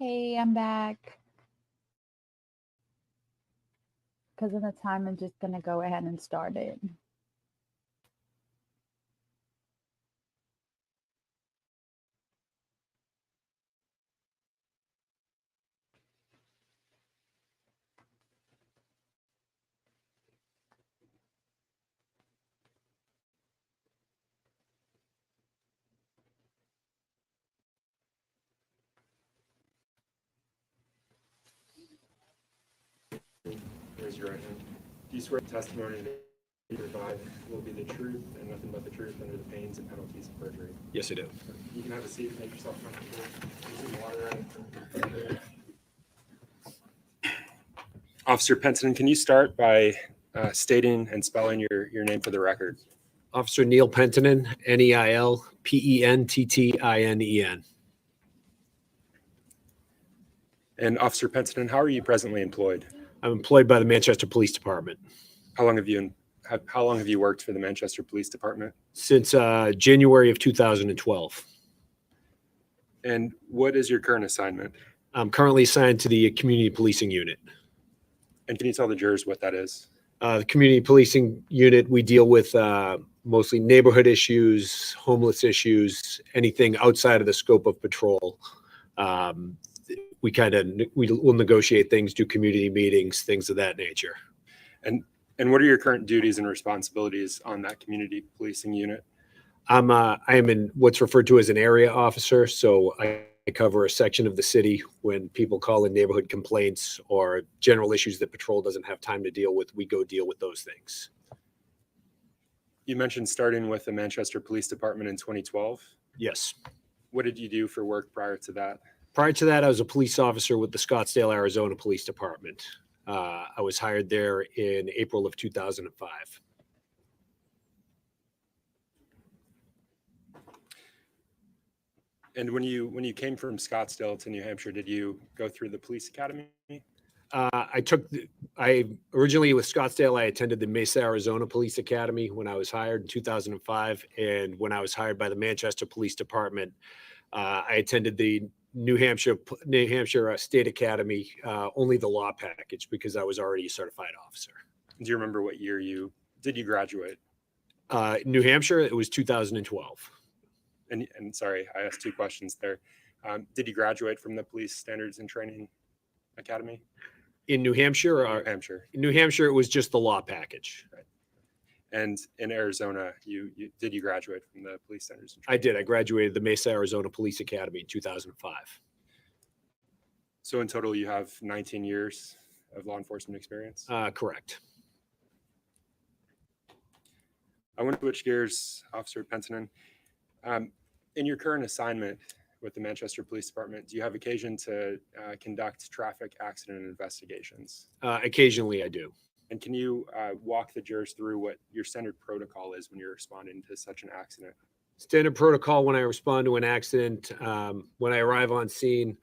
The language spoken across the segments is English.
Hey, I'm back. Because of the time, I'm just going to go ahead and start it. Raise your right hand. Do you swear the testimony that you provide will be the truth and nothing but the truth under the pains and penalties of perjury? Yes, I do. You can have a seat and make yourself comfortable. There's some water in. Officer Penton, can you start by stating and spelling your name for the record? Officer Neil Pentinen, Neilpenttinen. And Officer Penton, how are you presently employed? I'm employed by the Manchester Police Department. How long have you worked for the Manchester Police Department? Since January of 2012. And what is your current assignment? I'm currently assigned to the Community Policing Unit. And can you tell the jurors what that is? The Community Policing Unit, we deal with mostly neighborhood issues, homeless issues, anything outside of the scope of patrol. We'll negotiate things, do community meetings, things of that nature. And what are your current duties and responsibilities on that Community Policing Unit? I am in what's referred to as an area officer. So I cover a section of the city when people call in neighborhood complaints or general issues that patrol doesn't have time to deal with. We go deal with those things. You mentioned starting with the Manchester Police Department in 2012. Yes. What did you do for work prior to that? Prior to that, I was a police officer with the Scottsdale, Arizona Police Department. I was hired there in April of 2005. And when you came from Scottsdale to New Hampshire, did you go through the police academy? I originally with Scottsdale, I attended the Mesa, Arizona Police Academy when I was hired in 2005. And when I was hired by the Manchester Police Department, I attended the New Hampshire State Academy, only the law package because I was already a certified officer. Do you remember what year did you graduate? New Hampshire, it was 2012. And sorry, I asked two questions there. Did you graduate from the Police Standards and Training Academy? In New Hampshire? New Hampshire. In New Hampshire, it was just the law package. Right. And in Arizona, did you graduate from the Police Standards and Training? I did. I graduated the Mesa, Arizona Police Academy in 2005. So in total, you have 19 years of law enforcement experience? Correct. I want to switch gears, Officer Pentinen. In your current assignment with the Manchester Police Department, do you have occasion to conduct traffic accident investigations? Occasionally, I do. And can you walk the jurors through what your standard protocol is when you're responding to such an accident? Standard protocol when I respond to an accident, when I arrive on scene,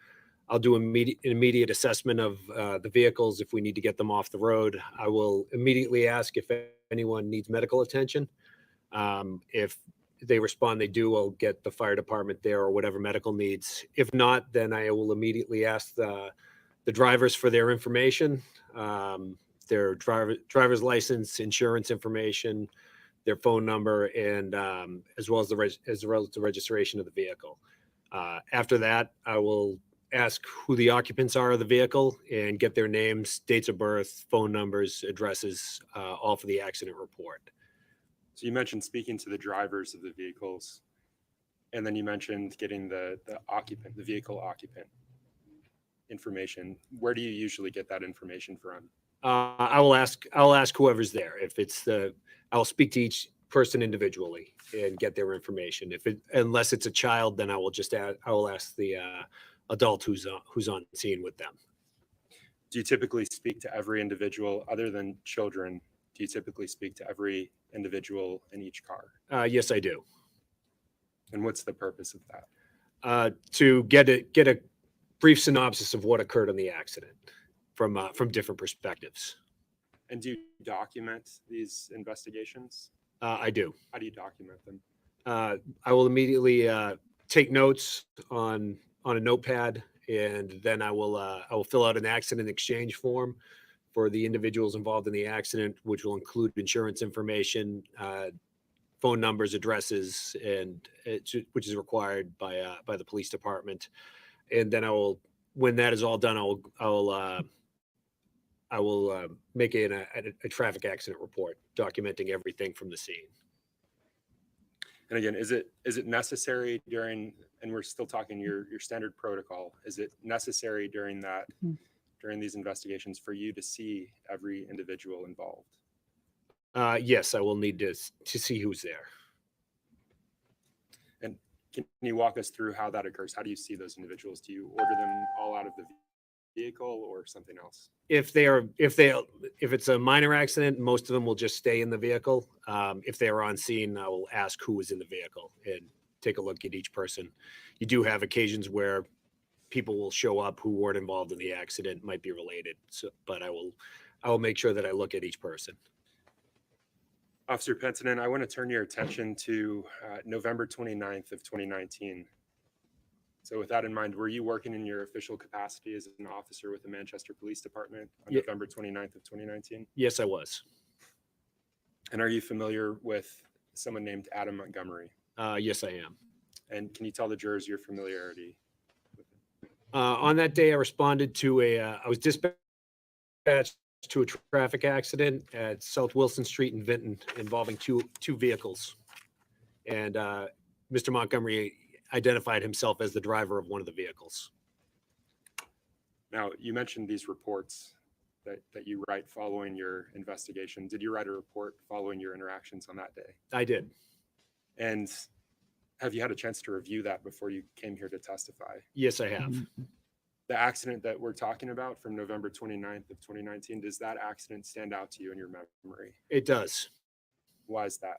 I'll do an immediate assessment of the vehicles. If we need to get them off the road, I will immediately ask if anyone needs medical attention. If they respond, they do, I'll get the fire department there or whatever medical needs. If not, then I will immediately ask the drivers for their information, their driver's license, insurance information, their phone number, and as well as the registration of the vehicle. After that, I will ask who the occupants are of the vehicle and get their names, dates of birth, phone numbers, addresses, all for the accident report. So you mentioned speaking to the drivers of the vehicles, and then you mentioned getting the vehicle occupant information. Where do you usually get that information from? I'll ask whoever's there. I'll speak to each person individually and get their information. Unless it's a child, then I will ask the adult who's on scene with them. Do you typically speak to every individual other than children? Do you typically speak to every individual in each car? Yes, I do. And what's the purpose of that? To get a brief synopsis of what occurred in the accident from different perspectives. And do you document these investigations? I do. How do you document them? I will immediately take notes on a notepad and then I will fill out an accident exchange form for the individuals involved in the accident, which will include insurance information, phone numbers, addresses, and which is required by the police department. And then when that is all done, I will make a traffic accident report documenting everything from the scene. And again, is it necessary during, and we're still talking your standard protocol, is it necessary during these investigations for you to see every individual involved? Yes, I will need to see who's there. And can you walk us through how that occurs? How do you see those individuals? Do you order them all out of the vehicle or something else? If it's a minor accident, most of them will just stay in the vehicle. If they are on scene, I will ask who is in the vehicle and take a look at each person. You do have occasions where people will show up who weren't involved in the accident, might be related. But I will make sure that I look at each person. Officer Pentinen, I want to turn your attention to November 29th of 2019. So with that in mind, were you working in your official capacity as an officer with the Manchester Police Department on November 29th of 2019? Yes, I was. And are you familiar with someone named Adam Montgomery? Yes, I am. And can you tell the jurors your familiarity with him? On that day, I responded to I was dispatched to a traffic accident at South Wilson Street in Vinton involving two vehicles. And Mr. Montgomery identified himself as the driver of one of the vehicles. Now, you mentioned these reports that you write following your investigation. Did you write a report following your interactions on that day? I did. And have you had a chance to review that before you came here to testify? Yes, I have. The accident that we're talking about from November 29th of 2019, does that accident stand out to you in your memory? It does. Why is that?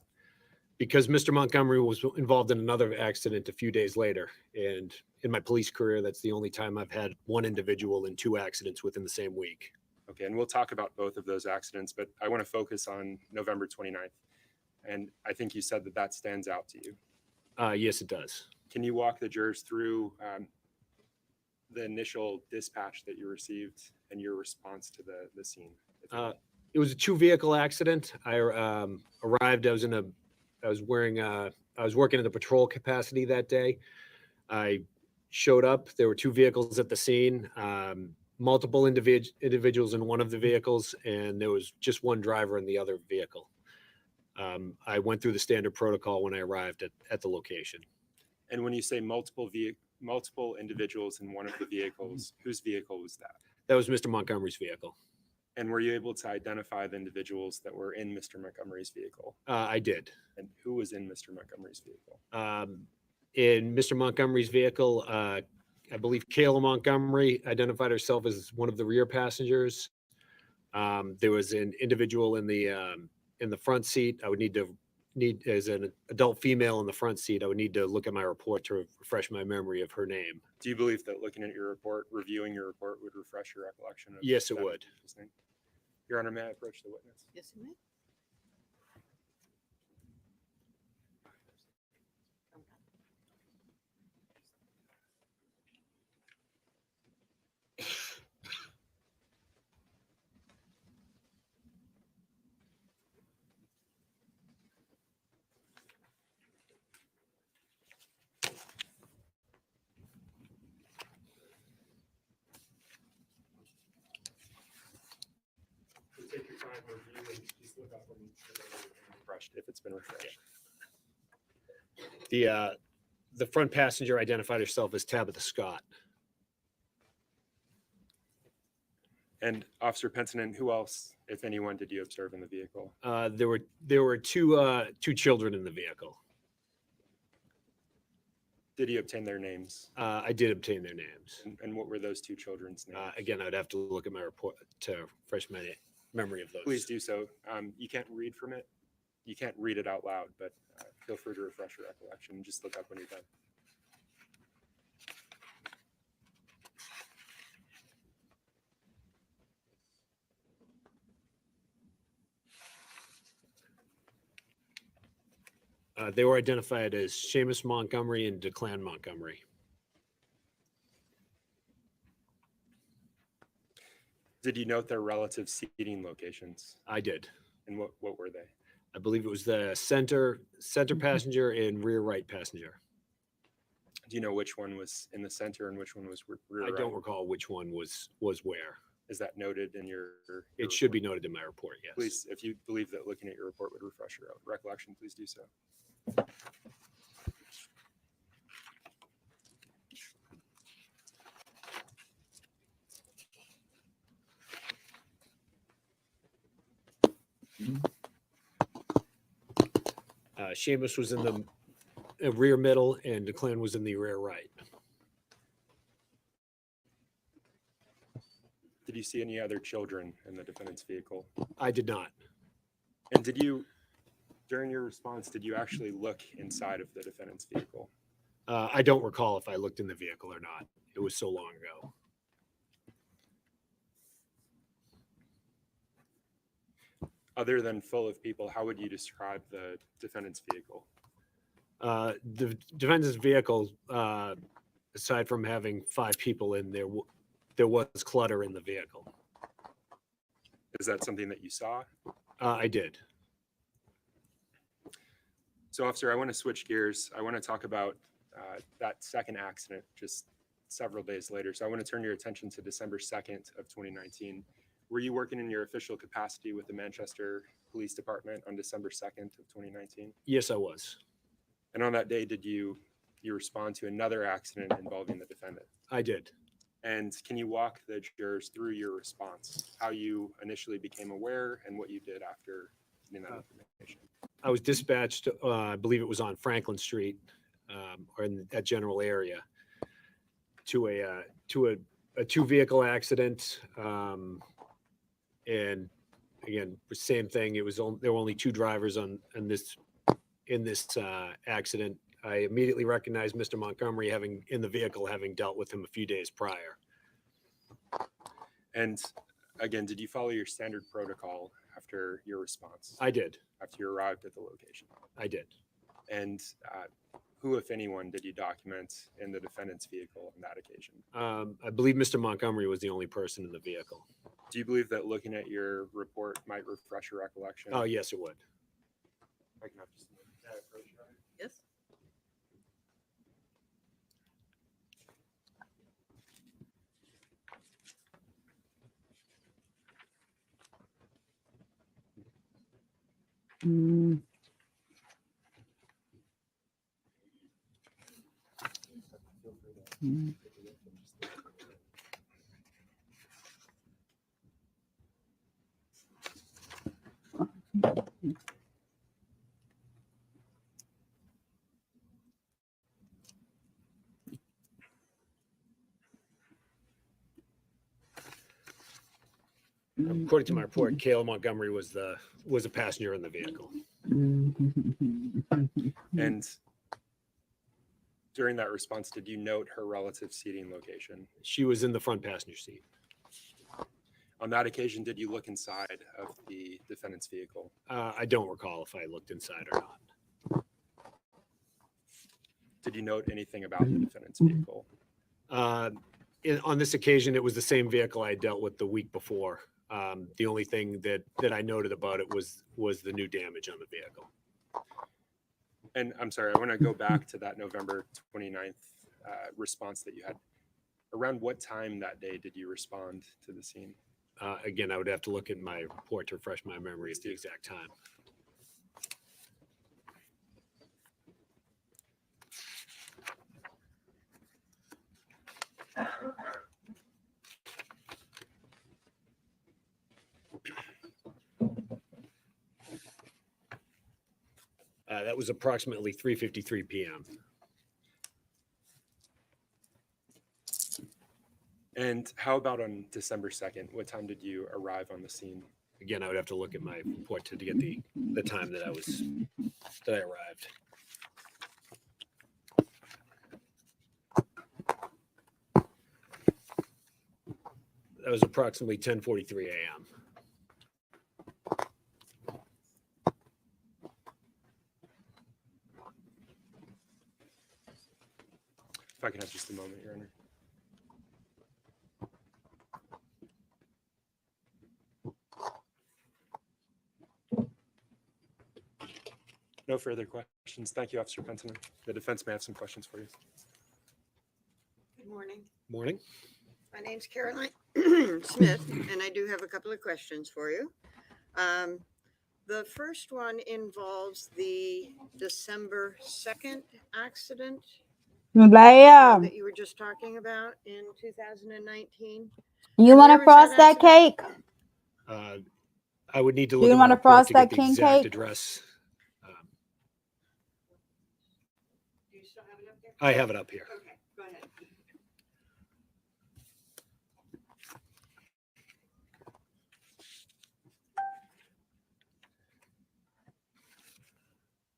Because Mr. Montgomery was involved in another accident a few days later. And in my police career, that's the only time I've had one individual in two accidents within the same week. Okay, and we'll talk about both of those accidents, but I want to focus on November 29th. And I think you said that stands out to you. Yes, it does. Can you walk the jurors through the initial dispatch that you received and your response to the scene? It was a two vehicle accident. I arrived, I was working in the patrol capacity that day. I showed up, there were two vehicles at the scene, multiple individuals in one of the vehicles, and there was just one driver in the other vehicle. I went through the standard protocol when I arrived at the location. And when you say multiple individuals in one of the vehicles, whose vehicle was that? That was Mr. Montgomery's vehicle. And were you able to identify the individuals that were in Mr. Montgomery's vehicle? I did. And who was in Mr. Montgomery's vehicle? In Mr. Montgomery's vehicle, I believe Kayla Montgomery identified herself as one of the rear passengers. There was an individual in the front seat. I would need as an adult female in the front seat, I would need to look at my report to refresh my memory of her name. Do you believe that looking at your report, reviewing your report would refresh your recollection? Yes, it would. Your Honor, may I approach the witness? Yes, you may. Take your time, review, and just look up when refreshed, if it's been refreshed. The front passenger identified herself as Tabitha Scott. And Officer Pentinen, who else, if anyone, did you observe in the vehicle? There were two children in the vehicle. Did you obtain their names? I did obtain their names. And what were those two children's names? Again, I'd have to look at my report to refresh my memory of those. Please do so. You can't read from it. You can't read it out loud, but feel free to refresh your recollection and just look up when you're done. They were identified as Seamus Montgomery and Declan Montgomery. Did you note their relative seating locations? I did. And what were they? I believe it was the center passenger and rear right passenger. Do you know which one was in the center and which one was rear I don't right? recall which one was where. Is that noted in your It should be report? noted in my report, yes. Please, if you believe that looking at your report would refresh your recollection, please do so. Seamus was in the rear middle and DeClan was in the rear right. Did you see any other children in the defendant's vehicle? I did not. And did you, during your response, did you actually look inside of the defendant's vehicle? I don't recall if I looked in the vehicle or not. It was so long ago. Other than full of people, how would you describe the defendant's vehicle? The defendant's vehicle, aside from having 5 people in there, there was clutter in the vehicle. Is that something that you saw? I did. So, officer, I want to switch gears. I want to talk about that second accident just several days later. So I want to turn your attention to December 2nd of 2019. Were you working in your official capacity with the Manchester Police Department on December 2nd of 2019? Yes, I was. And on that day, did you respond to another accident involving the defendant? I did. And can you walk the jurors through your response, how you initially became aware and what you did after getting that information? I was dispatched, I believe it was on Franklin Street, or in that general area, to a 2-vehicle accident. And again, same thing. It was there were only 2 drivers in this accident. I immediately recognized Mr. Montgomery in the vehicle, having dealt with him a few days prior. And again, did you follow your standard protocol after your response? I did. After you arrived at the location? I did. And who, if anyone, did you document in the defendant's vehicle on that occasion? I believe Mr. Montgomery was the only person in the vehicle. Do you believe that looking at your report might refresh your recollection? Oh, yes, it would. I can have just a minute. Can I approach you? Yes. Mm. Mm. According to my report, Kayla Montgomery was a passenger in the vehicle. And during that response, did you note her relative seating location? She was in the front passenger seat. On that occasion, did you look inside of the defendant's vehicle? I don't recall if I looked inside or not. Did you note anything about the defendant's vehicle? On this occasion, it was the same vehicle I dealt with the week before. The only thing that I noted about it was the new damage on the vehicle. And I'm sorry, I want to go back to that November 29th response that you had. Around what time that day did you respond to the scene? Again, I would have to look at my report to refresh my memory at the exact time. That was approximately 3:53 p.m. And how about on December 2nd? What time did you arrive on the scene? Again, I would have to look at my report to get the time that I arrived. That was approximately 10:43 a.m. If I can have just a moment, Your Honor. No further questions. Thank you, Officer Pentiner. The defense may have some questions for you. Good morning. Morning. My name's Caroline Smith, and I do have a couple of questions for you. The first one involves the December 2nd accident Bam. that you were just talking about in 2019. You And want where to was frost that that cake? I would need to Do look you at my wanna report frost to get that the king exact cake? address. Do you still have it up there? I have it up here. Okay, go ahead.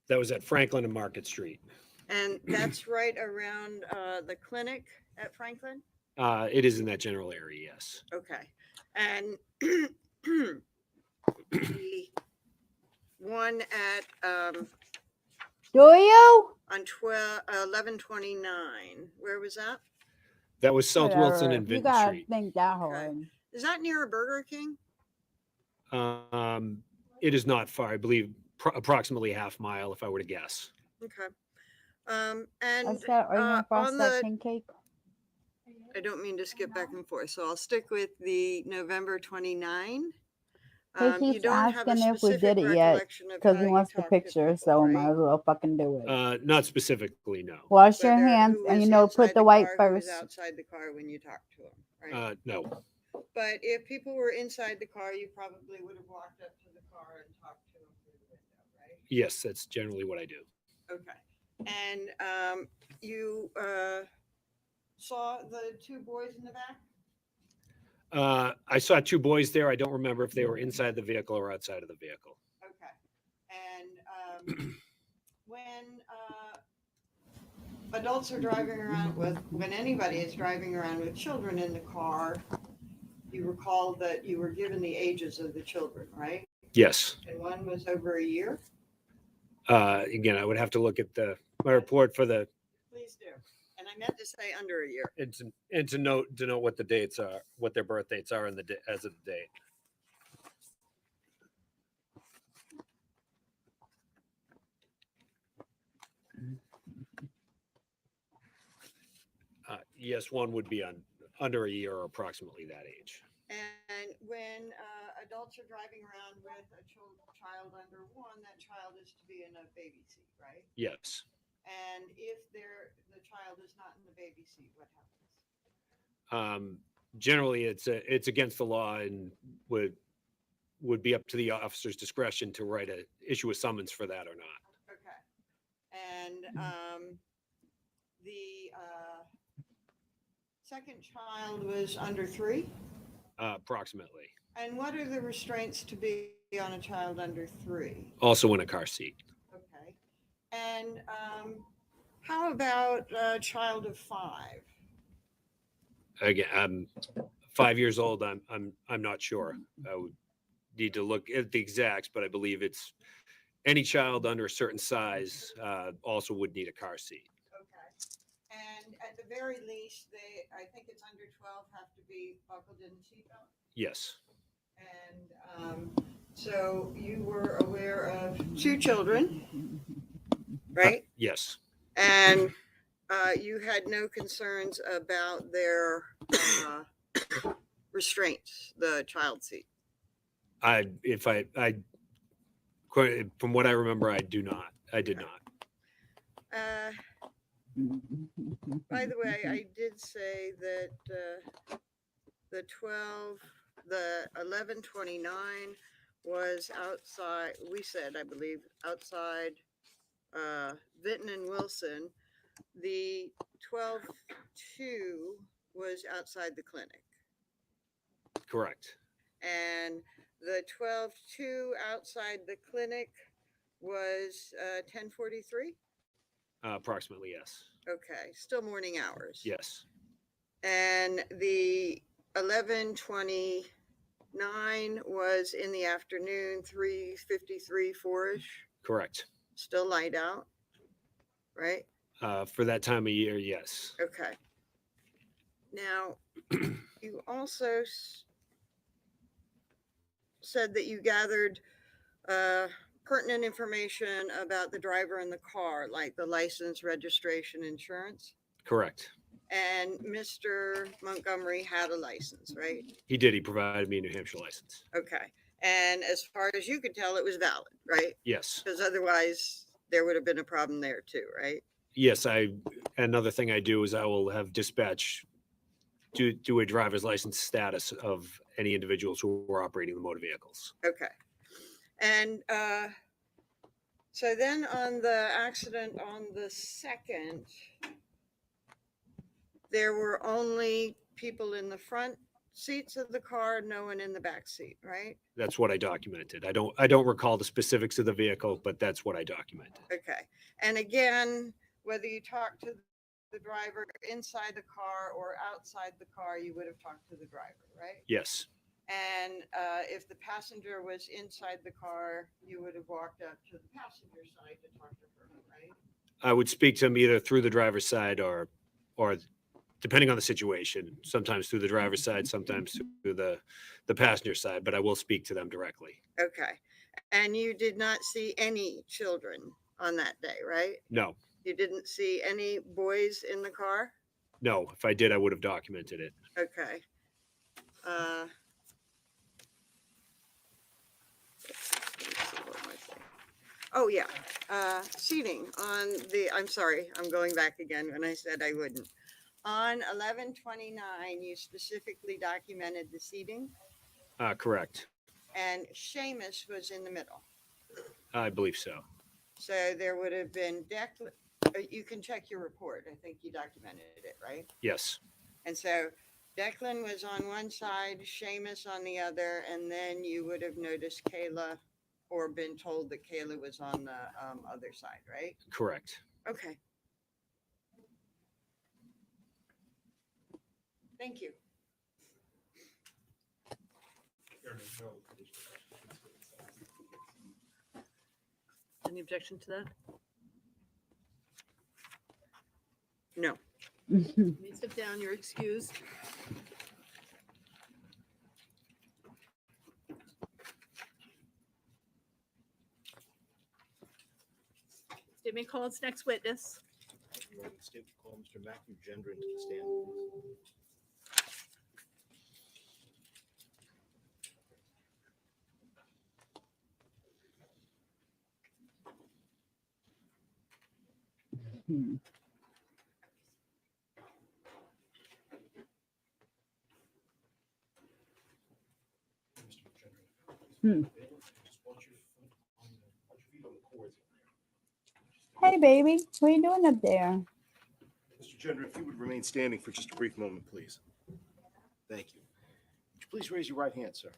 That was at Franklin and Market Street. And that's right around the clinic at Franklin? It is in that general area, yes. Okay. And the one at Do you? on 1129, where was that? That was South Wilson Whatever. and You Vinton gotta Street. think that hard. Is that near a Burger King? It is not far. I believe approximately half mile, if I were to guess. Okay. I And said, are you gonna frost on that the, king cake? I don't mean to skip back and forth, so I'll stick with the November 29. He You keeps don't have a asking if we specific did it yet recollection of because how he you wants the talked to picture, people, so right? might as well fucking do it. Not specifically, no. Wash your Whether hands who and was put inside the white car, who was first. outside the car when you talked to them, right? No. But if people were inside the car, you probably would have walked up to the car and talked to them through the window, right? Yes, that's generally what I do. Okay. And you saw the two boys in the back? I saw two boys there. I don't remember if they were inside the vehicle or outside of the vehicle. Okay. And when adults are driving around when anybody is driving around with children in the car, you recall that you were given the ages of the children, right? Yes. And one was over a year? Again, I would have to look at my report for the Please do. And I meant to say under a year. and to note what the dates are, what their birth dates are in as of the date. Yes, one would be under a year or approximately that age. And when adults are driving around with a child under one, that child is to be in a baby seat, right? Yes. And if the child is not in the baby seat, what happens? Generally, it's against the law and would be up to the officer's discretion to issue a summons for that or not. Okay. And the second child was under 3? Approximately. And what are the restraints to be on a child under 3? Also in a car seat. Okay. And how about a child of 5? Again, I'm 5 years old. I'm not sure. I would need to look at the exacts, but I believe it's any child under a certain size also would need a car seat. Okay. And at the very least, I think it's under 12, have to be buckled in the seatbelt. Yes. And so you were aware of 2 children, right? Yes. And you had no concerns about their restraints, the child seat. From what I remember, I did not. By the way, I did say that the 1129 was outside, we said, I believe, outside Vinton and Wilson. The 12-2 was outside the clinic. Correct. And the 12-2 outside the clinic was 10:43? Approximately, yes. Okay, still morning hours. Yes. And the 11:29 was in the afternoon, 3:53, 4-ish, Correct. still light out, right? For that time of year, yes. Okay. Now, you also said that you gathered pertinent information about the driver in the car, like the license, registration, insurance? Correct. And Mr. Montgomery had a license, right? He did. He provided me a New Hampshire license. Okay. And as far as you could tell, it was valid, right? Yes. Because otherwise there would have been a problem there too, right? Yes. Another thing I do is I will have dispatch do a driver's license status of any individuals who are operating the motor vehicles. Okay. And so then on the accident on the 2nd, there were only people in the front seats of the car, no one in the back seat, right? That's what I documented. I don't recall the specifics of the vehicle, but that's what I documented. Okay. And again, whether you talk to the driver inside the car or outside the car, you would have talked to the driver, right? Yes. And if the passenger was inside the car, you would have walked up to the passenger side to talk to her, right? I would speak to him either through the driver's side or depending on the situation, sometimes through the driver's side, sometimes through the passenger side, but I will speak to them directly. Okay. And you did not see any children on that day, right? No, You didn't see any boys in the car? no. If I did, I would have documented it. Okay. Let me see, what am I saying? Oh, yeah. Seating on the, I'm sorry, I'm going back again when I said I wouldn't. On 11/29, you specifically documented the seating, Correct. and Seamus was in the middle. I believe so. So there would have been Declan. You can check your report. I think you documented it, right? Yes. And so Declan was on one side, Seamus on the other, and then you would have noticed Kayla or been told that Kayla was on the other side, right? Correct. Okay. Thank you. Any objection to that? No. You may sit down, you're excused. State may call its next witness. State will call Mr. Matthew Gendron to the stand, please. Hmm. Hmm. Hey, baby, what are you doing up there? Mr. Gendron, if you would remain standing for just a brief moment, please. Thank you. Would you please raise your right hand, sir?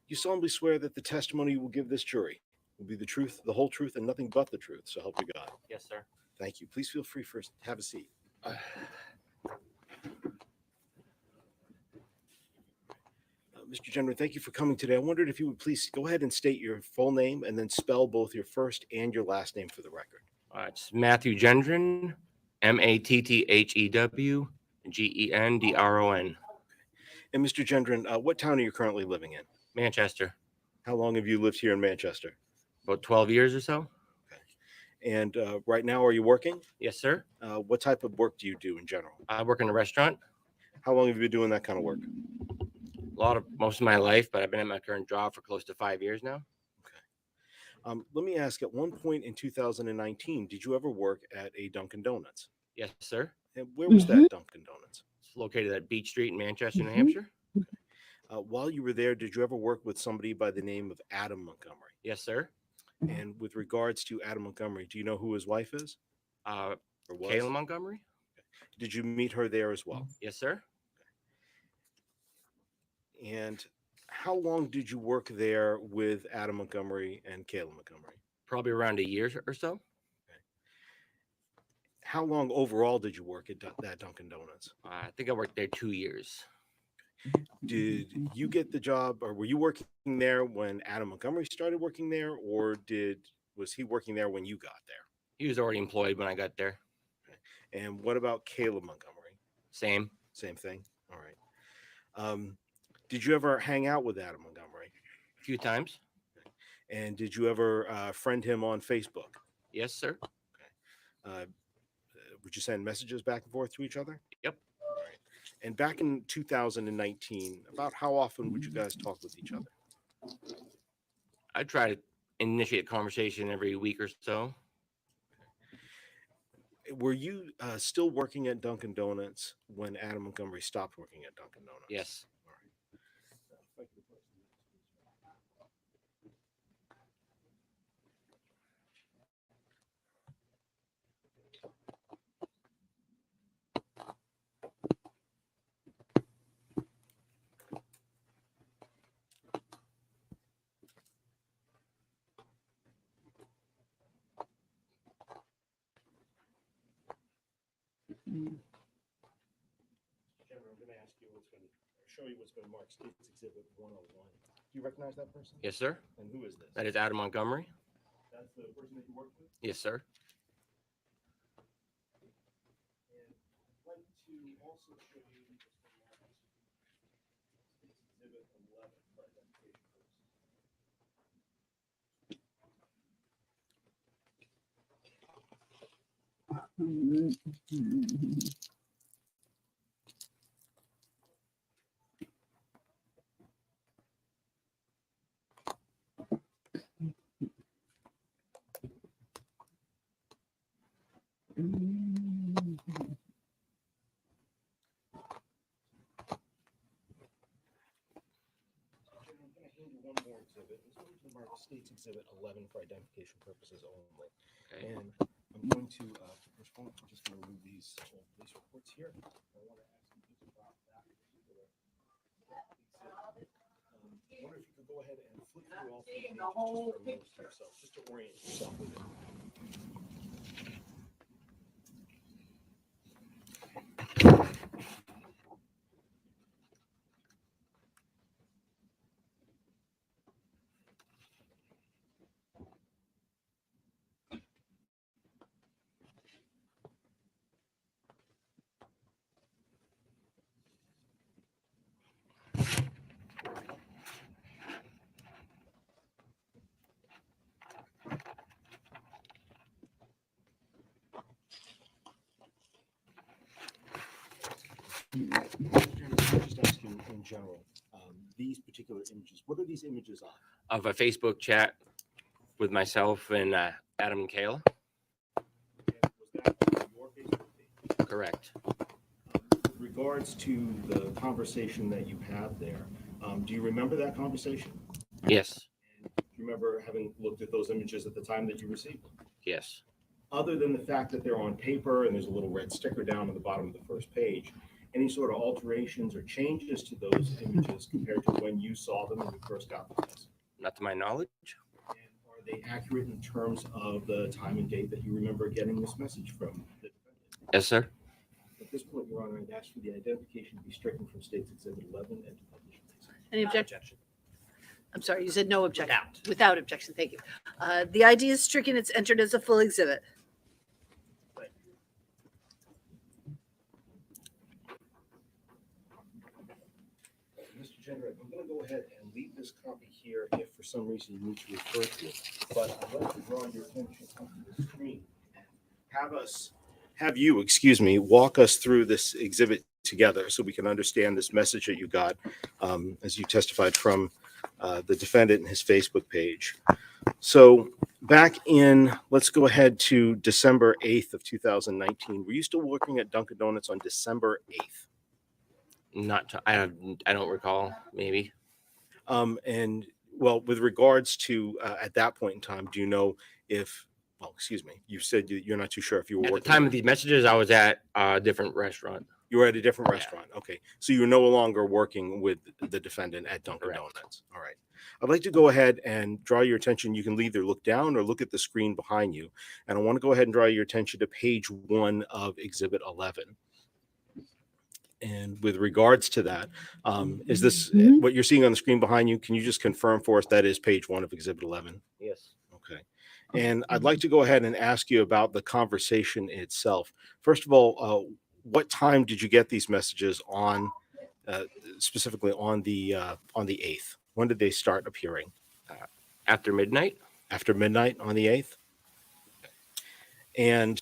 You solemnly swear that the testimony you will give this jury will be the truth, the whole truth, and nothing but the truth, so help you God. Yes, sir. Thank you. Please feel free to have a seat. Mr. Gendron, thank you for coming today. I wondered if you would please go ahead and state your full name and then spell both your first and your last name for the record. It's Matthew Gendron, Mathew Gendron. And Mr. Gendron, what town are you currently living in? Manchester. How long have you lived here in Manchester? About 12 years or so. And right now, are you working? Yes, sir. What type of work do you do in general? I work in a restaurant. How long have you been doing that kind of work? Most of my life, but I've been at my current job for close to 5 years now. Let me ask, at one point in 2019, did you ever work at a Dunkin' Donuts? Yes, sir. And where was that Dunkin' Donuts? It's located at Beach Street in Manchester, New Mhm. Hampshire. While you were there, did you ever work with somebody by the name of Adam Montgomery? Yes, sir. And with regards to Adam Montgomery, do you know who his wife is? Kayla Or was? Montgomery. Did you meet her there as well? Yes, sir. And how long did you work there with Adam Montgomery and Kayla Montgomery? Probably around a year or so. How long overall did you work at that Dunkin' Donuts? I think I worked there 2 years. Did you get the job, or were you working there when Adam Montgomery started working there, or was he working there when you got there? He was already employed when I got there. And what about Kayla Montgomery? Same. Same thing. All right. Did you ever hang out with Adam Montgomery? A few times. And did you ever friend him on Facebook? Yes, sir. Uh, would you send messages back and forth to each other? Yep. All right. And back in 2019, about how often would you guys talk with each other? I try to initiate a conversation every week or so. Were you still working at Dunkin' Donuts when Adam Montgomery stopped working at Dunkin' Donuts? Yes. All right. General, I'm going to ask you what's going to show you what's going to mark State's Exhibit 101. Do you recognize that person? Yes, sir. And who is this? That is Adam Montgomery. That's the person that you worked with? Yes, sir. And I'd like to also show you what's going to mark State's Exhibit 11 for identification purposes. I'm going to hand you one more exhibit. This one is marked State's Exhibit 11 for identification purposes only. Okay. And I'm going to respond. I'm just going to remove these old police reports here. I want to ask you just about that particular exhibit. I wonder if you could go ahead and flip through all three pages just for a moment to yourself, just to orient yourself with it. Just asking in general, these particular images, what are these images of? Of a Facebook chat with myself and Adam and Kayla. And was that on your Facebook page? Correct. With regards to the conversation that you had there, do you remember that conversation? Yes. And do you remember having looked at those images at the time that you received them? Yes. Other than the fact that they're on paper and there's a little red sticker down on the bottom of the first page, any sort of alterations or changes to those images compared to when you saw them when you first got them? Not to my knowledge. And are they accurate in terms of the time and date that you remember getting this message from the defendant? Yes, sir. At this point, Your Honor, I'd ask for the identification to be stricken from State's Exhibit 11 and to publish. Any objection? I'm sorry, you said no objection. Without objection, thank you. The ID is stricken. It's entered as a full exhibit. Mr. Jenner, I'm going to go ahead and leave this copy here if for some reason you need to refer to it. But I'd like to draw your attention up to the screen and have you, walk us through this exhibit together so we can understand this message that you got as you testified from the defendant and his Facebook page. So back in, let's go ahead to December 8th of 2019. Were you still working at Dunkin' Donuts on December 8th? I don't recall. Maybe. And well, with regards to at that point in time, do you know if, well, excuse me, you said you're not too sure if you were At the working. time of these messages, I was at a different restaurant. You were at a different Yeah. restaurant. Okay. So you're no longer working with the defendant at Dunkin' Correct. Donuts. All right. I'd like to go ahead and draw your attention. You can either look down or look at the screen behind you. And I want to go ahead and draw your attention to page 1 of Exhibit 11. And with regards to that, is this what you're seeing on the screen behind you? Can you just confirm for us that is page 1 of Exhibit 11? Yes. Okay. And I'd like to go ahead and ask you about the conversation itself. First of all, what time did you get these messages on, specifically on the 8th? When did they start appearing? After midnight? After midnight on the 8th? And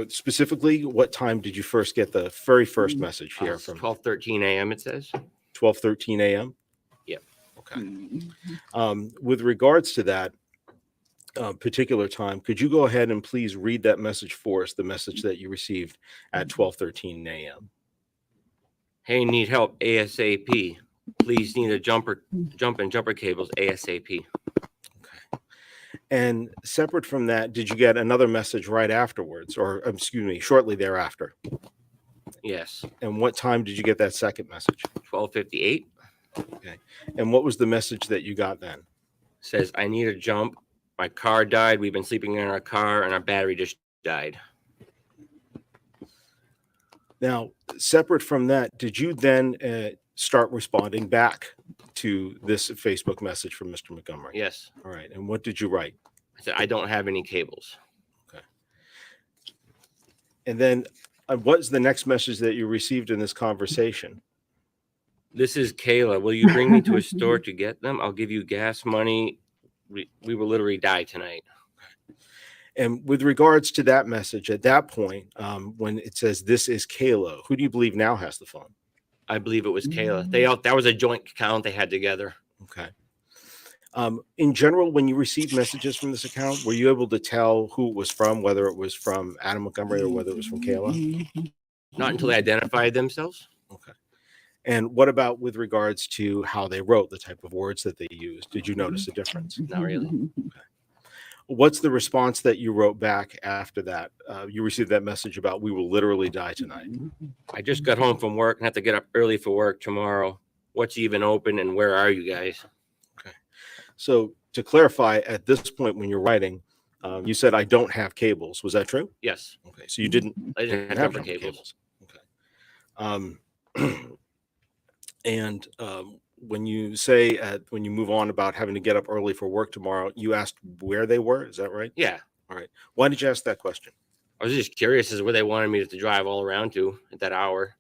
specifically, what time did you first get the very first message here from 12:13 a.m. it says. 12:13 a.m.? Yep. Okay. With regards to that particular time, could you go ahead and please read that message for us, the message that you received at 12:13 a.m.? Hey, need help ASAP. Please need a jump and jumper cables ASAP. And separate from that, did you get another message right afterwards, or excuse me, shortly thereafter? Yes. And what time did you get that second message? 12:58 And what was the message that you got then? says I need a jump. My car died. We've been sleeping in our car and our battery just died. Now, separate from that, did you then start responding back to this Facebook message from Mr. Montgomery? Yes. All right. And what did you write? I said I don't have any cables. And then what's the next message that you received in this conversation? This is Kayla. Will you bring me to a store to get them? I'll give you gas money. We will literally die tonight. And with regards to that message, at that point, when it says this is Kayla, who do you believe now has the phone? I believe it was Kayla. That was a joint account they had together. Okay. In general, when you received messages from this account, were you able to tell who it was from, whether it was from Adam Montgomery or whether it was from Kayla? Not until they identified themselves. Okay. And what about with regards to how they wrote, the type of words that they used? Did you notice a difference? Not really. What's the response that you wrote back after that? You received that message about we will literally die tonight. I just got home from work and have to get up early for work tomorrow. What's even open and where are you guys? Okay. So to clarify, at this point when you're writing, you said I don't have cables. Was that true? Yes. Okay. So you didn't I didn't have have jumper jumper cables. Okay. And when you say when you move on about having to get up early for work tomorrow, you asked where they were. Is that right? Yeah. All right. Why did you ask that question? I was just curious as where they wanted me to drive all around to at that hour.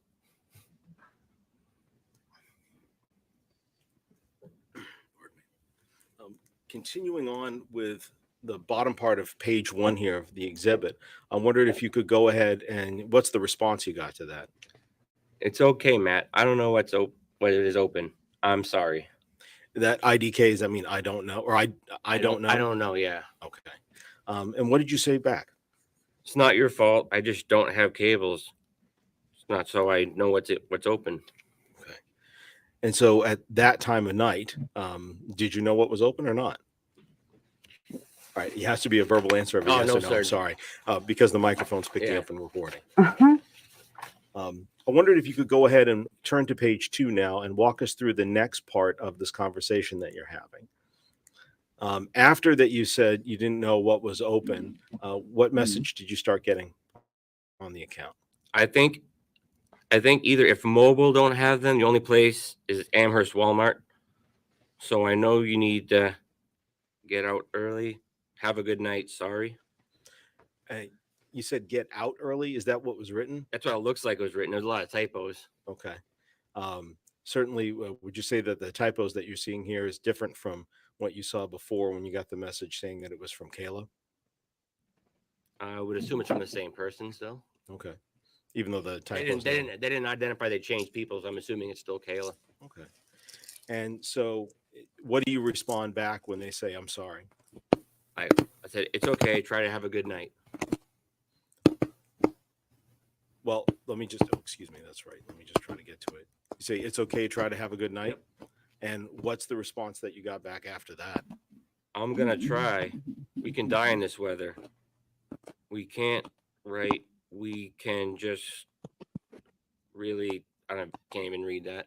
Continuing on with the bottom part of page 1 here of the exhibit, I wondered if you could go ahead and what's the response you got to that? It's okay, Matt. I don't know what it is open. I'm sorry. That IDKs, I mean, I don't know, or I don't know. I don't know. Yeah. Okay. And what did you say back? It's not your fault. I just don't have cables. It's not so I know what's open. Okay. And so at that time of night, did you know what was open or not? All right. It has to be a verbal answer of a yes no, or no. sir. I'm sorry, because the microphone's picking Yeah. up and recording. I wondered if you could go ahead and turn to page 2 now and walk us through the next part of this conversation that you're having. After that, you said you didn't know what was open. What message did you start getting on the account? I think either if mobile don't have them, the only place is Amherst Walmart. So I know you need to get out early. Have a good night. Sorry. You said get out early. Is that what was written? That's what it looks like it was written. There's a lot of typos. Okay. Certainly, would you say that the typos that you're seeing here is different from what you saw before when you got the message saying that it was from Kayla? I would assume it's from the same person still. Okay. Even though the They typos. didn't identify they changed people, so I'm assuming it's still Kayla. Okay. And so what do you respond back when they say, I'm sorry? I said, it's okay. Try to have a good night. Well, let me just, excuse me. That's right. Let me just try to get to it. You say, it's okay. Try to have a good night. And what's the response that you got back after that? I'm going to try. We can die in this weather. We can't, right? We can just really, can't even read that.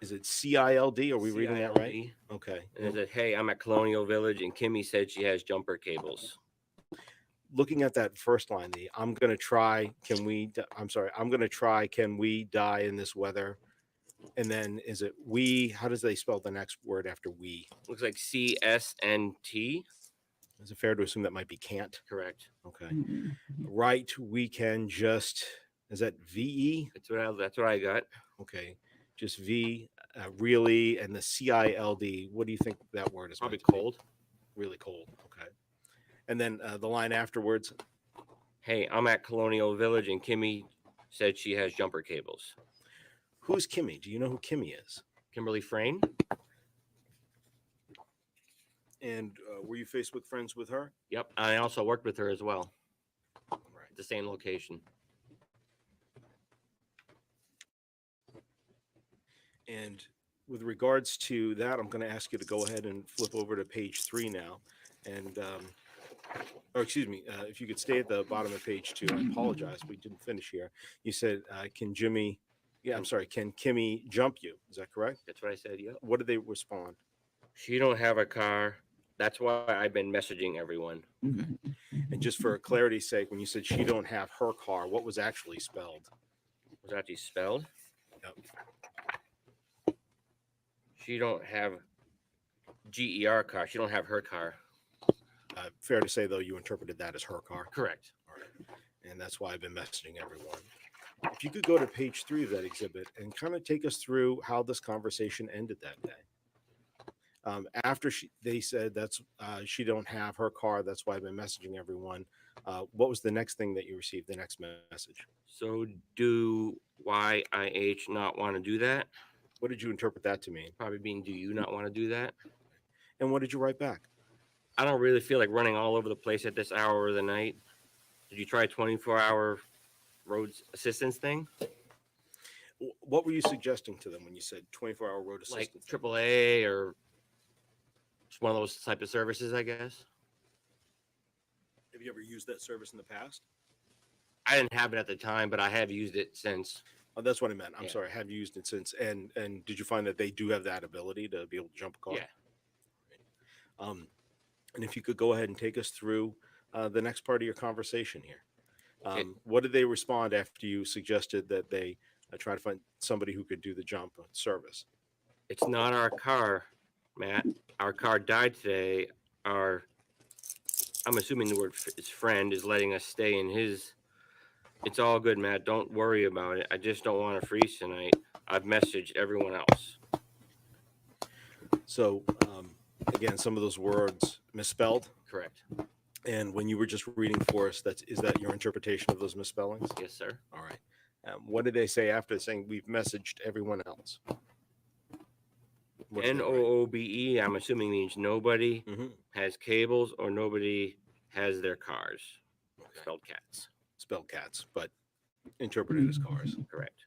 Is it CILD? Are we reading that right? CILD. Okay. And it said, hey, I'm at Colonial Village, and Kimmy said she has jumper cables. Looking at that first line, I'm going to try, can we die in this weather? And then is it we, how does they spell the next word after we? Looks like CSNT. Is it fair to assume that might be can't? Correct. Okay. Right. We can just, is that VE? That's what I got. Okay. Just V, really, and the CILD. What do you think that word is? Probably meant to be? cold. Really cold. Okay. And then the line afterwards. Hey, I'm at Colonial Village and Kimmy said she has jumper cables. Who's Kimmy? Do you know who Kimmy is? Kimberly Frayne? And were you Facebook friends with her? Yep. I also worked with her as well. Right. At the same location. And with regards to that, I'm going to ask you to go ahead and flip over to page 3 now. And, or excuse me, if you could stay at the bottom of page 2. I apologize. We didn't finish here. You said, can Kimmy jump you? Is that correct? That's what I said. Yep. What did they respond? She don't have a car. That's why I've been messaging everyone. And just for clarity's sake, when you said she don't have her car, what was actually spelled? Was actually spelled? Yep. She don't have GER car. She don't have her car. Fair to say, though, you interpreted that as her car. Correct. All right. And that's why I've been messaging everyone. If you could go to page 3 of that exhibit and kind of take us through how this conversation ended that day. After they said that's she don't have her car, that's why I've been messaging everyone. What was the next thing that you received? The next message. So do YIH not want to do that? What did you interpret that to mean? Probably being, do you not want to do that? And what did you write back? I don't really feel like running all over the place at this hour of the night. Did you try 24-hour roads assistance thing? What were you suggesting to them when you said 24-hour road Like assistance? AAA or just one of those type of services, I guess. Have you ever used that service in the past? I didn't have it at the time, but I have used it since. Oh, that's what I meant. I'm Yeah. sorry. Have you used it since? And did you find that they do have that ability to be able to jump a car? Yeah. And if you could go ahead and take us through the next part of your conversation here. Okay. What did they respond after you suggested that they try to find somebody who could do the jump service? It's not our car, Matt. Our car died today. I'm assuming the word his friend is letting us stay in his. It's all good, Matt. Don't worry about it. I just don't want to freeze tonight. I've messaged everyone else. So again, some of those words misspelled. Correct. And when you were just reading for us, is that your interpretation of those misspellings? Yes, sir. All right. What did they say after saying we've messaged everyone else? What did they write? NOOBE, I'm assuming means nobody Mhm. has cables or nobody has their cars. Okay. Spelled cats. Spelled cats, but interpreted as cars. Correct.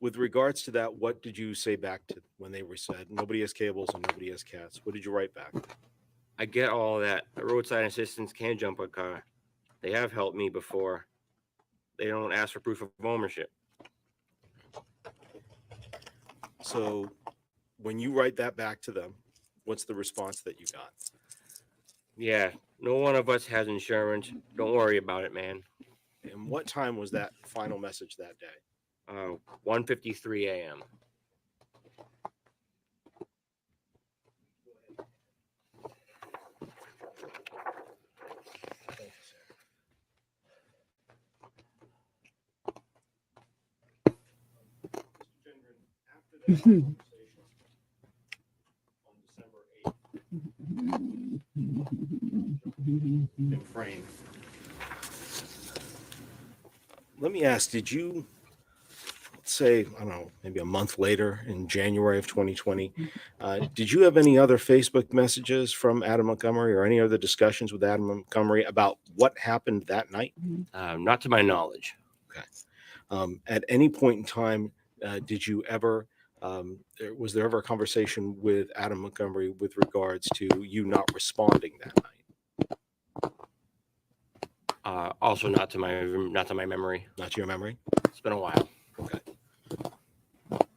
With regards to that, what did you say back to when they were said nobody has cables and nobody has cats? What did you write back? I get all that. Roadside assistance can jump a car. They have helped me before. They don't ask for proof of ownership. So when you write that back to them, what's the response that you got? Yeah, no one of us has insurance. Don't worry about it, man. And what time was that final message that day? 1:53 a.m. Frame. Let me ask, did you, let's say, I don't know, maybe a month later in January of 2020, did you have any other Facebook messages from Adam Montgomery or any other discussions with Adam Montgomery about what happened that night? Not to my knowledge. At any point in time, did you ever, was there ever a conversation with Adam Montgomery with regards to you not responding that night? Also not to my memory. Not to your memory? It's been a while. Okay.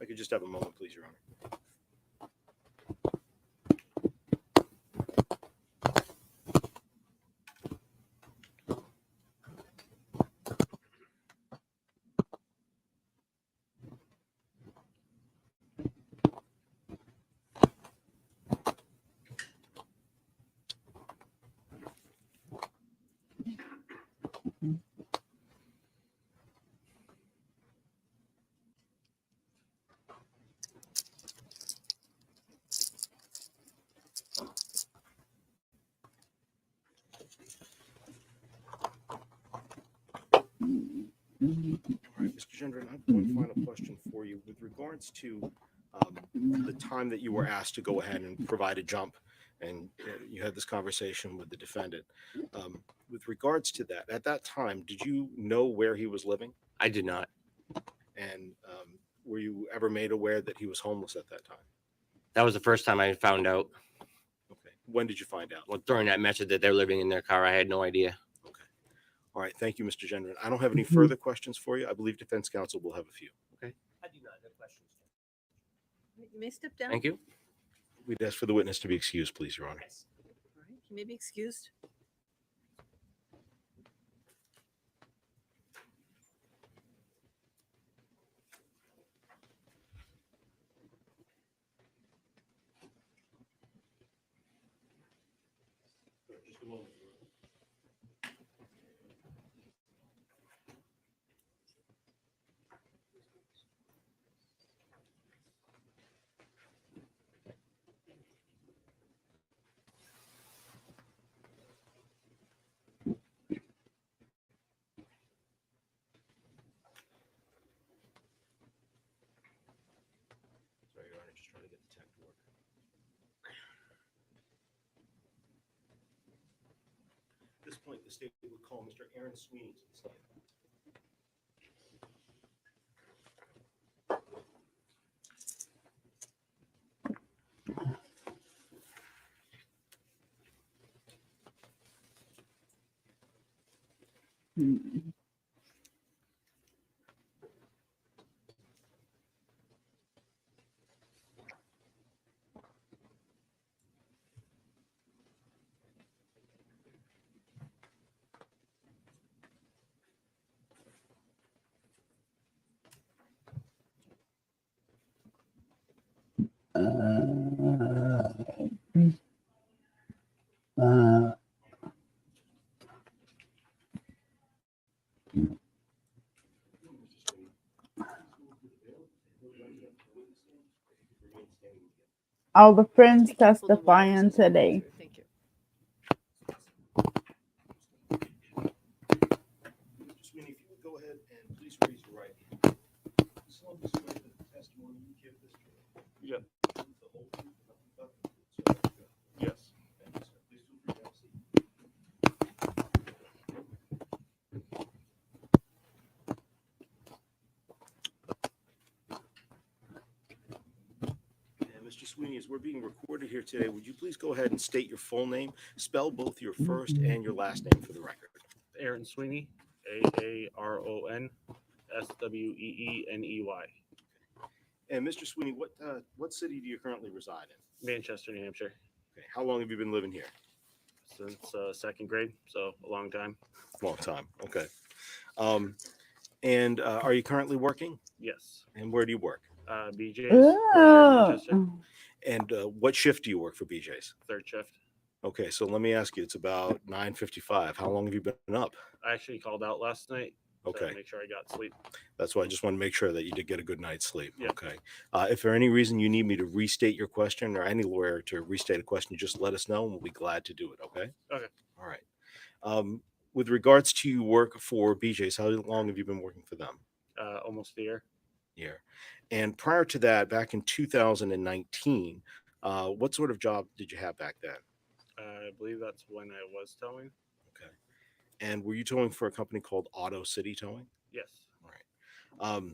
I could just have a moment, please, Your Honor. All right, Mr. Gendron, I have one final question for you with regards to the time that you were asked to go ahead and provide a jump, and you had this conversation with the defendant. With regards to that, at that time, did you know where he was living? I did not. And were you ever made aware that he was homeless at that time? That was the first time I found out. Okay. When did you find out? Well, during that message that they're living in their car, I had no idea. Okay. All right. Thank you, Mr. Gendron. I don't have any further questions for you. I believe defense counsel will have a few. I do not have questions. You may step down. Thank you. We'd ask for the witness to be excused, please, Your Honor. All right, you may be excused. Just a moment. Sorry, Your Honor, just trying to get the tech to work. At this point, the state would call Mr. Aaron Sweeney to the stand. All the friends Be careful, the wires testifying as well, today. sir. Thank you. Mr. Sweeney, if you would go ahead and please raise your right hand. You solemnly swear that the testimony you give this jury. Yep. The whole truth and nothing but the truth, so help you God. Yes. Thank you, sir. Please feel free to have a seat. And Mr. Sweeney, as we're being recorded here today, would you please go ahead and state your full name, spell both your first and your last name for the record? Aaron Sweeney, Aaron Sweeny. And Mr. Sweeney, what city do you currently reside in? Manchester, New Hampshire, Okay, how long have you been living here? since second grade, so a long time. Long time. Okay. And are you currently working? Yes. And where do you work? BJ's, right here in Manchester, Oh. And what shift do you work for BJ's? third shift. Okay, so let me ask you. It's about 9:55. How long have you been up? I actually called out last night to Okay, make sure I got sleep. that's why I just want to make sure that you did get a good night's sleep. Yeah. Okay. If for any reason you need me to restate your question or any lawyer to restate a question, just let us know and we'll be glad to do it. Okay. Okay. All right. With regards to your work for BJ's, how long have you been working for them? Almost a year. Year. And prior to that, back in 2019, what sort of job did you have back then? I believe that's when I was towing. Okay. And were you towing for a company called Auto City Towing? Yes. All right.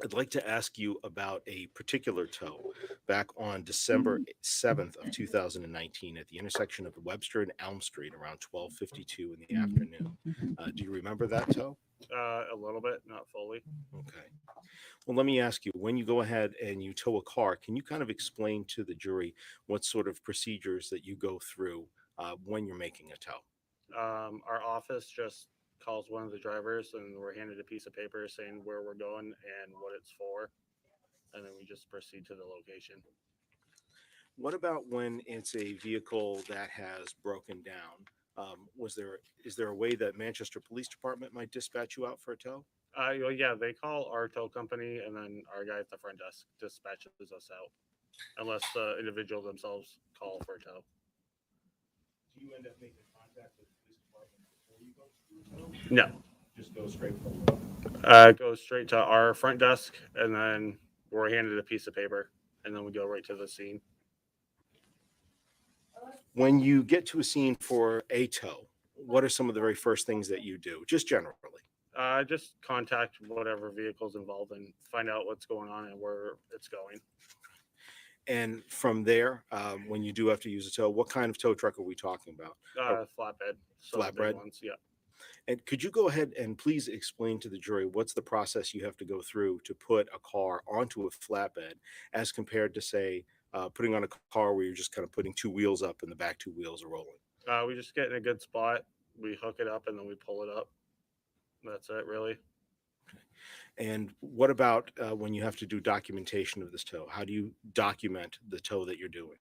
I'd like to ask you about a particular tow back on December 7th of 2019 at the intersection of Webster and Elm Street around 12:52 in the afternoon. Do you remember that tow? A little bit, not fully. Okay. Well, let me ask you, when you go ahead and you tow a car, can you kind of explain to the jury what sort of procedures that you go through when you're making a tow? Our office just calls one of the drivers and we're handed a piece of paper saying where we're going and what it's for. And then we just proceed to the location. What about when it's a vehicle that has broken down? Is there a way that Manchester Police Department might dispatch you out for a tow? Well, yeah, they call our tow company and then our guy at the front desk dispatches us out unless the individual themselves call for a tow. Do you end up making contact with the police department before you go through? No. Just go straight from It goes straight to our front desk, and then we're handed a piece of paper, and then we go right to the scene. When you get to a scene for a tow, what are some of the very first things that you do, just generally? Just contact whatever vehicle's involved and find out what's going on and where it's going. And from there, when you do have to use a tow, what kind of tow truck are we talking about? Flatbed. So the big Flatbed? ones, yeah. And could you go ahead and please explain to the jury what's the process you have to go through to put a car onto a flatbed as compared to, say, putting on a car where you're just kind of putting two wheels up and the back two wheels are rolling? We just get in a good spot, we hook it up, and then we pull it up. That's it, really. And what about when you have to do documentation of this tow? How do you document the tow that you're doing?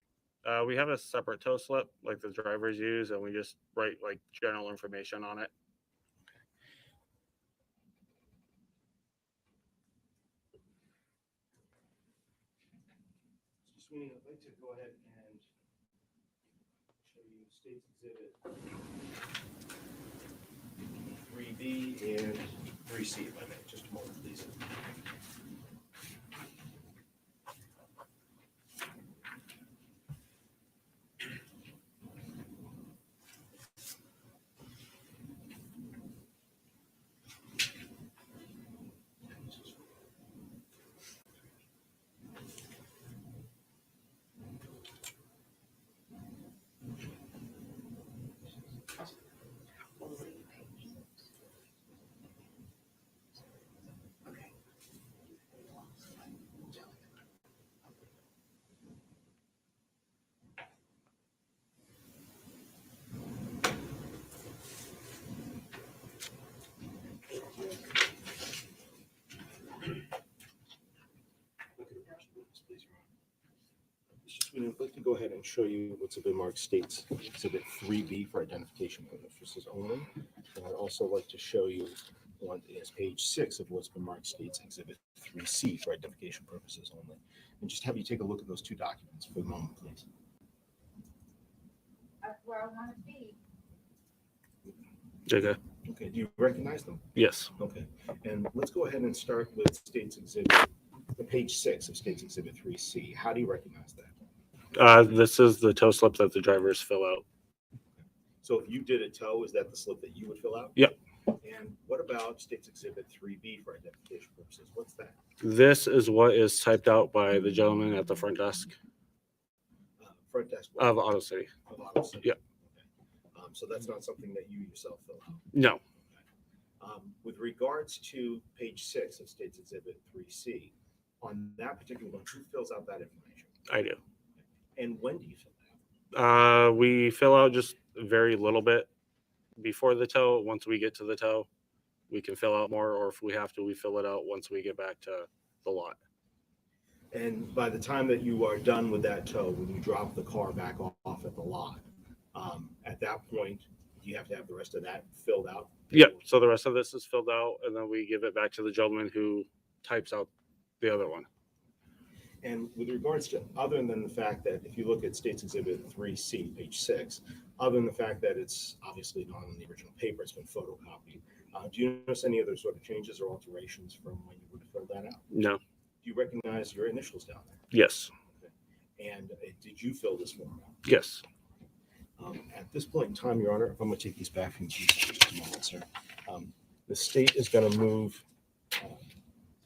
We have a separate tow slip like the drivers use, and we just write like general information on it. Mr. Sweeney, I'd like to go ahead and show you State's Exhibit 3B and 3C, if I may. Just a moment, please. Mr. Sweeney, I'd like to go ahead and show you what's been marked State's Exhibit 3B for identification purposes only. And I'd also like to show you what is page 6 of what's been marked State's Exhibit 3C for identification purposes only. And just have you take a look at those two documents for a moment, please. That's where I want to be. Okay. Okay, do you recognize them? Yes. Okay, and let's go ahead and start with State's Exhibit, page 6 of State's Exhibit 3C. How do you recognize that? This is the tow slip that the drivers fill out. So if you did a tow, is that the slip that you would fill out? Yep. And what about State's Exhibit 3B for identification purposes? What's that? This is what is typed out by the gentleman at the front desk Front desk of Auto City. of Auto City. Yep. Okay. So that's not something that you yourself fill out. No. With regards to page 6 of State's Exhibit 3C, on that particular one, who fills out that information? I do. And when do you fill that out? We fill out just very little bit before the tow. Once we get to the tow, we can fill out more, or if we have to, we fill it out once we get back to the lot. And by the time that you are done with that tow, when you drop the car back off at the lot, at that point, you have to have the rest of that filled out? Yep. So the rest of this is filled out, and then we give it back to the gentleman who types out the other one. And with regards to, other than the fact that if you look at State's Exhibit 3C, page 6, other than the fact that it's obviously not on the original paper, it's been photocopied, do you notice any other sort of changes or alterations from when you would have filled that out? No. Do you recognize your initials down there? Yes. And did you fill this form out? Yes. At this point in time, Your Honor, if I'm going to take these back from you for just a moment, sir. The state is going to move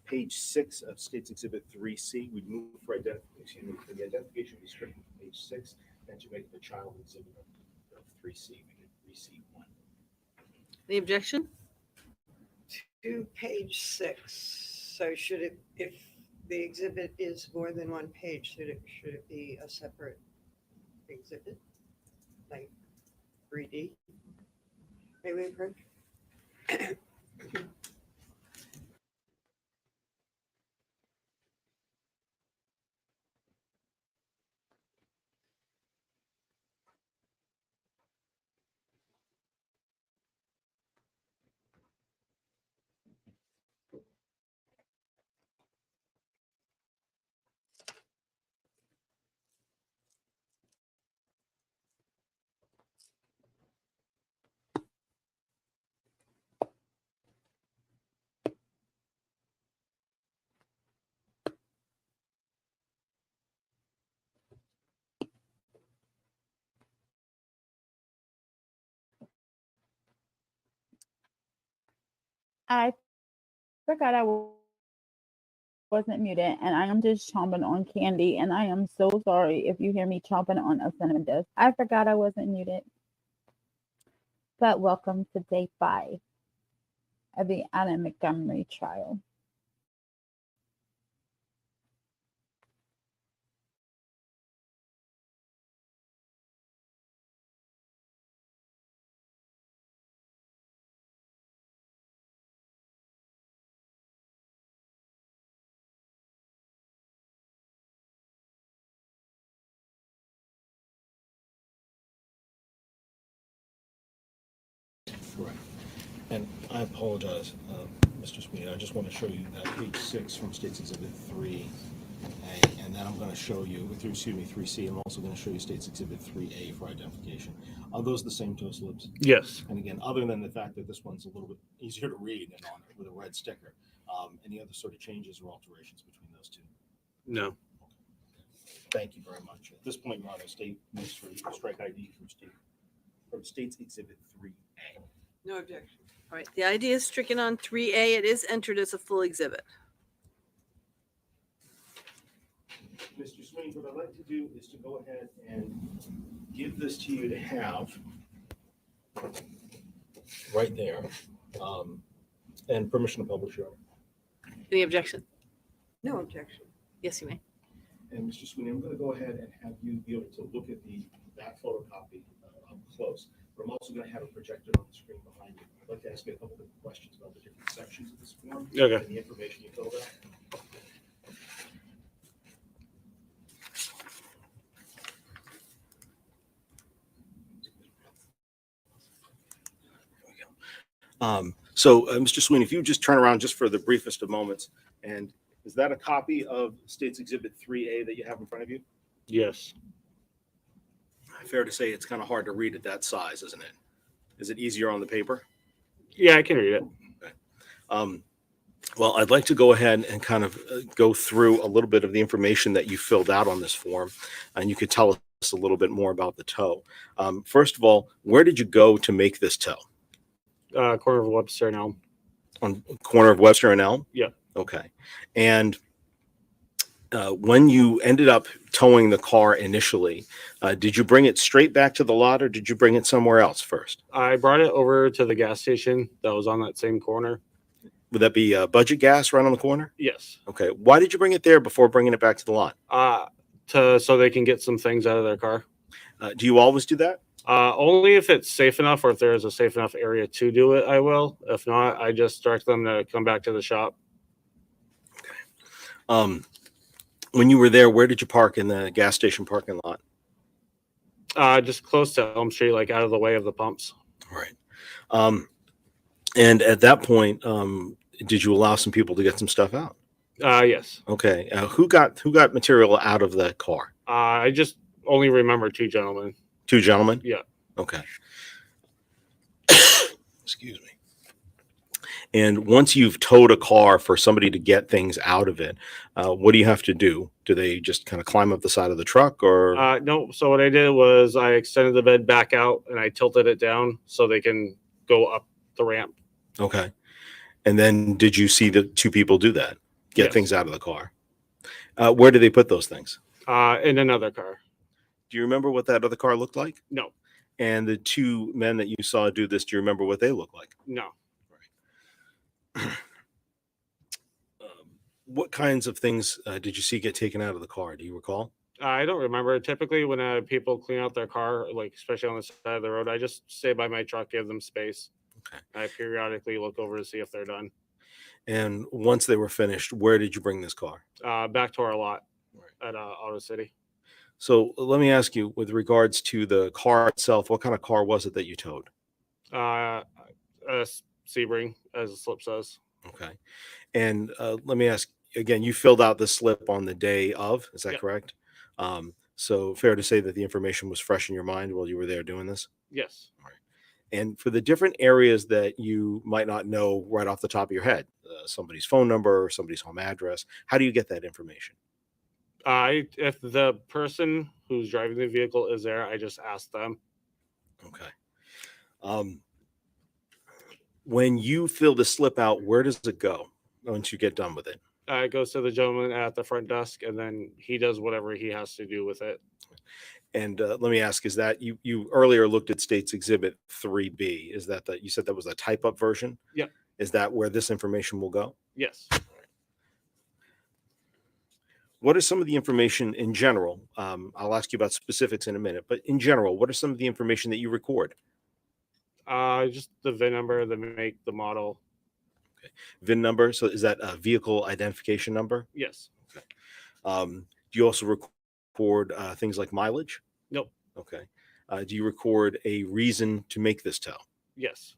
page 6 of State's Exhibit 3C. We move for identification, for the identification to be stricken from page 6, and to make the child exhibit of 3C, we get 3C1. The objection? To page 6. So should it, if the exhibit is more than one page, should it be a separate exhibit? Like 3D? Maybe approach? I forgot wasn't muted, and I am just chomping on candy, and I am so sorry if you hear me chomping on a cinnamon disc. I forgot I wasn't muted. But welcome to day 5 of the Adam Montgomery trial. Correct. And I apologize, Mr. Sweeney. I just want to show you that page 6 from State's Exhibit 3A, and then I'm going to show you, excuse me, 3C. I'm also going to show you State's Exhibit 3A for identification. Are those the same toe slips? Yes. And again, other than the fact that this one's a little bit easier to read and on it with a red sticker, any other sort of changes or alterations between those two? No. Thank you very much. At this point, Your Honor, State moves for strike ID from State's Exhibit 3A. No objection. All right, the ID is stricken on 3A. It is entered as a full exhibit. Mr. Sweeney, what I'd like to do is to go ahead and give this to you to have right there, and permission to publish, Your Honor. Any objection? No objection. Yes, you may. And Mr. Sweeney, I'm going to go ahead and have you be able to look at that photocopy up close. But I'm also going to have it projected on the screen behind you. I'd like to ask you a couple of questions about the different sections of this form Okay. and the information you filled out. Mr. Sweeney, if you just turn around just for the briefest of moments, and is that a copy of State's Exhibit 3A that you have in front of you? Yes. Fair to say it's kind of hard to read at that size, isn't it? Is it easier on the paper? Yeah, I can read it. Well, I'd like to go ahead and kind of go through a little bit of the information that you filled out on this form, and you could tell us a little bit more about the tow. First of all, where did you go to make this tow? Corner of Webster and Elm. On corner of Webster and Elm? Yeah. Okay. And when you ended up towing the car initially, did you bring it straight back to the lot, or did you bring it somewhere else first? I brought it over to the gas station that was on that same corner. Would that be Budget Gas right on the corner? Yes. Okay. Why did you bring it there before bringing it back to the lot? So they can get some things out of their car. Do you always do that? Only if it's safe enough, or if there is a safe enough area to do it, I will. If not, I just direct them to come back to the shop. Okay. When you were there, where did you park in the gas station parking lot? Just close to Elm Street, like out of the way of the pumps. Right. And at that point, did you allow some people to get some stuff out? Yes. Okay. Who got material out of the car? I just only remember 2 gentlemen. 2 gentlemen? Yeah. Okay. Excuse me. And once you've towed a car for somebody to get things out of it, what do you have to do? Do they just kind of climb up the side of the truck, or? No. So what I did was I extended the bed back out and I tilted it down so they can go up the ramp. Okay. And then did you see the 2 people do that? Get Yes. things out of the car? Where did they put those things? In another car. Do you remember what that other car looked like? No. And the 2 men that you saw do this, do you remember what they look like? No. What kinds of things did you see get taken out of the car? Do you recall? I don't remember. Typically, when people clean out their car, like especially on the side of the road, I just stay by my truck, give them space. Okay. I periodically look over to see if they're done. And once they were finished, where did you bring this car? Back to our lot at Auto City. So let me ask you, with regards to the car itself, what kind of car was it that you towed? A Sebring, as the slip says. Okay. And let me ask again, you filled out the slip on the day of, is that Yep. correct? So fair to say that the information was fresh in your mind while you were there doing this? Yes. And for the different areas that you might not know right off the top of your head, somebody's phone number or somebody's home address, how do you get that information? If the person who's driving the vehicle is there, I just ask them. Okay. When you fill the slip out, where does it go once you get done with it? It goes to the gentleman at the front desk, and then he does whatever he has to do with it. And let me ask, is that you earlier looked at States Exhibit 3B? Is that you said that was a type up version? Yep. Is that where this information will go? Yes. What is some of the information in general? I'll ask you about specifics in a minute, but in general, what are some of the information that you record? Just the VIN number, the make, the model. VIN number. So is that a vehicle identification number? Yes. Do you also record things like mileage? Nope. Okay. Do you record a reason to make this tow? Yes.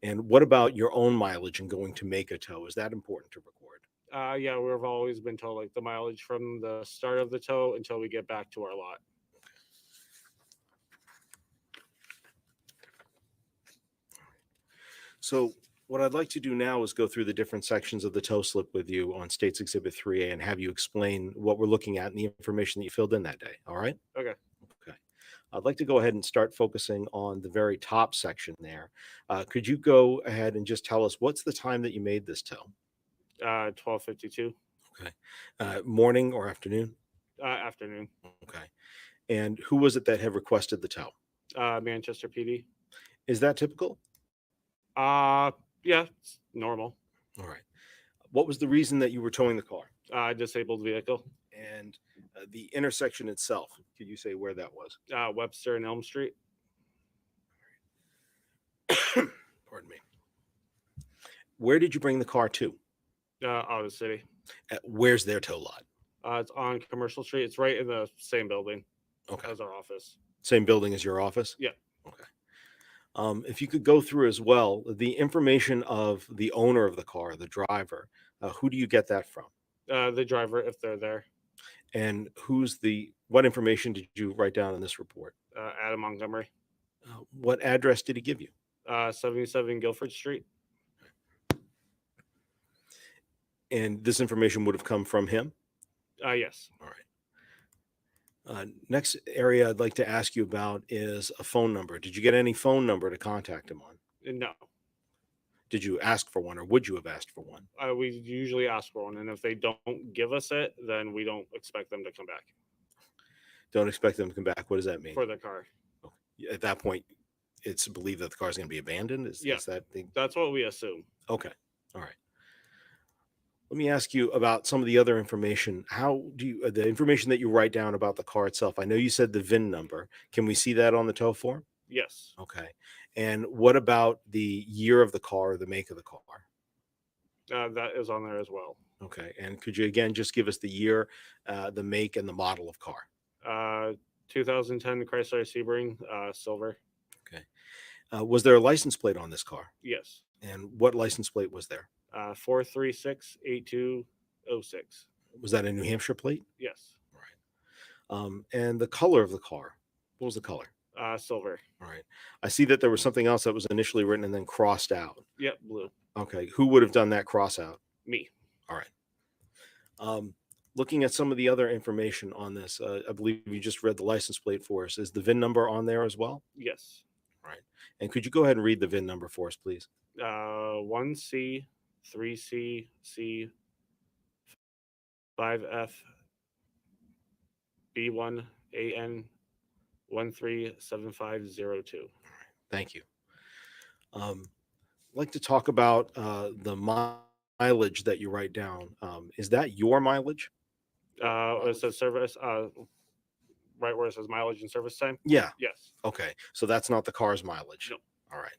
And what about your own mileage and going to make a tow? Is that important to record? Yeah, we've always been told like the mileage from the start of the tow until we get back to our lot. So what I'd like to do now is go through the different sections of the tow slip with you on States Exhibit 3A and have you explain what we're looking at and the information that you filled in that day. All right? Okay. Okay. I'd like to go ahead and start focusing on the very top section there. Could you go ahead and just tell us what's the time that you made this tow? 12:52. Okay. Morning or afternoon? Afternoon. Okay. And who was it that had requested the tow? Manchester PD. Is that typical? Yeah, it's normal. All right. What was the reason that you were towing the car? Disabled vehicle. And the intersection itself, could you say where that was? Webster and Elm Street. Pardon me. Where did you bring the car to? Out of the city. Where's their tow lot? It's on Commercial Street. It's right in the same building Okay. as our office. Same building as your office? Yeah. Okay. If you could go through as well the information of the owner of the car, the driver, who do you get that from? The driver, if they're there. And what information did you write down in this report? Adam Montgomery. What address did he give you? 77 Guilford Street. And this information would have come from him? Yes. All right. Next area I'd like to ask you about is a phone number. Did you get any phone number to contact him on? No. Did you ask for one, or would you have asked for one? We usually ask for one, and if they don't give us it, then we don't expect them to come back Don't expect them to come back. What does that mean? for their car. At that point, it's believed that the car is going to be abandoned? Is that thing? That's what we assume. Okay. All right. Let me ask you about some of the other information. How do you, the information that you write down about the car itself? I know you said the VIN number. Can we see that on the tow form? Yes. Okay. And what about the year of the car or the make of the car? That is on there as well. Okay. And could you again just give us the year, the make, and the model of car? 2010 Chrysler Sebring, silver. Okay. Was there a license plate on this car? Yes. And what license plate was there? 4368206. Was that a New Hampshire plate? Yes. And the color of the car, what was the color? Silver. All right. I see that there was something else that was initially written and then crossed out. Yep. Blue. Okay. Who would have done that cross out? Me. All right. Looking at some of the other information on this, I believe you just read the license plate for us. Is the VIN number on there as well? Yes. All right. And could you go ahead and read the VIN number for us, please? 1C, 3C, C, 5F, B1, AN, 137502. Thank you. I'd like to talk about the mileage that you write down. Is that your mileage? It says service, right where it says mileage and service time. Yeah. Yes. Okay. So that's not the car's mileage. No. All right.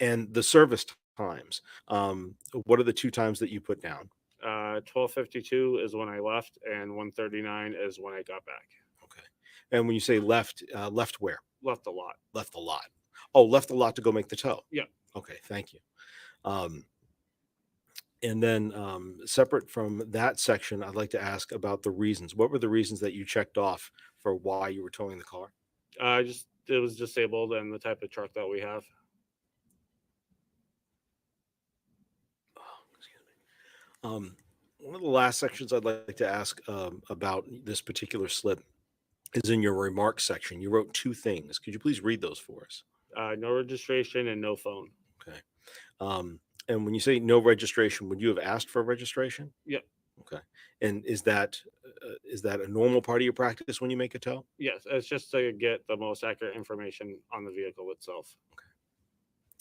And the service times, what are the two times that you put down? 12:52 is when I left, and 1:39 is when I got back. Okay. And when you say left, left where? Left a lot. Left the lot. Oh, left the lot to go make the tow. Yeah. Okay. Thank you. And then separate from that section, I'd like to ask about the reasons. What were the reasons that you checked off for why you were towing the car? It was disabled and the type of truck that we have. One of the last sections I'd like to ask about this particular slip is in your remarks section. You wrote two things. Could you please read those for us? No registration and no phone. Okay. And when you say no registration, would you have asked for a registration? Yep. Okay. And is that a normal part of your practice when you make a tow? Yes, it's just to get the most accurate information on the vehicle itself.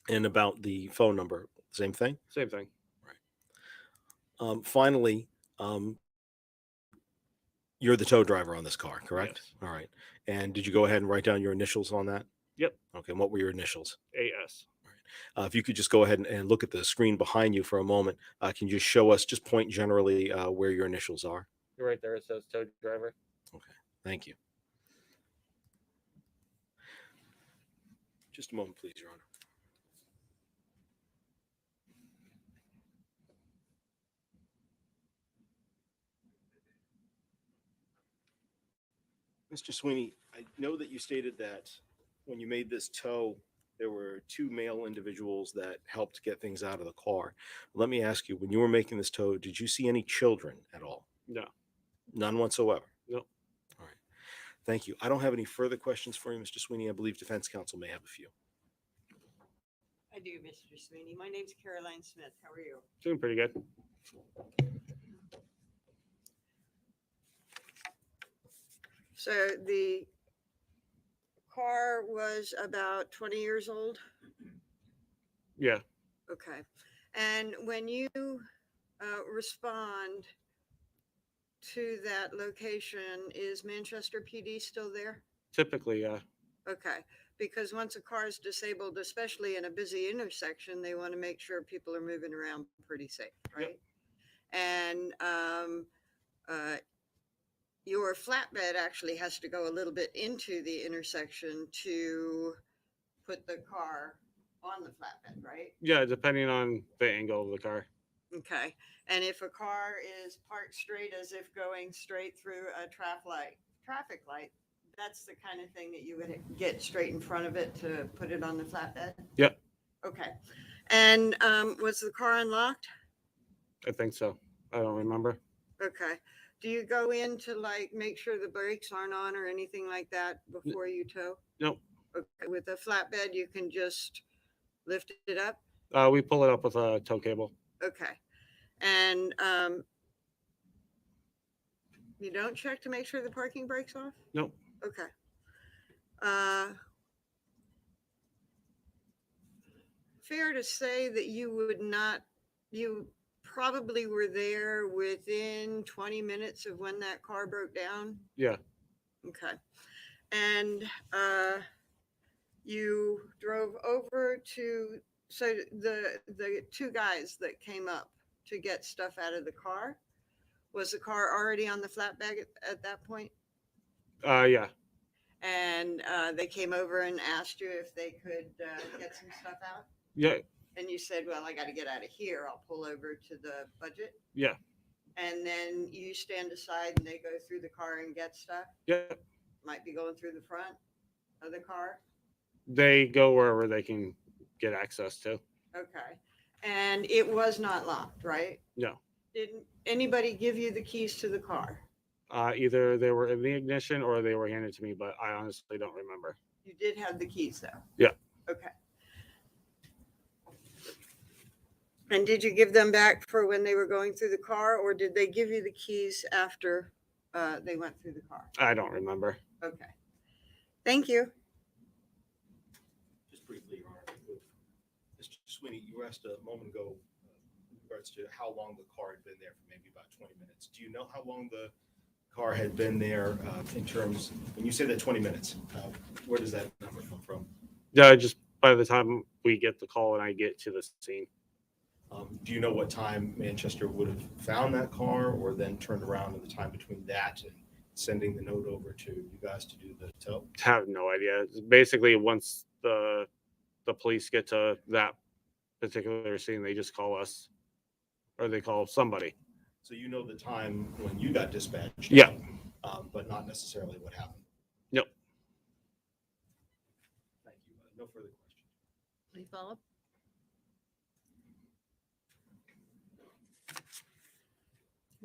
And about the phone number, same thing? Same thing. Finally, you're the tow driver on this car, correct? Yes. All right. And did you go ahead and write down your initials on that? Yep. Okay. And what were your initials? AS. If you could just go ahead and look at the screen behind you for a moment, can you just show us, just point generally where your initials are? You're right there. It says tow driver. Okay. Thank you. Just a moment, please, Your Honor. Mr. Sweeney, I know that you stated that when you made this tow, there were two male individuals that helped get things out of the car. Let me ask you, when you were making this tow, did you see any children at all? No. None whatsoever? No. All right. Thank you. I don't have any further questions for you, Mr. Sweeney. I believe defense counsel may have a few. I do, Mr. Sweeney. My name's Caroline Smith. How are you? Doing pretty good. So the car was about 20 years old? Yeah. Okay. And when you respond to that location, is Manchester PD still there? Typically, yeah. Okay. Because once a car is disabled, especially in a busy intersection, they want to make sure people are moving around pretty safe, right? Yep. And your flatbed actually has to go a little bit into the intersection to put the car on the flatbed, right? Yeah, depending on the angle of the car. Okay. And if a car is parked straight as if going straight through a traffic light, that's the kind of thing that you would get straight in front of it to put it on the flatbed? Yep. Okay. And was the car unlocked? I think so. I don't remember. Okay. Do you go in to like make sure the brakes aren't on or anything like that before you tow? Nope. Okay. With a flatbed, you can just lift it up? We pull it up with a tow cable. Okay. And you don't check to make sure the parking brake's off? Nope. Okay. Fair to say that you probably were there within 20 minutes of when that car broke down? Yeah. Okay. And you drove over to, so the two guys that came up to get stuff out of the car, was the car already on the flatbed at that point? Yeah. And they came over and asked you if they could get some stuff out? Yeah. And you said, well, I got to get out of here. I'll pull over to the budget. Yeah. And then you stand aside and they go through the car and get stuff? Yeah. Might be going through the front of the car? They go wherever they can get access to. Okay. And it was not locked, right? No. Didn't anybody give you the keys to the car? Either they were in the ignition or they were handed to me, but I honestly don't remember. You did have the keys though? Yeah. Okay. And did you give them back for when they were going through the car, or did they give you the keys after they went through the car? I don't remember. Okay. Thank you. Just briefly, Your Honor. Mr. Sweeney, you were asked a moment ago in regards to how long the car had been there, for maybe about 20 minutes. Do you know how long the car had been there in terms, when you say that 20 minutes, where does that number come from? Yeah, just by the time we get the call and I get to the scene. Do you know what time Manchester would have found that car, or then turned around in the time between that and sending the note over to you guys to do the tow? Have no idea. Basically, once the police get to that particular scene, they just call us, or they call somebody. So you know the time when you got dispatched? Yeah. But not necessarily what happened? Nope. Thank you. No further questions. Any follow-up?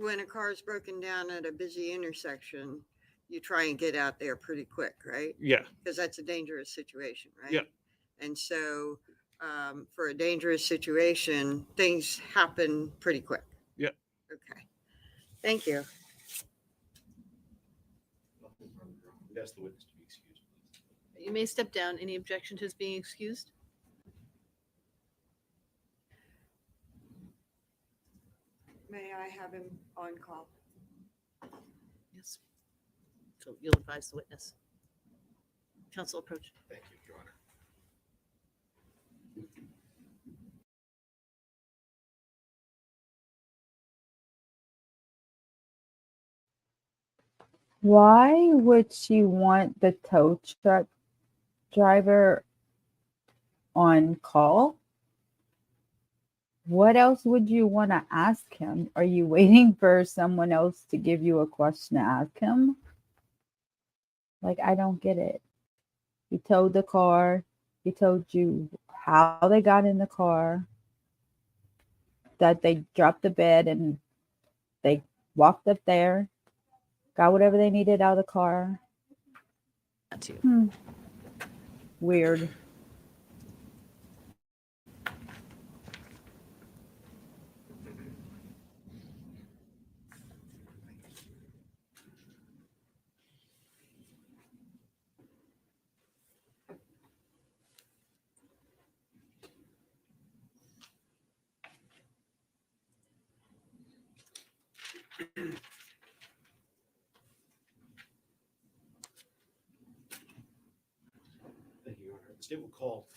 When a car is broken down at a busy intersection, you try and get out there pretty quick, right? Yeah. Because that's a dangerous situation, right? Yeah. And so for a dangerous situation, things happen pretty quick. Yep. Okay. Thank you. We'd ask the witness to be excused, please. You may step down. Any objection to his being excused? May I have him on call? Yes. So you'll advise the witness. Counsel approach. Thank you, Your Honor. Why would she want the tow truck driver on call? What else would you want to ask him? Are you waiting for someone else to give you a question to ask him? Like, I don't get it. He towed the car. He told you how they got in the car, that they dropped the bed and they walked up there, got whatever they needed out of the car. Not to. Weird. Thank you, Your Honor. The state will call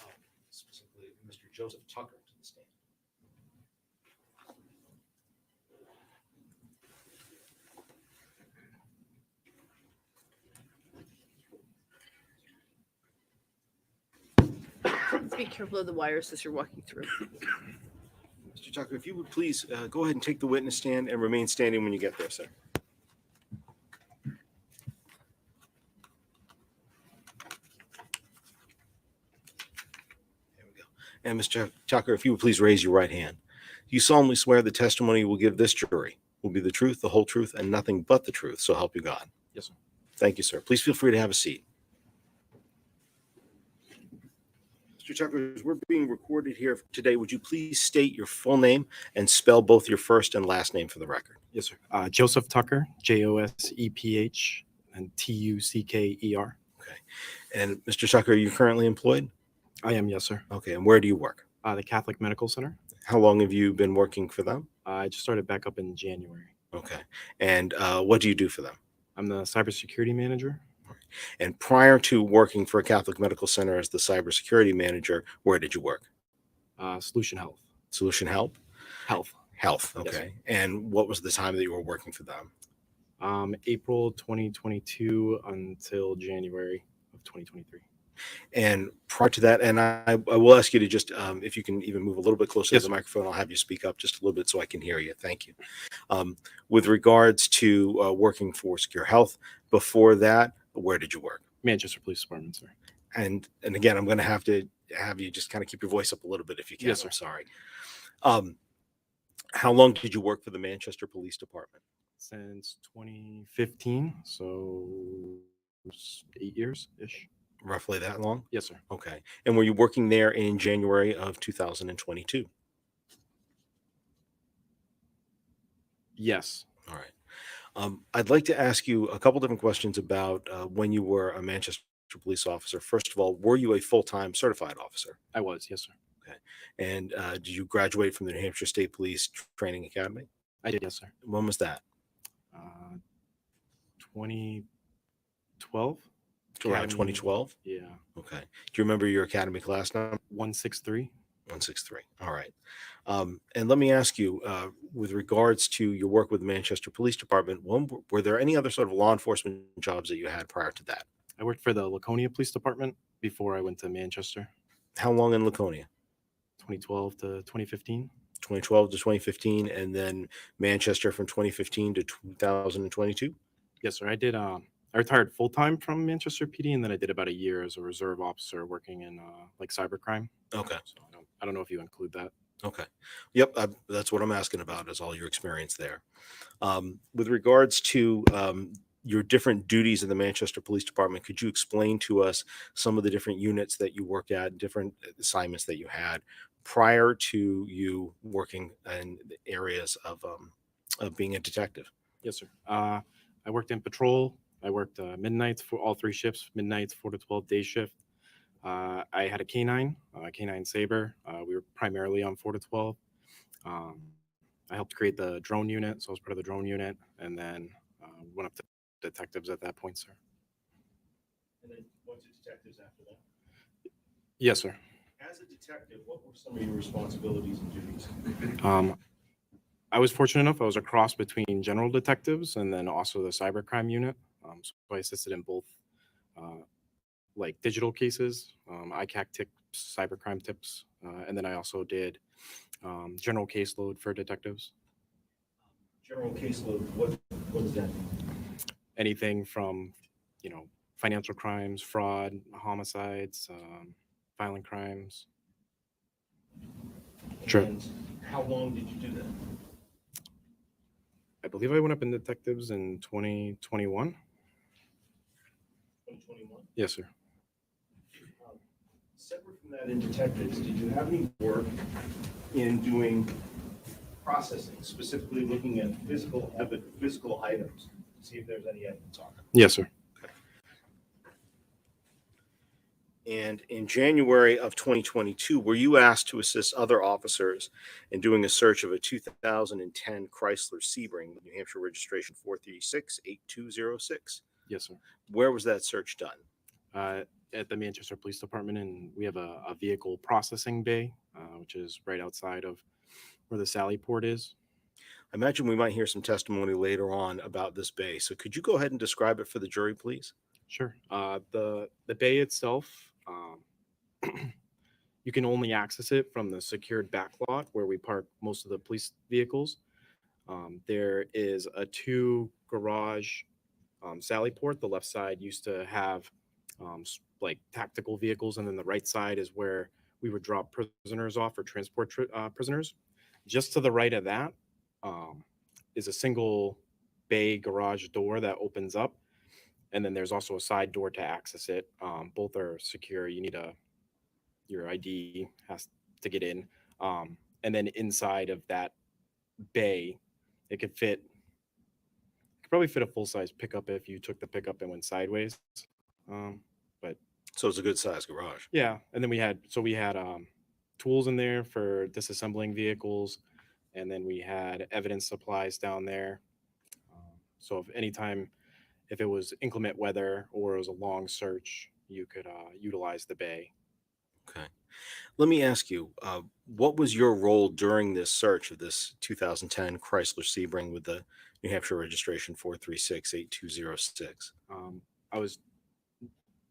specifically Mr. Joseph Tucker to the stand. Be careful of the wires as you're walking through. Mr. Tucker, if you would please go ahead and take the witness stand and remain standing when you get there, sir. There we go. And Mr. Tucker, if you would please raise your right hand. You solemnly swear the testimony you will give this jury will be the truth, the whole truth, and nothing but the truth, so help you God. Yes, sir. Thank you, sir. Please feel free to have a seat. Mr. Tucker, as we're being recorded here today, would you please state your full name and spell both your first and last name for the record? Yes, sir. Joseph Tucker, Joseph, and Tucker. Okay. And Mr. Tucker, are you currently employed? I am, yes, sir. Okay. And where do you work? The Catholic Medical Center. How long have you been working for them? I just started back up in January. Okay. And what do you do for them? I'm the cybersecurity manager. And prior to working for a Catholic Medical Center as the cybersecurity manager, where did you work? Solution Health. Solution Help? Health. Health. Yes, Okay. sir. And what was the time that you were working for them? April 2022 until January of 2023. And prior to that, and I will ask you to just, if you can even move a little bit closer Yes, to the sir. microphone, I'll have you speak up just a little bit so I can hear you. Thank you. With regards to working for Secure Health, before that, where did you work? Manchester Police Department, sir. And again, I'm going to have you just kind of keep your voice up a little bit if you can. Yes, sir. I'm sorry. How long did you work for the Manchester Police Department? Since 2015, so 8 years-ish. Roughly that long? Yes, sir. Okay. And were you working there in January of 2022? Yes. All right. I'd like to ask you a couple different questions about when you were a Manchester police officer. First of all, were you a full-time certified officer? I was, yes, sir. Okay. And did you graduate from the New Hampshire State Police Training Academy? I did, yes, sir. When was that? 2012. Around 2012? Yeah. Okay. Do you remember your academy class number? 163. 163. All right. And let me ask you, with regards to your work with the Manchester Police Department, were there any other sort of law enforcement jobs that you had prior to that? I worked for the Laconia Police Department before I went to Manchester. How long in Laconia? 2012 to 2015. 2012 to 2015, and then Manchester from 2015 to 2022? Yes, sir. I retired full-time from Manchester PD, and then I did about a year as a reserve officer working in like cybercrime. Okay. So I don't know if you include that. Okay. Yep. That's what I'm asking about, is all your experience there. With regards to your different duties in the Manchester Police Department, could you explain to us some of the different units that you work at, different assignments that you had prior to you working in the areas of being a detective? Yes, sir. I worked in patrol. I worked midnights for all 3 shifts, midnights, 4 to 12 day shift. I had a canine saber. We were primarily on 4 to 12. I helped create the drone unit, so I was part of the drone unit, and then went up to detectives at that point, sir. And then went to detectives after that. Yes, sir. As a detective, what were some of your responsibilities and duties? I was fortunate enough. I was a cross between general detectives and then also the cybercrime unit. So I assisted in both, like digital cases, ICAC tips, cybercrime tips, and then I also did general caseload for detectives. General caseload, what does that mean? Anything from, financial crimes, fraud, homicides, violent crimes. Sure. And how long did you do that? I believe I went up in detectives in 2021. 2021? Yes, sir. Separate from that, in detectives, did you have any work in doing processing, specifically looking at physical items to see if there's any evidence on them? Yes, sir. And in January of 2022, were you asked to assist other officers in doing a search of a 2010 Chrysler Sebring, New Hampshire registration 436-8206? Yes, sir. Where was that search done? At the Manchester Police Department, and we have a vehicle processing bay, which is right outside of where the Sally Port is. I imagine we might hear some testimony later on about this bay. So could you go ahead and describe it for the jury, please? Sure. The bay itself, you can only access it from the secured back lot where we park most of the police vehicles. There is a 2 garage Sally Port. The left side used to have like tactical vehicles, and then the right side is where we would drop prisoners off or transport prisoners. Just to the right of that is a single bay garage door that opens up, and then there's also a side door to access it. Both are secure. You need your ID has to get in, and then inside of that bay, it could probably fit a full-size pickup if you took the pickup and went sideways. But So it's a good sized garage. yeah, and then we had tools in there for disassembling vehicles, and then we had evidence supplies down there. So if it was inclement weather or it was a long search, you could utilize the bay. Okay. Let me ask you, what was your role during this search of this 2010 Chrysler Sebring with the New Hampshire registration 436-8206? I was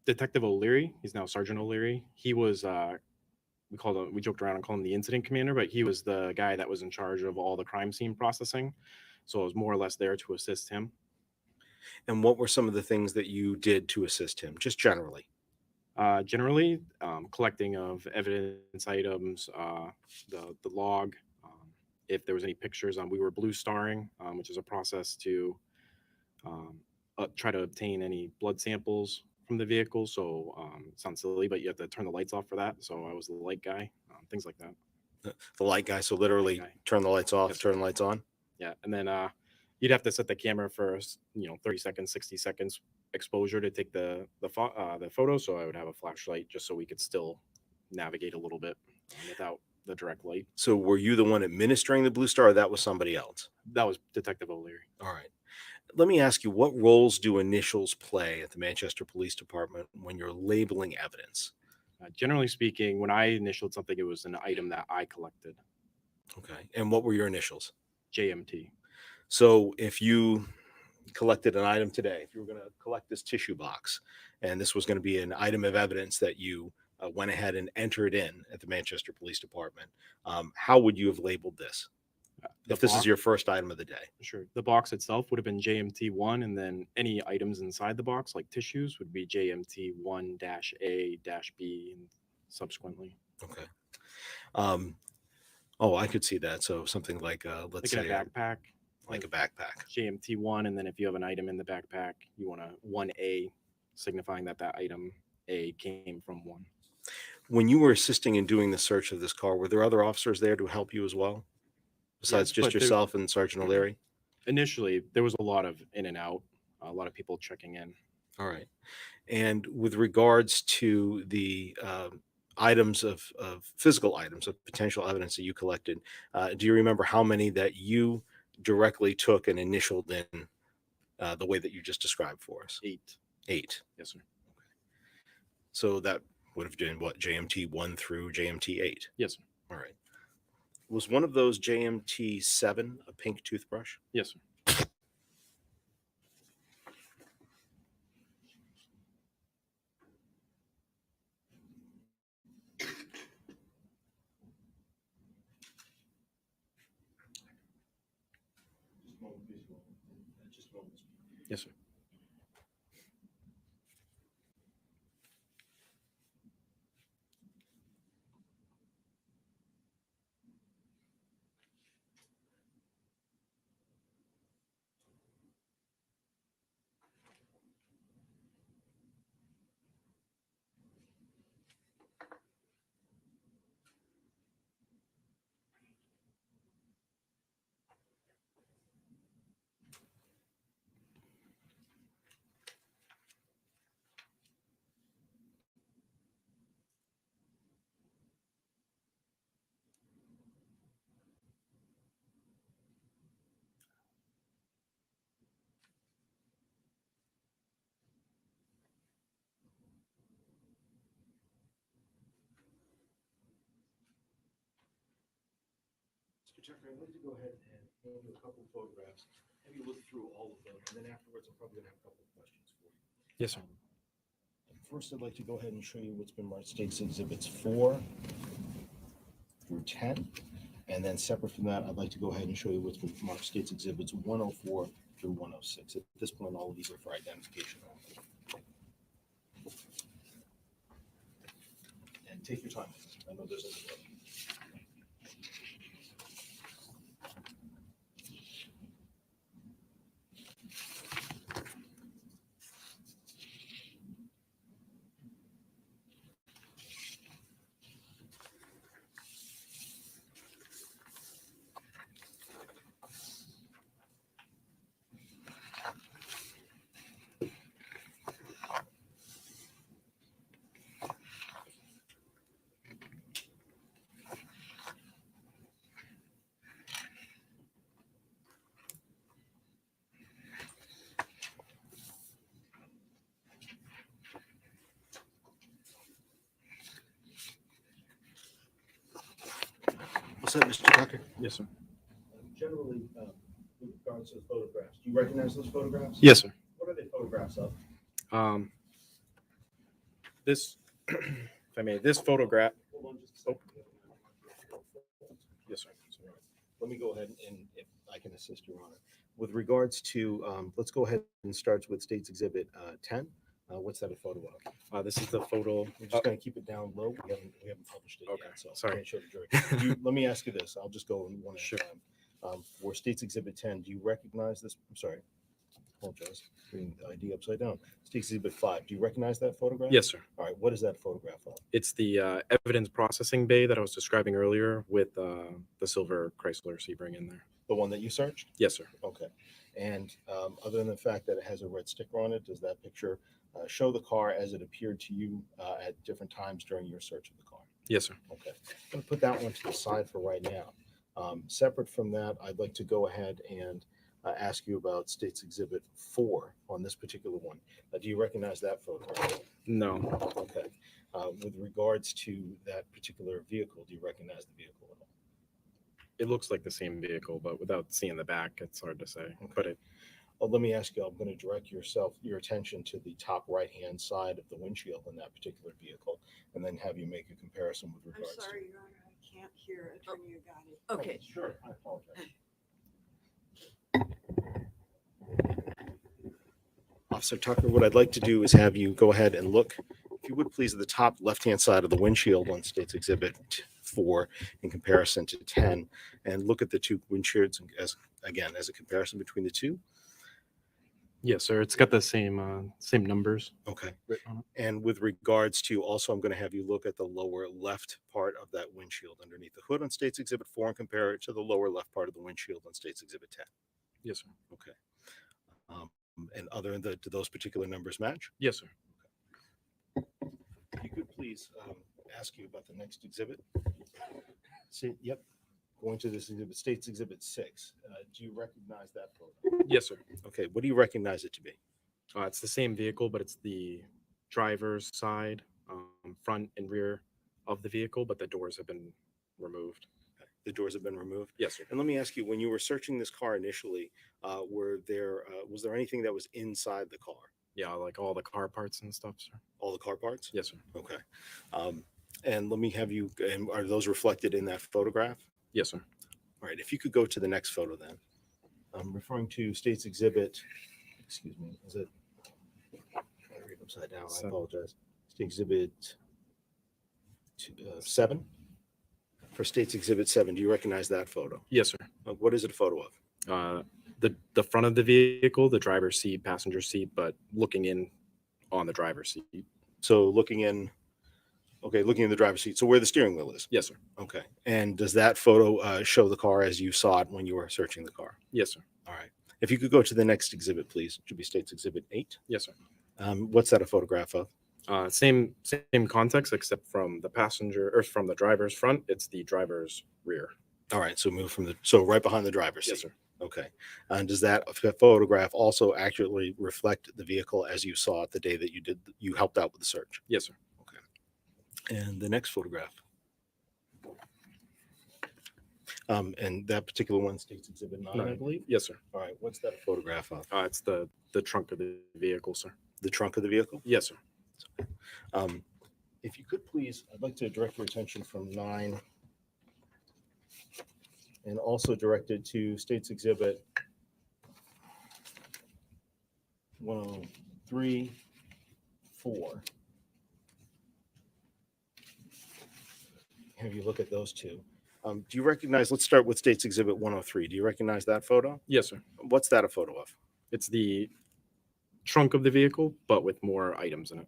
Detective O'Leary. He's now Sergeant O'Leary. He was we joked around and called him the incident commander, but he was the guy that was in charge of all the crime scene processing. So I was more or less there to assist him. And what were some of the things that you did to assist him, just generally? Generally, collecting of evidence items, the log, if there was any pictures. We were blue starring, which is a process to try to obtain any blood samples from the vehicle. So it sounds silly, but you have to turn the lights off for that. So I was the light guy, things like that. The light guy, so literally Light guy. turn the lights off, Yes, turn the lights on? Yeah, and then you'd have to set the camera for 30 seconds, 60 seconds exposure to take the photo. So I would have a flashlight just so we could still navigate a little bit without the direct light. So were you the one administering the blue star, or that was somebody else? That was Detective O'Leary. All right. Let me ask you, what roles do initials play at the Manchester Police Department when you're labeling evidence? Generally speaking, when I initialed something, it was an item that I collected. Okay. And what were your initials? JMT. So if you collected an item today, if you were going to collect this tissue box, and this was going to be an item of evidence that you went ahead and entered in at the Manchester Police Department, how would you have labeled this? If this is your first item of the day? Sure. The box itself would have been JMT1, and then any items inside the box, like tissues, would be JMT1-A-B and subsequently. Okay. Oh, I could see that. So something like, let's Like say in a backpack. like a backpack. JMT1, and then if you have an item in the backpack, you want a 1A, signifying that that item A came from 1. When you were assisting in doing the search of this car, were there other officers there to help you as well? Besides Yes, just but there- yourself and Sergeant O'Leary? Initially, there was a lot of in and out, a lot of people checking in. All right. And with regards to the items of physical items of potential evidence that you collected, do you remember how many that you directly took and initialed in the way that you just described for us? 8. 8. Yes, sir. So that would have been what, JMT 1 through JMT 8? Yes, sir. All right. Was one of those JMT 7 a pink toothbrush? Yes, sir. Yes, sir. Mr. Tucker, I'd like to go ahead and hand you a couple of photographs. Have you look through all of them, and then afterwards, I'm probably going to have a couple of questions for you. Yes, sir. First, I'd like to go ahead and show you what's been marked States Exhibits 4 through 10. And then separate from that, I'd like to go ahead and show you what's been marked States Exhibits 104 through 106. At this point, all of these are for identification only. And take your time. I know there's a delay. What's up, Mr. Tucker? Yes, sir. Generally, with regards to the photographs, do you recognize those photographs? Yes, sir. What are they photographs of? This, if I may, this photograph. Hold on just a second. Yes, sir. Let me go ahead and if I can assist Your Honor. With regards to, let's go ahead and start with States Exhibit 10. What's that a photo of? This is the photo. We're just going to keep it down low. We haven't published it Okay, yet, so I sorry. can't show the jury. Let me ask you this. I'll just go one at Sure. a time. For States Exhibit 10, do you recognize this? I'm sorry. Apologize. Reading the ID upside down. States Exhibit 5. Do you recognize that photograph? Yes, sir. All right. What is that photograph of? It's the evidence processing bay that I was describing earlier with the silver Chrysler Sebring in there. The one that you searched? Yes, sir. Okay. And other than the fact that it has a red sticker on it, does that picture show the car as it appeared to you at different times during your search of the car? Yes, sir. Okay. I'm going to put that one to the side for right now. Separate from that, I'd like to go ahead and ask you about States Exhibit 4 on this particular one. Do you recognize that photograph? No. Okay. With regards to that particular vehicle, do you recognize the vehicle at all? It looks like the same vehicle, but without seeing the back, it's hard to say. But it, Let me ask you, I'm going to direct your attention to the top right-hand side of the windshield in that particular vehicle, and then have you make a comparison with I'm regards sorry, Your Honor, I can't hear Attorney Agati. Okay. Sure, I apologize. Officer Tucker, what I'd like to do is have you go ahead and look, if you would please, at the top left-hand side of the windshield on States Exhibit 4 in comparison to 10, and look at the two windshields as a comparison between the two. Yes, sir. It's got the same numbers. Okay. written on it. And with regards to, also, I'm going to have you look at the lower left part of that windshield underneath the hood on State's Exhibit 4 and compare it to the lower left part of the windshield on State's Exhibit 10. Yes, sir. Okay. And other than do those particular numbers match? Yes, sir. If you could please ask you about the next exhibit. See, yep. Going to this exhibit, State's Exhibit 6. Do you recognize that photo? Yes, sir. Okay. What do you recognize it to be? It's the same vehicle, but it's the driver's side, front and rear of the vehicle, but the doors have been removed. Okay. The doors have been removed. Yes, sir. And let me ask you, when you were searching this car initially, was there anything that was inside the car? Yeah, like all the car parts and stuff, sir. All the car parts? Yes, sir. Okay. And let me have you, and are those reflected in that photograph? Yes, sir. All right. If you could go to the next photo then. I'm referring to State's Exhibit, excuse me, is it? I read upside down. I 7. apologize. State Exhibit 7? For State's Exhibit 7, do you recognize that photo? Yes, sir. What is it a photo of? The front of the vehicle, the driver's seat, passenger seat, but looking in on the driver's seat. So looking in the driver's seat. So where the steering wheel is. Yes, sir. Okay. And does that photo show the car as you saw it when you were searching the car? Yes, sir. All right. If you could go to the next exhibit, please. It should be State's Exhibit 8. Yes, sir. What's that a photograph of? Same context, except from the passenger or from the driver's front, it's the driver's rear. All right. So move so right behind the driver's seat. Yes, sir. Okay. And does that photograph also accurately reflect the vehicle as you saw it the day that you helped out with the search? Yes, sir. And the next photograph. And that particular one, State's Exhibit 9, I believe. Yes, sir. All right. What's that a photograph of? It's the trunk of the vehicle, sir. The trunk of the vehicle? Yes, sir. If you could please, I'd like to direct your attention from 9 and also direct it to State's Exhibit 103, 4. Have you look at those two. Do you recognize, let's start with State's Exhibit 103. Do you recognize that photo? Yes, sir. What's that a photo of? It's the trunk of the vehicle, but with more items in it.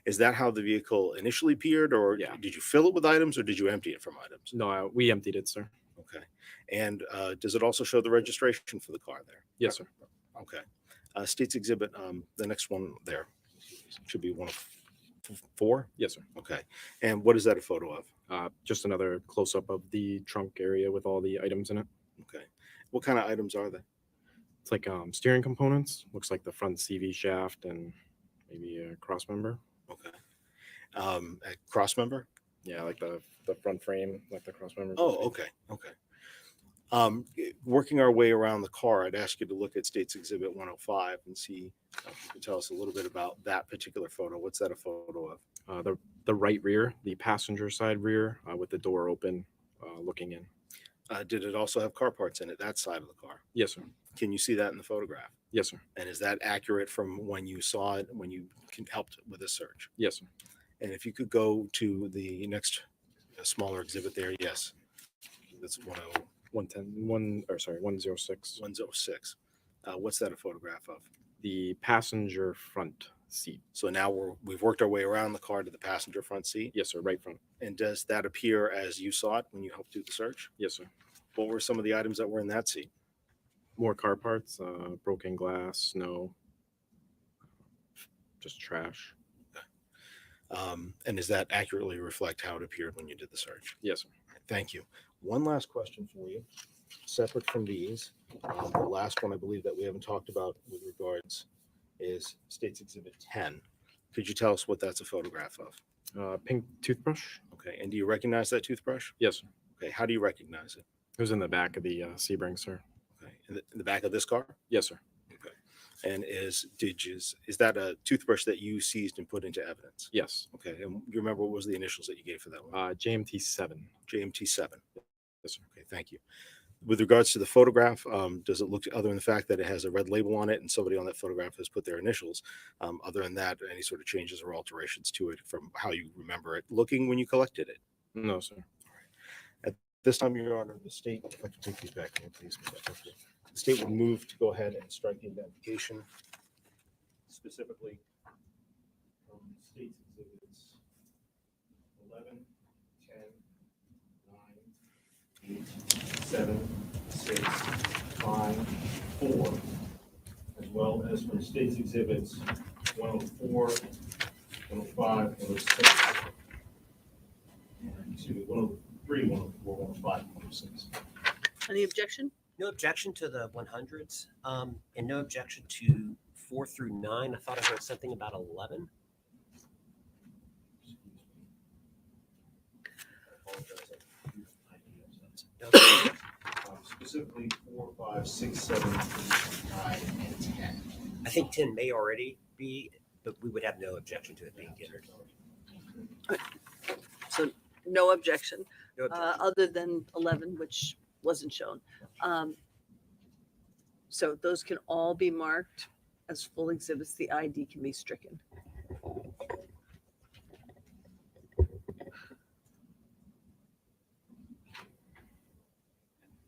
Is that how the vehicle initially appeared, or Yeah. did you fill it with items, or did you empty it from items? No, we emptied it, sir. Okay. And does it also show the registration for the car there? Yes, sir. Okay. State's Exhibit, the next one there should be 104. Yes, sir. Okay. And what is that a photo of? Just another close-up of the trunk area with all the items in it. Okay. What kind of items are they? It's like steering components. Looks like the front CV shaft and maybe a cross member. Okay. A cross member? Yeah, like the front frame, like the cross member. Oh, okay. Okay. Working our way around the car, I'd ask you to look at State's Exhibit 105 and see if you could tell us a little bit about that particular photo. What's that a photo of? The right rear, the passenger side rear, with the door open, looking in. Did it also have car parts in it, that side of the car? Yes, sir. Can you see that in the photograph? Yes, sir. And is that accurate from when you saw it, when you helped with the search? Yes, sir. And if you could go to the next smaller exhibit there, yes. That's 106. 106. What's that a photograph of? The passenger front seat. So now we've worked our way around the car to the passenger front seat. Yes, sir. Right front. And does that appear as you saw it when you helped do the search? Yes, sir. What were some of the items that were in that seat? More car parts, broken glass, snow, just trash. And does that accurately reflect how it appeared when you did the search? Yes, sir. Thank you. One last question for you, separate from these. The last one I believe that we haven't talked about with regards is State's Exhibit 10. Could you tell us what that's a photograph of? Pink toothbrush. Okay. And do you recognize that toothbrush? Yes, sir. Okay. How do you recognize it? It was in the back of the Sebring, sir. Okay. In the back of this car? Yes, sir. Okay. And is that a toothbrush that you seized and put into evidence? Yes. Okay. And you remember what was the initials that you gave for that one? JMT7. JMT7. Yes, sir. Okay. Thank you. With regards to the photograph, does it look, other than the fact that it has a red label on it and somebody on that photograph has put their initials, other than that, any sort of changes or alterations to it from how you remember it looking when you collected it? No, sir. All right. This time, Your Honor, the state, if I can take these back here, please. The state would move to go ahead and strike the identification, specifically from state's exhibits 11, 10, 9, 8, 7, 6, 5, 4, as well as from state's exhibits 104, 105, 106, excuse me, 103, 104, 105, 106. Any objection? No objection to the 100s, and no objection to 4 through 9. I thought I heard something about 11. Okay. Specifically 4, 5, 6, 7, 8, 9, and 10. I think 10 may already be, but we would have no objection to it being entered. So no objection, No objection. other than 11, which wasn't shown. So those can all be marked as full exhibits. The ID can be stricken.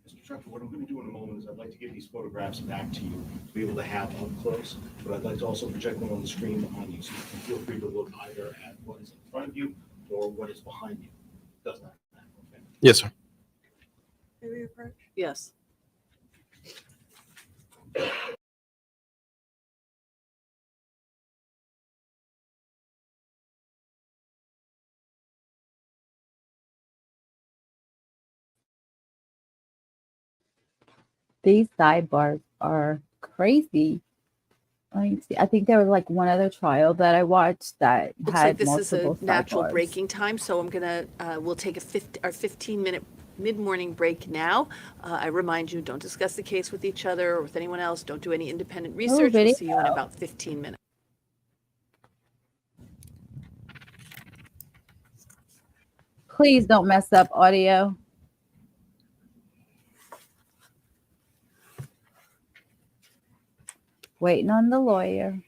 Mr. Trucker, what I'm going to do in a moment is I'd like to give these photographs back to you to be able to have up close, but I'd like to also project them on the screen behind you, so you can feel free to look either at what is in front of you or what is behind you. Does that matter? Okay. Yes, sir. Maybe approach. Yes. These sidebars are crazy. Let me see. I think there was like one other trial that I watched that Looks had like this is a multiple natural sidebars. breaking time, so I'm gonna, we'll take our 15-minute mid-morning break now. I remind you, don't discuss the case with each other or with anyone else. Don't do any independent research. We'll see you in video. about 15 minutes. Please don't mess up audio. Waiting on the lawyer.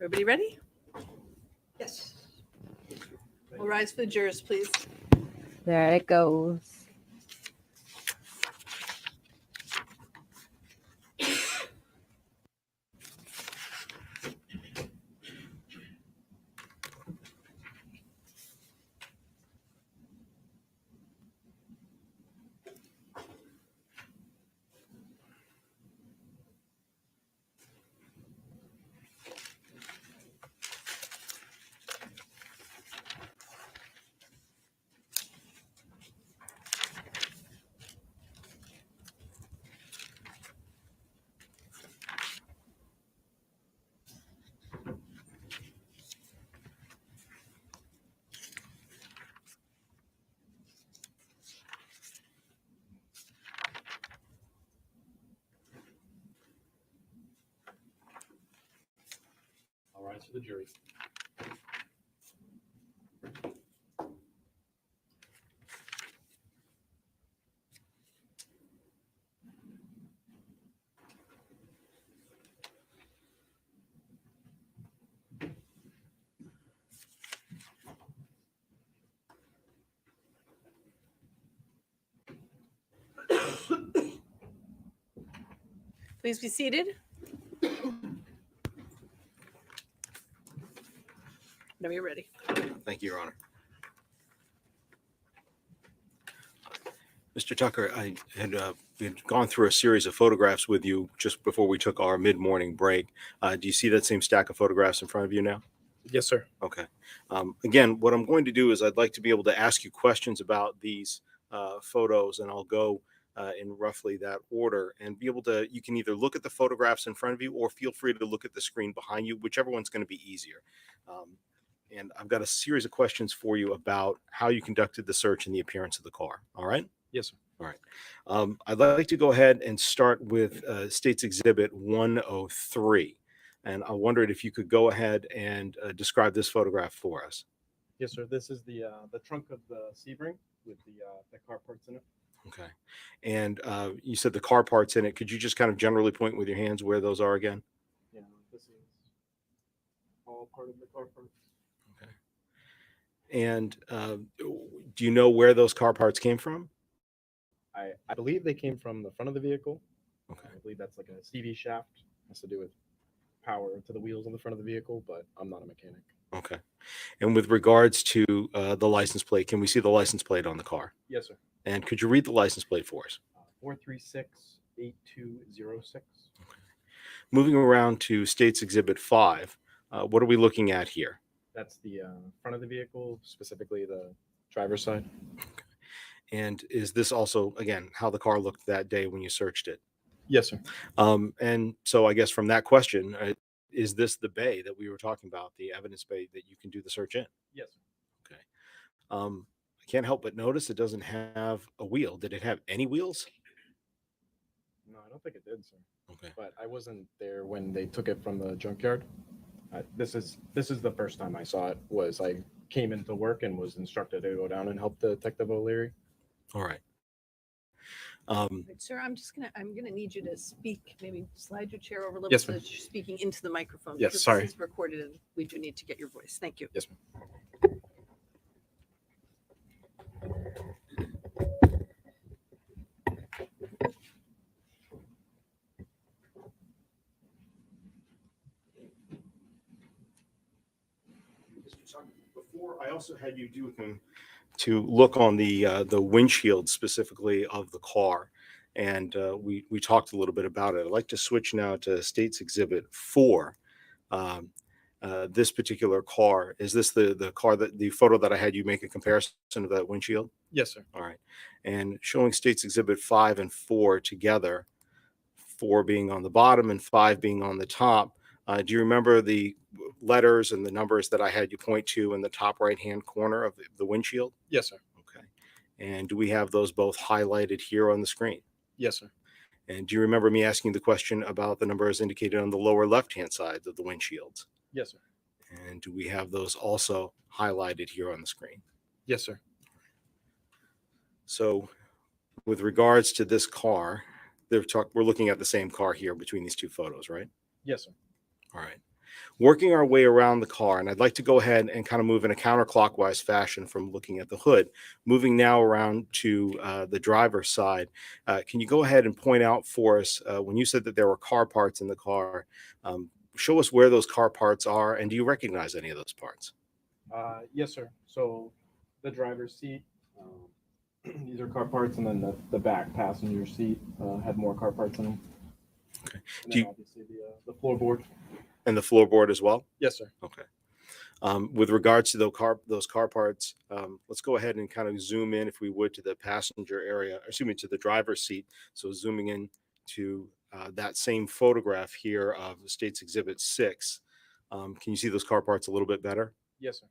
Everybody ready? Yes. We'll rise for the jurors, please. There it goes. All right, to the jury. Please be seated. Whenever you're ready. Thank you, Your Honor. Mr. Tucker, I had gone through a series of photographs with you just before we took our mid-morning break. Do you see that same stack of photographs in front of you now? Yes, sir. Okay. Again, what I'm going to do is I'd like to be able to ask you questions about these photos, and I'll go in roughly that order and be able to, you can either look at the photographs in front of you or feel free to look at the screen behind you, whichever one's going to be easier. And I've got a series of questions for you about how you conducted the search and the appearance of the car. All right? Yes, sir. All right. I'd like to go ahead and start with State's Exhibit 103. And I wondered if you could go ahead and describe this photograph for us. Yes, sir. This is the trunk of the Sebring with the car parts in it. Okay. And you said the car parts in it. Could you just kind of generally point with your hands where those are again? Yeah, this is all part of the car parts. Okay. And do you know where those car parts came from? I believe they came from the front of the vehicle. Okay. I believe that's like a CV shaft. Has to do with power to the wheels on the front of the vehicle, but I'm not a mechanic. Okay. And with regards to the license plate, can we see the license plate on the car? Yes, sir. And could you read the license plate for us? 4368206. Moving around to State's Exhibit 5, what are we looking at here? That's the front of the vehicle, specifically the driver's side. And is this also, again, how the car looked that day when you searched it? Yes, sir. And so I guess from that question, is this the bay that we were talking about, the evidence bay that you can do the search in? Yes, sir. Okay. I can't help but notice it doesn't have a wheel. Did it have any wheels? No, I don't think it did, sir. Okay. But I wasn't there when they took it from the junkyard. This is the first time I saw it. Was I came into work and was instructed to go down and help Detective O'Leary. All right. Right, sir, I'm gonna need you to speak, maybe slide your chair over a little Yes, so ma'am. that you're speaking into the microphone. Yes, because sorry. This is recorded and we do need to get your voice. Thank you. Yes, ma'am. Before, I also had you do to look on the windshield specifically of the car, and we talked a little bit about it. I'd like to switch now to State's Exhibit 4. This particular car, is this the car that the photo that I had you make a comparison of that windshield? Yes, sir. All right, and showing State's Exhibit 5 and 4 together, 4 being on the bottom and 5 being on the top. Do you remember the letters and the numbers that I had you point to in the top right-hand corner of the windshield? Yes, sir. Okay. And do we have those both highlighted here on the screen? Yes, sir. And do you remember me asking the question about the numbers indicated on the lower left-hand side of the windshields? Yes, sir. And do we have those also highlighted here on the screen? Yes, sir. So with regards to this car, we're looking at the same car here between these two photos, right? Yes, sir. All right. Working our way around the car, and I'd like to go ahead and kind of move in a counterclockwise fashion from looking at the hood. Moving now around to the driver's side, can you go ahead and point out for us, when you said that there were car parts in the car, show us where those car parts are, and do you recognize any of those parts? Yes, sir. So the driver's seat, these are car parts, and then the back passenger seat had more car parts in them. Okay. And then obviously the floorboard. And the floorboard as well? Yes, sir. Okay. With regards to those car parts, let's go ahead and kind of zoom in, if we would, to the passenger area, or excuse me, to the driver's seat. So zooming in to that same photograph here of the State's Exhibit 6. Can you see those car parts a little bit better? Yes, sir.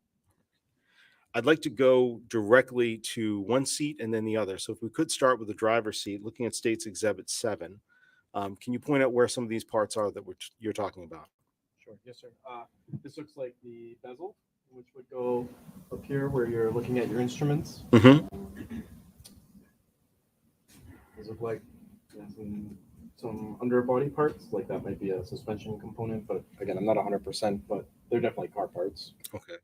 I'd like to go directly to one seat and then the other. So if we could start with the driver's seat, looking at State's Exhibit 7, can you point out where some of these parts are that you're talking about? Sure. Yes, sir. This looks like the bezel, which would go up here where you're looking at your instruments. Mm-hmm. These look like some underbody parts, like that might be a suspension component, but again, I'm not 100%, but they're definitely car parts. Okay.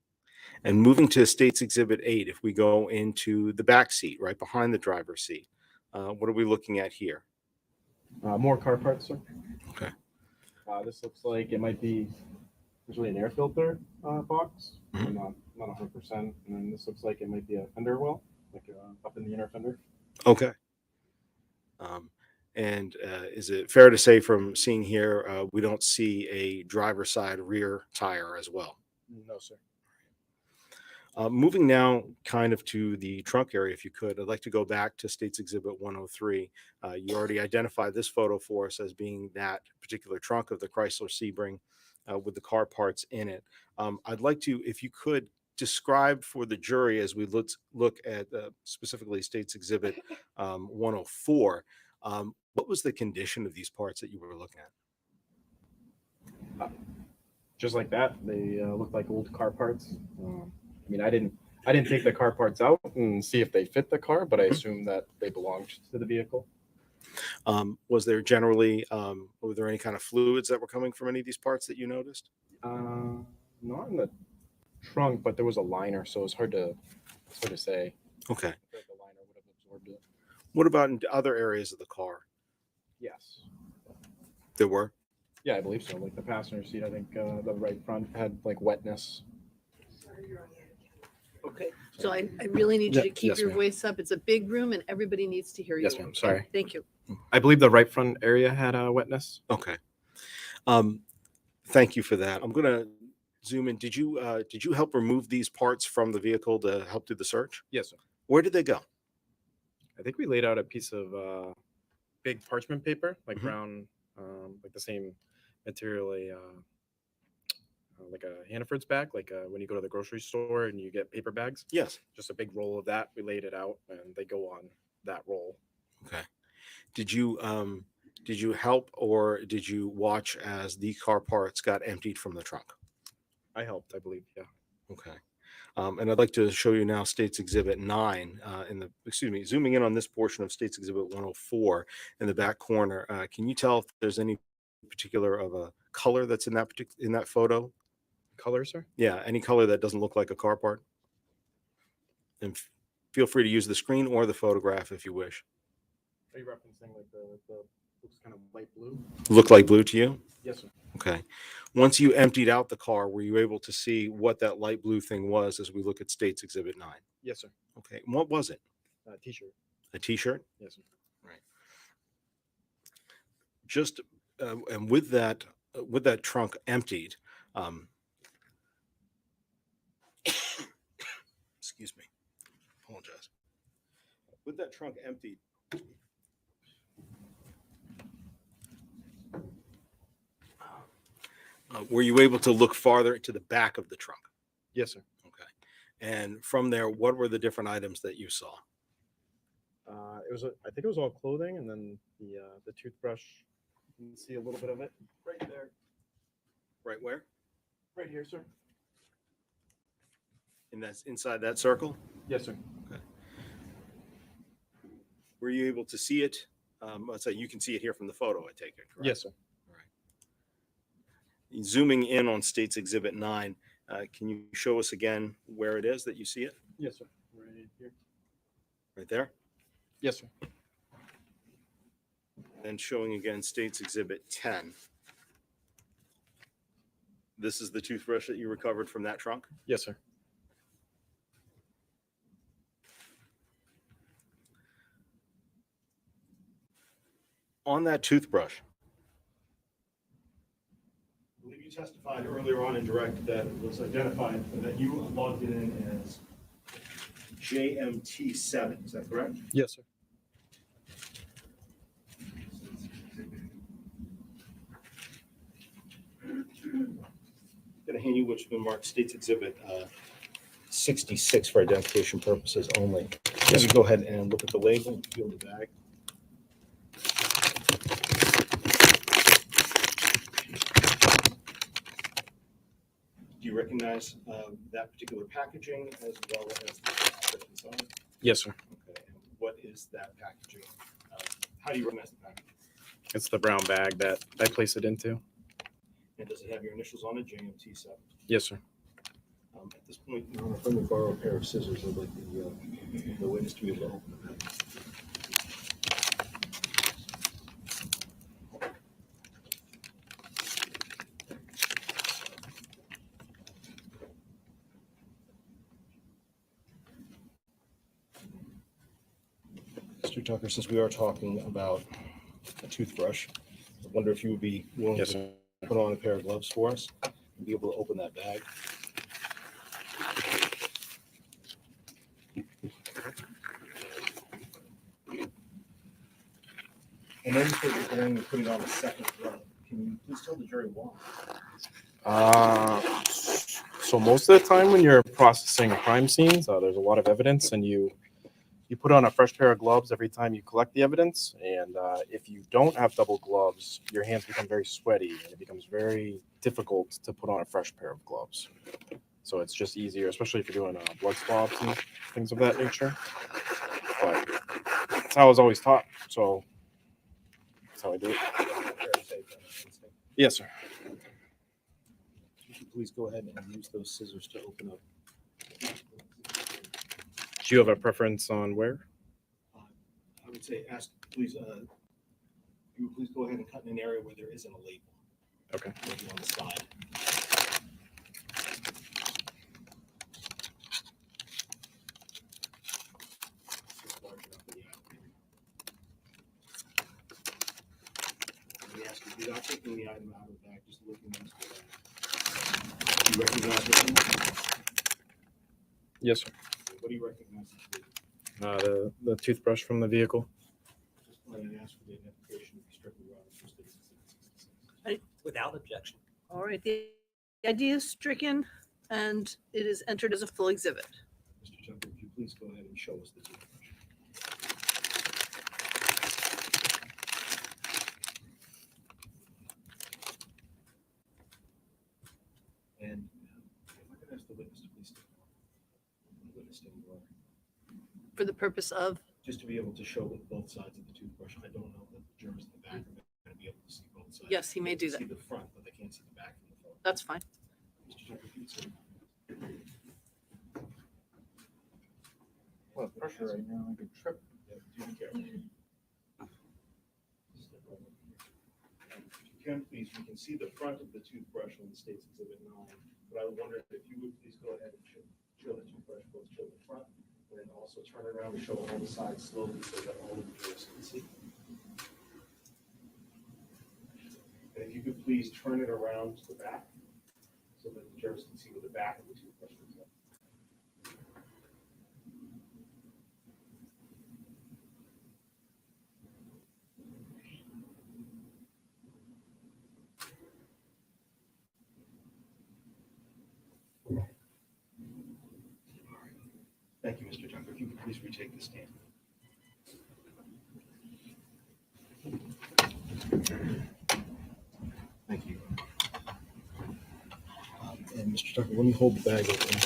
And moving to State's Exhibit 8, if we go into the back seat, right behind the driver's seat, what are we looking at here? More car parts, sir. Okay. This looks like it might be usually an air filter box. Mhm. I'm not 100%. And then this looks like it might be a fender well, like up in the inner fender. Okay. And is it fair to say from seeing here, we don't see a driver's side rear tire as well? No, sir. Moving now kind of to the trunk area, if you could, I'd like to go back to State's Exhibit 103. You already identified this photo for us as being that particular trunk of the Chrysler Sebring with the car parts in it. I'd like to, if you could, describe for the jury as we look at specifically State's Exhibit 104, what was the condition of these parts that you were looking at? Just like that, they look like old car parts. I mean, I didn't take the car parts out and see if they fit the car, but I assume that they belonged to the vehicle. Was there generally, were there any kind of fluids that were coming from any of these parts that you noticed? Not in the trunk, but there was a liner, so it's hard to say. Okay. I feel like the liner would have absorbed it. What about in other areas of the car? Yes. There were? Yeah, I believe so. Like the passenger seat, I think the right front had like wetness. Okay. So I really need you Yeah, to keep yes, your ma'am. voice up. It's a big room and everybody needs to hear you. Yes, ma'am. Okay, Sorry. Thank you. I believe the right front area had wetness. Okay. Thank you for that. I'm gonna zoom in. Did you help remove these parts from the vehicle to help do the search? Yes, sir. Where did they go? I think we laid out a piece of big parchment paper, like Mhm. brown, like the same material like a Hannaford's bag, like when you go to the grocery store and you get paper bags. Yes. Just a big roll of that. We laid it out, and they go on that roll. Okay. Did you help or did you watch as the car parts got emptied from the trunk? I helped, I believe. Yeah. Okay. And I'd like to show you now States Exhibit 9 zooming in on this portion of States Exhibit 104 in the back corner. Can you tell if there's any particular of a color that's in that photo? Color, sir? Yeah, any color that doesn't look like a car part. And feel free to use the screen or the photograph if you wish. Are you referencing like the looks kind of light blue? Look like blue to you? Yes, sir. Okay. Once you emptied out the car, were you able to see what that light blue thing was as we look at States Exhibit 9? Yes, sir. Okay. And what was it? T-shirt. A T-shirt? Yes, sir. Just and with that trunk emptied, excuse me, apologize. With that trunk emptied, were you able to look farther to the back of the trunk? Yes, sir. Okay. And from there, what were the different items that you saw? I think it was all clothing, and then the toothbrush. You can see a little bit of it right there, Right where? right here, sir. And that's inside that circle? Yes, sir. Were you able to see it? Let's say you can see it here from the photo, I take it, correct? Yes, sir. Zooming in on States Exhibit 9, can you show us again where it is that you see it? Yes, sir. Right here. Right there? Yes, sir. And showing again States Exhibit 10. This is the toothbrush that you recovered from that trunk? Yes, sir. On that toothbrush, I believe you testified earlier on in direct that it was identified that you logged it in as JMT7. Is that correct? Yes, sir. I'm going to hand you what's been marked States Exhibit 66 for identification purposes only. Yes, go ahead and look at the label and feel the bag. Do you recognize that particular packaging as well as the package inside? Yes, sir. Okay, and what is that packaging? How do you recognize the packaging? It's the brown bag that I place it into. And does it have your initials on it, JMT7? Yes, sir. At this point, Your Honor, if I may borrow a pair of scissors, I'd like the witness to be able to open the bag. Mr. Tucker, since we are talking about a toothbrush, I wonder if you would be willing Yes, to sir. put on a pair of gloves for us and be able to open that bag. And then before you're going and putting on a second glove, can you please tell the jury why? So most of the time when you're processing crime scenes, there's a lot of evidence, and you put on a fresh pair of gloves every time you collect the evidence. And if you don't have double gloves, your hands become very sweaty, and it becomes very difficult to put on a fresh pair of gloves. So it's just easier, especially if you're doing blood swabs and things of that nature. But that's how I was always taught. So that's how I do it. Yes, sir. you could please go ahead and use those scissors to open up. Do you have a preference on where? I would say ask, please, you would please go ahead and cut in an area where there isn't a label. Okay. Maybe on the side. Just large enough for the item. Let me ask you, you're not taking the item out of the bag, just looking into it. Do you recognize what Yes, sir. what do you recognize it to be? The toothbrush from the vehicle. Just wanted to ask for the identification of the strictly relevant for State 66. Without objection. All right, the idea is stricken and it is entered as a full exhibit. Mr. Tucker, if you please go ahead and show us the toothbrush. And if I could ask the witness to please stand up. The witness stand up. For the purpose of, Just to be able to show both sides of the toothbrush. I don't know that the jurors in the back are going to be able to see both sides. Yes, he may do They that. can See the front, but they can't see the back from the photo. that's fine. Mr. Tucker, if you'd stand up. Well, pressure right now, I could trip. Yeah, do be careful. Step right over here. If you can, please, we can see the front of the toothbrush on the State's Exhibit 9, but I wonder if you would please go ahead and show the toothbrush, both show the front, and then also turn it around and show all the sides slowly so that all of the viewers can see. And if you could please turn it around to the back so that the jurors can see what the back of the toothbrush looks like. Thank you, Mr. Tucker. If you could please retake the stand. Thank you. And Mr. Tucker, let me hold the bag open.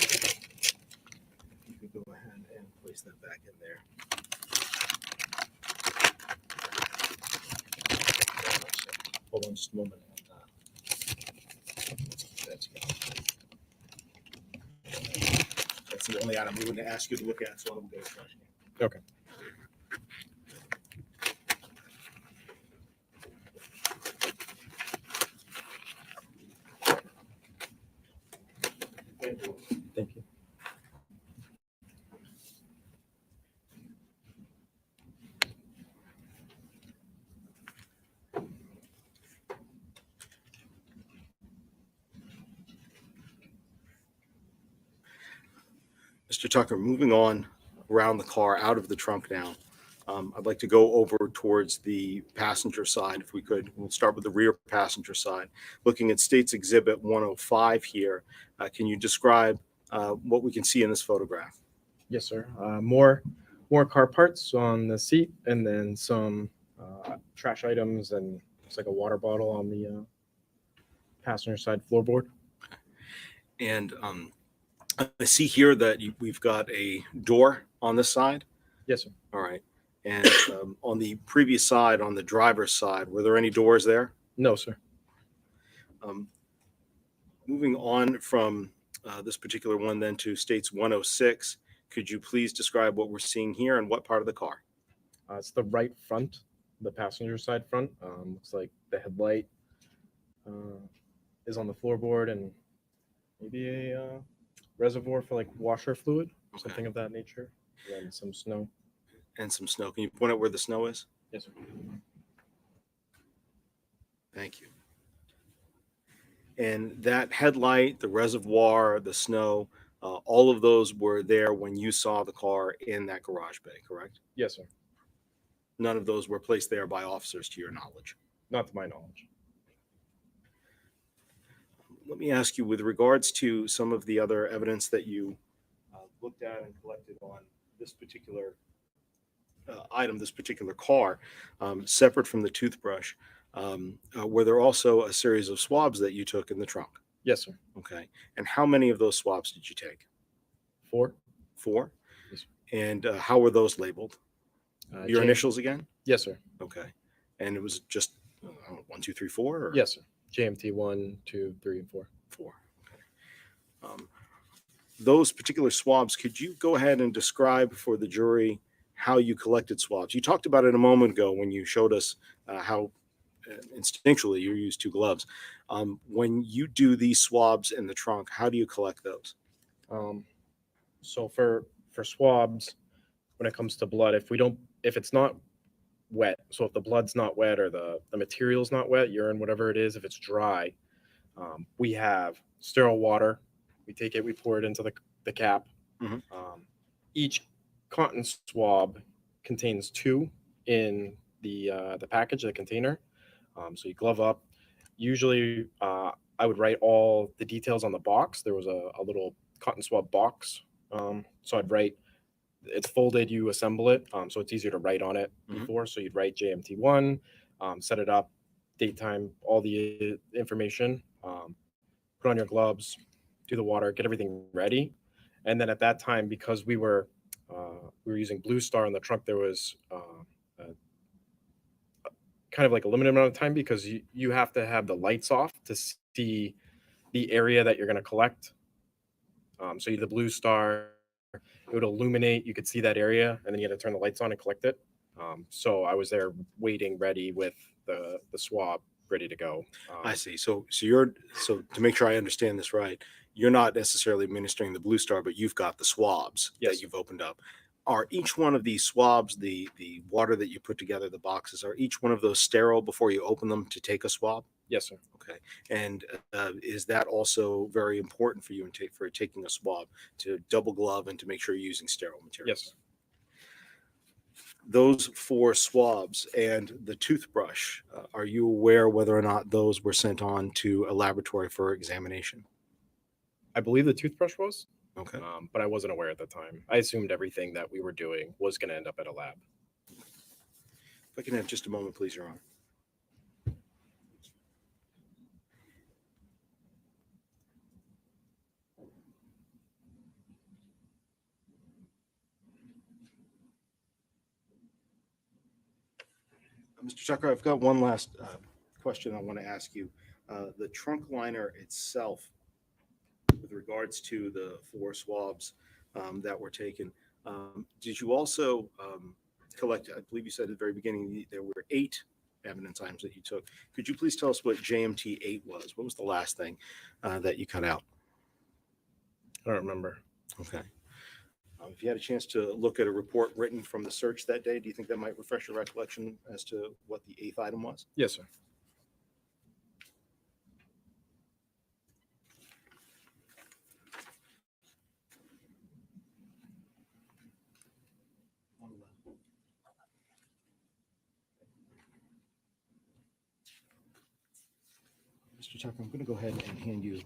If you could go ahead and place that back in there. Hold on just a moment. That's the only item we wouldn't ask you to look at, so I'm going to trash can. Okay. Thank you. Thank you. Mr. Tucker, moving on around the car, out of the trunk now. I'd like to go over towards the passenger side, if we could. We'll start with the rear passenger side. Looking at State's Exhibit 105 here, can you describe what we can see in this photograph? Yes, sir. More car parts on the seat, and then some trash items, and it's like a water bottle on the passenger side floorboard. And I see here that we've got a door on this side. Yes, sir. All right. And on the previous side, on the driver's side, were there any doors there? No, sir. Moving on from this particular one then to State's 106, could you please describe what we're seeing here and what part of the car? It's the right front, the passenger side front. Looks like the headlight is on the floorboard, and maybe a reservoir for like washer fluid, Okay. something of that nature, and some snow. And some snow. Can you point out where the snow is? Yes, sir. Thank you. And that headlight, the reservoir, the snow, all of those were there when you saw the car in that garage bay, correct? Yes, sir. None of those were placed there by officers to your knowledge. Not to my knowledge. Let me ask you, with regards to some of the other evidence that you looked at and collected on this particular item, this particular car, separate from the toothbrush, were there also a series of swabs that you took in the trunk? Yes, sir. Okay. And how many of those swabs did you take? 4. 4? Yes, sir. And how were those labeled? Your James- initials again? Yes, sir. Okay. And it was just 1, 2, 3, 4? Or? Yes, sir. JMT 1, 2, 3, and 4. 4. Okay. Those particular swabs, could you go ahead and describe for the jury how you collected swabs? You talked about it a moment ago when you showed us how instinctually you use 2 gloves. When you do these swabs in the trunk, how do you collect those? So for swabs, when it comes to blood, if it's not wet, so if the blood's not wet or the material's not wet, urine, whatever it is, if it's dry, we have sterile water. We take it, we pour it into the cap. Mhm. Each cotton swab contains 2 in the package, the container. So you glove up. Usually, I would write all the details on the box. There was a little cotton swab box. So I'd write, it's folded, you assemble it. So it's easier to write on it before. So you'd write JMT1, set it up, date, time, all the information, put on your gloves, do the water, get everything ready. And then at that time, because we were using Blue Star in the trunk, there was kind of like a limited amount of time because you have to have the lights off to see the area that you're going to collect. So the Blue Star, it would illuminate, you could see that area, and then you had to turn the lights on and collect it. So I was there waiting, ready with the swab ready to go. I see. So to make sure I understand this right, you're not necessarily administering the Blue Star, but you've got the swabs that you've opened up. Are each one of these swabs, the water that you put together, the boxes, are each one of those sterile before you open them to take a swab? Yes, sir. Okay. And is that also very important for you for taking a swab, to double glove and to make sure you're using sterile materials? Yes. Those 4 swabs and the toothbrush, are you aware whether or not those were sent on to a laboratory for examination? I believe the toothbrush was. Okay. But I wasn't aware at the time. I assumed everything that we were doing was going to end up at a lab. If I can have just a moment, please, Your Honor. Mr. Tucker, I've got one last question I want to ask you. The trunk liner itself, with regards to the 4 swabs that were taken, did you also collect, I believe you said at the very beginning, there were 8 evidence items that you took. Could you please tell us what JMT 8 was? What was the last thing that you cut out? I don't remember. Okay. If you had a chance to look at a report written from the search that day, do you think that might refresh your recollection as to what the 8th item was? Yes, sir. Mr. Tucker, I'm going to go ahead and hand you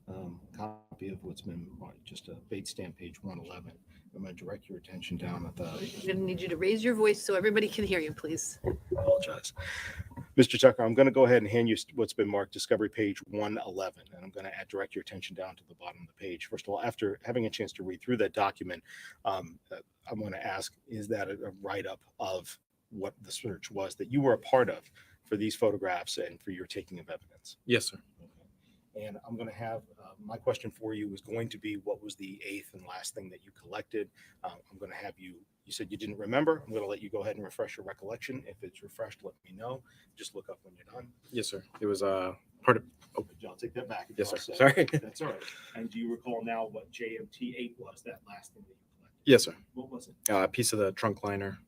a copy of what's been marked, just a bait stamp, page 111. I'm going to direct your attention down at the. I'm going to need you to raise your voice so everybody can hear you, please. I apologize. Mr. Tucker, I'm going to go ahead and hand you what's been marked Discovery page 111, and I'm going to direct your attention down to the bottom of the page. First of all, after having a chance to read through that document, I'm going to ask, is that a write-up of what the search was that you were a part of for these photographs and for your taking of evidence? Yes, sir. Okay. And I'm going to have, my question for you is going to be, what was the 8th and last thing that you collected? I'm going to have you said you didn't remember. I'm going to let you go ahead and refresh your recollection. If it's refreshed, let me know. Just look up when you're done. Yes, sir. It was part of. Oh, I'll take that back. Yes, sir. Sorry. That's all right. And do you recall now what JMT 8 was, that last thing that you collected? Yes, sir. What was it? A piece of the trunk liner.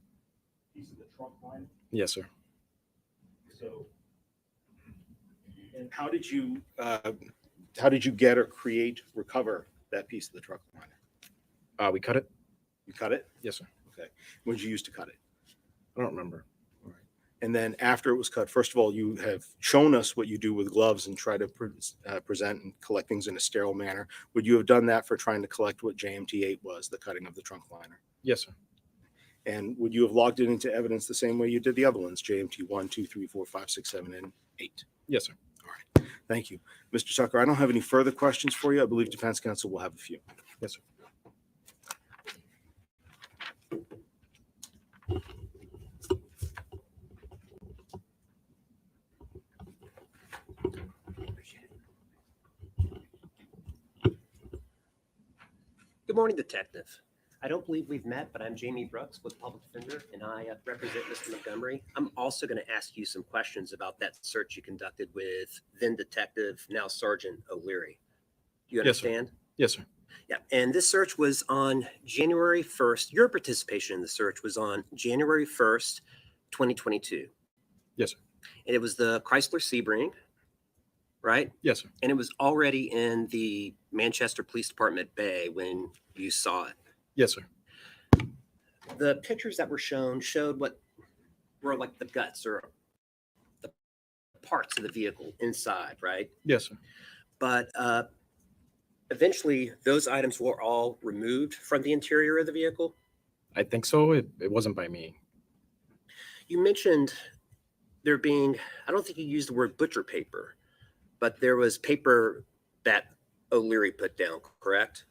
Piece of the trunk liner? Yes, sir. So, and how did you get or recover that piece of the trunk liner? We cut it. You cut it? Yes, sir. Okay. What did you use to cut it? I don't remember. All right. And then after it was cut, first of all, you have shown us what you do with gloves and try to present and collect things in a sterile manner. Would you have done that for trying to collect what JMT 8 was, the cutting of the trunk liner? Yes, sir. And would you have logged it into evidence the same way you did the other ones, JMT 1, 2, 3, 4, 5, 6, 7, and 8? Yes, sir. All right. Thank you. Mr. Tucker, I don't have any further questions for you. I believe defense counsel will have a few. Yes, sir. morning, Detective. I don't believe we've met, but I'm Jamie Brooks with Public Defender, and I represent Mr. Montgomery. I'm also going to ask you some questions about that search you conducted with then Detective, now Sergeant O'Leary. Do you Yes, sir. understand? Yes, sir. Yeah, and this search was on January 1st. Your participation in the search was on January 1st, 2022. Yes, sir. And it was the Chrysler Sebring, right? Yes, sir. And it was already in the Manchester Police Department bay when you saw it. Yes, sir. The pictures that were shown showed what were like the guts or the parts of the vehicle inside, right? Yes, sir. But eventually those items were all removed from the interior of the vehicle. I think so. It wasn't by me. You mentioned there being, I don't think you used the word butcher paper, but there was paper that O'Leary put down, correct?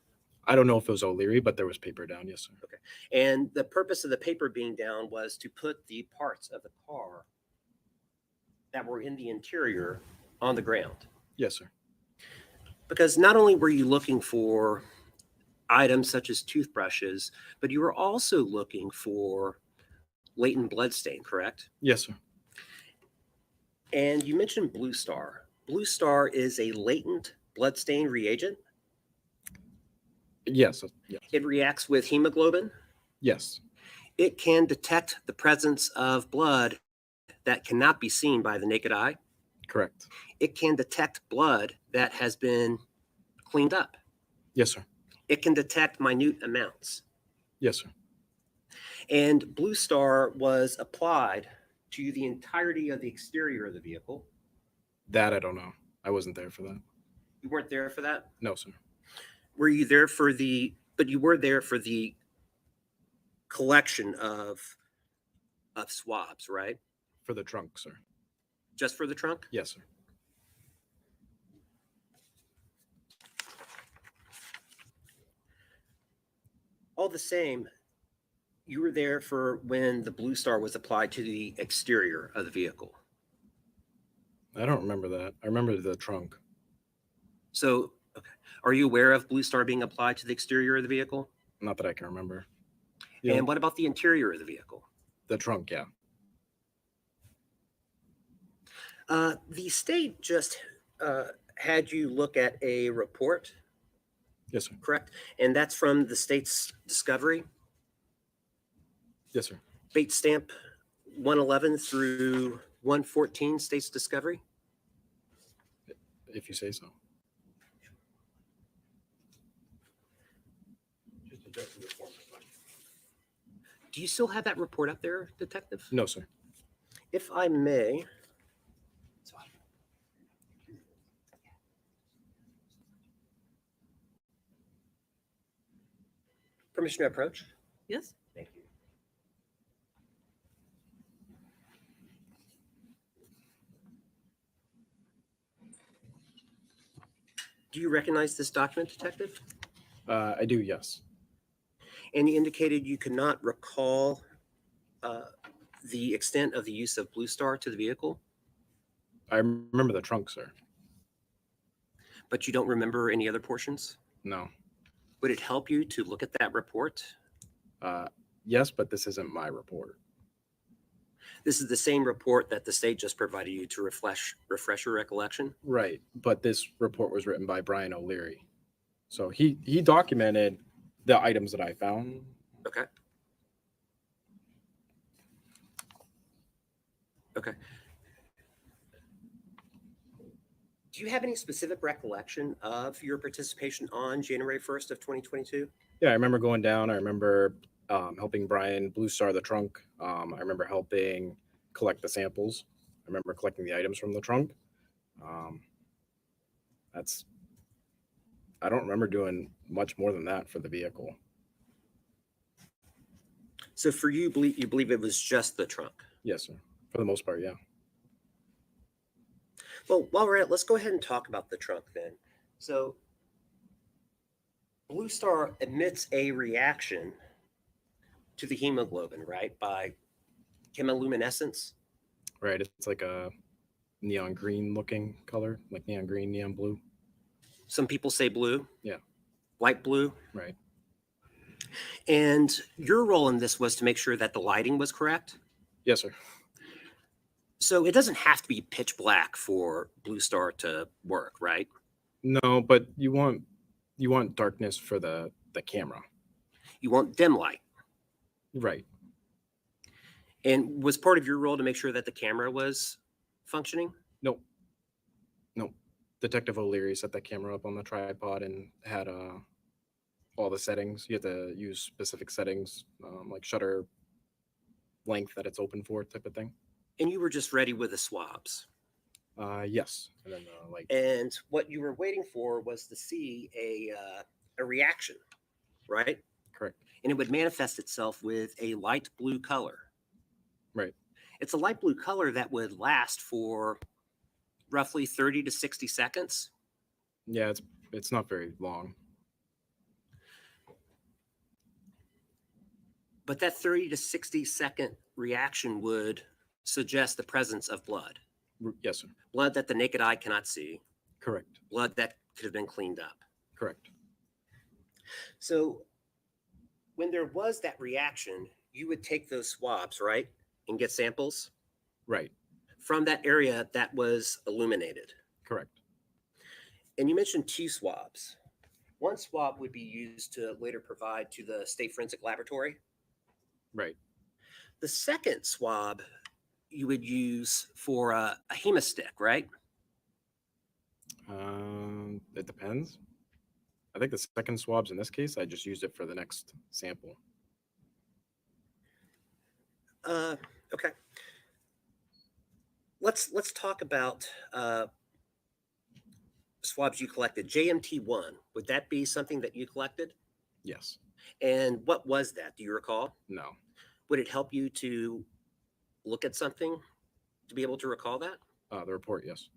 I don't know if it was O'Leary, but there was paper down. Yes, sir. Okay. And the purpose of the paper being down was to put the parts of the car that were in the interior on the ground. Yes, sir. Because not only were you looking for items such as toothbrushes, but you were also looking for latent blood stain, correct? Yes, sir. And you mentioned Blue Star. Blue Star is a latent blood stain reagent. Yes. Yes. It reacts with hemoglobin. Yes. It can detect the presence of blood that cannot be seen by the naked eye. Correct. It can detect blood that has been cleaned up. Yes, sir. It can detect minute amounts. Yes, sir. And Blue Star was applied to the entirety of the exterior of the vehicle. That I don't know. I wasn't there for that. You weren't there for that? No, sir. Were you there for but you were there for the collection of swabs, right? For the trunk, sir. Just for the trunk? Yes, sir. All the same, you were there for when the Blue Star was applied to the exterior of the vehicle. I don't remember that. I remember the trunk. So, okay. Are you aware of Blue Star being applied to the exterior of the vehicle? Not that I can remember. And what about the interior of the vehicle? The trunk, yeah. The state just had you look at a report, Yes, sir. correct? And that's from the state's discovery, Yes, sir. Bait stamp 111 through 114, state's discovery. If you say so. Do you still have that report up there, Detective? No, sir. If I may. Permission to approach? Yes? Thank you. Do you recognize this document, Detective? I do, yes. And you indicated you could not recall the extent of the use of Blue Star to the vehicle, I remember the trunk, sir. but you don't remember any other portions? No. Would it help you to look at that report? Yes, but this isn't my report. This is the same report that the state just provided you to refresh your recollection? Right, but this report was written by Brian O'Leary. So he documented the items that I found. Okay. Okay. Do you have any specific recollection of your participation on January 1st of 2022? Yeah, I remember going down. I remember helping Brian Blue Star the trunk. I remember helping collect the samples. I remember collecting the items from the trunk. I don't remember doing much more than that for the vehicle. So for you believe it was just the trunk? Yes, sir. For the most part, yeah. Well, while we're at it, let's go ahead and talk about the trunk then. So Blue Star emits a reaction to the hemoglobin, right, by chemiluminescence. Right. It's like a neon green looking color, like neon green, neon blue. Some people say blue. Yeah. Light blue. Right. And your role in this was to make sure that the lighting was correct. Yes, sir. So it doesn't have to be pitch black for Blue Star to work, right? No, but you want darkness for the camera. You want dim light. Right. And was part of your role to make sure that the camera was functioning? Nope. Nope. Detective O'Leary set that camera up on the tripod and had all the settings. You had to use specific settings, like shutter length that it's open for, type of thing. And you were just ready with the swabs. Yes. And then And what you were waiting for was to see a reaction, right? correct. And it would manifest itself with a light blue color. Right. It's a light blue color that would last for roughly 30 to 60 seconds. Yeah, it's not very long. But that 30 to 60 second reaction would suggest the presence of blood. Yes, sir. Blood that the naked eye cannot see, Correct. blood that could have been cleaned up. Correct. So when there was that reaction, you would take those swabs, right? And get samples Right. from that area that was illuminated. Correct. And you mentioned 2 swabs. One swab would be used to later provide to the state forensic laboratory. Right. The second swab you would use for a hemostick, right? It depends. I think the second swabs in this case, I just used it for the next sample. Okay. Let's talk about swabs you collected. JMT1, would that be something that you collected? Yes. And what was that? Do you recall? No. Would it help you to look at something to be able to recall that? The report, yes.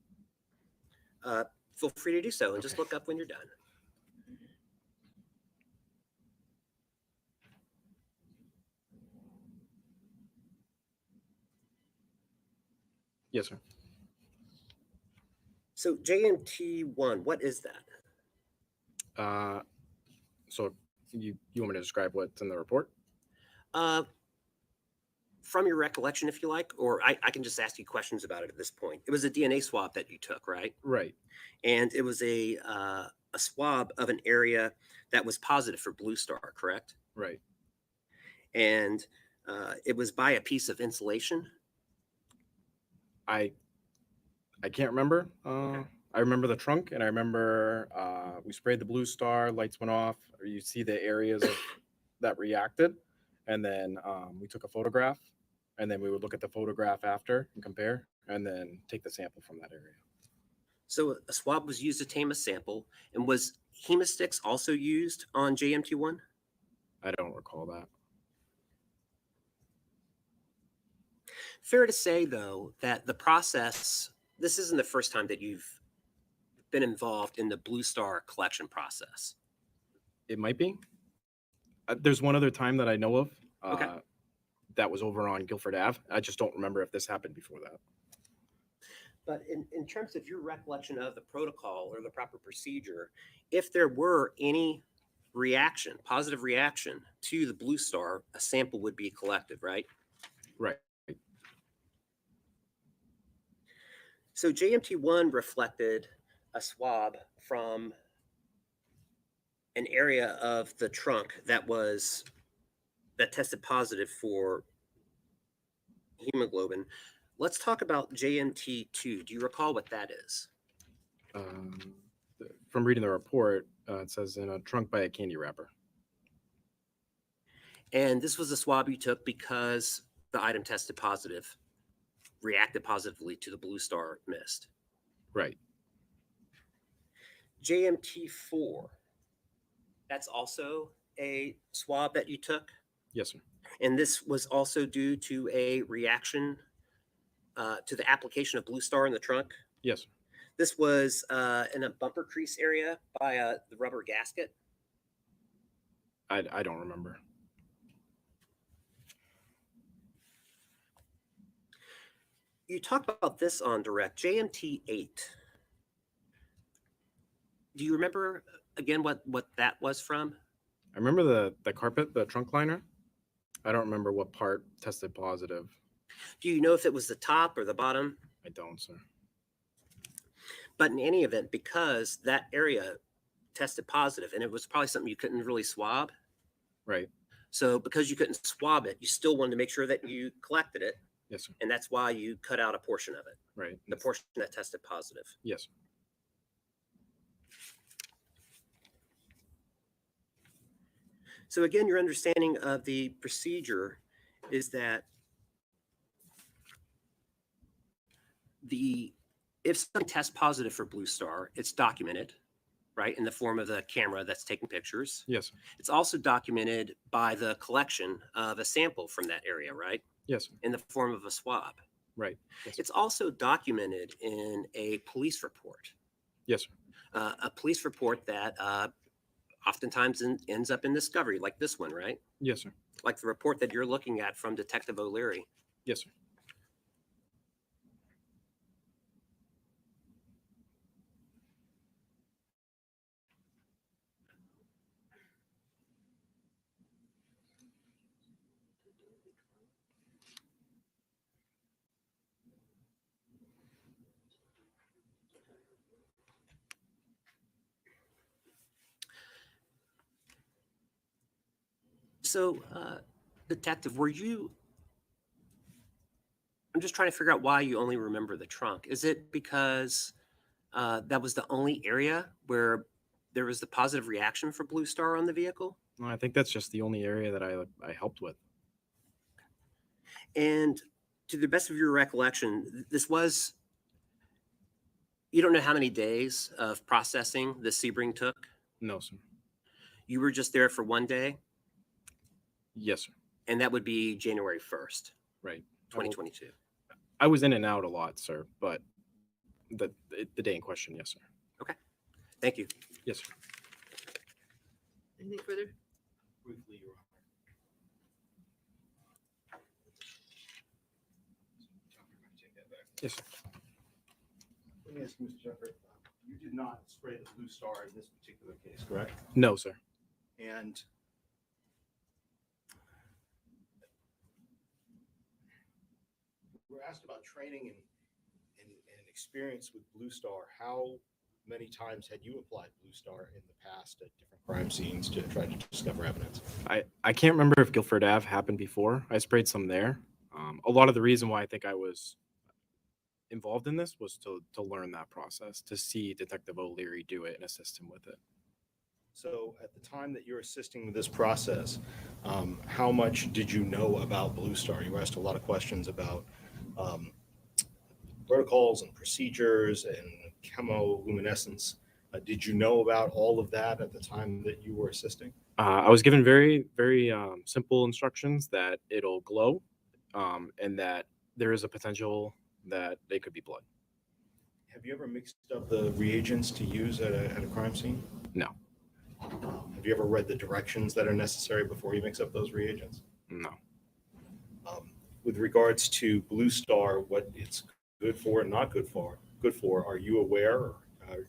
Feel free to do so and just Okay. look up when you're done. Yes, sir. So JMT1, what is that? So you want me to describe what's in the report? From your recollection, if you like, or I can just ask you questions about it at this point. It was a DNA swab that you took, right? Right. And it was a swab of an area that was positive for Blue Star, correct? Right. And it was by a piece of insulation. I can't remember. Okay. I remember the trunk, and I remember we sprayed the Blue Star, lights went off, or you see the areas that reacted, and then we took a photograph, and then we would look at the photograph after and compare, and then take the sample from that area. So a swab was used to tame a sample, and was hemosticks also used on JMT1? I don't recall that. Fair to say, though, that the process, this isn't the first time that you've been involved in the Blue Star collection process. It might be. There's one other time that I know of. Okay. That was over on Guilford Ave. I just don't remember if this happened before that. But in terms of your recollection of the protocol or the proper procedure, if there were any reaction, positive reaction to the Blue Star, a sample would be collected, right? Right. So JMT1 reflected a swab from an area of the trunk that tested positive for hemoglobin. Let's talk about JMT2. Do you recall what that is? From reading the report, it says in a trunk by a candy wrapper. And this was a swab you took because the item tested positive, reacted positively to the Blue Star mist. Right. JMT4, that's also a swab that you took? Yes, sir. And this was also due to a reaction to the application of Blue Star in the trunk? Yes, sir. This was in a bumper crease area by the rubber gasket? I don't remember. You talked about this on direct, JMT8. Do you remember again what that was from? I remember the carpet, the trunk liner. I don't remember what part tested positive. Do you know if it was the top or the bottom? I don't, sir. But in any event, because that area tested positive, and it was probably something you couldn't really swab. Right. So because you couldn't swab it, you still wanted to make sure that you collected it. Yes, sir. And that's why you cut out a portion of it, Right. the portion that tested positive. Yes, sir. So again, your understanding of the procedure is that if something tests positive for Blue Star, it's documented, right, in the form of the camera that's taking pictures. Yes, sir. It's also documented by the collection of a sample from that area, right, Yes, sir. in the form of a swab. Right. Yes, sir. It's also documented in a police report. Yes, sir. A police report that oftentimes ends up in discovery, like this one, right? Yes, sir. Like the report that you're looking at from Detective O'Leary. Yes, sir. So, Detective, I'm just trying to figure out why you only remember the trunk. Is it because that was the only area where there was the positive reaction for Blue Star on the vehicle? No, I think that's just the only area that I helped with. And to the best of your recollection, you don't know how many days of processing the Sebring took? No, sir. You were just there for one day? Yes, sir. And that would be January 1st, Right. 2022. I was in and out a lot, sir, but the day in question, yes, sir. Okay. Thank you. Yes, sir. Anything further? Briefly, Your Honor. Yes, sir. Let me ask you, Mr. Jeffrey, you did not spray the Blue Star in this particular case, correct? No, sir. And we're asked about training and experience with Blue Star. How many times had you applied Blue Star in the past at different crime scenes to try to discover evidence? I can't remember if Guilford Ave happened before. I sprayed some there. A lot of the reason why I think I was involved in this was to learn that process, to see Detective O'Leary do it and assist him with it. So at the time that you're assisting with this process, how much did you know about Blue Star? You were asked a lot of questions about protocols and procedures and chemoluminescence. Did you know about all of that at the time that you were assisting? I was given very, very simple instructions that it'll glow and that there is a potential that they could be blood. Have you ever mixed up the reagents to use at a crime scene? No. Have you ever read the directions that are necessary before you mix up those reagents? No. With regards to Blue Star, what it's good for and not good for, are you aware, or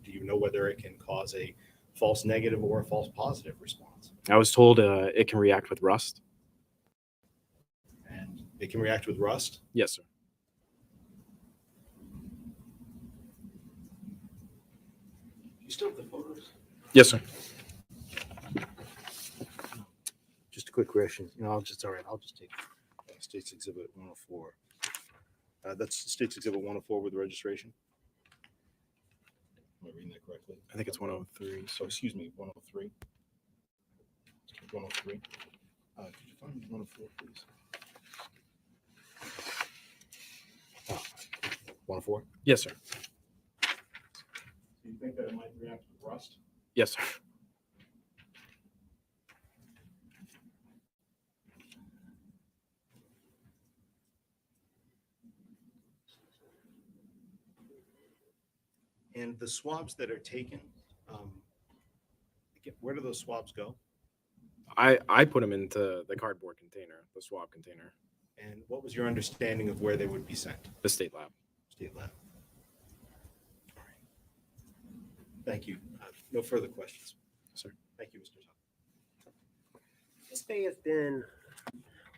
do you know whether it can cause a false negative or a false positive response? I was told it can react with rust. And it can react with rust? Yes, sir. You still have the photos? Yes, sir. Just a quick question. I'll just take State's Exhibit 104. That's State's Exhibit 104 with the registration. Am I reading that correctly? I think it's 103. So, excuse me, 103. 103. Could you find 104, please? 104? Yes, sir. Do you think that it might react with rust? Yes, sir. And the swabs that are taken, where do those swabs go? I put them into the cardboard container, the swab container, And what was your understanding of where they would be sent? the state lab. State lab. All right. Thank you. No further questions. Sir. Thank you, Mr. Tuck. this may have been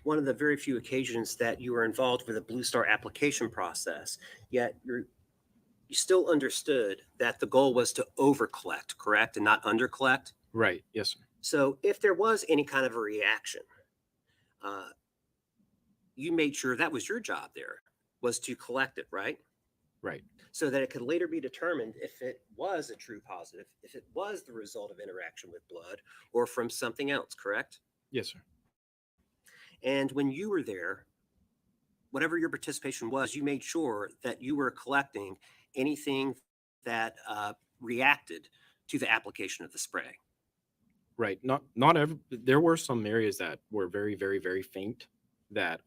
one of the very few occasions that you were involved with a Blue Star application process, yet you still understood that the goal was to over collect, correct, and not under collect. Right. Yes, sir. So if there was any kind of a reaction, you made sure that was your job there, was to collect it, right? Right. So that it could later be determined if it was a true positive, if it was the result of interaction with blood or from something else, correct? Yes, sir. And when you were there, whatever your participation was, you made sure that you were collecting anything that reacted to the application of the spray. Right. Not every. There were some areas that were very, very, very faint. That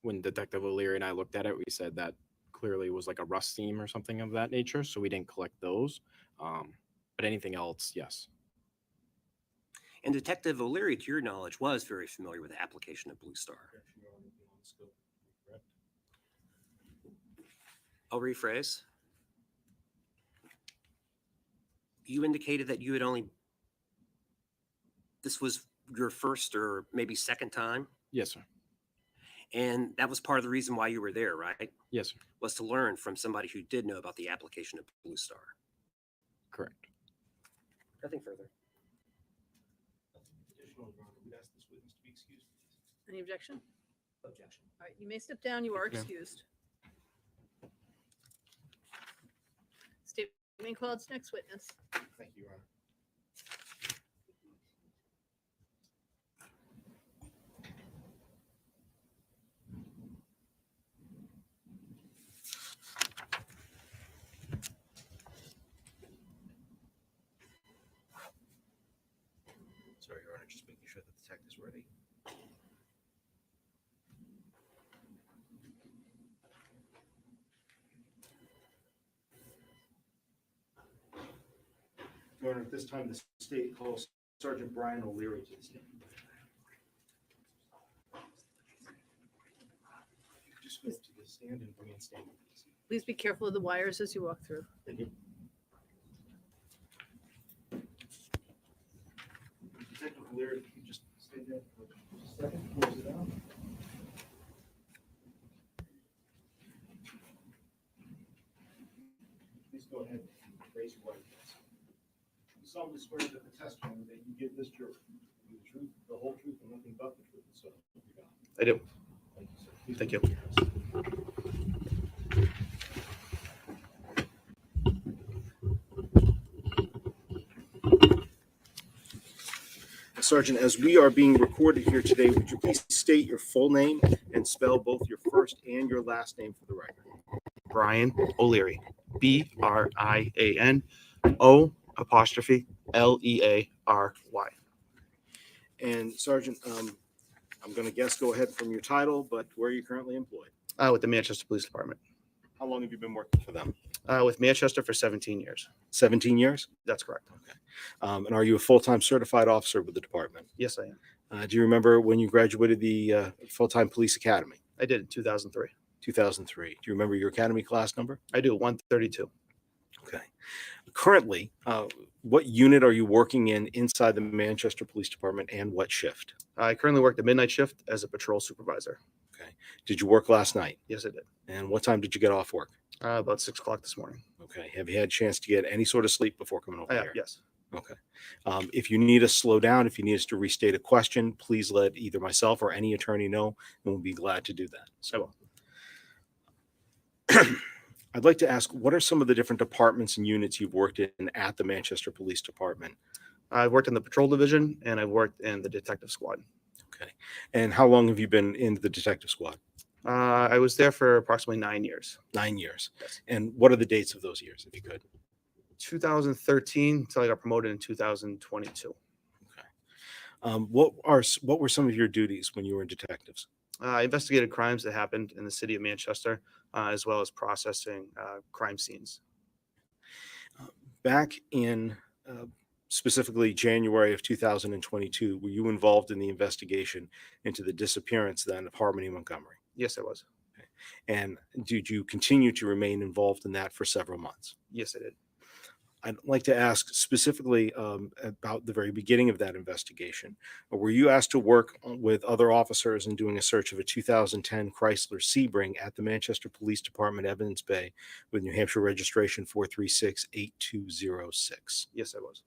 when Detective O'Leary and I looked at it, we said that clearly was like a rust seam or something of that nature. So we didn't collect those. But anything else, yes. And Detective O'Leary, to your knowledge, was very familiar with the application of Blue Star. I'll rephrase. You indicated that you had this was your first or maybe second time, Yes, sir. and that was part of the reason why you were there, right? Yes, sir. Was to learn from somebody who did know about the application of Blue Star. Correct. Nothing further. Any objection? Objection. All right, you may step down. You are Yes, ma'am. excused. State name called. Next witness. Thank you, Your Honor. Sorry, Your Honor, just making sure that the tech is ready. Your Honor, at this time, the state calls Sergeant Brian O'Leary to the stand. Just move to the stand and remain standing, please. Please be careful of the wires as you walk through. Thank you. Detective O'Leary, if you could just stay there for a second, close it out. Please go ahead and raise your right hand. You solemnly swear that the testimony that you give this jury will be the truth, the whole truth, and nothing but the truth, so help you God. I do. Thank you, sir. Please Thank you. raise your hands. Sergeant, as we are being recorded here today, would you please state your full name and spell both your first and your last name for the record? Brian O'Leary, BRIAN_OLEARY. And Sergeant, I'm going to guess, go ahead from your title, but where are you currently employed? With the Manchester Police Department. How long have you been working for them? With Manchester for 17 years. 17 years? That's correct. Okay. And are you a full-time certified officer with the department? Yes, I am. Do you remember when you graduated the full-time police academy? I did in 2003. 2003. Do you remember your academy class number? I do, 132. Okay. Currently, what unit are you working in inside the Manchester Police Department, and what shift? I currently work the midnight shift as a patrol supervisor. Okay. Did you work last night? Yes, I did. And what time did you get off work? About 6 o'clock this morning. Okay. Have you had a chance to get any sort of sleep before coming over I have, here? yes. Okay. If you need us to slow down, if you need us to restate a question, please let either myself or any attorney know, and we'll be glad to do that. I will. I'd like to ask, what are some of the different departments and units you've worked in at the Manchester Police Department? I've worked in the patrol division and I've worked in the detective squad. Okay. And how long have you been in the detective squad? I was there for approximately 9 years. 9 years. Yes. And what are the dates of those years, if you could? 2013 until I got promoted in 2022. What were some of your duties when you were in detectives? I investigated crimes that happened in the city of Manchester, as well as processing crime scenes. Back in specifically January of 2022, were you involved in the investigation into the disappearance then of Harmony Montgomery? Yes, I was. Okay. And did you continue to remain involved in that for several months? Yes, I did. I'd like to ask specifically about the very beginning of that investigation. Were you asked to work with other officers in doing a search of a 2010 Chrysler Sebring at the Manchester Police Department, Evidence Bay, with New Hampshire registration 4368206? Yes, I was.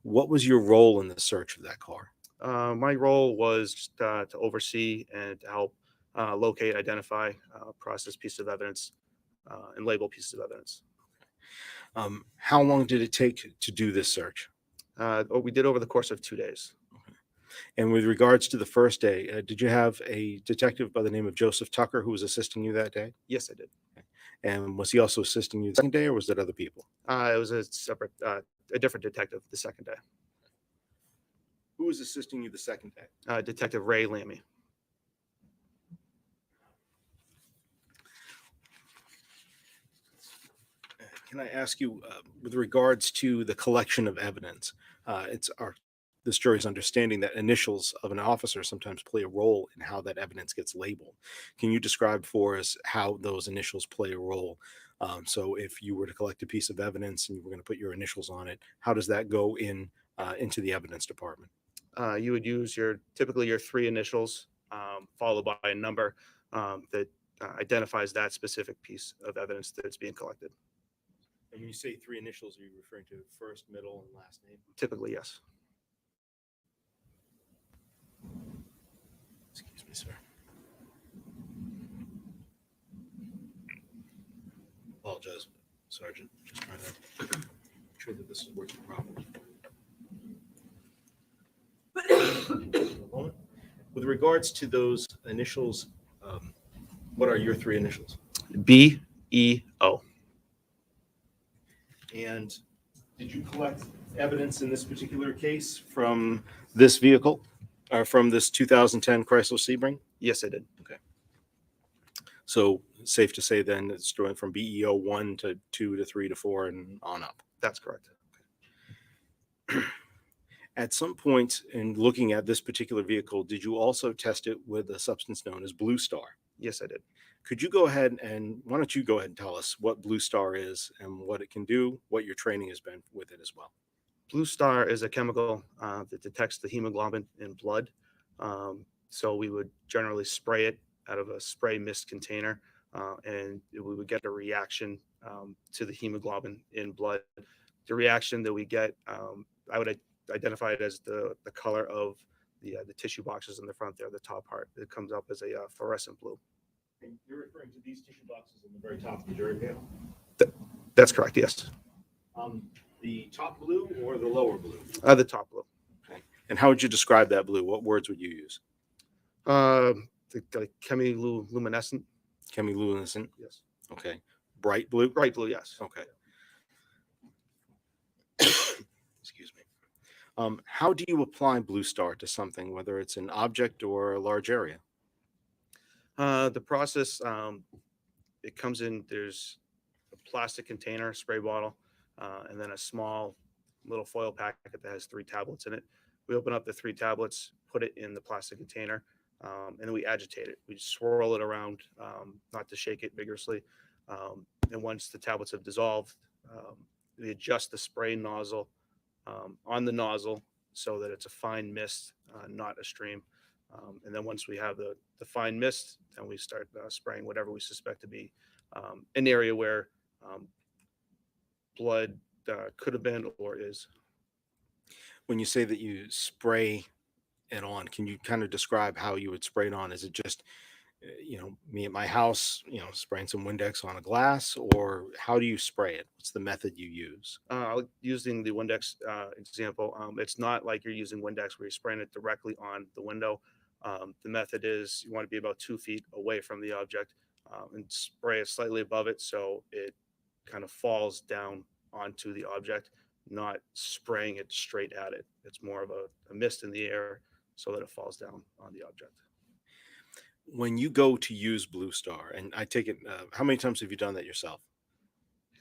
What was your role in the search of that car? My role was just, to oversee and to help locate, identify, process pieces of evidence, and label pieces of evidence. How long did it take to do this search? We did over the course of 2 days. And with regards to the first day, did you have a detective by the name of Joseph Tucker who was assisting you that day? Yes, I did. And was he also assisting you the second day, or was that other people? It was a separate, a different detective the second day. Who was assisting you the second day? Detective Ray Lammy. Can I ask you, with regards to the collection of evidence, this jury's understanding that initials of an officer sometimes play a role in how that evidence gets labeled. Can you describe for us how those initials play a role? So if you were to collect a piece of evidence and you were going to put your initials on it, how does that go into the evidence department? You would use typically your 3 initials, followed by a number that identifies that specific piece of evidence that's being collected. And when you say 3 initials, are you referring to first, middle, and last name? Typically, yes. Excuse me, sir. Apologize, Sergeant. Just trying to make sure that this is working properly. With regards to those initials, what are your 3 initials? BEO. And did you collect evidence in this particular case from this vehicle, or from this 2010 Chrysler Sebring? Yes, I did. Okay. So safe to say then it's going from BEO 1 to 2 to 3 to 4 and on up. That's correct. At some point in looking at this particular vehicle, did you also test it with a substance known as Blue Star? Yes, I did. Could you go ahead and why don't you go ahead and tell us what Blue Star is and what it can do, what your training has been with it as well? Blue Star is a chemical that detects the hemoglobin in blood. So we would generally spray it out of a spray mist container, and we would get a reaction to the hemoglobin in blood. The reaction that we get, I would identify it as the color of the tissue boxes in the front there, the top part. It comes up as a fluorescent blue. And you're referring to these tissue boxes in the very top of the jury panel? That's correct, yes. The top blue or the lower blue? The top blue. Okay. And how would you describe that blue? What words would you use? Chemiluminescent. Chemiluminescent? Yes. Okay. Bright blue? Bright blue, yes. Okay. Excuse me. How do you apply Blue Star to something, whether it's an object or a large area? The process, it comes in, there's a plastic container, spray bottle, and then a small little foil packet that has 3 tablets in it. We open up the 3 tablets, put it in the plastic container, and then we agitate it. We swirl it around, not to shake it vigorously. And once the tablets have dissolved, we adjust the spray nozzle on the nozzle so that it's a fine mist, not a stream. And then once we have the fine mist, then we start spraying whatever we suspect to be an area where blood could have been or is. When you say that you spray it on, can you kind of describe how you would spray it on? Is it just, me at my house, spraying some Windex on a glass, or how do you spray it? What's the method you use? Using the Windex example, it's not like you're using Windex where you're spraying it directly on the window. The method is you want to be about 2 feet away from the object and spray it slightly above it so it kind of falls down onto the object, not spraying it straight at it. It's more of a mist in the air so that it falls down on the object. When you go to use Blue Star, and I take it, how many times have you done that yourself?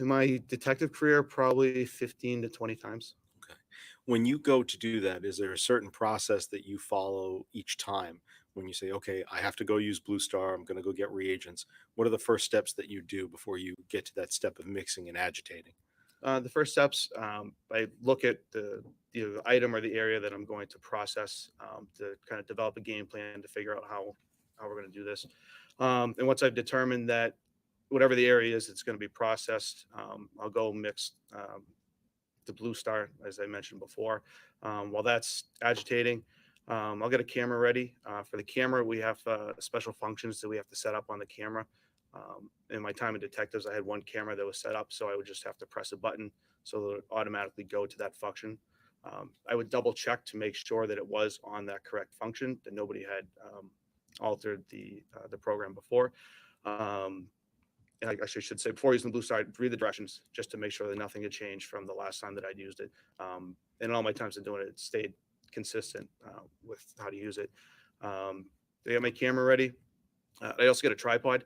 In my detective career, probably 15 to 20 times. Okay. When you go to do that, is there a certain process that you follow each time? When you say, okay, I have to go use Blue Star, I'm going to go get reagents. What are the first steps that you do before you get to that step of mixing and agitating? The first steps, I look at the item or the area that I'm going to process to kind of develop a game plan to figure out how we're going to do this. And once I've determined that whatever the area is, it's going to be processed, I'll go mix the Blue Star, as I mentioned before. While that's agitating, I'll get a camera ready. For the camera, we have special functions that we have to set up on the camera. In my time in detectives, I had one camera that was set up, so I would just have to press a button so that it would automatically go to that function. I would double check to make sure that it was on that correct function, that nobody had altered the program before. And I actually should say, before using the Blue Star, I'd read the directions just to make sure that nothing had changed from the last time that I'd used it. And in all my times of doing it, it stayed consistent with how to use it. I got my camera ready. I also get a tripod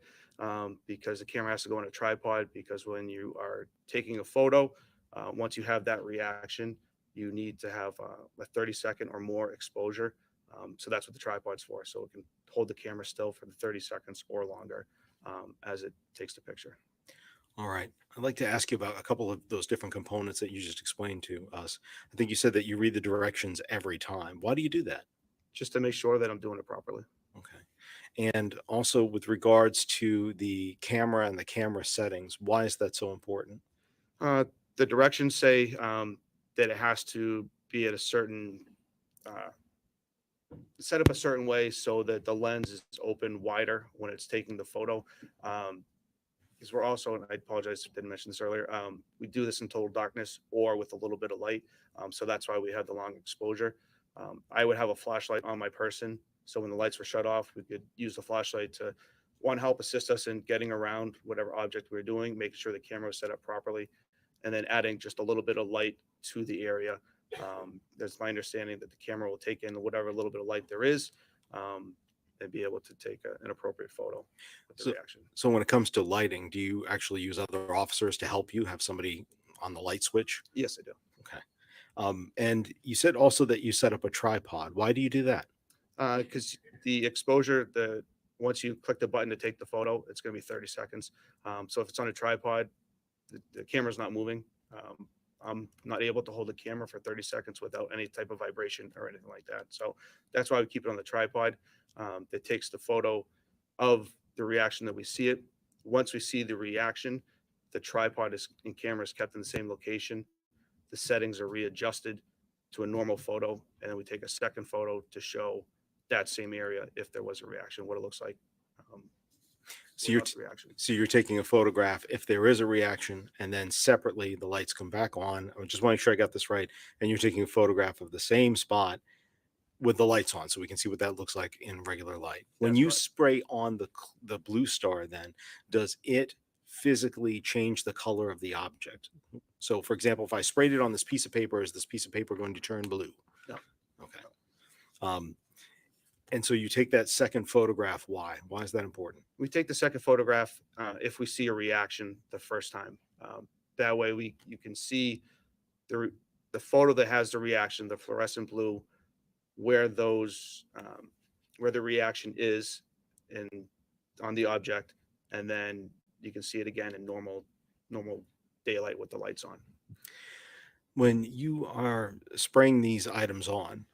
because the camera has to go on a tripod, because when you are taking a photo, once you have that reaction, you need to have a 30-second or more exposure. So that's what the tripod's for. So it can hold the camera still for the 30 seconds or longer as it takes the picture. All right. I'd like to ask you about a couple of those different components that you just explained to us. I think you said that you read the directions every time. Why do you do that? Just to make sure that I'm doing it properly. Okay. And also with regards to the camera and the camera settings, why is that so important? The directions say that it has to be at a certain, set up a certain way so that the lens is open wider when it's taking the photo. Because we're also, and I apologize, didn't mention this earlier, we do this in total darkness or with a little bit of light. So that's why we have the long exposure. I would have a flashlight on my person, so when the lights were shut off, we could use the flashlight to, one, help assist us in getting around whatever object we were doing, making sure the camera was set up properly, and then adding just a little bit of light to the area. There's my understanding that the camera will take in whatever little bit of light there is and be able to take an appropriate photo with the reaction. So when it comes to lighting, do you actually use other officers to help you, have somebody on the light switch? Yes, I do. Okay. And you said also that you set up a tripod. Why do you do that? Because the exposure, once you click the button to take the photo, it's going to be 30 seconds. So if it's on a tripod, the camera's not moving. I'm not able to hold the camera for 30 seconds without any type of vibration or anything like that. So that's why we keep it on the tripod. That takes the photo of the reaction that we see it. Once we see the reaction, the tripod and camera is kept in the same location. The settings are readjusted to a normal photo, and then we take a second photo to show that same area if there was a reaction, what it looks like. So you're taking a photograph if there is a reaction, and then separately the lights come back on. I just want to make sure I got this right. And you're taking a photograph of the same spot with the lights on, so we can see what that looks like in regular light. When you spray on the Blue Star, then does it physically change the color of the object? So, for example, if I sprayed it on this piece of paper, is this piece of paper going to turn blue? No. Okay. And so you take that second photograph. Why? Why is that important? We take the second photograph if we see a reaction the first time. That way you can see the photo that has the reaction, the fluorescent blue, where where the reaction is on the object, and then you can see it again in normal daylight with the lights on. When you are spraying these items on,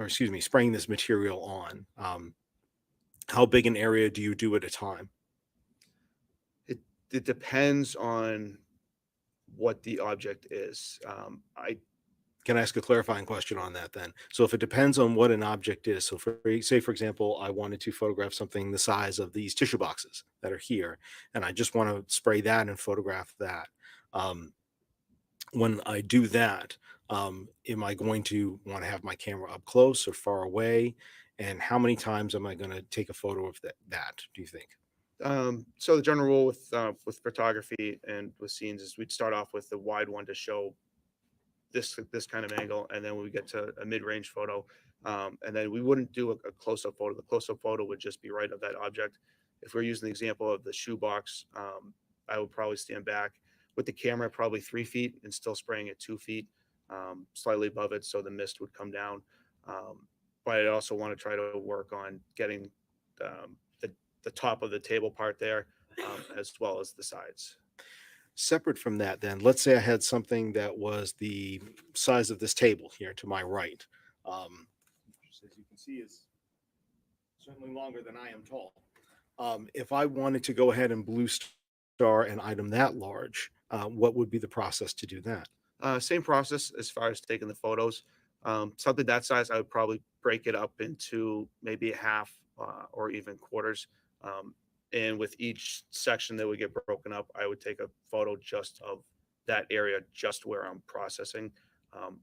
spraying this material on, how big an area do you do at a time? It depends on what the object is. Can I ask a clarifying question on that then? So if it depends on what an object is, so for example, I wanted to photograph something the size of these tissue boxes that are here, and I just want to spray that and photograph that. When I do that, am I going to want to have my camera up close or far away? And how many times am I going to take a photo of that, do you think? So the general rule with photography and with scenes is we'd start off with the wide one to show this kind of angle, and then we get to a mid-range photo, and then we wouldn't do a close-up photo. The close-up photo would just be right of that object. If we're using the example of the shoebox, I would probably stand back with the camera probably 3 feet and still spraying at 2 feet, slightly above it, so the mist would come down. But I also want to try to work on getting the top of the table part there, as well as the sides. Separate from that, then, let's say I had something that was the size of this table here to my right. Which, as you can see, is certainly longer than I am tall. If I wanted to go ahead and blue star an item that large, what would be the process to do that? Same process as far as taking the photos. Something that size, I would probably break it up into maybe a half or even quarters. And with each section that would get broken up, I would take a photo just of that area, just where I'm processing.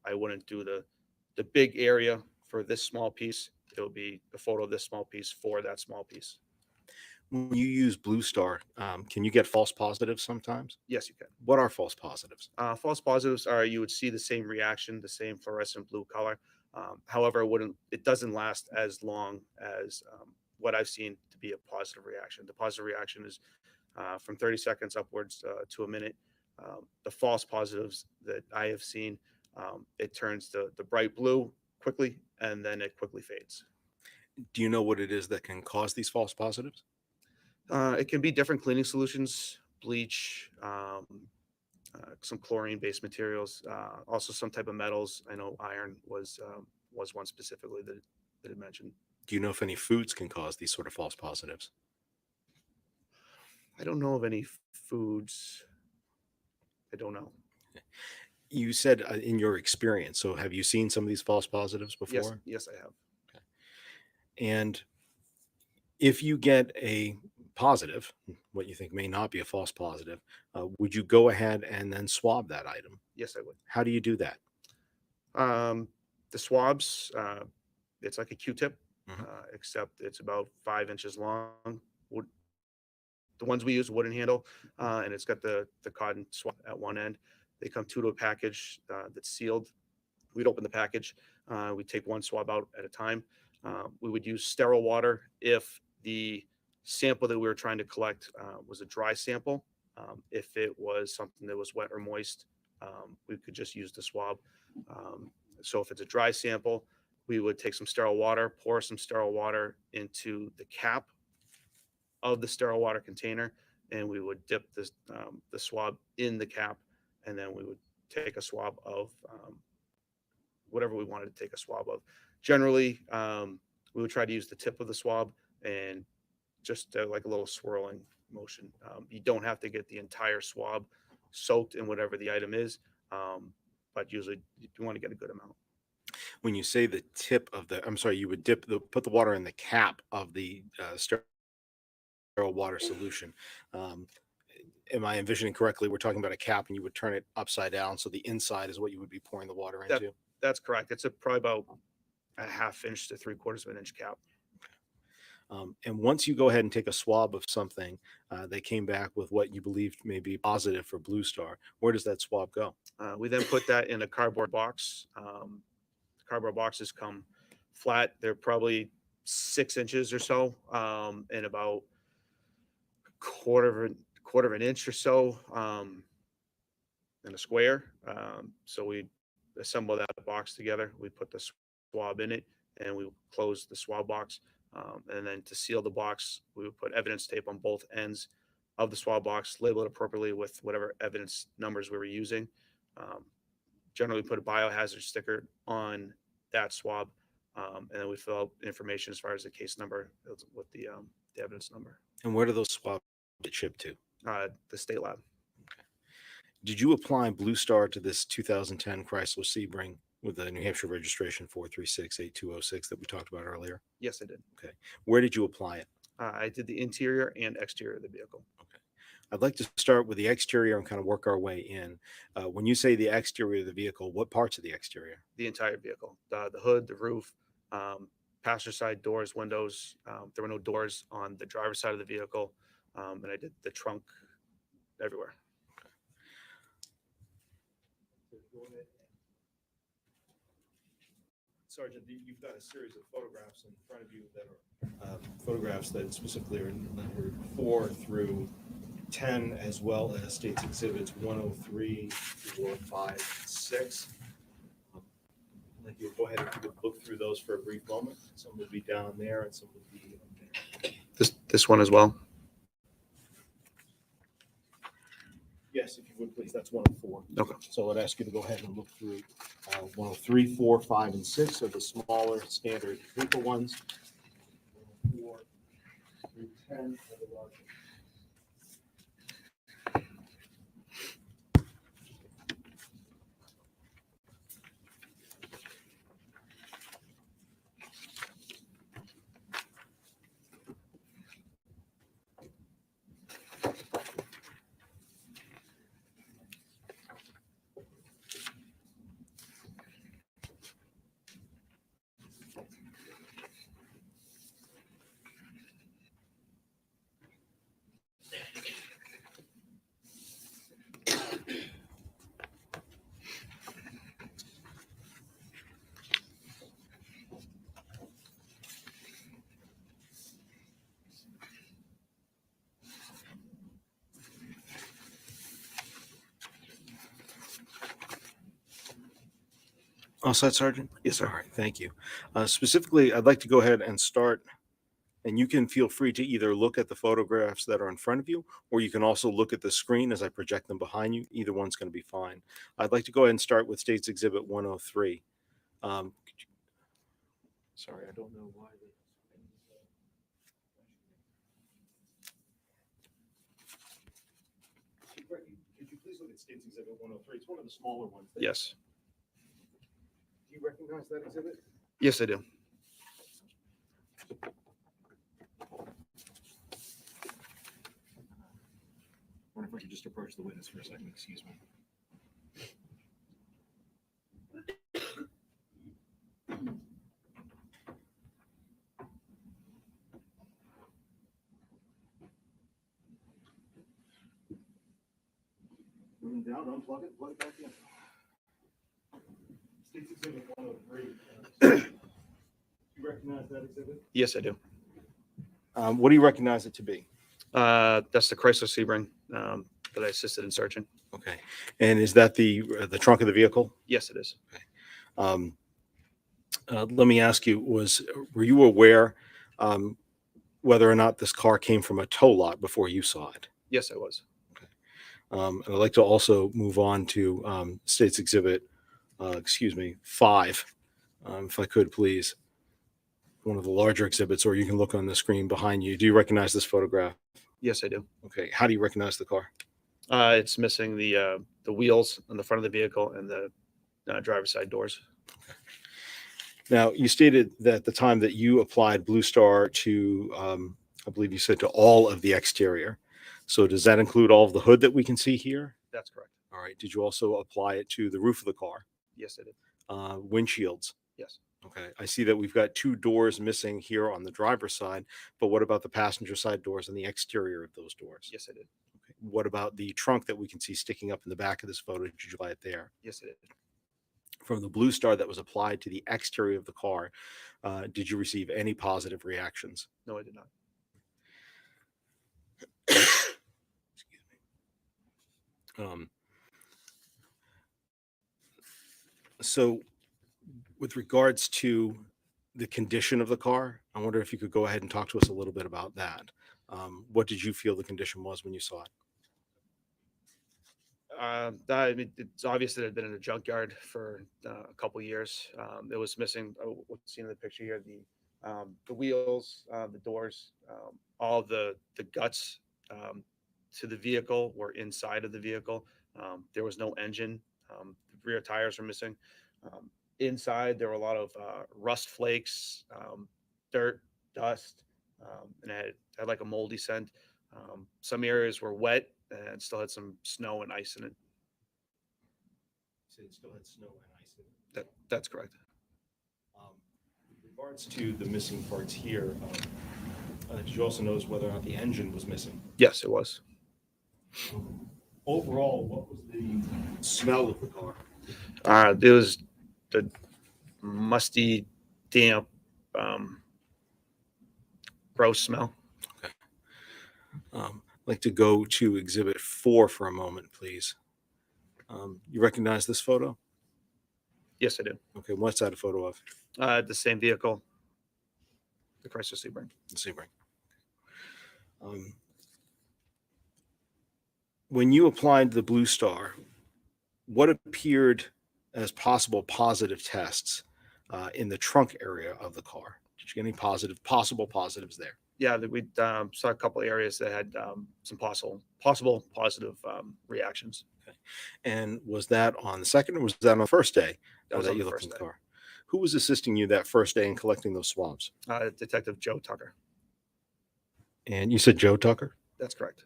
I wouldn't do the big area for this small piece. It would be a photo of this small piece for that small piece. When you use Blue Star, can you get false positives sometimes? Yes, you can. What are false positives? False positives are you would see the same reaction, the same fluorescent blue color. However, it doesn't last as long as what I've seen to be a positive reaction. The positive reaction is from 30 seconds upwards to a minute. The false positives that I have seen, it turns the bright blue quickly and then it quickly fades. Do you know what it is that can cause these false positives? It can be different cleaning solutions, bleach, some chlorine-based materials, also some type of metals. I know iron was one specifically that it mentioned. Do you know if any foods can cause these sort of false positives? I don't know of any foods. I don't know. You said in your experience. So have you seen some of these false positives before? Yes, I have. Okay. And if you get a positive, what you think may not be a false positive, would you go ahead and then swab that item? Yes, I would. How do you do that? The swabs, it's like a Q-tip, Mhm. except it's about 5 inches long. The ones we use, wooden handle, and it's got the cotton swab at one end. They come to a package that's sealed. We'd open the package. We'd take one swab out at a time. We would use sterile water if the sample that we were trying to collect was a dry sample. If it was something that was wet or moist, we could just use the swab. So if it's a dry sample, we would take some sterile water, pour some sterile water into the cap of the sterile water container, and we would dip the swab in the cap, and then we would take a swab of whatever we wanted to take a swab of. Generally, we would try to use the tip of the swab and just like a little swirling motion. You don't have to get the entire swab soaked in whatever the item is, but usually you want to get a good amount. When you say the tip of you would put the water in the cap of the sterile water solution. Am I envisioning correctly? We're talking about a cap and you would turn it upside down. So the inside is what you would be pouring the water into. That's correct. It's probably about a 1/2 inch to 3/4 of an inch cap. And once you go ahead and take a swab of something that came back with what you believed may be positive for Blue Star, where does that swab go? We then put that in a cardboard box. Cardboard boxes come flat. They're probably 6 inches or so, and about quarter of an inch or so in a square. So we assemble that box together. We put the swab in it, and we close the swab box. And then to seal the box, we would put evidence tape on both ends of the swab box, label it appropriately with whatever evidence numbers we were using. Generally put a biohazard sticker on that swab, and then we fill out information as far as the case number with the evidence number. And where do those swabs get shipped to? The state lab. Okay. Did you apply Blue Star to this 2010 Chrysler Sebring with the New Hampshire registration 4368206 that we talked about earlier? Yes, I did. Okay. Where did you apply it? I did the interior and exterior of the vehicle. Okay. I'd like to start with the exterior and kind of work our way in. When you say the exterior of the vehicle, what parts of the exterior? The entire vehicle, the hood, the roof, passenger side doors, windows. There were no doors on the driver's side of the vehicle, and I did the trunk everywhere. Sergeant, you've got a series of photographs in front of you that are photographs that specifically are numbered 4 through 10, as well as states exhibits 103, 4, 5, 6. I'd like you to go ahead and look through those for a brief moment. Some will be down there and some will be up there. This one as well. Yes, if Okay. So I'd ask you to go ahead and look through 103, 4, 5, and 6 are the smaller standard vehicle ones. 4 through 10 are the larger. All set, Sergeant? Yes, sir. All right, thank you. Specifically, I'd like to go ahead and start, and you can feel free to either look at the photographs that are in front of you, or you can also look at the screen as I project them behind you. Either one's going to be fine. I'd like to go ahead and start with State's Exhibit 103. Sorry, I don't know why. Could you please look at State's Exhibit 103? It's one of the smaller ones. Yes. Do you recognize that exhibit? Yes, I do. I wonder if I could just approach the witness for a second. Excuse me. Bring it down, unplug it, plug it back in. State's Exhibit 103. You recognize that exhibit? Yes, I do. What do you recognize it to be? That's the Chrysler Sebring that I assisted in searching. Okay. And is that the trunk of the vehicle? Yes, it is. Let me ask you, were you aware whether or not this car came from a tow lot before you saw it? Yes, I was. And I'd like to also move on to State's Exhibit, 5, if I could, please. One of the larger exhibits, or you can look on the screen behind you. Do you recognize this photograph? Yes, I do. Okay. How do you recognize the car? It's missing the wheels on the front of the vehicle and the driver's side doors. Now, you stated that at the time that you applied Blue Star to, I believe you said to all of the exterior. So does that include all of the hood that we can see here? That's correct. All right. Did you also apply it to the roof of the car? Yes, I did. Windshields? Yes. Okay. I see that we've got 2 doors missing here on the driver's side, but what about the passenger side doors and the exterior of those doors? Yes, I did. Okay. What about the trunk that we can see sticking up in the back of this photo? Did you apply it there? Yes, I did. From the Blue Star that was applied to the exterior of the car, did you receive any positive reactions? No, I did not. Excuse me. So with regards to the condition of the car, I wonder if you could go ahead and talk to us a little bit about that. What did you feel the condition was when you saw it? I mean, it's obvious that it had been in a junkyard for a couple years. It was missing. What's seen in the picture here: the wheels, the doors, all the guts to the vehicle were inside of the vehicle. There was no engine. The rear tires were missing. Inside, there were a lot of rust flakes, dirt, dust, and it had like a moldy scent. Some areas were wet and still had some snow and ice in it. So it still had snow and ice in it. That's correct. With regards to the missing parts here, did you also notice whether or not the engine was missing? Yes, it was. Overall, what was the smell of the car? It was the musty, damp, gross smell. Okay. I'd like to go to Exhibit 4 for a moment, please. You recognize this photo? Yes, I do. Okay, what's that a photo of? The same vehicle, the Chrysler Sebring. The Sebring. When you applied the Blue Star, what appeared as possible positive tests in the trunk area of the car? Did you get any possible positives there? Yeah, that we saw a couple areas that had some possible positive reactions. Okay. And was that on the second or was that on the first day That was on you the looked first in the day. car? Who was assisting you that first day in collecting those swabs? Detective Joe Tucker. And you said Joe Tucker? That's correct.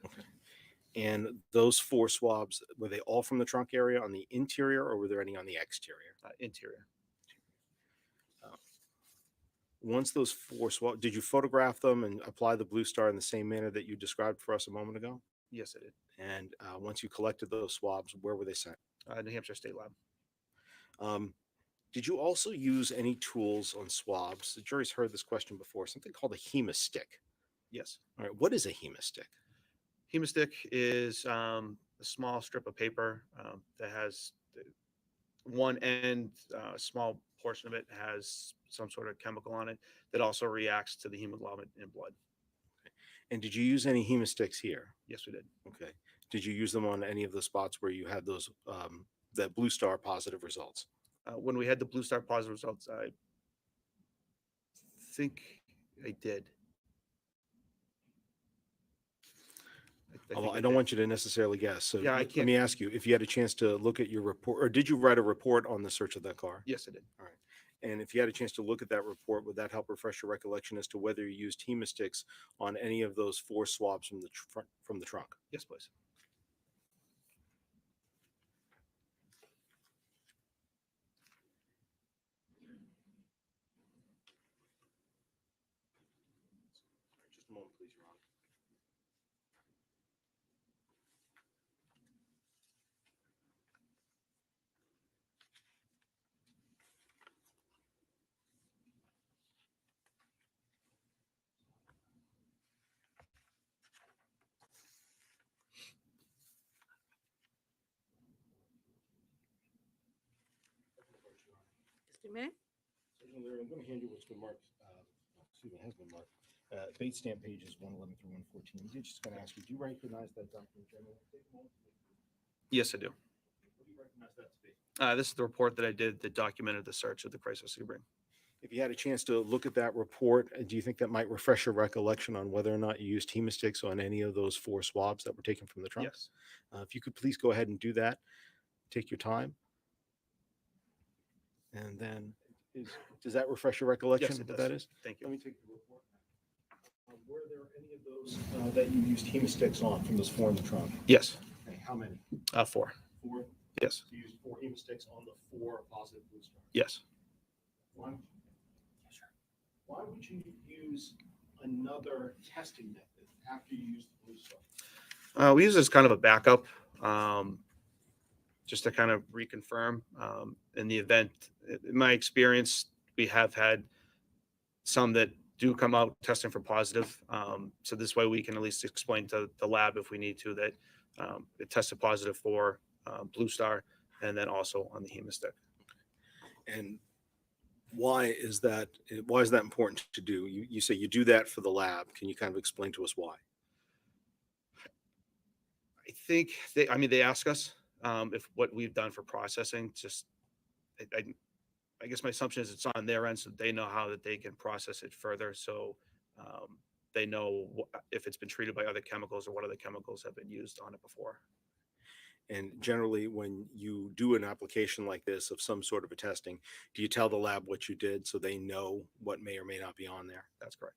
And those 4 swabs, were they all from the trunk area on the interior or were there any on the exterior? Interior. Once those 4 swabs, did you photograph them and apply the blue star in the same manner that you described for us a moment ago? Yes, I did. And once you collected those swabs, where were they sent? New Hampshire State Lab. Did you also use any tools on swabs? The jury's heard this question before, something called a hemastick. Yes. All right, what is a hemastick? Hemastick is a small strip of paper that has one end, a small portion of it has some sort of chemical on it that also reacts to the hemoglobin in blood. And did you use any hemasticks here? Yes, we did. Okay. Did you use them on any of the spots where you had those that blue star positive results? When we had the blue star positive results, I think I did. I don't want you to necessarily guess. So Yeah, I let can't. me ask you, if you had a chance to look at your report, or did you write a report on the search of that car? Yes, I did. All right. And if you had a chance to look at that report, would that help refresh your recollection as to whether you used hemasticks on any of those 4 swabs from the trunk? Yes, please. Just a moment, please, Your Honor. Mr. Mayor? Sergeant Leary, I'm going to hand you what's been marked, has been marked. Bait stamp pages 111 through 114. I'm just going to ask you, do you recognize that document, General? Yes, I do. What do you recognize that to be? This is the report that I did that documented the search of the Chrysler Sebring. If you had a chance to look at that report, do you think that might refresh your recollection on whether or not you used hemasticks on any of those 4 swabs that were taken from the trunk? Yes. If you could please go ahead and do that. Take your time. And then, does that refresh your recollection? Yes, it what does. that is? Thank Let you. me take the report. Were there any of those that you used hemasticks on from those 4 in the trunk? Yes. Okay, how many? 4. 4? Yes. So you used 4 hemasticks on the 4 positive blue stars. Yes. Why? Why would you use another testing method after you use the blue star? We use this kind of a backup, just to kind of reconfirm in the event. In my experience, we have had some that do come out testing for positive. So this way we can at least explain to the lab if we need to that it tested positive for blue star and then also on the hemastick. And why is that important to do? You say you do that for the lab. Can you kind of explain to us why? I think they ask us if what we've done for processing. Just I guess my assumption is it's on their end, so they know how that they can process it further. So they know if it's been treated by other chemicals or what other chemicals have been used on it before. And generally, when you do an application like this of some sort of a testing, do you tell the lab what you did so they know what may or may not be on there? That's correct.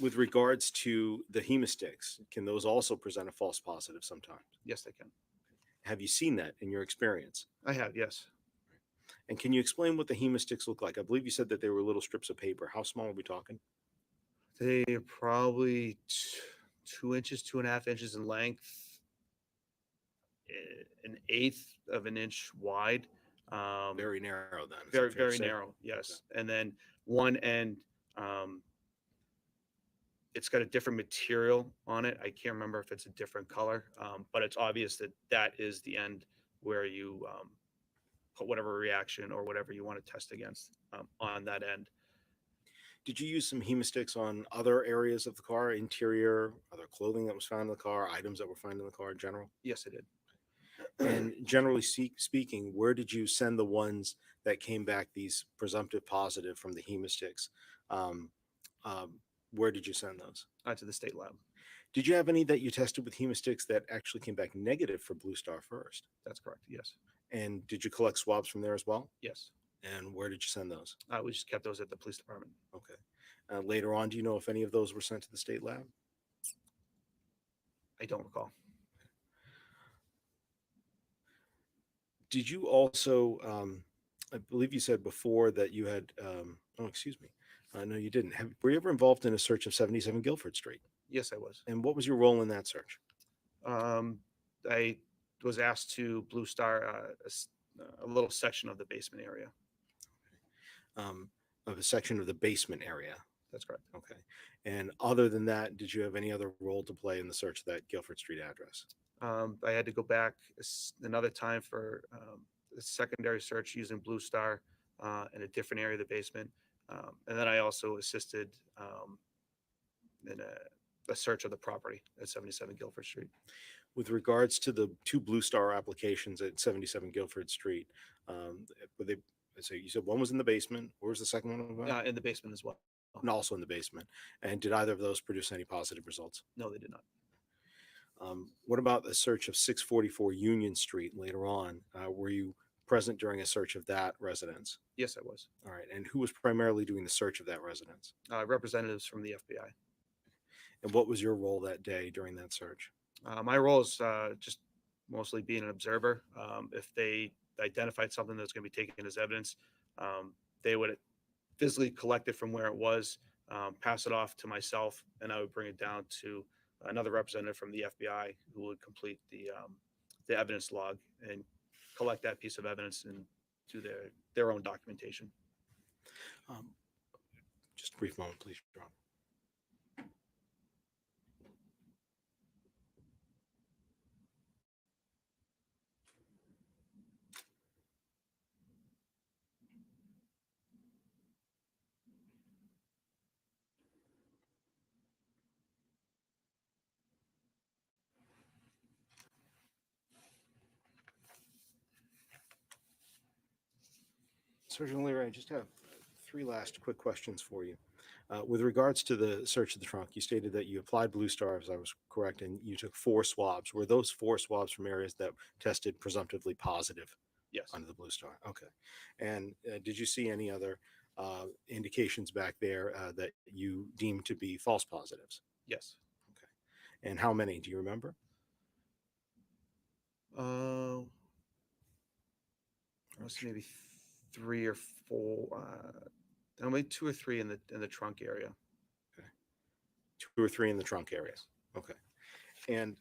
With regards to the hemasticks, can those also present a false positive sometimes? Yes, they can. Have you seen that in your experience? I have, yes. And can you explain what the hemasticks look like? I believe you said that they were little strips of paper. How small are we talking? They are probably 2 inches, 2.5 inches in length, 1/8 of an inch wide. Very narrow then. is that Very, fair to very say? narrow, yes. And then one end, it's got a different material on it. I can't remember if it's a different color, but it's obvious that that is the end where you put whatever reaction or whatever you want to test against on that end. Did you use some hemosticks on other areas of the car, interior, other clothing that was found in the car, items that were found in the car in general? Yes, I did. And generally speaking, where did you send the ones that came back these presumptive positive from the hemosticks? Um, where did you send those? To the state lab. Did you have any that you tested with hemosticks that actually came back negative for Blue Star first? That's correct. Yes. And did you collect swabs from there as well? Yes. And where did you send those? We just kept those at the police department. Okay. Later on, do you know if any of those were sent to the state lab? I don't recall. Did you also, I believe you said before that you had, oh, excuse me. No, you didn't. Were you ever involved in a search of 77 Guilford Street? Yes, I was. And what was your role in that search? I was asked to Blue Star a little section of the basement area. Of a section of the basement area. That's correct. Okay. And other than that, did you have any other role to play in the search of that Guilford Street address? I had to go back another time for a secondary search using Blue Star in a different area of the basement. And then I also assisted in a search of the property at 77 Guilford Street. With regards to the two Blue Star applications at 77 Guilford Street, were they, so you said one was in the basement. Where was the second one about? In the basement as well. And also in the basement. And did either of those produce any positive results? No, they did not. What about the search of 644 Union Street later on? Were you present during a search of that residence? Yes, I was. All right. And who was primarily doing the search of that residence? Representatives from the FBI. And what was your role that day during that search? My role is just mostly being an observer. If they identified something that's going to be taken as evidence, they would physically collect it from where it was, pass it off to myself, and I would bring it down to another representative from the FBI who would complete the evidence log and collect that piece of evidence and do their own documentation. Just a brief moment, please, John. Sergeant Leary, I just have three last quick questions for you. With regards to the search of the trunk, you stated that you applied Blue Star, as I was correct, and you took 4 swabs. Were those 4 swabs from areas that tested presumptively positive? Yes. Under the Blue Star. Okay. And did you see any other indications back there that you deemed to be false positives? Yes. Okay. And how many? Do you remember? Maybe 3 or 4. Maybe 2 or 3 in the trunk area. Okay. 2 or 3 in the trunk area. Okay. And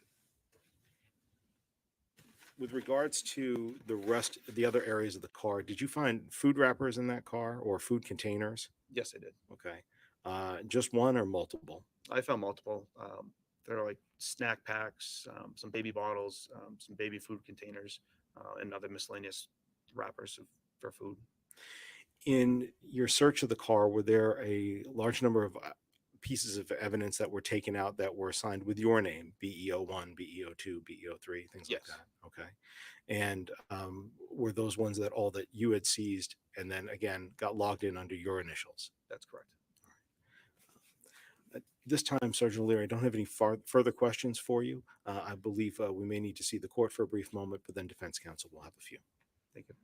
with regards to the other areas of the car, did you find food wrappers in that car or food containers? Yes, I did. Okay. Just one or multiple? I found multiple. They're like snack packs, some baby bottles, some baby food containers, and other miscellaneous wrappers for food. In your search of the car, were there a large number of pieces of evidence that were taken out that were assigned with your name, BEO1, BEO2, BEO3, things like that? Okay. And were those ones that all that you had seized and then again got logged in under your initials? That's correct. At this time, Sergeant Leary, I don't have any further questions for you. I believe we may need to see the court for a brief moment, but then defense counsel will have a few. Thank you.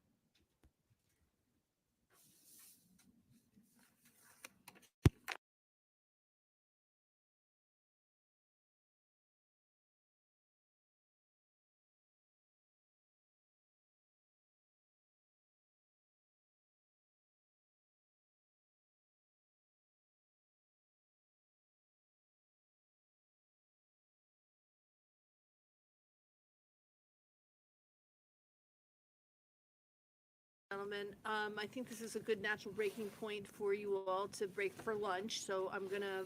Gentlemen, I think this is a good natural breaking point for you all to break for lunch. So I'm gonna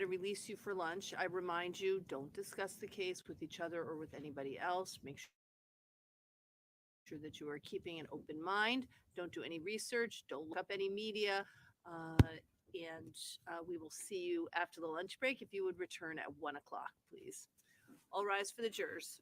release you for lunch. I remind you, don't discuss the case with each other or with anybody else. Make sure that you are keeping an open mind. Don't do any research. Don't look up any media. And we will see you after the lunch break. If you would return at 1 o'clock, please. All rise for the jurors.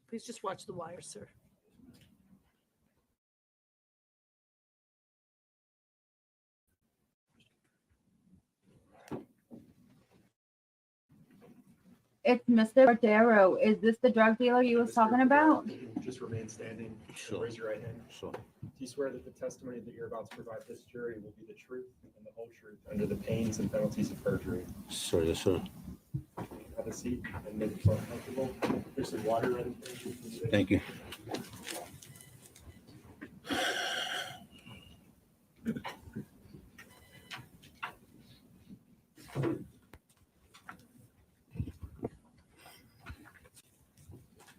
Please just watch the wires, sir. It's Mr. Bardero. Is this the drug dealer you was talking about? Just remain standing. Sure. Raise your right hand. Sure. Do you swear that the testimony that you're about to provide this jury will be the truth and the whole truth under the pains and penalties of perjury? Sure, yes, sir. Have a seat and make yourself comfortable. There's some water in there. Thank you.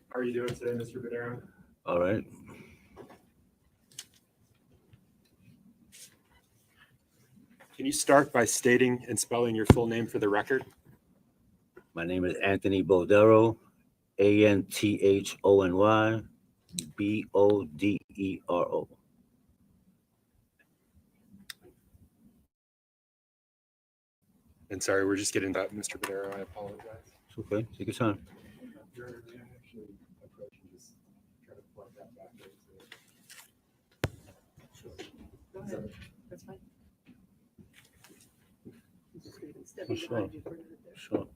How are you doing today, Mr. Badero? All right. Can you start by stating and spelling your full name for the record? My name is Anthony Bodero, Anthony Bodero. And sorry, we're just getting that, Mr. Badero. I apologize. It's okay. Take your time. You're actually approaching, just try to plug that back into it. Go ahead. That's fine. Just gonna be For stepping sure. behind you for a minute there. Sure.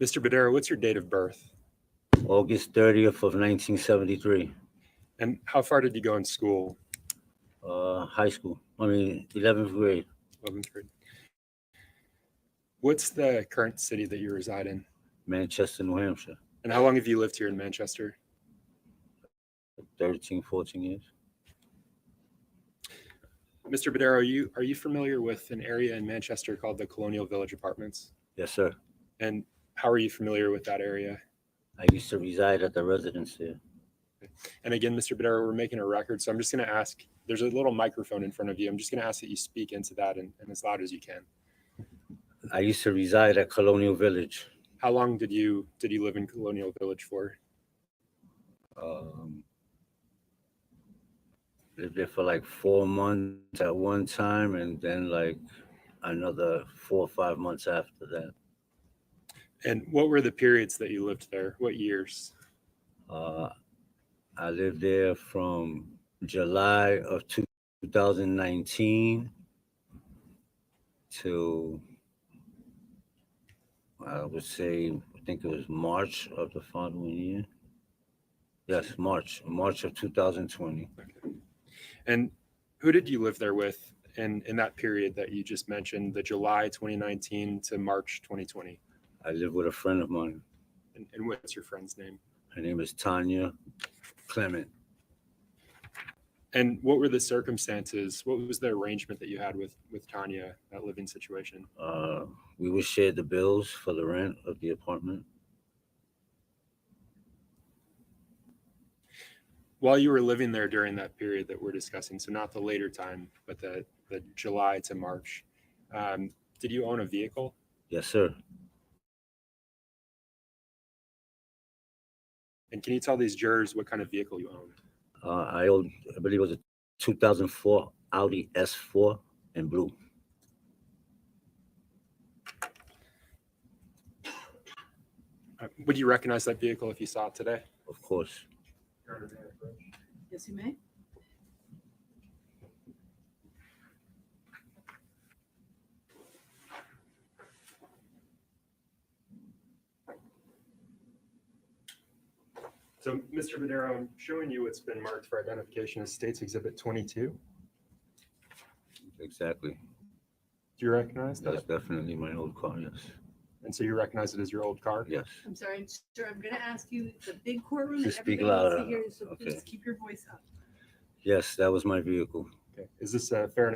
Mr. Badero, what's your date of birth? August 30th of 1973. And how far did you go in school? High school. 11th grade. 11th grade. What's the current city that you reside in? Manchester, New Hampshire. And how long have you lived here in Manchester? 13, 14 years. Mr. Badero, are you familiar with an area in Manchester called the Colonial Village Apartments? Yes, sir. And how are you familiar with that area? I used to reside at the residence there. And again, Mr. Badero, we're making a record, so I'm just going to ask, there's a little microphone in front of you. I'm just going to ask that you speak into that and as loud as you can. I used to reside at Colonial Village. How long did you live in Colonial Village for? Lived there for like 4 months at one time, and then like another 4 or 5 months after that. And what were the periods that you lived there? What years? I lived there from July of 2019 to, I would say, I think it was March of the following year. Yes, March of 2020. Okay. And who did you live there with in that period that you just mentioned, the July 2019 to March 2020? I live with a friend of mine. And what's your friend's name? Her name is Tanya Clement. And what were the circumstances? What was the arrangement that you had with Tanya, that living situation? We would share the bills for the rent of the apartment. While you were living there during that period that we're discussing, so not the later time, but the July to March, did you own a vehicle? Yes, sir. And can you tell these jurors what kind of vehicle you owned? I believe it was a 2004 Audi S4 in blue. Would you recognize that vehicle if you saw it today? Of course. Yes, you may. So, Mr. Badero, I'm showing you what's been marked for identification as States Exhibit 22. Do Exactly. you recognize That's that? definitely my old car. Yes. And so you recognize it as your old car? Yes. I'm sorry, sir, I'm gonna ask you, it's a big courtroom Just and speak everybody wants to louder. hear you, so Okay. please keep your voice up. Yes, that was my vehicle. Okay. Is this a fair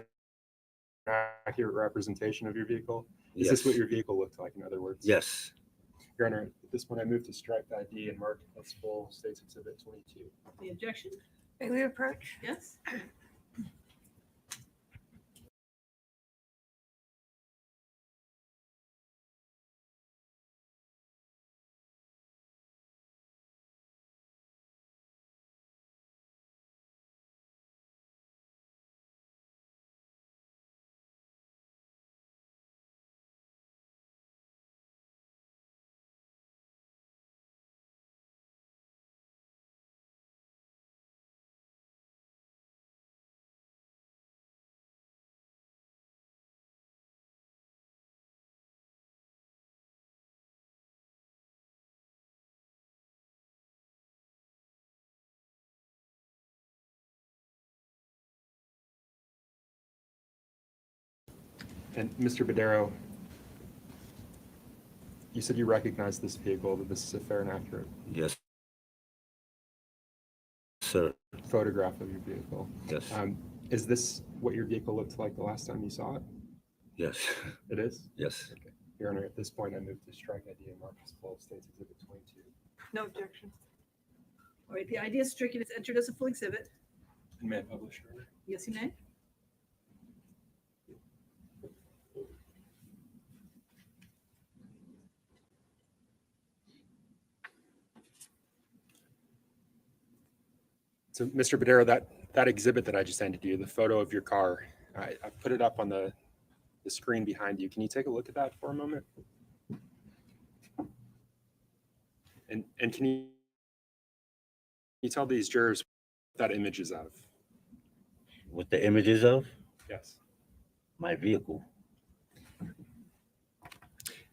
and accurate representation of your vehicle? Is Yes. this what your vehicle looked like, in other words? Yes. Your Honor, at this point, I move to strike the ID and mark as full States Exhibit 22. The objection? May we approach? Yes? And Mr. Badero, you said you recognize this vehicle, that this is a fair and accurate Yes. Sir. photograph of your vehicle. Yes. Is this what your vehicle looked like the last time you saw it? Yes. It is? Yes. Okay. Your Honor, at this point, I move to strike ID and mark as full States Exhibit 22. No objection. All right, the ID is stricken, it's entered as a full exhibit. And may I publish, Your Honor? Yes, you may. So, Mr. Badero, that exhibit that I just handed you, the photo of your car, I put it up on the screen behind you. Can you take a look at that for a moment? And can you tell these jurors what that image is of? What the images of? Yes. My vehicle.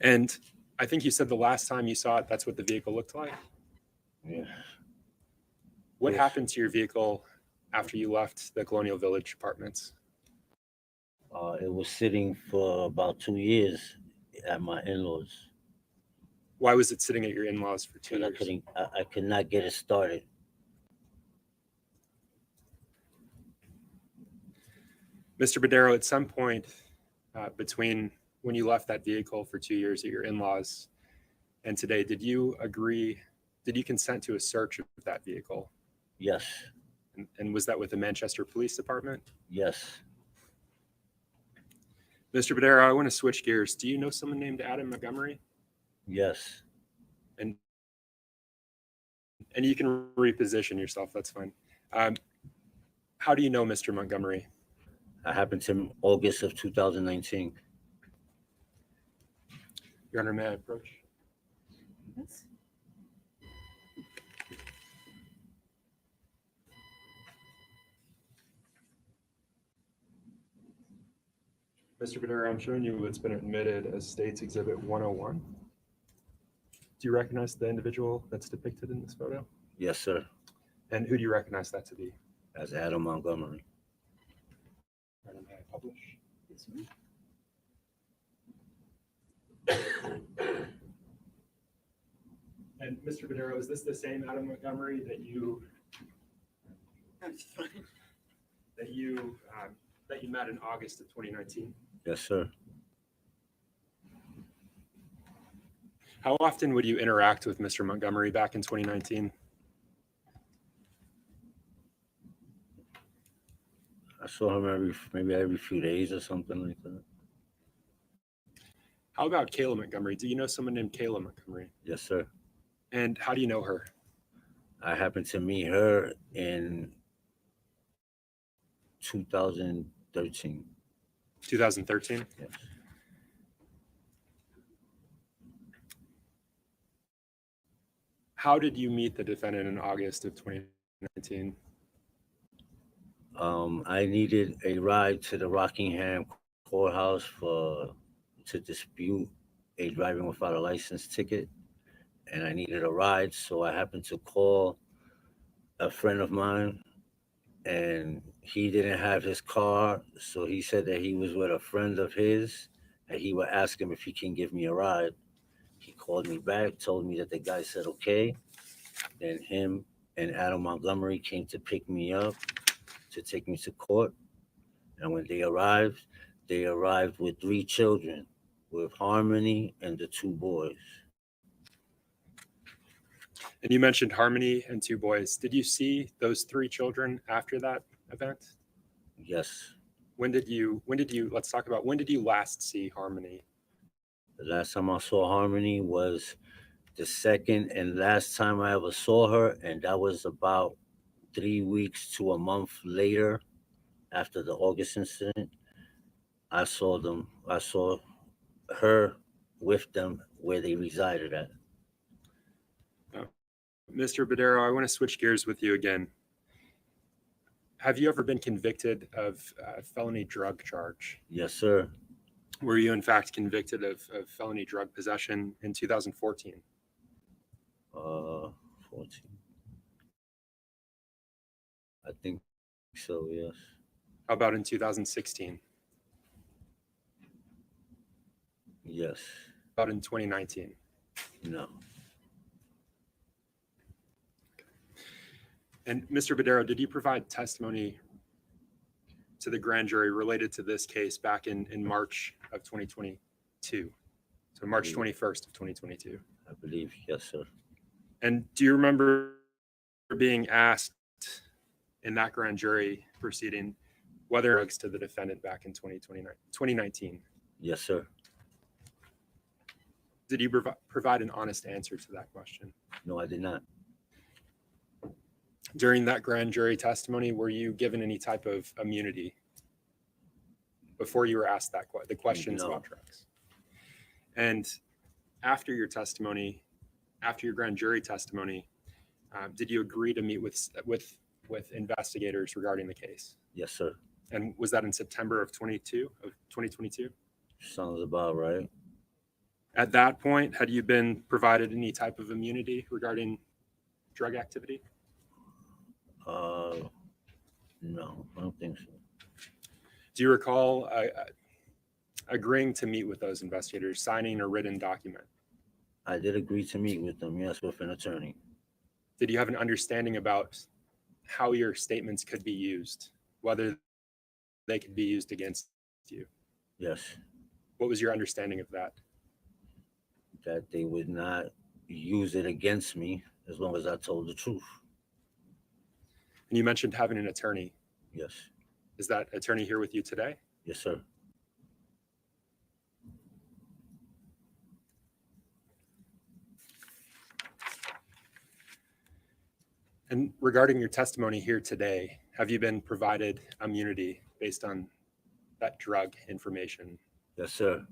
And I think you said the last time you saw it, that's what the vehicle looked like. Yeah. What Yes. happened to your vehicle after you left the Colonial Village apartments? It was sitting for about 2 years at my in-laws. Why was it sitting at your in-laws for 2 Because years? I could not get it started. Mr. Badero, at some point between when you left that vehicle for 2 years at your in-laws and today, did you consent to a search of that vehicle? Yes. And was that with the Manchester Police Department? Yes. Mr. Badero, I want to switch gears. Do you know someone named Adam Montgomery? Yes. And you can reposition yourself, that's fine. How do you know Mr. Montgomery? I happened to August of 2019. Your Honor, may I approach? Yes. Mr. Badero, I'm showing you what's been admitted as State's Exhibit 101. Do you recognize the individual that's depicted in this photo? Yes, sir. And who do you recognize that to be? As Adam Montgomery. Your Honor, may I publish? Yes, you may. And Mr. Badero, is this the same Adam Montgomery that you That's fine. that you met in August of 2019? Yes, sir. How often would you interact with Mr. Montgomery back in 2019? I saw him maybe every few days or something like that. How about Kayla Montgomery? Do you know someone named Kayla Montgomery? Yes, sir. And how do you know her? I happened to meet her in 2013. 2013? Yes. How did you meet the defendant in August of 2019? I needed a ride to the Rockingham courthouse to dispute a driving without a license ticket, and I needed a ride, so I happened to call a friend of mine, and he didn't have his car, so he said that he was with a friend of his, and he would ask him if he can give me a ride. He called me back, told me that the guy said okay. Then him and Adam Montgomery came to pick me up to take me to court. And when they arrived with 3 children, with Harmony and the 2 boys. And you mentioned Harmony and 2 boys. Did you see those 3 children after that event? Yes. When did you, let's talk about, when did you last see Harmony? The last time I saw Harmony was the second and last time I ever saw her, and that was about 3 weeks to a month later after the August incident. I saw her with them where they resided at. Mr. Badero, I want to switch gears with you again. Have you ever been convicted of a felony drug charge? Yes, sir. Were you in fact convicted of felony drug possession in 2014? 14. I think so, yes. How about in 2016? Yes. How about in 2019? No. And Mr. Badero, did you provide testimony to the grand jury related to this case back in March of 2022? So March 21st of 2022. I believe, yes, sir. And do you remember being asked in that grand jury proceeding whether drugs to the defendant back in 2019? Yes, sir. Did you provide an honest answer to that question? No, I did not. During that grand jury testimony, were you given any type of immunity before you were asked the questions No. about drugs? And after your testimony, after your grand jury testimony, did you agree to meet with investigators regarding the case? Yes, sir. And was that in September of 2022? Sounds about right. At that point, had you been provided any type of immunity regarding drug activity? No, I don't think so. Do you recall agreeing to meet with those investigators, signing a written document? I did agree to meet with them, yes, with an attorney. Did you have an understanding about how your statements could be used, whether they could be used against you? Yes. What was your understanding of that? That they would not use it against me as long as I told the truth. And you mentioned having an attorney. Yes. Is that attorney here with you today? Yes, sir. And regarding your testimony here today, have you been provided immunity based on that drug information? Yes, sir.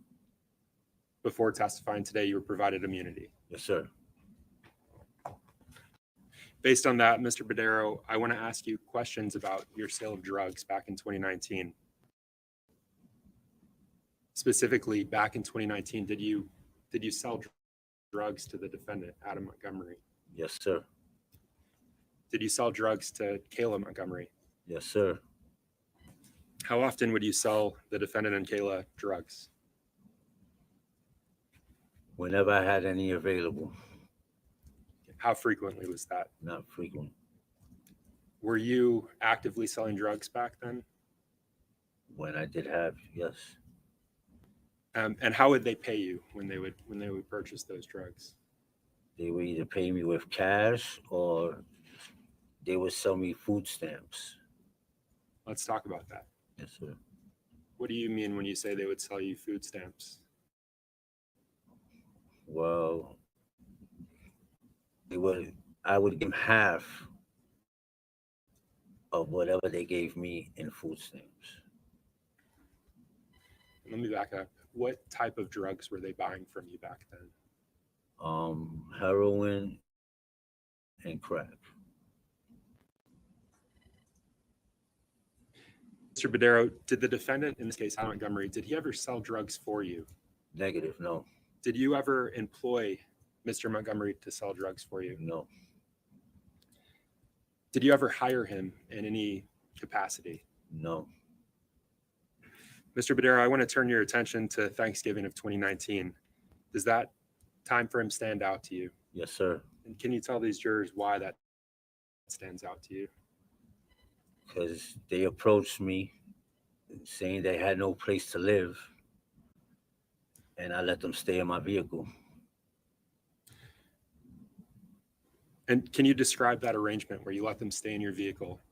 Before testifying today, you were provided immunity. Yes, sir. Based on that, Mr. Badero, I want to ask you questions about your sale of drugs back in 2019. Specifically, back in 2019, did you sell drugs to the defendant, Adam Montgomery? Yes, sir. Did you sell drugs to Kayla Montgomery? Yes, sir. How often would you sell the defendant and Kayla drugs? Whenever I had any available. How frequently was that? Not frequent. Were you actively selling drugs back then? When I did have, yes. And how would they pay you when they would purchase those drugs? They would either pay me with cash or they would sell me food stamps. Let's talk about that. Yes, sir. What do you mean when you say they would sell you food stamps? Well, I would give them half of whatever they gave me in food stamps. Let me back up. What type of drugs were they buying from you back then? Heroin and crack. Mr. Badero, did the defendant, in this case, Adam Montgomery, did he ever sell drugs for you? Negative, no, Did you ever employ Mr. Montgomery to sell drugs for you? no, Did you ever hire him in any capacity? no. Mr. Badero, I want to turn your attention to Thanksgiving of 2019. Does that time frame stand out to you? Yes, sir. And can you tell these jurors why that stands out to you? Because they approached me saying they had no place to live, and I let them stay in my vehicle. And can you describe that arrangement where you let them stay in your vehicle?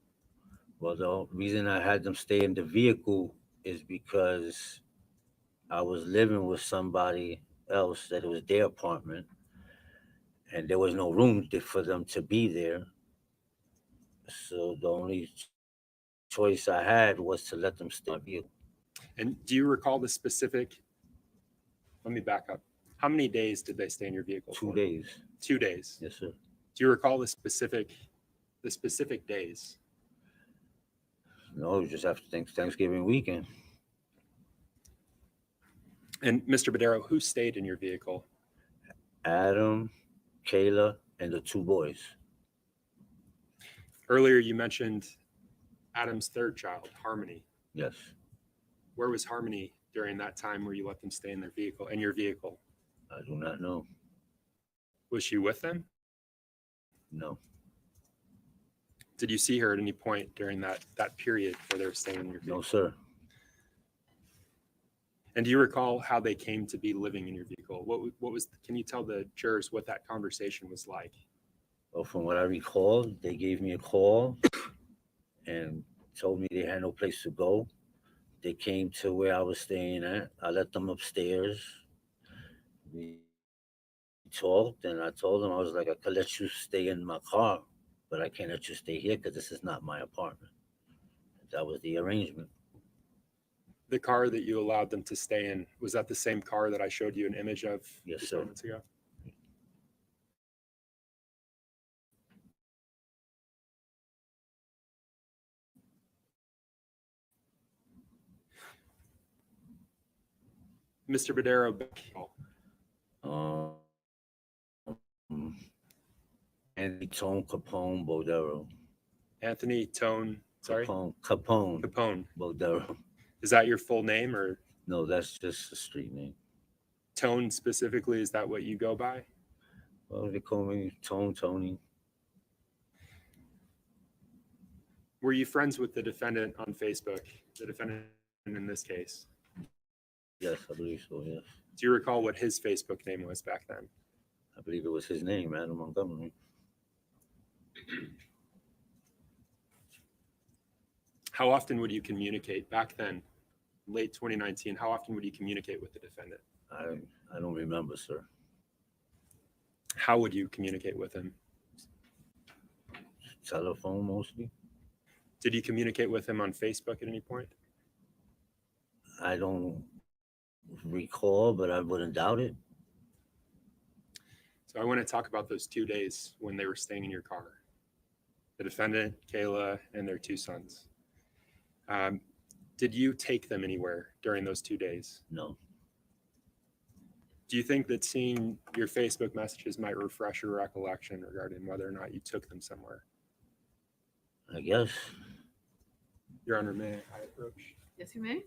Well, the reason I had them stay in the vehicle is because I was living with somebody else that it was their apartment, and there was no room for them to be there. So the only choice I had was to let them stay in my vehicle. And do you recall the specific, let me back up. How many days did they stay in your vehicle? 2 for? days. 2 days. Yes, sir. Do you recall the specific days? No, just after Thanksgiving weekend. And Mr. Badero, who stayed in your vehicle? Adam, Kayla, and the 2 boys. Earlier, you mentioned Adam's third child, Harmony. Yes. Where was Harmony during that time where you let them stay in their vehicle, in your vehicle? I do not know. Was she with them? No. Did you see her at any point during that period where they were staying in your vehicle? No, sir. And do you recall how they came to be living in your vehicle? What was? Can you tell the jurors what that conversation was like? Well, from what I recall, they gave me a call and told me they had no place to go. They came to where I was staying at. I let them upstairs. We talked, and I told them, I was like, I could let you stay in my car, but I can't let you stay here because this is not my apartment. That was the arrangement. The car that you allowed them to stay in, was that the same car that I showed you an image of Yes, just sir. moments ago? Mr. Badero, Anthony Tone Capone Bodero. Anthony Tone, sorry? Capone Bodero. Is that your full name, or No, that's just a street name. Tone specifically? Is that what you go by? Well, they call me Tony. Were you friends with the defendant on Facebook, the defendant in this case? Yes, I believe so, yes. Do you recall what his Facebook name was back then? I believe it was his name, Adam Montgomery. How often would you communicate back then, late 2019? How often would you communicate with the defendant? I don't remember, sir. How would you communicate with him? Telephone mostly. Did you communicate with him on Facebook at any point? I don't recall, but I wouldn't doubt it. So I want to talk about those 2 days when they were staying in your car. The defendant, Kayla, and their 2 sons. Did you take them anywhere during those 2 days? No. Do you think that seeing your Facebook messages might refresh your recollection regarding whether or not you took them somewhere? I guess. Your Honor, may I approach? Yes, you may.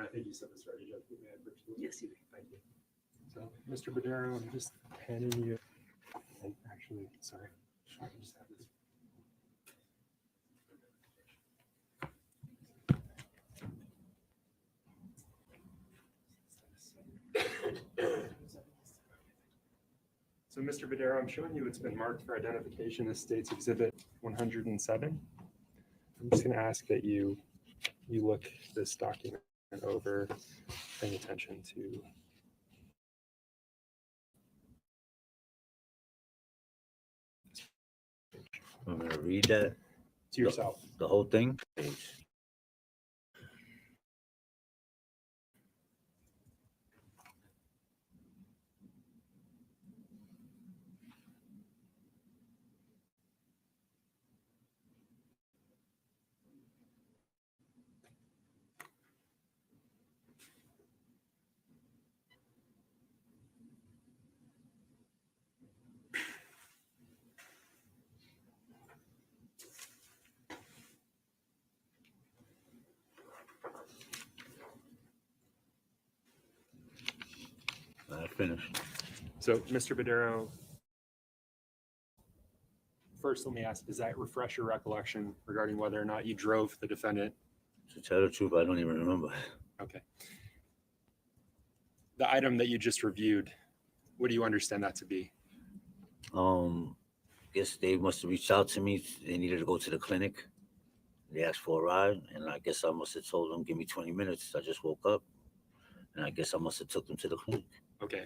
And I think you said this already, Judge. May I bridge this? Yes, you may. Thank you. So, Mr. Badero, I'm just handing you, and actually, sorry, I can just have this. So, Mr. Badero, I'm showing you it's been marked for identification as State's Exhibit 107. I'm just going to ask that you look this document over, paying attention to. I'm gonna read that. To yourself. The whole thing. I finished. So, Mr. Badero, first let me ask, does that refresh your recollection regarding whether or not you drove the defendant? To tell the truth, I don't even remember. Okay. The item that you just reviewed, what do you understand that to be? Guess they must have reached out to me. They needed to go to the clinic. They asked for a ride, and I guess I must have told them, give me 20 minutes. I just woke up, and I guess I must have took them to the clinic. Okay.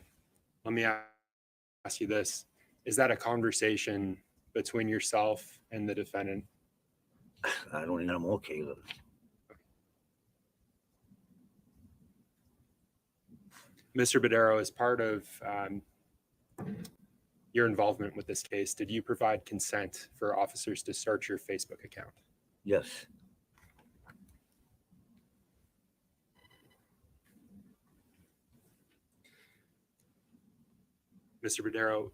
Let me ask you this. Is that a conversation between yourself and the defendant? I don't even know. I'm okay with it. Mr. Badero, as part of your involvement with this case, did you provide consent for officers to search your Facebook account? Yes. Mr. Badero,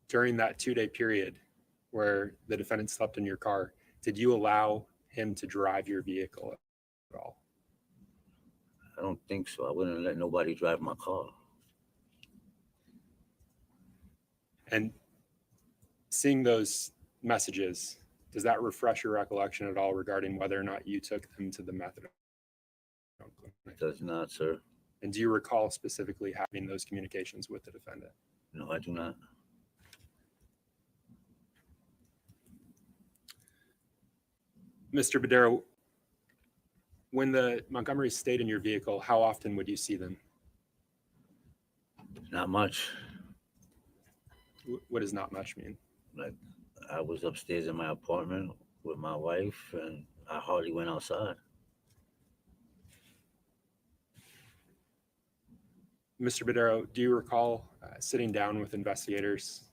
during that 2-day period where the defendant slept in your car, did you allow him to drive your vehicle at all? I don't think so. I wouldn't let nobody drive my car. And seeing those messages, does that refresh your recollection at all regarding whether or not you took them to the methadone clinic? It does not, sir. And do you recall specifically having those communications with the defendant? No, I do not. Mr. Badero, when the Montgomery stayed in your vehicle, how often would you see them? Not much. What does not much mean? Like, I was upstairs in my apartment with my wife, and I hardly went outside. Mr. Badero, do you recall sitting down with investigators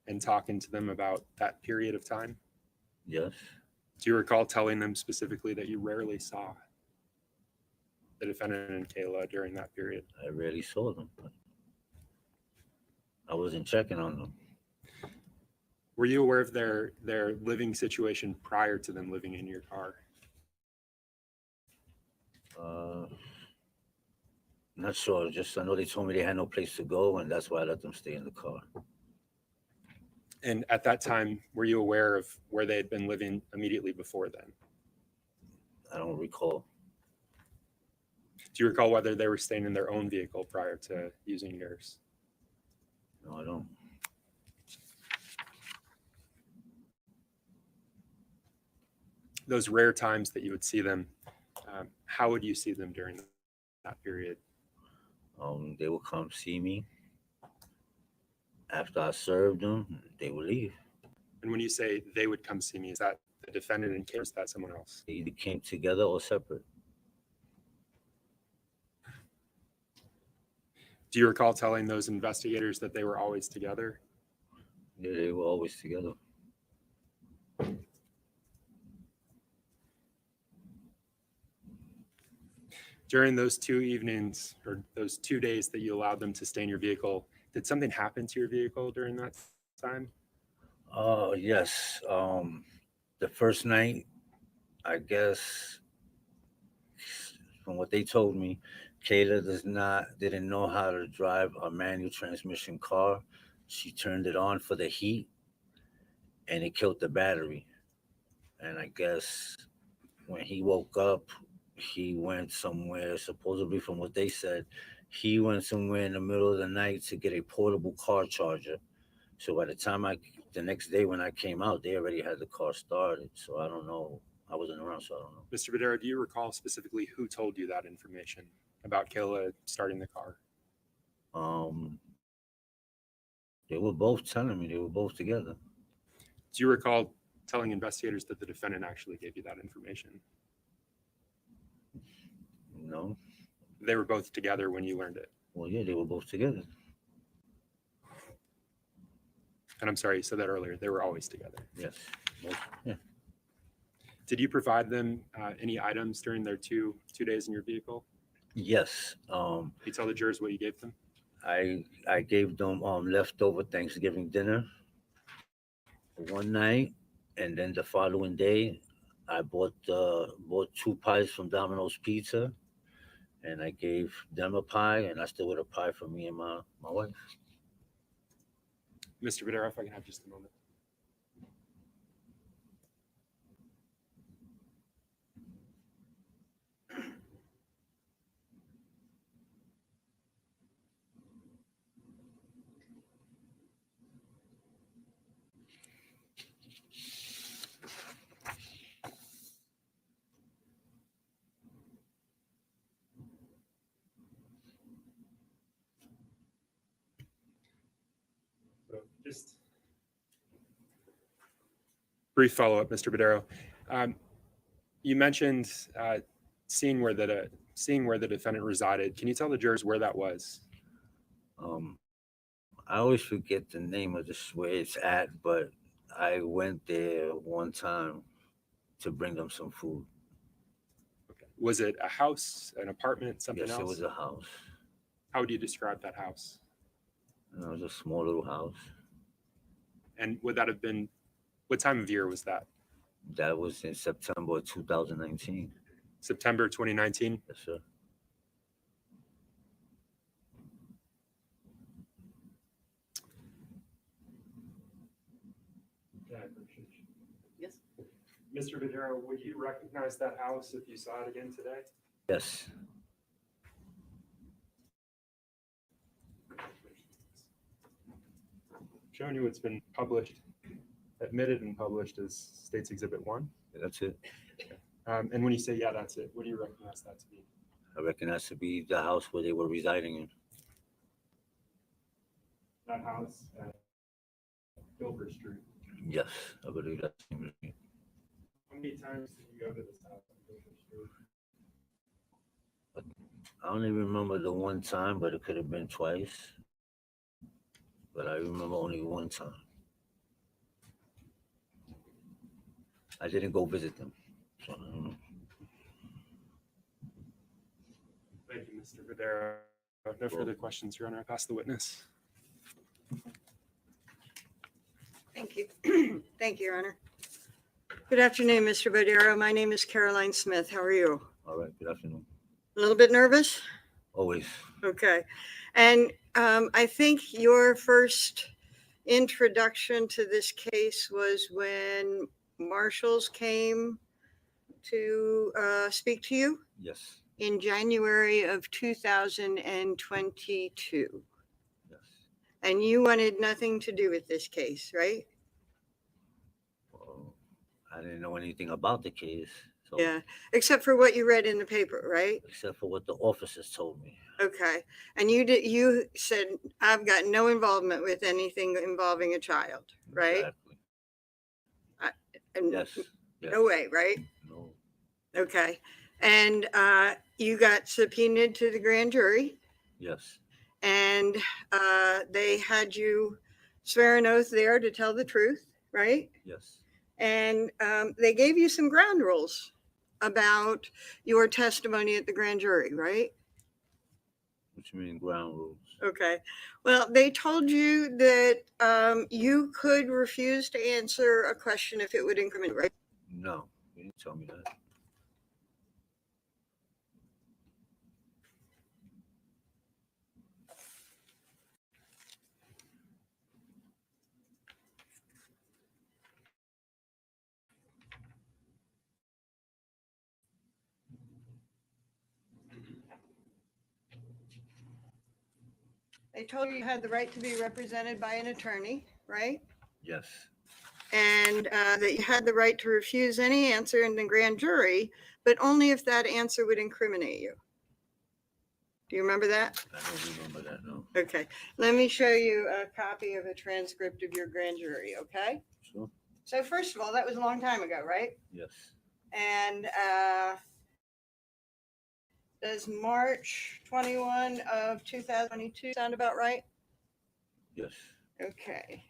and talking to them about that period of time? Yes. Do you recall telling them specifically that you rarely saw the defendant and Kayla during that period? I rarely saw them. I wasn't checking on them. Were you aware of their living situation prior to them living in your car? Not sure. Just I know they told me they had no place to go, and that's why I let them stay in the car. And at that time, were you aware of where they had been living immediately before then? I don't recall. Do you recall whether they were staying in their own vehicle prior to using yours? No, I don't. Those rare times that you would see them, how would you see them during that period? They would come see me. After I served them, they would leave. And when you say they would come see me, is that the defendant and Kayla, or is that someone else? They either came together or separate. Do you recall telling those investigators that they were always together? Yeah, they were always together. During those 2 evenings or those 2 days that you allowed them to stay in your vehicle, did something happen to your vehicle during that time? Yes. The first night, I guess from what they told me, Kayla didn't know how to drive a manual transmission car. She turned it on for the heat, and it killed the battery. And I guess when he woke up, he went somewhere. Supposedly, from what they said, he went somewhere in the middle of the night to get a portable car charger. So by the time the next day when I came out, they already had the car started. So I don't know. I wasn't around, so I don't know. Mr. Badero, do you recall specifically who told you that information about Kayla starting the car? They were both telling me. They were both together. Do you recall telling investigators that the defendant actually gave you that information? No. They were both together when you learned it. Well, yeah, they were both together. And I'm sorry, you said that earlier. They were always together. Yes. Yeah. Did you provide them any items during their two days in your vehicle? Yes. Can you tell the jurors what you gave them? I gave them leftover Thanksgiving dinner one night, and then the following day, I bought 2 pies from Domino's Pizza, and I gave them a pie, and I still with a pie for me and my wife. Mr. Badero, if I can have just a moment. So just brief follow-up, Mr. Badero. You mentioned seeing where the defendant resided. Can you tell the jurors where that was? I always forget the name of where it's at, but I went there one time to bring them some food. Okay. Was it a house, an apartment, something Yes, else? it was a house. How would you describe that house? It was a small little house. And would that have been, what time of year was that? That was in September 2019. September 2019? Yes, sir. Yeah, I appreciate you. Yes. Mr. Badero, would you recognize that house if you saw it again today? Yes. Showing you what's been published, admitted and published as State's Exhibit 1. That's it. And when you say, yeah, that's it, what do you recognize that to be? I recognize to be the house where they were residing in. That house at Gilbert Street. Yes, I believe that's the name. How many times did you go to this house on Gilbert Street? I don't even remember the one time, but it could have been twice. But I remember only one time. I didn't go visit them, so I don't know. Thank you, Mr. Badero. No further questions, Your Honor. I pass the witness. Thank you. Thank you, Your Honor. Good afternoon, Mr. Badero. My name is Caroline Smith. How are you? All right, good afternoon. A little bit nervous? Always. Okay. And I think your first introduction to this case was when marshals came to speak to you Yes, in January of 2022. yes. And you wanted nothing to do with this case, right? Well, I didn't know anything about the case. So, Yeah, except for what you read in the paper, right? except for what the officers told me. Okay. And you said, I've got no involvement with anything involving a child, right? Exactly. And Yes. Yes. no way, right? No. Okay. And you got subpoenaed to the grand jury, Yes. and they had you swear an oath there to tell the truth, right? Yes. And they gave you some ground rules about your testimony at the grand jury, right? Which mean ground rules. Okay. Well, they told you that you could refuse to answer a question if it would incriminate, right? No, you didn't tell me that. They told you you had the right to be represented by an attorney, right? Yes. And that you had the right to refuse any answer in the grand jury, but only if that answer would incriminate you. Do you remember that? I don't remember that, no. Okay, let me show you a copy of a transcript of your grand jury, okay? Sure. So first of all, that was a long time ago, right? Yes. And does March 21 of 2022 sound about right? Yes. Okay.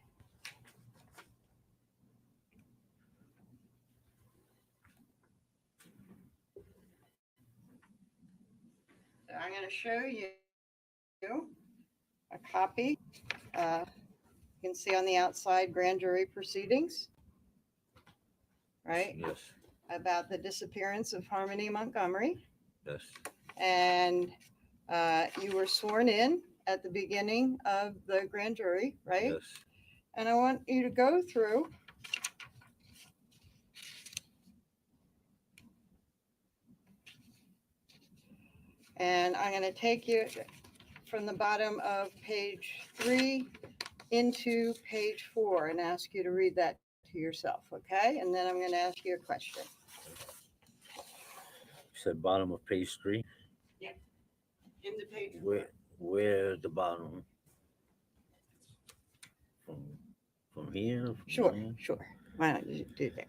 So I'm going to show you a copy. You can see on the outside grand jury proceedings, right? Yes. About the disappearance of Harmony Montgomery. Yes. And you were sworn in at the beginning of the grand jury, right? Yes. And I want you to go through and I'm going to take you from the bottom of page 3 into page 4 and ask you to read that to yourself, okay? And then I'm going to ask you a question. You said bottom of page 3? Into page 4. Where the bottom? From here? From Sure, here? sure. Why don't you do that?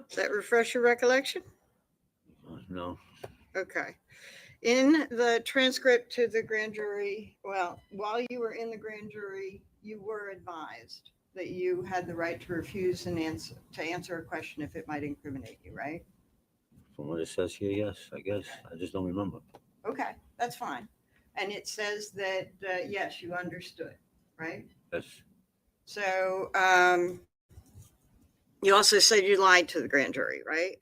Does that refresh your recollection? No. Okay. In the transcript to the grand jury, well, while you were in the grand jury, you were advised that you had the right to refuse an answer a question if it might incriminate you, right? From what it says here, yes, I guess. I just don't remember. Okay, that's fine. And it says that, yes, you understood, right? Yes. So you also said you lied to the grand jury, right?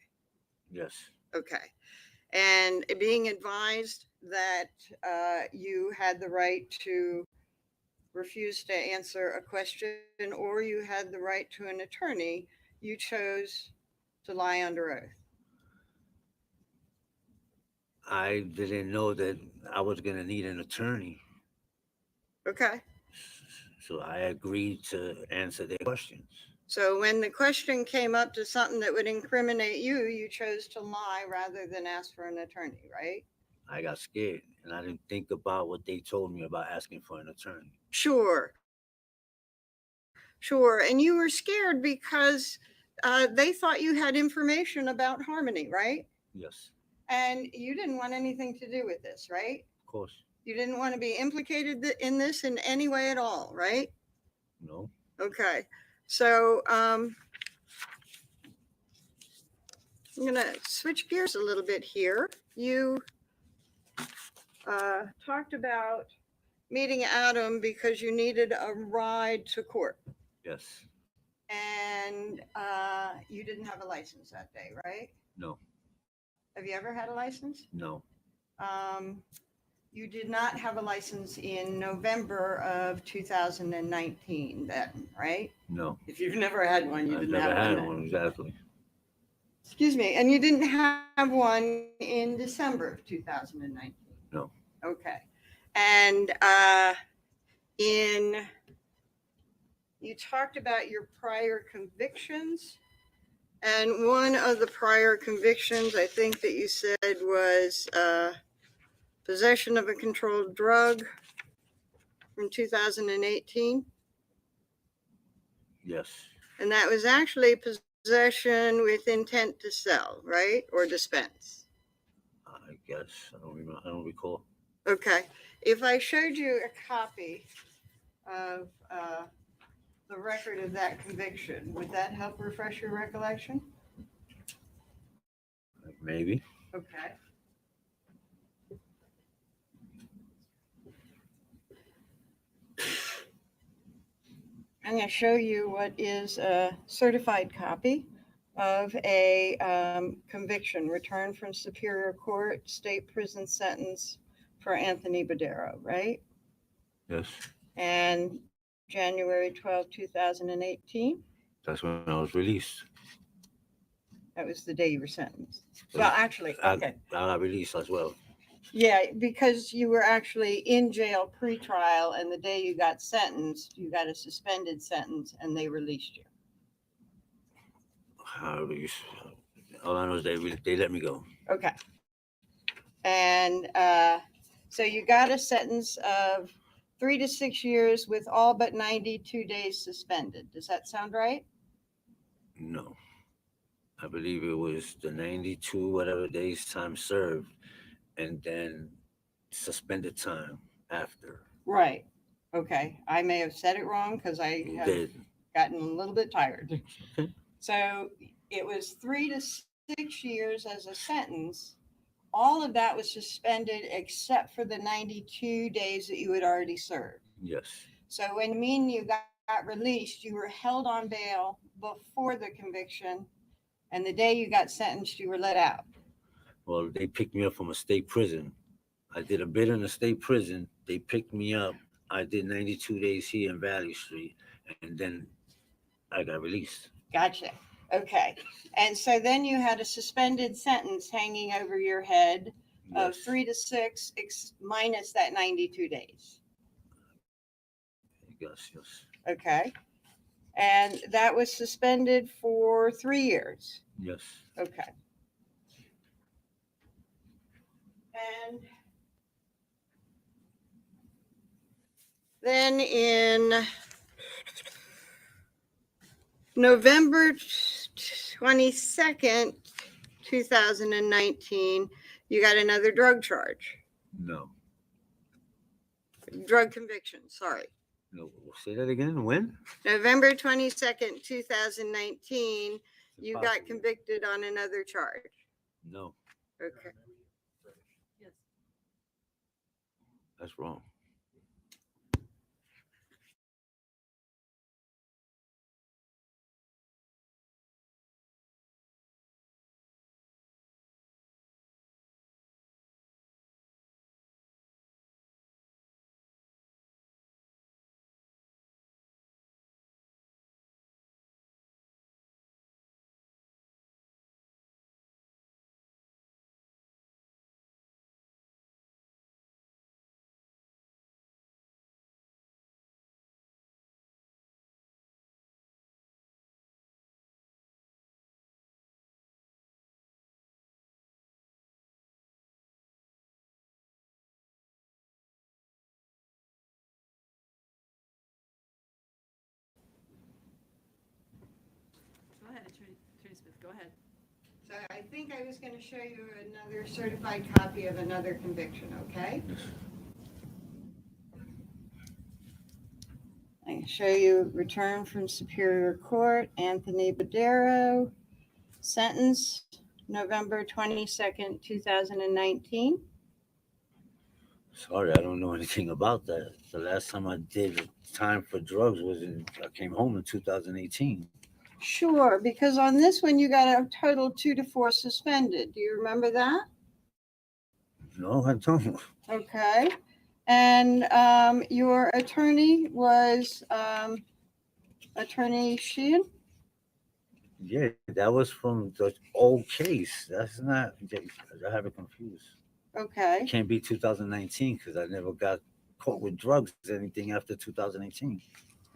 Yes. Okay. And being advised that you had the right to refuse to answer a question or you had the right to an attorney, you chose to lie under oath. I didn't know that I was going to need an attorney. Okay. So I agreed to answer their questions. So when the question came up to something that would incriminate you, you chose to lie rather than ask for an attorney, right? I got scared and I didn't think about what they told me about asking for an attorney. Sure. Sure. And you were scared because they thought you had information about Harmony, right? Yes. And you didn't want anything to do with this, right? Of course. You didn't want to be implicated in this in any way at all, right? No. Okay. So I'm going to switch gears a little bit here. You talked about meeting Adam because you needed a ride to court. Yes. And you didn't have a license that day, right? No. Have you ever had a license? No. You did not have a license in November of 2019 then, right? No. If you've never had one, you I've didn't never have had one. one, exactly. Excuse me, and you didn't have one in December of 2019? No. Okay. And you talked about your prior convictions, and one of the prior convictions I think that you said was possession of a controlled drug from 2018. Yes. And that was actually possession with intent to sell, right? Or dispense. I guess. I don't remember. I don't recall. Okay. If I showed you a copy of the record of that conviction, would that help refresh your recollection? Maybe. Okay. I'm going to show you what is a certified copy of a conviction returned from Superior Court state prison sentence for Anthony Badero, right? Yes. And January 12, 2018, That's when I was released. that was the day you were sentenced. Well, actually, okay. I got released as well. Yeah, because you were actually in jail pre-trial, and the day you got sentenced, you got a suspended sentence, and they released you. All I know is they let me go. Okay. And so you got a sentence of 3 to 6 years with all but 92 days suspended. Does that sound right? No. I believe it was the 92 whatever days time served, and then suspended time after. Right. Okay. I may have said it wrong because I You have did. gotten a little bit tired. Okay. So it was 3 to 6 years as a sentence. All of that was suspended except for the 92 days that you had already served. Yes. So when you got released, you were held on bail before the conviction, and the day you got sentenced, you were let out. Well, they picked me up from a state prison. I did a bid in a state prison. They picked me up. I did 92 days here in Valley Street, and then I got released. Gotcha. Okay. And so then you had a suspended sentence hanging over your head of 3 to 6 minus that 92 days. Yes, yes. Okay. And that was suspended for 3 years. Yes. Okay. And then in November 22nd, 2019, you got another drug charge. No. Drug conviction, sorry. No. Say that again. When? November 22nd, 2019, you got Impossible. convicted on another charge. No. Okay. Yes. That's wrong. Go ahead, Attorney Smith, go ahead. So I think I was going to show you another certified copy of another conviction, okay? I can show you return from Superior Court, Anthony Badero, sentence November 22nd, 2019. Sorry, I don't know anything about that. The last time I did time for drugs I came home in 2018. Sure, because on this one you got a total 2 to 4 suspended. Do you remember that? No, I don't. Okay. And your attorney was Attorney Sheehan? Yeah, that was from the old case. That's not, I have it confused. Okay. It can't be 2019 because I never got caught with drugs or anything after 2018.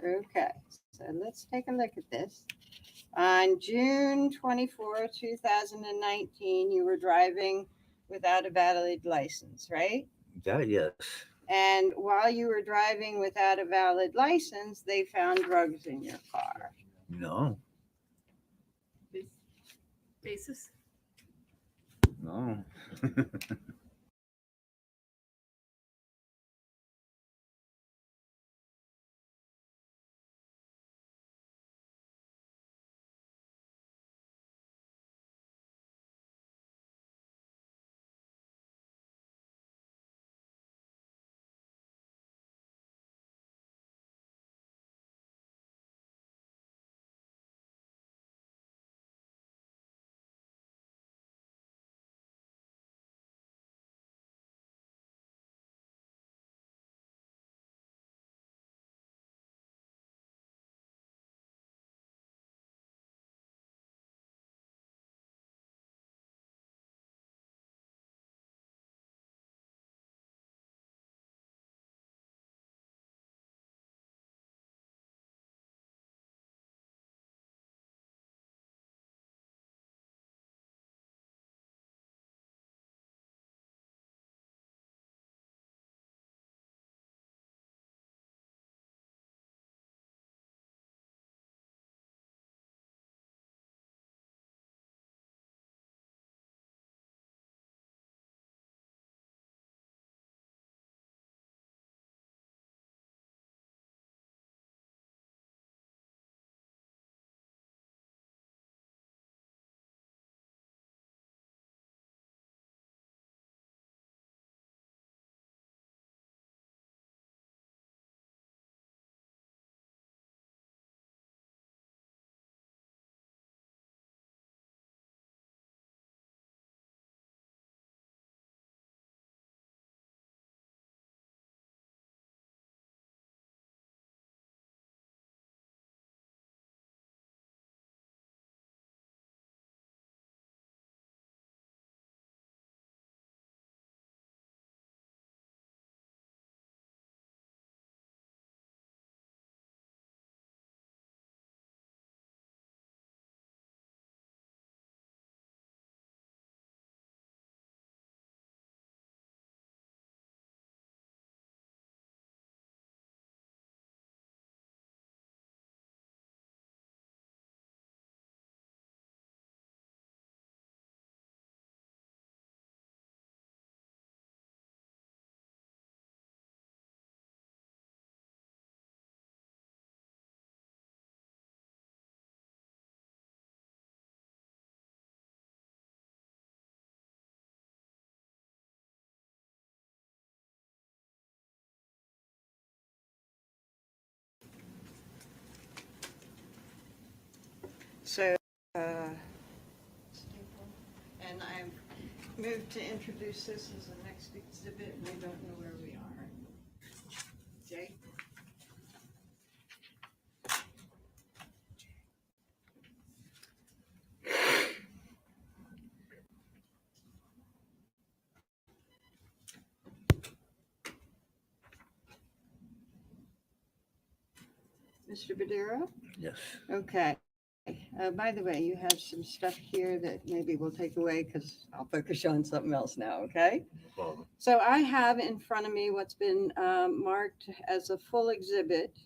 Okay. So let's take a look at this. On June 24, 2019, you were driving without a valid license, right? That, yes. And while you were driving without a valid license, they found drugs in your car. No, Basis? no. So, and I've moved to introduce this as the next exhibit, and I don't know where we are. Jay? Mr. Badero? Yes. Okay. By the way, you have some stuff here that maybe we'll take away because I'll focus on something else now, okay? No problem. So I have in front of me what's been marked as a full exhibit,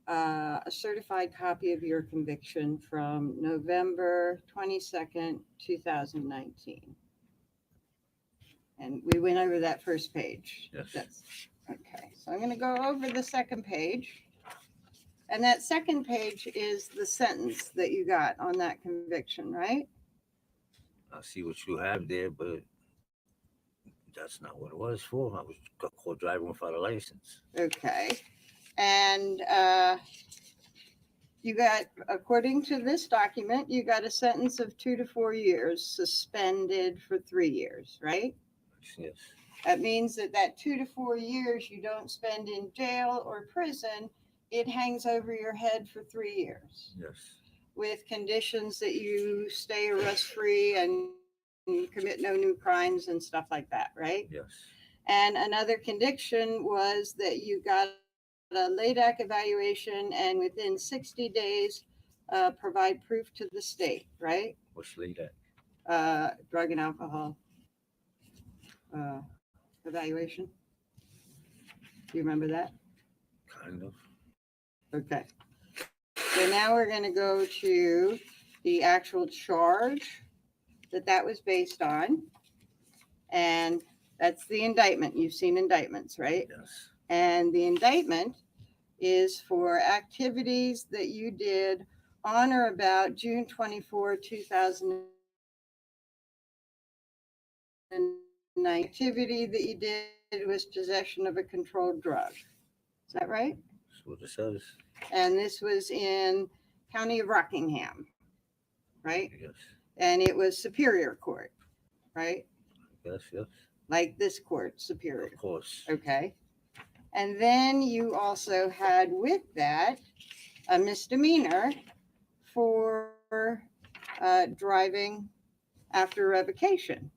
a certified copy of your conviction from November 22nd, 2019. And we went over that first page. Yes. Okay, so I'm going to go over the second page. And that second page is the sentence that you got on that conviction, right? I see what you have there, but that's not what it was for. I was got caught driving without a license. Okay. And you got, according to this document, you got a sentence of 2 to 4 years, suspended for 3 years, right? Yes. That means that 2 to 4 years you don't spend in jail or prison, it hangs over your head for 3 years. Yes. with conditions that you stay arrest-free and you commit no new crimes and stuff like that, right? Yes. And another condition was that you got a LADAC evaluation and within 60 days, provide proof to the state, right? What's LADAC? Drug and alcohol evaluation. Do you remember that? Kind of. Okay. So now we're going to go to the actual charge that was based on. And that's the indictment. You've seen indictments, right? Yes. And the indictment is for activities that you did on or about June 24, 2009. Activity that you did was possession of a controlled drug. Is that right? That's what it says. And this was in County of Rockingham, right? Yes. And it was Superior Court, right? Yes, yes. Like this court, Superior. Of course. Okay. And then you also had with that a misdemeanor for driving after revocation.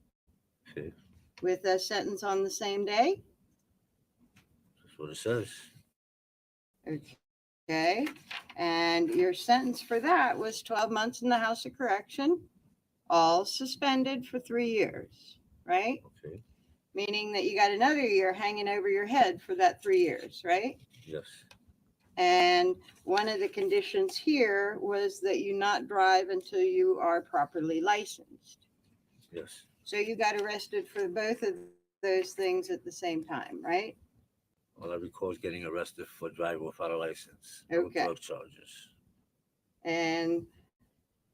Okay. With a sentence on the same day. That's what it says. Okay. And your sentence for that was 12 months in the House of Correction, all suspended for 3 years, right? Okay. Meaning that you got another year hanging over your head for that 3 years, right? Yes. And one of the conditions here was that you not drive until you are properly licensed. Yes. So you got arrested for both of those things at the same time, right? All I recall is getting arrested for driving without a license. No Okay. drug charges. And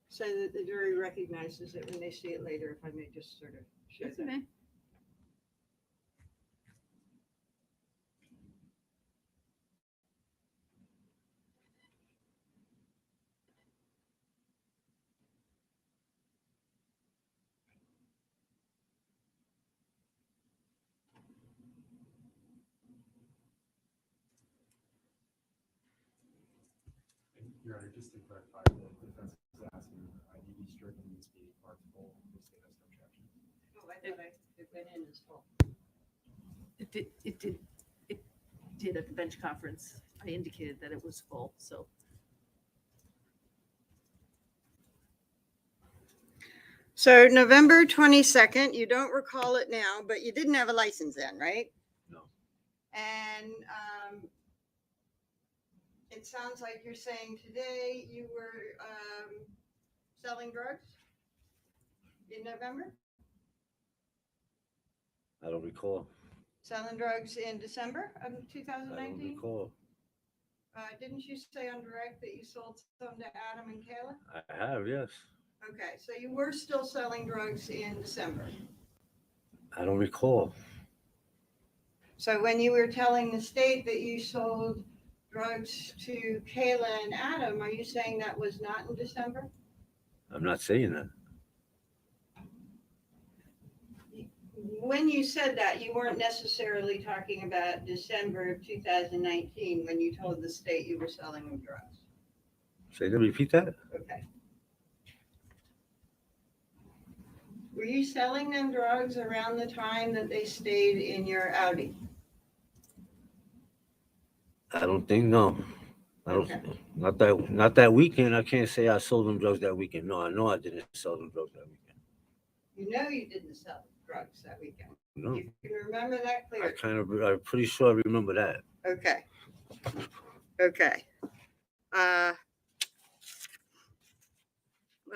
so that the jury recognizes it when they see it later, if I may just sort of show Yes, them. ma'am. Your Honor, just to clarify, the defense is asking IDD stricken needs to be marked full. The state has no objection. Oh, I thought it went in as full. It did at the bench conference. I indicated that it was full, so. So November 22nd, you don't recall it now, but you didn't have a license then, right? No. And it sounds like you're saying today you were selling drugs in November? I don't recall. Selling drugs in December of I don't 2019? recall. Didn't you say on direct that you sold some to Adam and Kayla? I have, yes. Okay, so you were still selling drugs in December. I don't recall. So when you were telling the state that you sold drugs to Kayla and Adam, are you saying that was not in December? I'm not saying that. When you said that, you weren't necessarily talking about December of 2019 when you told the state you were selling them drugs. Say that, repeat that? Okay. Were you selling them drugs around the time that they stayed in your Audi? I don't think, no. I don't, Okay. not that weekend. I can't say I sold them drugs that weekend. No, I know I didn't sell them drugs that weekend. You know you didn't sell drugs that weekend. No. You can remember that clearly. I'm pretty sure I remember that. Okay. Okay. Well,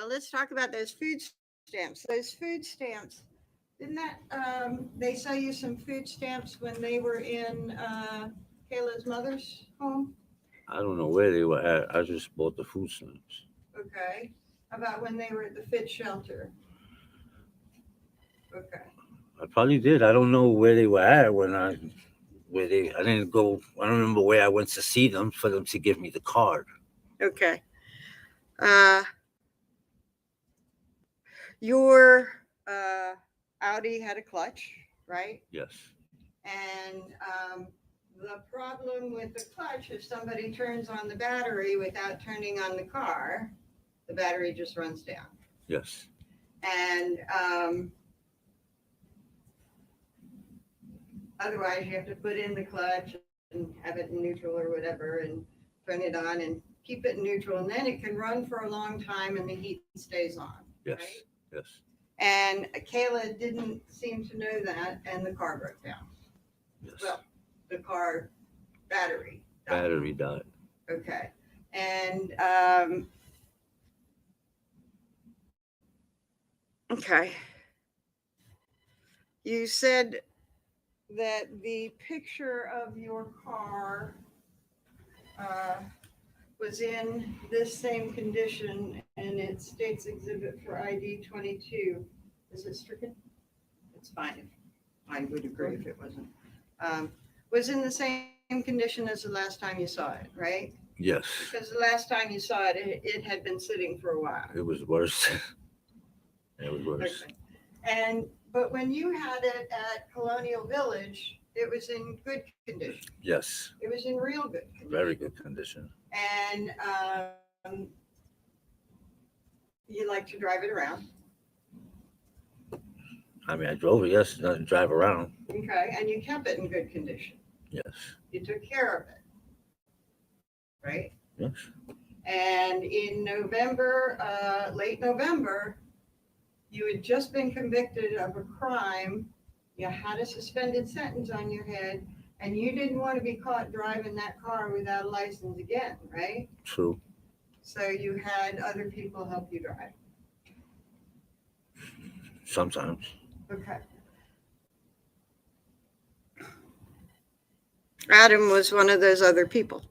let's talk about those food stamps. Those food stamps, didn't that, they sell you some food stamps when they were in Kayla's mother's home? I don't know where they were at. I just bought the food stamps. Okay. How about when they were at the fit shelter? Okay. I probably did. I don't know where they were at I didn't go. I don't remember where I went to see them for them to give me the card. Okay. Your Audi had a clutch, right? Yes. And the problem with the clutch, if somebody turns on the battery without turning on the car, the battery just runs down. Yes. And otherwise, you have to put in the clutch and have it in neutral or whatever and turn it on and keep it in neutral. And then it can run for a long time and the heat stays on. Yes. Right? Yes. And Kayla didn't seem to know that, and the car broke down. Yes. Well, the car battery died. Battery died. Okay. And okay. You said that the picture of your car was in this same condition, and it states exhibit for ID 22. Is it stricken? It's fine. I would agree if it wasn't. Was in the same condition as the last time you saw it, right? Yes. Because the last time you saw it, it had been sitting for a while. It was worse. It was worse. Okay. But when you had it at Colonial Village, it was in good condition. Yes. It was in real good condition. Very good condition. And you like to drive it around. I mean, I drove it, yes, not drive around. Okay. And you kept it in good condition. Yes. You took care of it. Right? Yes. And in November, late November, you had just been convicted of a crime. You had a suspended sentence on your head, and you didn't want to be caught driving that car without a license again, right? True. So you had other people help you drive. Sometimes. Okay. Adam was one of those other people.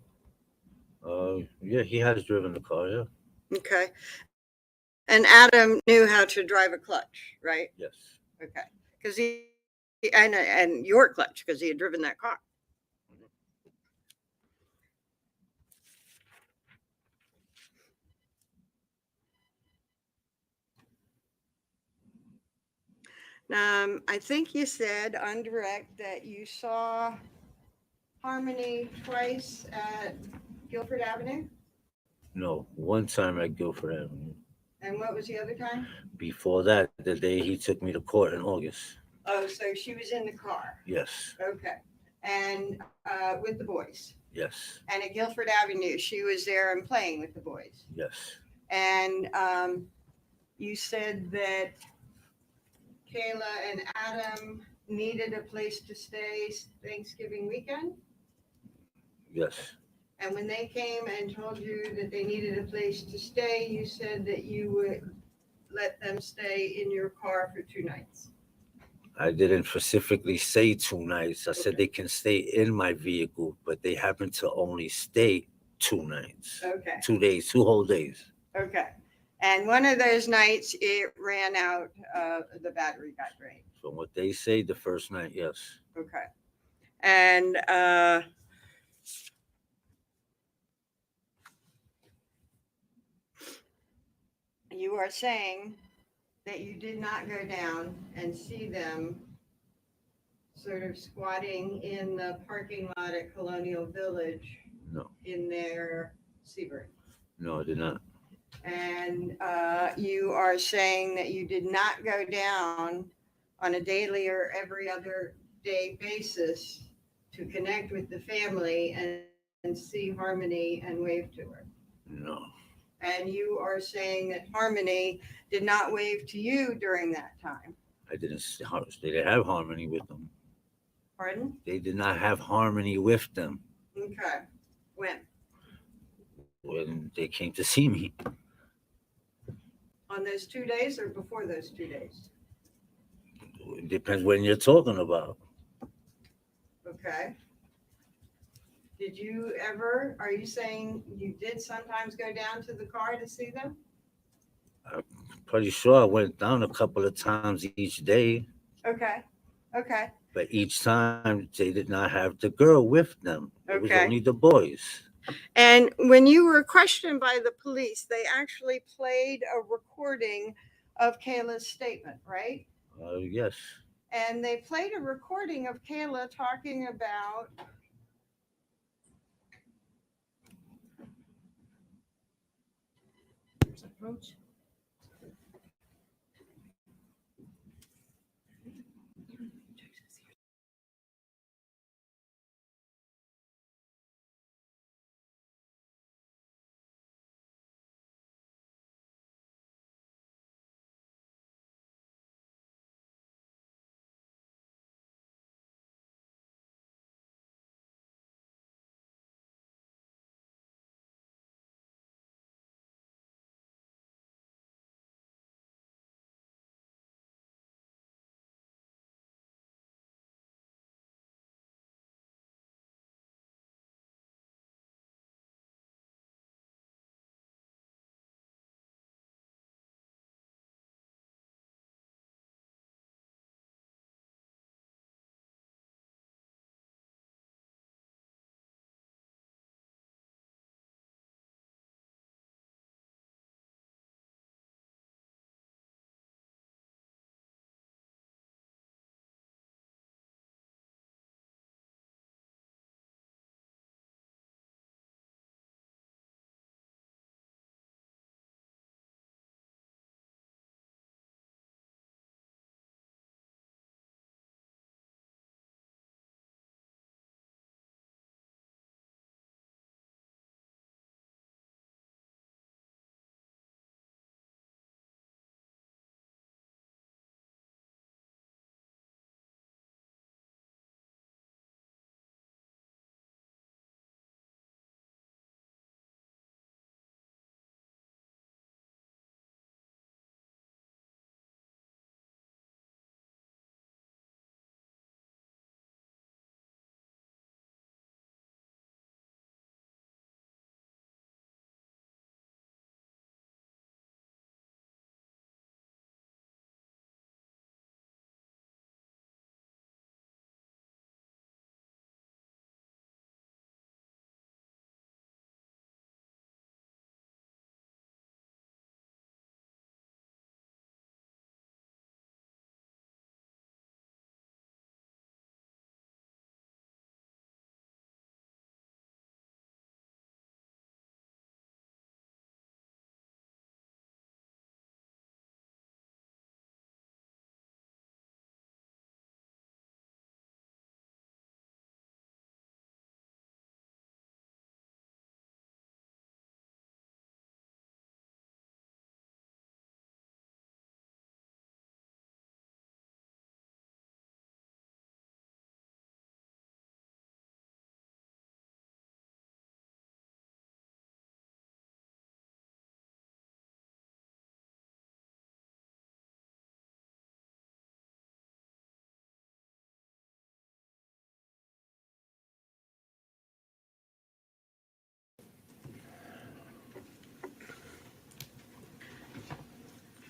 Yeah, he has driven the car, yeah. Okay. And Adam knew how to drive a clutch, right? Yes. Okay. Because and your clutch, because he had driven that car. I think you said on direct that you saw Harmony twice at Guilford Avenue. No, one time at Guilford Avenue. And what was the other time? Before that, the day he took me to court in August. Oh, so she was in the car. Yes. Okay. And with the boys. Yes. And at Guilford Avenue, she was there and playing with the boys. Yes. And you said that Kayla and Adam needed a place to stay Thanksgiving weekend? Yes. And when they came and told you that they needed a place to stay, you said that you would let them stay in your car for 2 nights. I didn't specifically say 2 nights. I said they can stay in my vehicle, but they happen to only stay 2 nights. Okay. 2 days, 2 whole days. Okay. And one of those nights, it ran out, the battery got drained. From what they say, the first night, yes. Okay. And you are saying that you did not go down and see them sort of squatting in the parking lot at Colonial Village. No. In their Sebring. No, I did not. And you are saying that you did not go down on a daily or every other day basis to connect with the family and see Harmony and wave to her. No. And you are saying that Harmony did not wave to you during that time. I didn't. They didn't have Harmony with them. Pardon? They did not have Harmony with them Okay. when they came to see me. On those 2 days or before those 2 days? It depends when you're talking about. Okay. Did you ever, are you saying you did sometimes go down to the car to see them? I'm pretty sure I went down a couple of times each day. Okay. Okay. But each time they did not have the girl with them. It was Okay. only the boys. And when you were questioned by the police, they actually played a recording of Kayla's statement, right? Yes. And they played a recording of Kayla talking about Approach.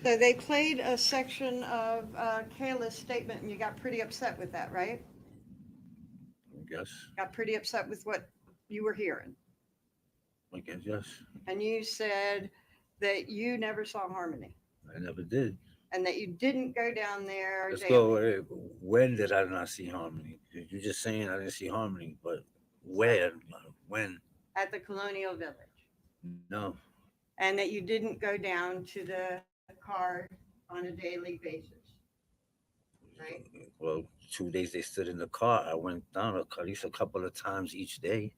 So they played a section of Kayla's statement, and you got pretty upset with that, right? I guess. Got pretty upset with what you were hearing. I guess, yes. And you said that you never saw Harmony I never did. and that you didn't go down there. Let's daily. go. When did I not see Harmony? You're just saying I didn't see Harmony, but where? When? At the Colonial Village. No. And that you didn't go down to the car on a daily basis. Right? Well, 2 days they stood in the car. I went down at least a couple of times each day.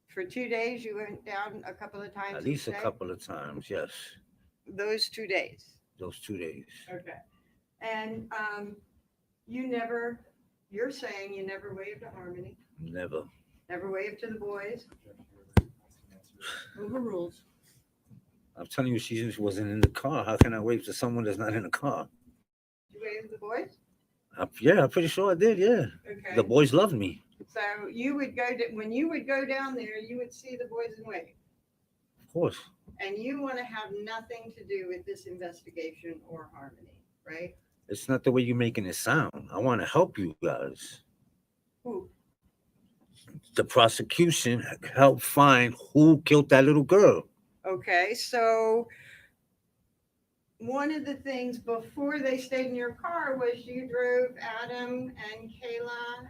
For 2 days, you went down a couple of times. At least each a day? couple of times, yes. Those 2 days. Those 2 days. Okay. And you're saying you never waved to Harmony, Never. never waved to the boys. Overruled. I'm telling you, she just wasn't in the car. How can I wave to someone that's not in the car? Did you wave to the boys? Yeah, I'm pretty sure I did. Yeah. Okay. The boys loved me. So you would when you would go down there, you would see the boys and wave. Of course. And you want to have nothing to do with this investigation or Harmony, right? It's not the way you're making it sound. I want to help you guys. Who? The prosecution helped find who killed that little girl. Okay, so one of the things before they stayed in your car was you drove Adam and Kayla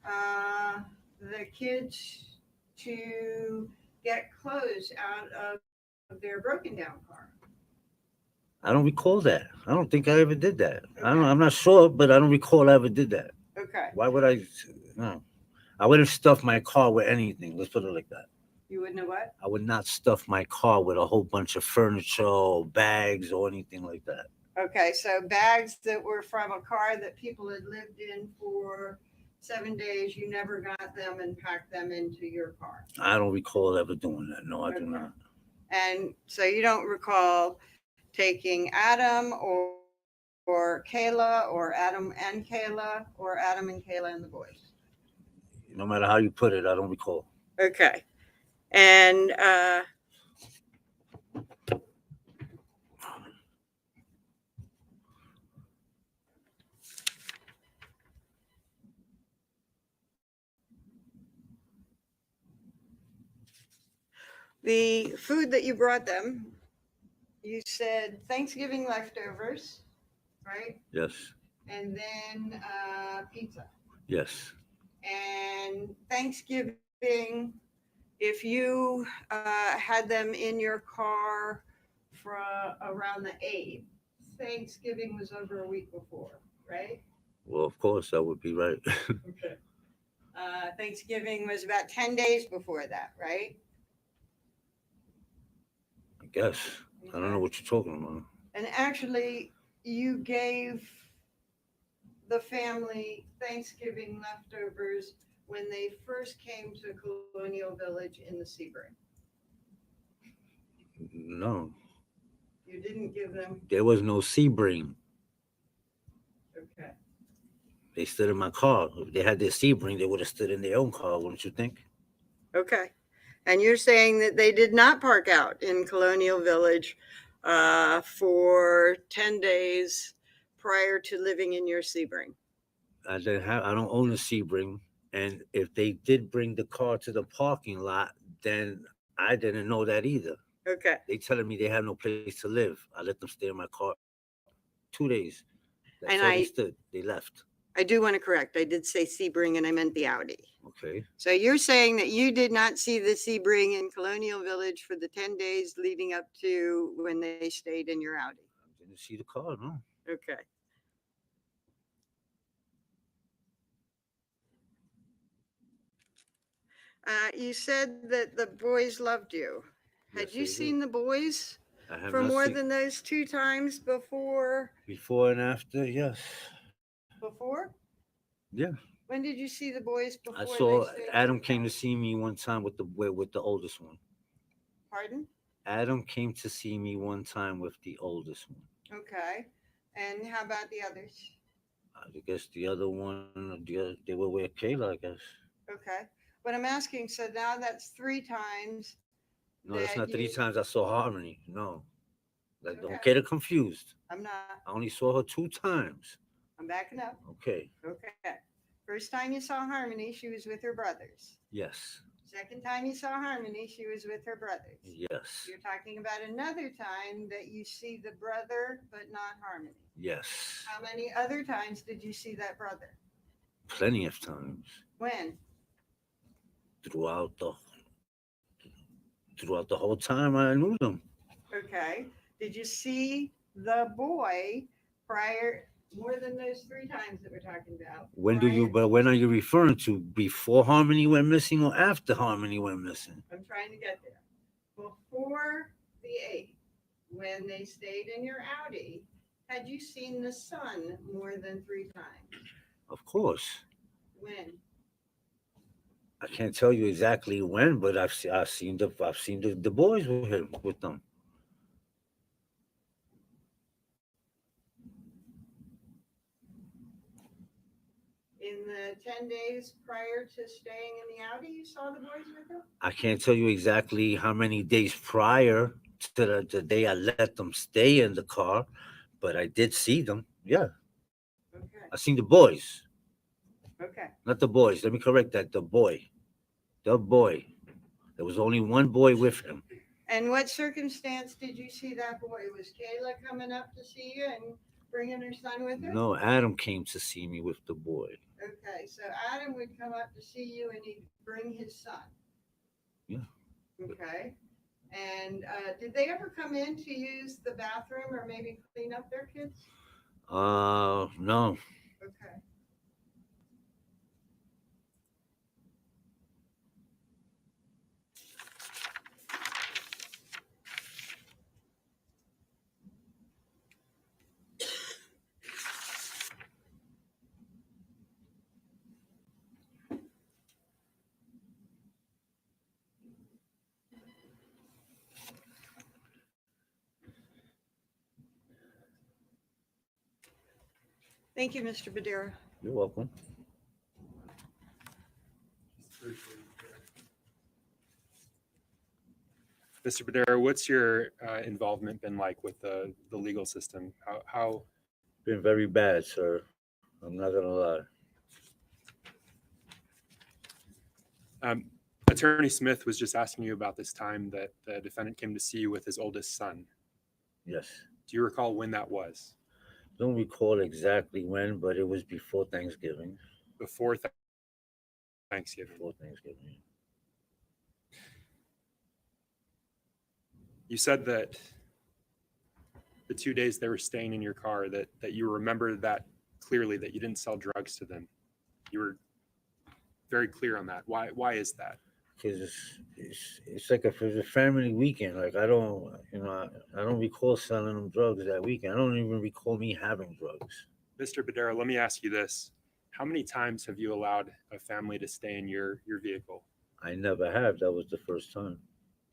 and the kids to get clothes out of their broken down car? I don't recall that. I don't think I ever did that. I'm not sure, but I don't recall I ever did that. Okay. Why would I? No, I wouldn't stuff my car with anything. Let's put it like that. You wouldn't know what? I would not stuff my car with a whole bunch of furniture or bags or anything like that. Okay, so bags that were from a car that people had lived in for 7 days, you never got them and packed them into your car. I don't recall ever doing that. No, I do not. And so you don't recall taking Adam or Kayla or Adam and Kayla or Adam and Kayla and the boys. No matter how you put it, I don't recall. Okay. And the food that you brought them, you said Thanksgiving leftovers, right? Yes. And then pizza. Yes. And Thanksgiving, if you had them in your car for around the 8th, Thanksgiving was over a week before, right? Well, of course, that would be right. Okay. Thanksgiving was about 10 days before that, right? I guess. I don't know what you're talking about. And actually, you gave the family Thanksgiving leftovers when they first came to Colonial Village in the Sebring. No, You didn't give them. there was no Sebring. Okay. They stood in my car. If they had their Sebring, they would have stood in their own car, wouldn't you think? Okay. And you're saying that they did not park out in Colonial Village for 10 days prior to living in your Sebring. I don't own a Sebring. And if they did bring the car to the parking lot, then I didn't know that either. Okay. They telling me they have no place to live. I let them stay in my car 2 days. That's And all they stood. They left. I do want to correct. I did say Sebring and I meant the Audi. Okay. So you're saying that you did not see the Sebring in Colonial Village for the 10 days leading up to when they stayed in your Audi. I didn't see the car, no. Okay. You said that the boys loved you. Had Yes, you they seen the boys I have for not more seen- than those 2 times before? Before and after, yes. Before? Yeah. When did you see the boys before? I they saw stayed? Adam came to see me one time with the oldest one. Pardon? Adam came to see me one time with the oldest one. Okay. And how about the others? I guess the other one, they were with Kayla, I guess. Okay. But I'm asking, so now that's 3 times. No, that's that not 3 you- times I saw Harmony. No. Like, Okay. don't get it confused. I'm not. I only saw her 2 times. I'm backing up. Okay. Okay. First time you saw Harmony, she was with her brothers. Yes. Second time you saw Harmony, she was with her brothers. Yes. You're talking about another time that you see the brother, but not Harmony. Yes. How many other times did you see that brother? Plenty of times. When? Throughout the whole time I knew them. Okay. Did you see the boy prior, more than those 3 times that we're talking about? When prior- when are you referring to? Before Harmony went missing or after Harmony went missing? I'm trying to get there. Before the 8th, when they stayed in your Audi, had you seen the son more than 3 times? Of course. When? I can't tell you exactly when, but I've seen the boys with them. In the 10 days prior to staying in the Audi, you saw the boys with them? I can't tell you exactly how many days prior to the day I let them stay in the car, but I did see them. Yeah. Okay. I seen the boys. Okay. Not the boys. Let me correct that. The boy. The boy. There was only one boy with him. And what circumstance did you see that boy? Was Kayla coming up to see you and bringing her son with her? No, Adam came to see me with the boy. Okay, so Adam would come up to see you and he'd bring his son. Yeah. Okay. And did they ever come in to use the bathroom or maybe clean up their kids? No. Okay. Thank you, Mr. Badera. You're welcome. Mr. Badera, what's your involvement been like with the legal system? How Been very bad, sir. I'm not gonna lie. Attorney Smith was just asking you about this time that the defendant came to see you with his oldest son. Yes. Do you recall when that was? Don't recall exactly when, but it was before Thanksgiving. Before Thanksgiving. Before Thanksgiving. You said that the 2 days they were staying in your car, that you remember that clearly, that you didn't sell drugs to them. You were very clear on that. Why is that? Because it's like it's a family weekend. Like I don't recall selling them drugs that weekend. I don't even recall me having drugs. Mr. Badera, let me ask you this. How many times have you allowed a family to stay in your vehicle? I never have. That was the first time.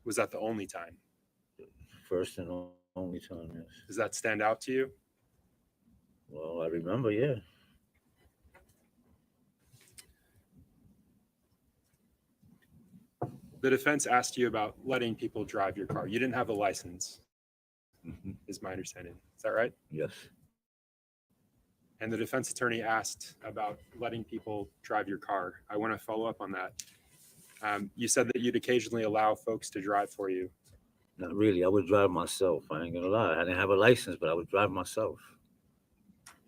Was that the only time? First and only time, yes. Does that stand out to you? Well, I remember, yeah. The defense asked you about letting people drive your car. You didn't have a license, is my understanding. Is that right? Yes. And the defense attorney asked about letting people drive your car. I want to follow up on that. You said that you'd occasionally allow folks to drive for you. Not really. I would drive myself. I ain't gonna lie. I didn't have a license, but I would drive myself.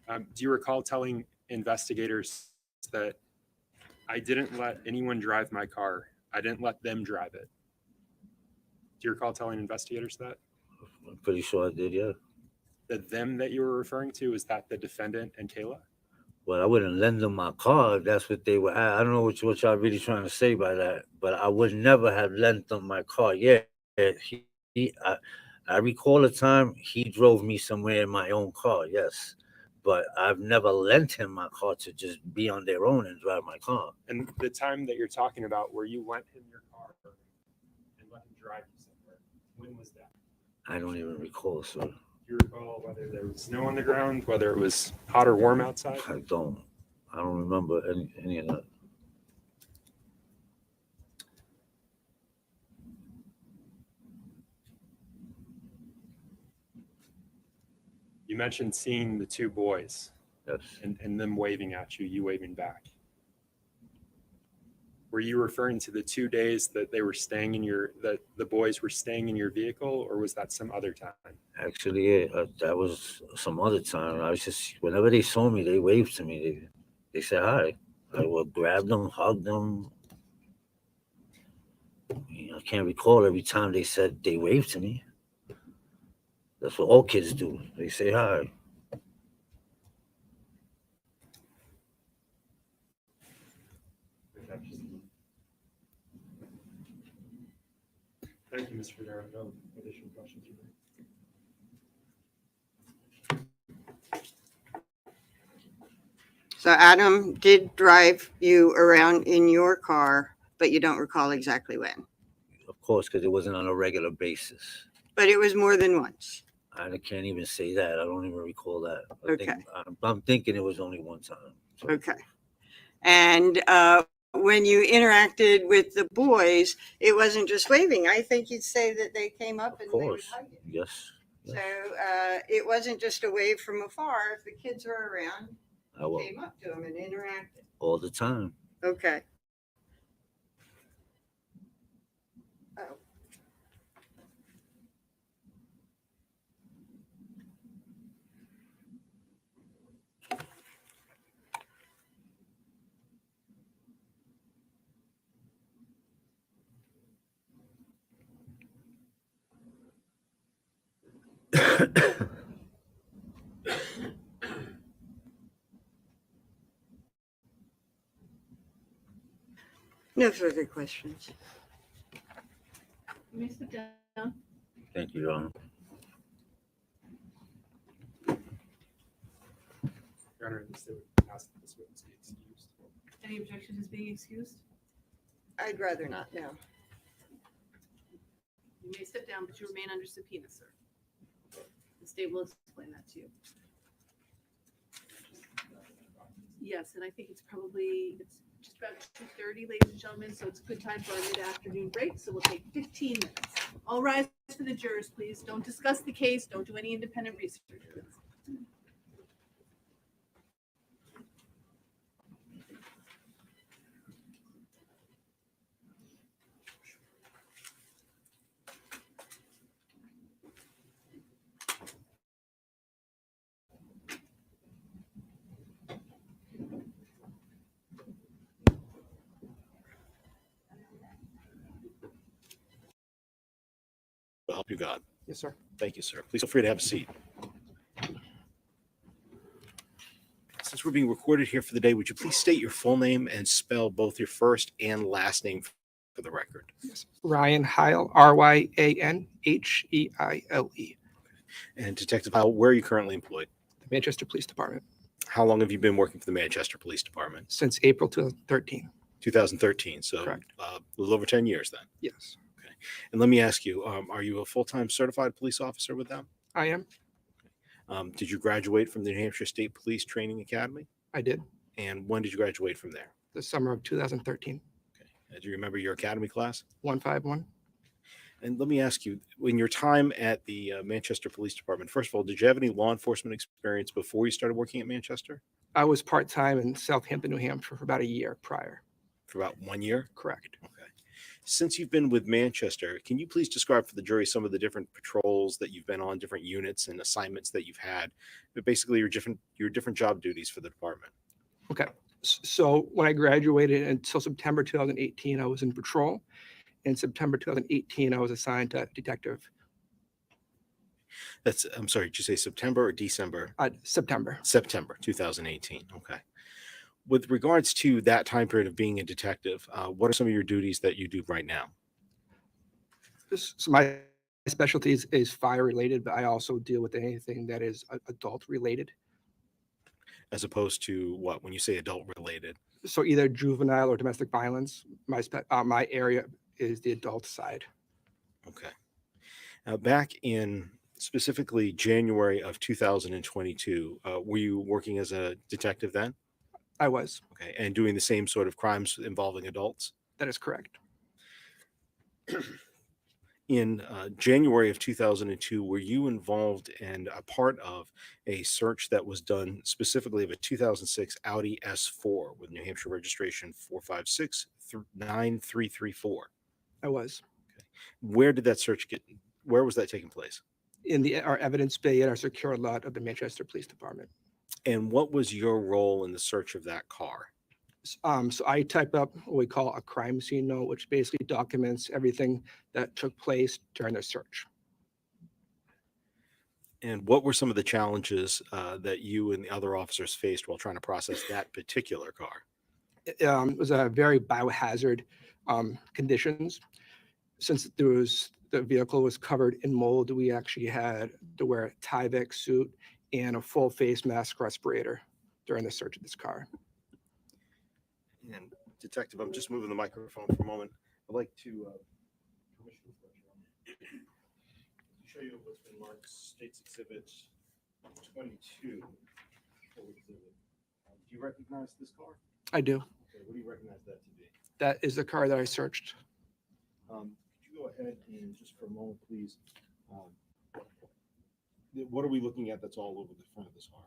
Do you recall telling investigators that I didn't let anyone drive my car? I didn't let them drive it. Do you recall telling investigators that? I'm pretty sure I did, yeah. The them that you were referring to, is that the defendant and Kayla? Well, I wouldn't lend them my car if that's what they were. I don't know what y'all really trying to say by that, but I would never have lent them my car. Yeah, I recall a time he drove me somewhere in my own car, yes. But I've never lent him my car to just be on their own and drive my car. And the time that you're talking about where you lent him your car and let him drive you somewhere, when was that? I don't even recall, sir. Do you recall whether there was snow on the ground, whether it was hot or warm outside? I don't remember any of that. You mentioned seeing the two boys. Yes. And them waving at you, you waving back. Were you referring to the 2 days that they were staying in that the boys were staying in your vehicle, or was that some other time? Actually, yeah, that was some other time. I was just, whenever they saw me, they waved to me. They said hi. I would grab them, hug them. I can't recall every time they said they waved to me. That's what all kids do. They say hi. Thank you, Mr. Federa. No additional questions. So Adam did drive you around in your car, but you don't recall exactly when. Of course, because it wasn't on a regular basis. But it was more than once. I can't even say that. I don't even recall that. Okay. I'm thinking it was only one time. So. Okay. And when you interacted with the boys, it wasn't just waving. I think you'd say that they came up and they would hug you. Yes. So it wasn't just a wave from afar. If the kids were around, you came up to them and interacted. All the time. Okay. Oh. No further questions. You may sit down. Thank you, Your Honor. Your Honor, this would ask that this witness be excused. Any objection to his being excused? I'd rather not now. You may sit down, but you remain under subpoena, sir. The state will explain that to you. Yes, and I think it's just about 2:30, ladies and gentlemen, so it's a good time for our mid-afternoon break, so we'll take 15 minutes. All rise for the jurors, please. Don't discuss the case. Don't do any independent research. I'll help you God. Yes, sir. Thank you, sir. Please feel free to have a seat. Since we're being recorded here for the day, would you please state your full name and spell both your first and last name for the record? Ryan Heil, Ryanheile. And Detective Howell, where are you currently employed? The Manchester Police Department How long have you been working for the Manchester Police Department? since April 2013. 2013. So Correct. a little over 10 years then. Yes, And let me ask you, are you a full-time certified police officer with them? I am. Did you graduate from the New Hampshire State Police Training Academy? I did And when did you graduate from there? the summer of 2013. Do you remember your academy class? 151. And let me ask you, in your time at the Manchester Police Department, first of all, did you have any law enforcement experience before you started working at Manchester? I was part-time in Southampton, New Hampshire for about a year prior. For about 1 year? Correct. Okay. Since you've been with Manchester, can you please describe for the jury some of the different patrols that you've been on, different units and assignments that you've had, but basically your different job duties for the department? Okay. So when I graduated until September 2018, I was in patrol. In September 2018, I was assigned to detective. I'm sorry, did you say September or December? September. September 2018. Okay. With regards to that time period of being a detective, what are some of your duties that you do right now? So my specialty is fire related, but I also deal with anything that is adult related. As opposed to what, when you say adult related? So either juvenile or domestic violence. My area is the adult side. Okay. Now, back in specifically January of 2022, were you working as a detective then? I was. Okay. And doing the same sort of crimes involving adults? That is correct. In January of 2002, were you involved and a part of a search that was done specifically of a 2006 Audi S4 with New Hampshire registration 4569334? I was. Okay. Where did that search where was that taking place? In our evidence bay at our secure lot of the Manchester Police Department. And what was your role in the search of that car? So I type up what we call a crime scene note, which basically documents everything that took place during the search. And what were some of the challenges that you and the other officers faced while trying to process that particular car? It was a very biohazard conditions. Since the vehicle was covered in mold, we actually had to wear a Tyvek suit and a full face mask respirator during the search of this car. And Detective, I'm just moving the microphone for a moment. I'd like to show you what's been marked State's Exhibit 22. Do you recognize this car? I do. Okay, what do you recognize that to be? That is the car that I searched. Could you go ahead and just for a moment, please? What are we looking at that's all over the front of this car?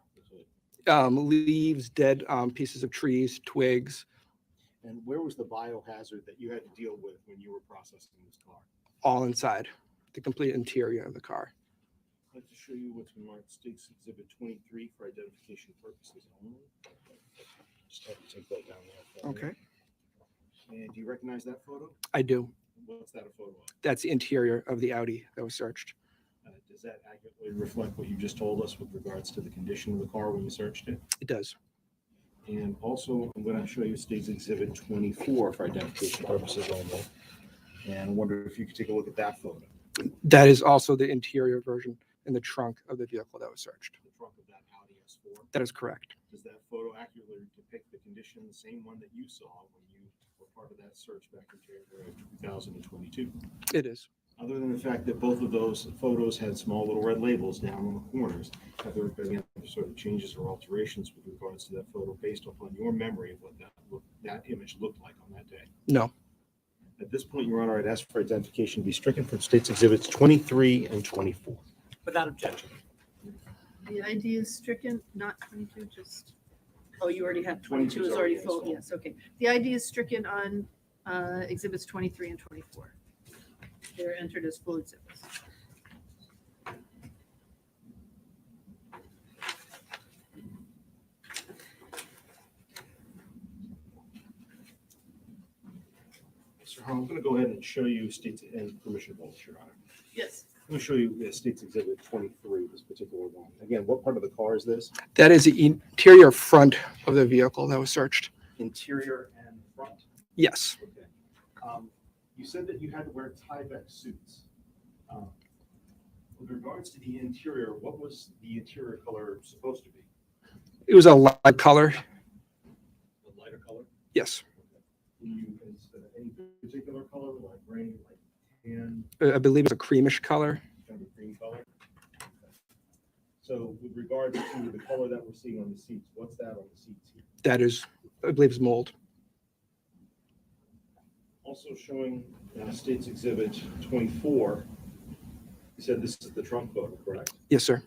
Leaves, dead pieces of trees, twigs. And where was the biohazard that you had to deal with when you were processing this car? All inside, the complete interior of the car. I'd like to show you what's been marked State's Exhibit 23 for identification purposes only. Just have to take that down there. Okay. And do you recognize that photo? I do. What's that a photo of? That's the interior of the Audi that was searched. Does Does that accurately reflect what you just told us with regards to the condition of the car when you searched it? It does. And also, I'm going to show you State's Exhibit 24 for identification purposes only. And I wonder if you could take a look at that photo. That is also the interior version in the trunk of the vehicle that was searched. The trunk of that Audi S4. That is correct. Does that photo accurately depict the condition, the same one that you saw when you were part of that search back in January of 2022? It is. Other than the fact that both of those photos had small little red labels down on the corners, have there been any sort of changes or alterations with regards to that photo based upon your memory of what that image looked like on that day? No. At this point, Your Honor, I'd ask for identification to be stricken from State's Exhibits 23 and 24. Without objection. The ID is stricken, not 22, just, oh, you already have 22 22 is already full, yes, okay. The ID is stricken on exhibits 23 and 24. They're entered as full exhibits. Mr. Hall, I'm going to go ahead and show you State's, and permission to hold, Your Honor. Yes. I'm going to show you State's Exhibit 23, this particular one. Again, what part of the car is this? That is the interior front of the vehicle that was searched. Interior and front? Yes. Okay. You said that you had to wear Tyvek suits. With regards to the interior, what was the interior color supposed to be? It was a light color. A lighter color? Yes. Can you, any particular color, like gray, like tan, I believe it's a creamish color. kind of a cream color? So with regards to the color that we're seeing on the seats, what's that on the seats here? That is, I believe, is mold. Also showing State's Exhibit 24, you said this is the trunk photo, correct? Yes, sir.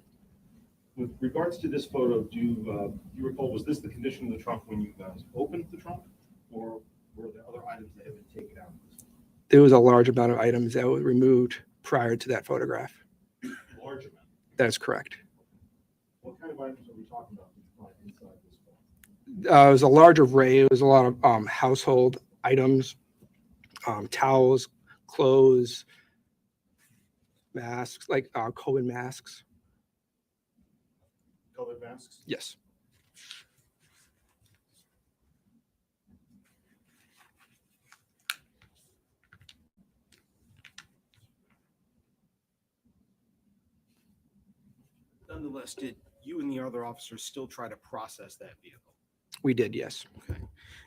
With regards to this photo, do you recall, was this the condition of the trunk when you guys opened the trunk? Or were there other items that had been taken out? There was a large amount of items that were removed prior to that photograph. Large amount? That is correct. What kind of items are we talking about inside this phone? It was a large array. It was a lot of household items, towels, clothes, masks, like COVID masks. Colored masks? Yes. Nonetheless, did you and the other officers still try to process that vehicle? We did, yes. Okay.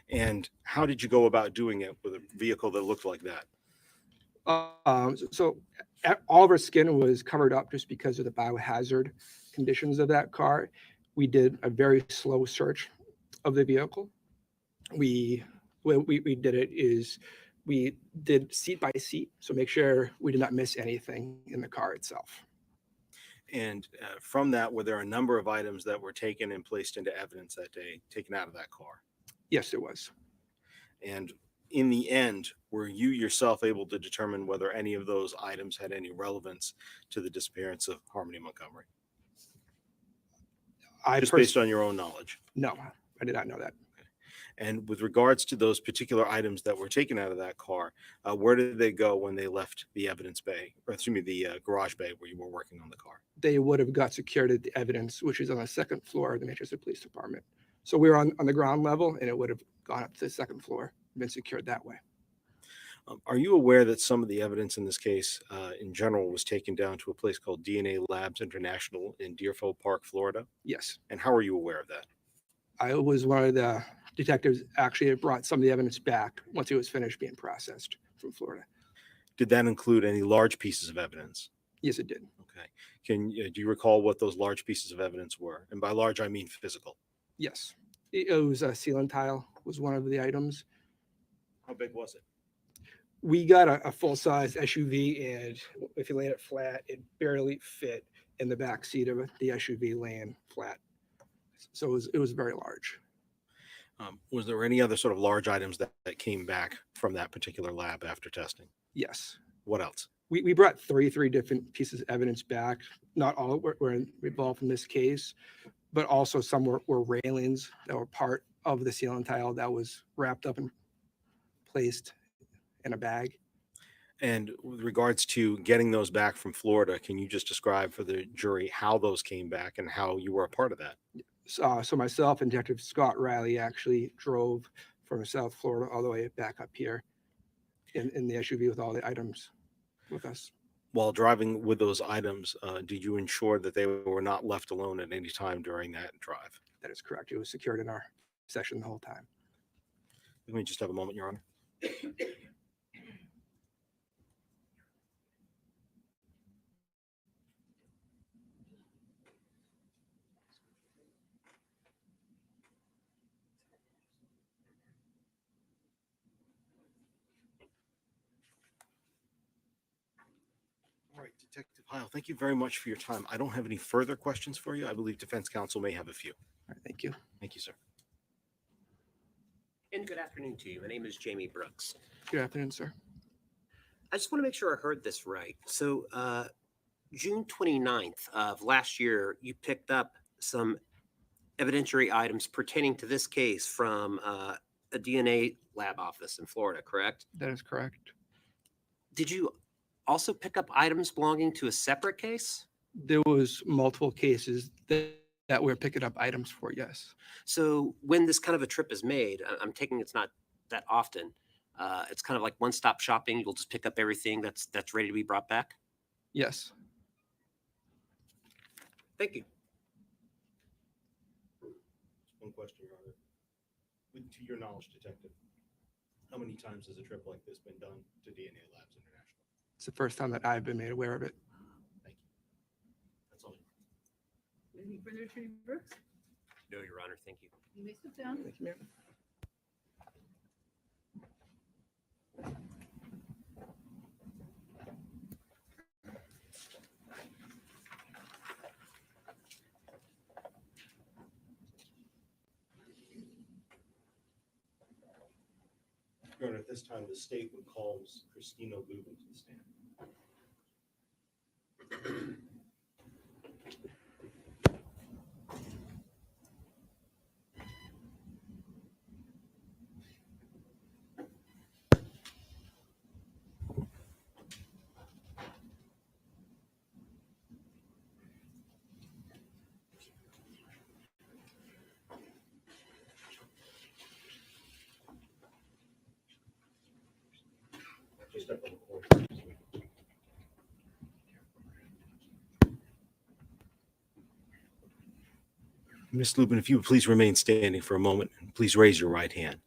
And how did you go about doing it with a vehicle that looked like that? So all of our skin was covered up just because of the biohazard conditions of that car. We did a very slow search of the vehicle. We did it is we did seat by seat, so make sure we did not miss anything in the car itself. And from that, were there a number of items that were taken and placed into evidence that day, taken out of that car? Yes, there was. And in the end, were you yourself able to determine whether any of those items had any relevance to the disappearance of Harmony Montgomery? Just based on your own knowledge? No, I did not know that. And with regards to those particular items that were taken out of that car, where did they go when they left the evidence bay, or excuse me, the garage bay where you were working on the car? They would have got secured at the evidence, which is on the second floor of the Manchester Police Department. So we were on the ground level, and it would have gone up to the second floor, been secured that way. Are you aware that some of the evidence in this case, in general, was taken down to a place called DNA Labs International in Deerfield Park, Florida? Yes. And how are you aware of that? I was one of the detectives actually that brought some of the evidence back once it was finished being processed from Florida. Did that include any large pieces of evidence? Yes, it did. Okay. Do you recall what those large pieces of evidence were? And by large, I mean physical. Yes. It was a ceiling tile was one of the items. How big was it? We got a full-size SUV, and if you laid it flat, it barely fit in the back seat of the SUV laying flat. So it was very large. Was there any other sort of large items that came back from that particular lab after testing? Yes. What else? We brought three different pieces of evidence back. Not all were involved in this case, but also some were railings that were part of the ceiling tile that was wrapped up and placed in a bag. And with regards to getting those back from Florida, can you just describe for the jury how those came back and how you were a part of that? So myself and Detective Scott Riley actually drove from South Florida all the way back up here in the SUV with all the items with us. While driving with those items, did you ensure that they were not left alone at any time during that drive? That is correct. It was secured in our session the whole time. Let me just have a moment, Your Honor. All right, Detective Heil, thank you very much for your time. I don't have any further questions for you. I believe defense counsel may have a few. All right, thank you. Thank you, sir. And good afternoon to you. My name is Jamie Brooks. Good afternoon, sir. I just want to make sure I heard this right. So, June 29th of last year, you picked up some evidentiary items pertaining to this case from a DNA lab office in Florida, correct? That is correct. Did you also pick up items belonging to a separate case? There was multiple cases that we're picking up items for, yes. So when this kind of a trip is made, I'm taking it's not that often. It's kind of like one-stop shopping. You'll just pick up everything that's ready to be brought back. Yes. Thank you. One question, Your Honor. To your knowledge, Detective, how many times has a trip like this been done to DNA Labs International? It's the first time that I've been made aware of it. Thank you. That's all. Anything further, Attorney Brooks? No, Your Honor. Thank you. You may step down. Thank you, ma'am. Your Honor, at this time, the state would call Christina Lubin to the stand. Just step on the court. Ms. Lubin, if you would please remain standing for a moment, and please raise your right hand.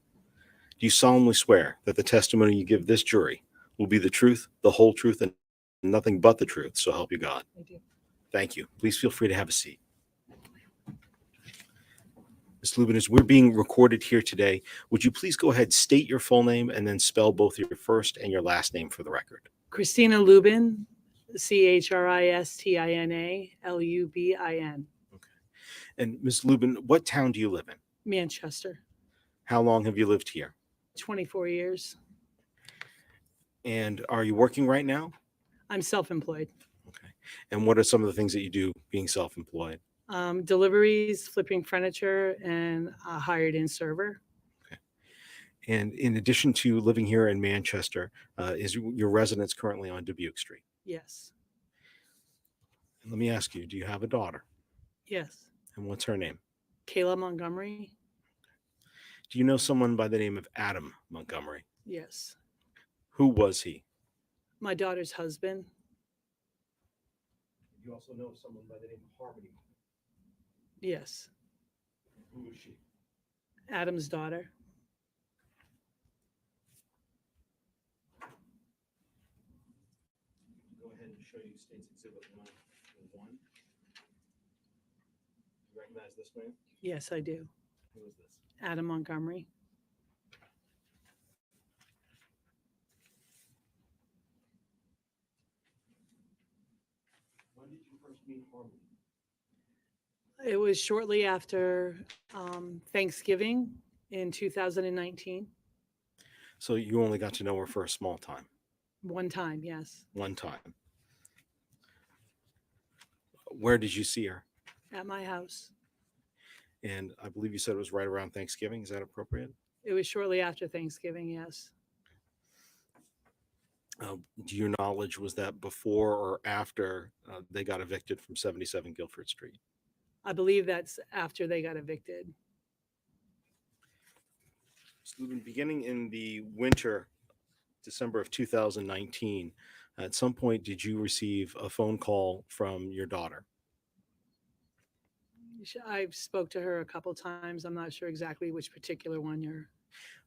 Do you solemnly swear that the testimony you give this jury will be the truth, the whole truth, and nothing but the truth, so help you God? I do. Thank you. Please feel free to have a seat. Ms. Lubin, as we're being recorded here today, would you please go ahead, state your full name, and then spell both your first and your last name for the record? Christina Lubin, Christina Lubin. And Ms. Lubin, what town do you live in? Manchester, How long have you lived here? 24 years. And are you working right now? I'm self-employed. And what are some of the things that you do being self-employed? Deliveries, flipping furniture, and a hired-in server. And in addition to living here in Manchester, is your residence currently on Dubuque Street? Yes, Let me ask you, do you have a daughter? yes. And what's her name? Kayla Montgomery. Do you know someone by the name of Adam Montgomery? Yes. Who was he? My daughter's husband. You also know someone by the name of Harmony. Yes. Who is she? Adam's daughter. Go ahead and show you State's Exhibit 1. You recognize this man? Yes, I do. Who is this? Adam Montgomery. When did you first meet Harmony? It was shortly after Thanksgiving in 2019. So you only got to know her for a small time. One time, yes, One time. Where did you see her? at my house. And I believe you said it was right around Thanksgiving. Is that appropriate? It was shortly after Thanksgiving, yes. To your knowledge, was that before or after they got evicted from 77 Guilford Street? I believe that's after they got evicted. So beginning in the winter, December of 2019, at some point, did you receive a phone call from your daughter? I've spoke to her a couple times. I'm not sure exactly which particular one you're.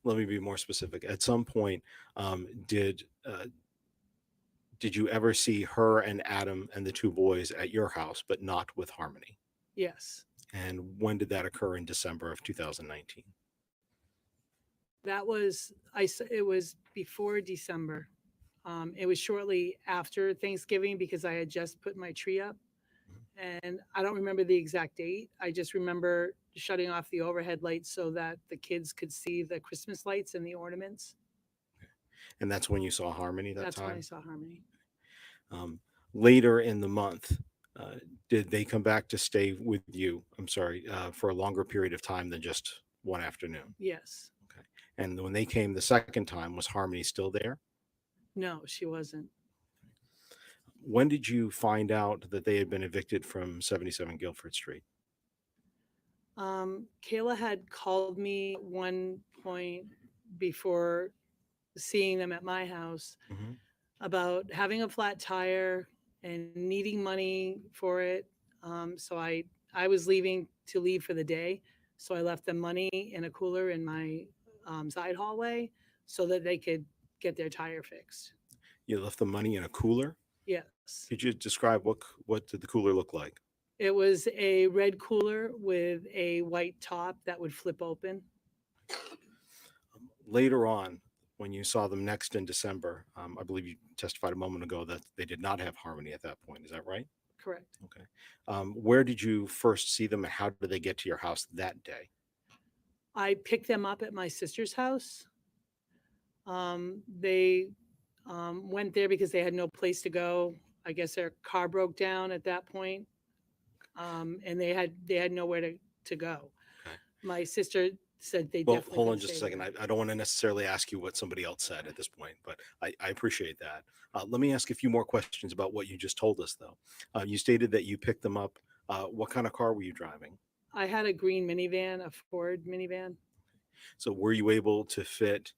Let me be more specific. At some point, did you ever see her and Adam and the two boys at your house, but not with Harmony? Yes. And when did that occur in December of 2019? That was, it was before December. It was shortly after Thanksgiving because I had just put my tree up. And I don't remember the exact date. I just remember shutting off the overhead lights so that the kids could see the Christmas lights and the ornaments. And that's when you saw Harmony That's time? when I saw Harmony. Later in the month, did they come back to stay with you? I'm sorry, for a longer period of time than just one afternoon? Yes. Okay. And when they came the second time, was Harmony still there? No, she wasn't. When did you find out that they had been evicted from 77 Guilford Street? Kayla had called me one point before seeing them at my house about having a flat tire and needing money for it. So I was leaving for the day. So I left them money in a cooler in my side hallway so that they could get their tire fixed. You left the money in a cooler? Yes. Could you describe what did the cooler look like? It was a red cooler with a white top that would flip open. Later on, when you saw them next in December, I believe you testified a moment ago that they did not have Harmony at that point. Is that right? Correct. Okay. Where did you first see them and how did they get to your house that day? I picked them up at my sister's house. They went there because they had no place to go. I guess their car broke down at that point. And they had nowhere to go. Okay. My sister said they Well, definitely. hold on didn't just a stay second. there. I don't want to necessarily ask you what somebody else said at this point, but I appreciate that. Let me ask a few more questions about what you just told us, though. You stated that you picked them up. What kind of car were you driving? I had a green minivan, a Ford minivan. So were you able to fit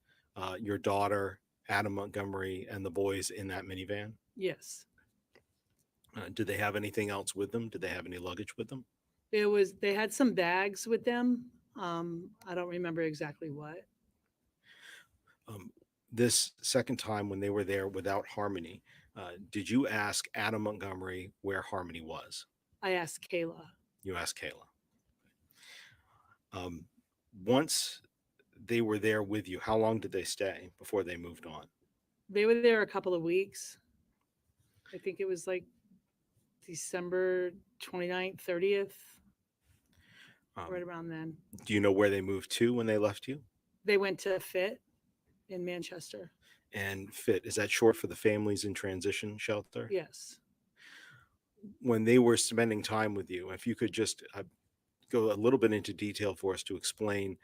your daughter, Adam Montgomery, and the boys in that minivan? Yes. Did they have anything else with them? Did they have any luggage with them? They had some bags with them. I don't remember exactly what. This second time when they were there without Harmony, did you ask Adam Montgomery where Harmony was? I asked Kayla. You asked Kayla. Once they were there with you, how long did they stay before they moved on? They were there a couple of weeks. I think it was like December 29th, 30th, right around then. Do you know where they moved to when they left you? They went to FIT in Manchester. And FIT, is that short for the Families in Transition Shelter? Yes. When they were spending time with you, if you could just go a little bit into detail for us to explain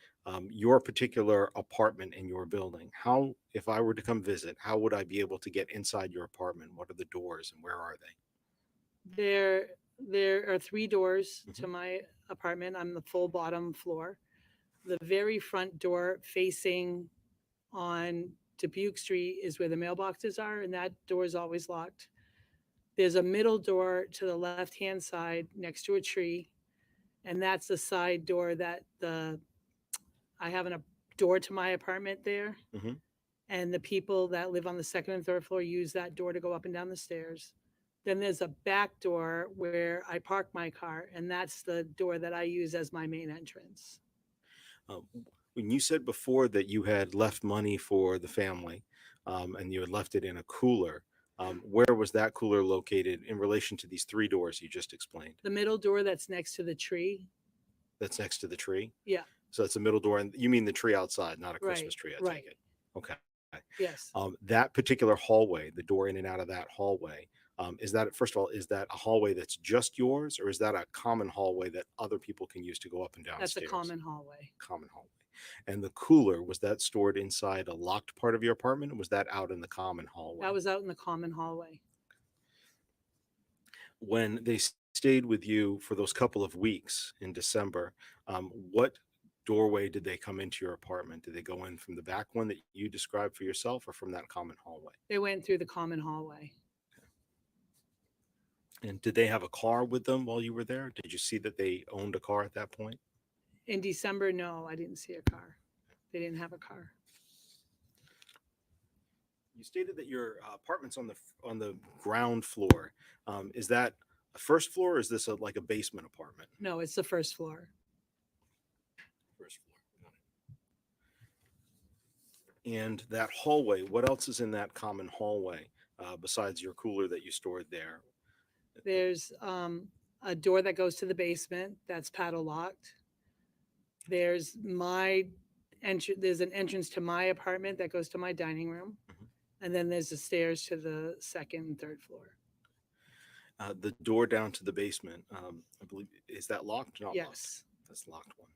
your particular apartment in your building. How, if I were to come visit, how would I be able to get inside your apartment? What are the doors and where are they? There are 3 doors to my apartment. I'm the full bottom floor. The very front door facing on Dubuque Street is where the mailboxes are, and that door is always locked. There's a middle door to the left-hand side next to a tree, and that's the side door that I have a door to my apartment there. And the people that live on the 2nd and 3rd floor use that door to go up and down the stairs. Then there's a back door where I park my car, and that's the door that I use as my main entrance. When you said before that you had left money for the family and you had left it in a cooler, where was that cooler located in relation to these 3 doors you just explained? The middle door that's next to the tree. That's next to the tree? Yeah. So it's the middle door, and you mean the tree outside, not a Right, Christmas tree, I right. take it. Okay. Yes. That particular hallway, the door in and out of that hallway, is that, first of all, is that a hallway that's just yours, or is that a common hallway that other people can use to go up and down That's stairs? a common hallway. Common hallway. And the cooler, was that stored inside a locked part of your apartment, or was that out in the common hallway? That was out in the common hallway. When they stayed with you for those couple of weeks in December, what doorway did they come into your apartment? Did they go in from the back one that you described for yourself, or from that common hallway? They went through the common hallway. And did they have a car with them while you were there? Did you see that they owned a car at that point? In December, no, I didn't see a car. They didn't have a car. You stated that your apartment's on the ground floor. Is that a first floor, or is this like a basement apartment? No, it's the first floor. First floor. Got it. And that hallway, what else is in that common hallway besides your cooler that you stored there? There's a door that goes to the basement that's paddle locked. There's my entrance. There's an entrance to my apartment that goes to my dining room, and then there's the stairs to the second and third floor. The door down to the basement, I believe, is that locked? Not Yes. Locked. That's the locked one.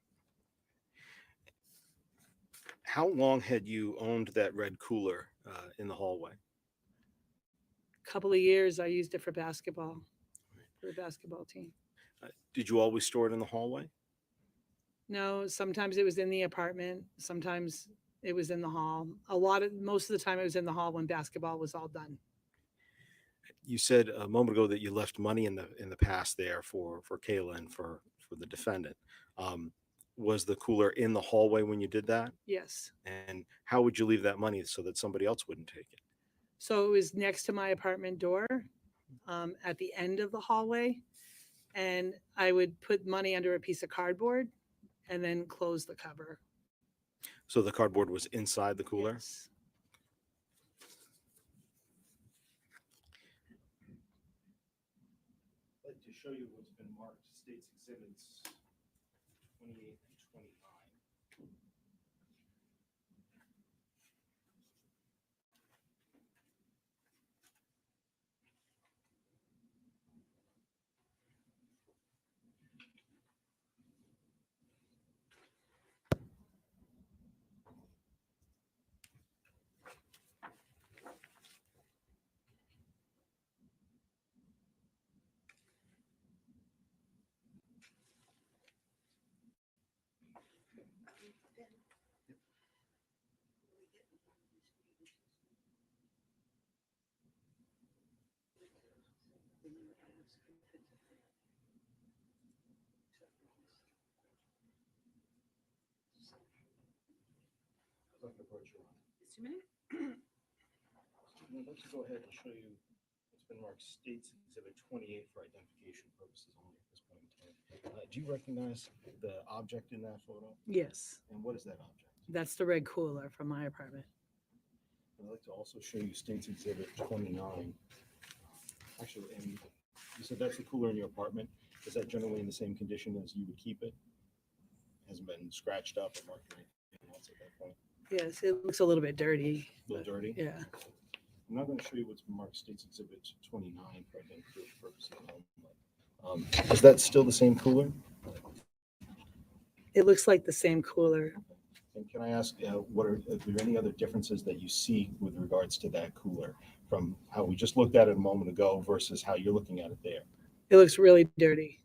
How long had you owned that red cooler in the hallway? Couple of years I used it for basketball, for the basketball team. Did you always store it in the hallway? No, sometimes it was in the apartment. Sometimes it was in the hall. Most of the time it was in the hall when basketball was all done. You said a moment ago that you left money in the past there for Kayla and for the defendant. Was the cooler in the hallway when you did that? Yes. And how would you leave that money so that somebody else wouldn't take it? So it was next to my apartment door, at the end of the hallway. And I would put money under a piece of cardboard and then close the cover. So the cardboard was inside the cooler? Yes. I'd like to show you what's been marked States Exhibits 28 and 29. I'd like to approach you on. Just a minute. I'd like to go ahead and show you what's been marked States Exhibit 28 for identification purposes only at this point in time. Do you recognize the object in that photo? Yes. And what is that object? That's the red cooler from my apartment. I'd like to also show you States Exhibit 29. Actually, and you said that's the cooler in your apartment. Is that generally in the same condition as you would keep it? Hasn't been scratched up or marked or anything else at that point? Yes, it looks a little bit dirty. A little dirty? Yeah. I'm not going to show you what's been marked States Exhibit 29 for identification purposes only. Is that still the same cooler? It looks like the same cooler. And can I ask, are there any other differences that you see with regards to that cooler from how we just looked at it a moment ago versus how you're looking at it there? It looks really dirty.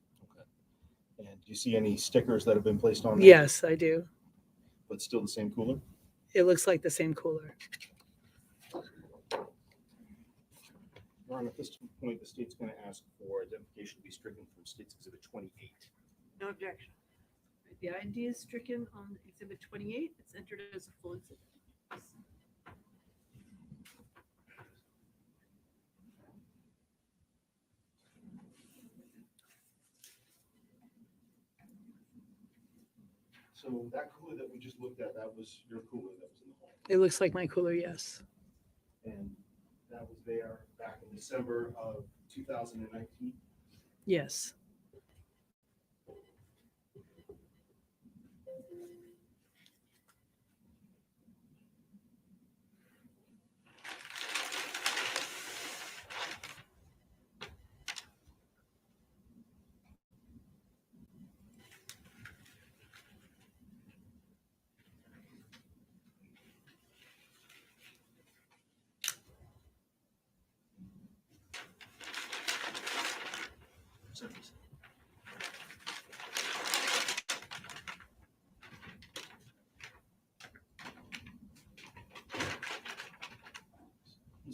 And do you see any stickers that have been placed on there? Yes, I do. But still the same cooler? It looks like the same cooler. Ron, at this point, the state's going to ask for identification to be stricken from States Exhibit 28. No objection. The ID is stricken on exhibit 28. It's entered as a full exhibit. So that cooler that we just looked at, that was your cooler that was in the hall. It looks like my cooler, yes. And that was there back in December of 2019. Yes.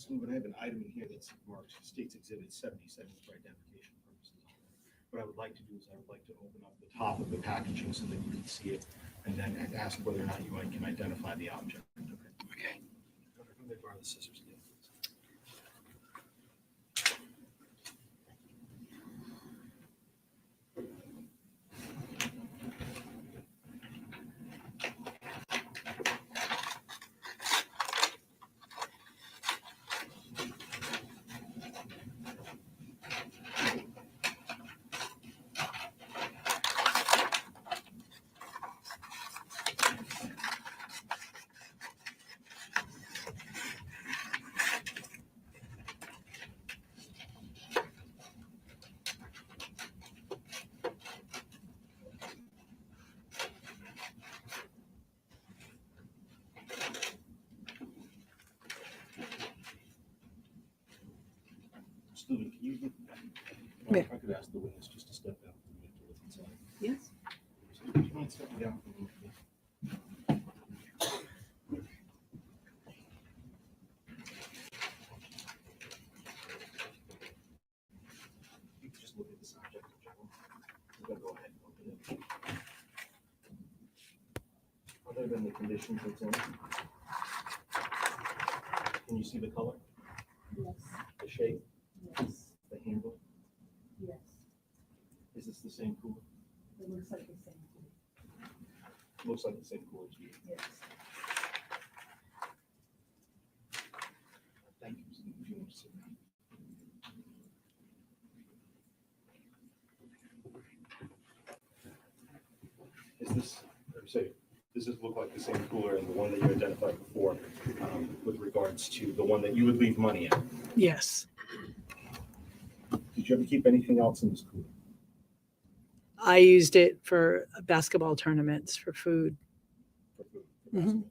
Ms. Lubin, I have an item in here that's marked States Exhibit 77 for identification purposes. What I would like to do is I would like to open up the top of the packaging so that you can see it, and then ask whether or not you can identify the object. Okay. Let me borrow the scissors again, please. Lubin, can you, Yeah. if I could ask the witness just to step out for a minute to look inside. Yes. Do you mind stepping down for a minute, please? You can just look at this object in general. I'm gonna go ahead and open it. Other than the conditions it's in, can you see the color, Yes. the shape, Yes. the handle? Yes. Is this the same cooler? It looks like the same. Looks like the same cooler to you. Yes. Thank you. If you want to sit down. Is this, say, does this look like the same cooler and the one that you identified before, with regards to the one that you would leave money in? Yes. Did you ever keep anything else in this cooler? I used it for basketball tournaments for food. For food, for Mhm. basketball?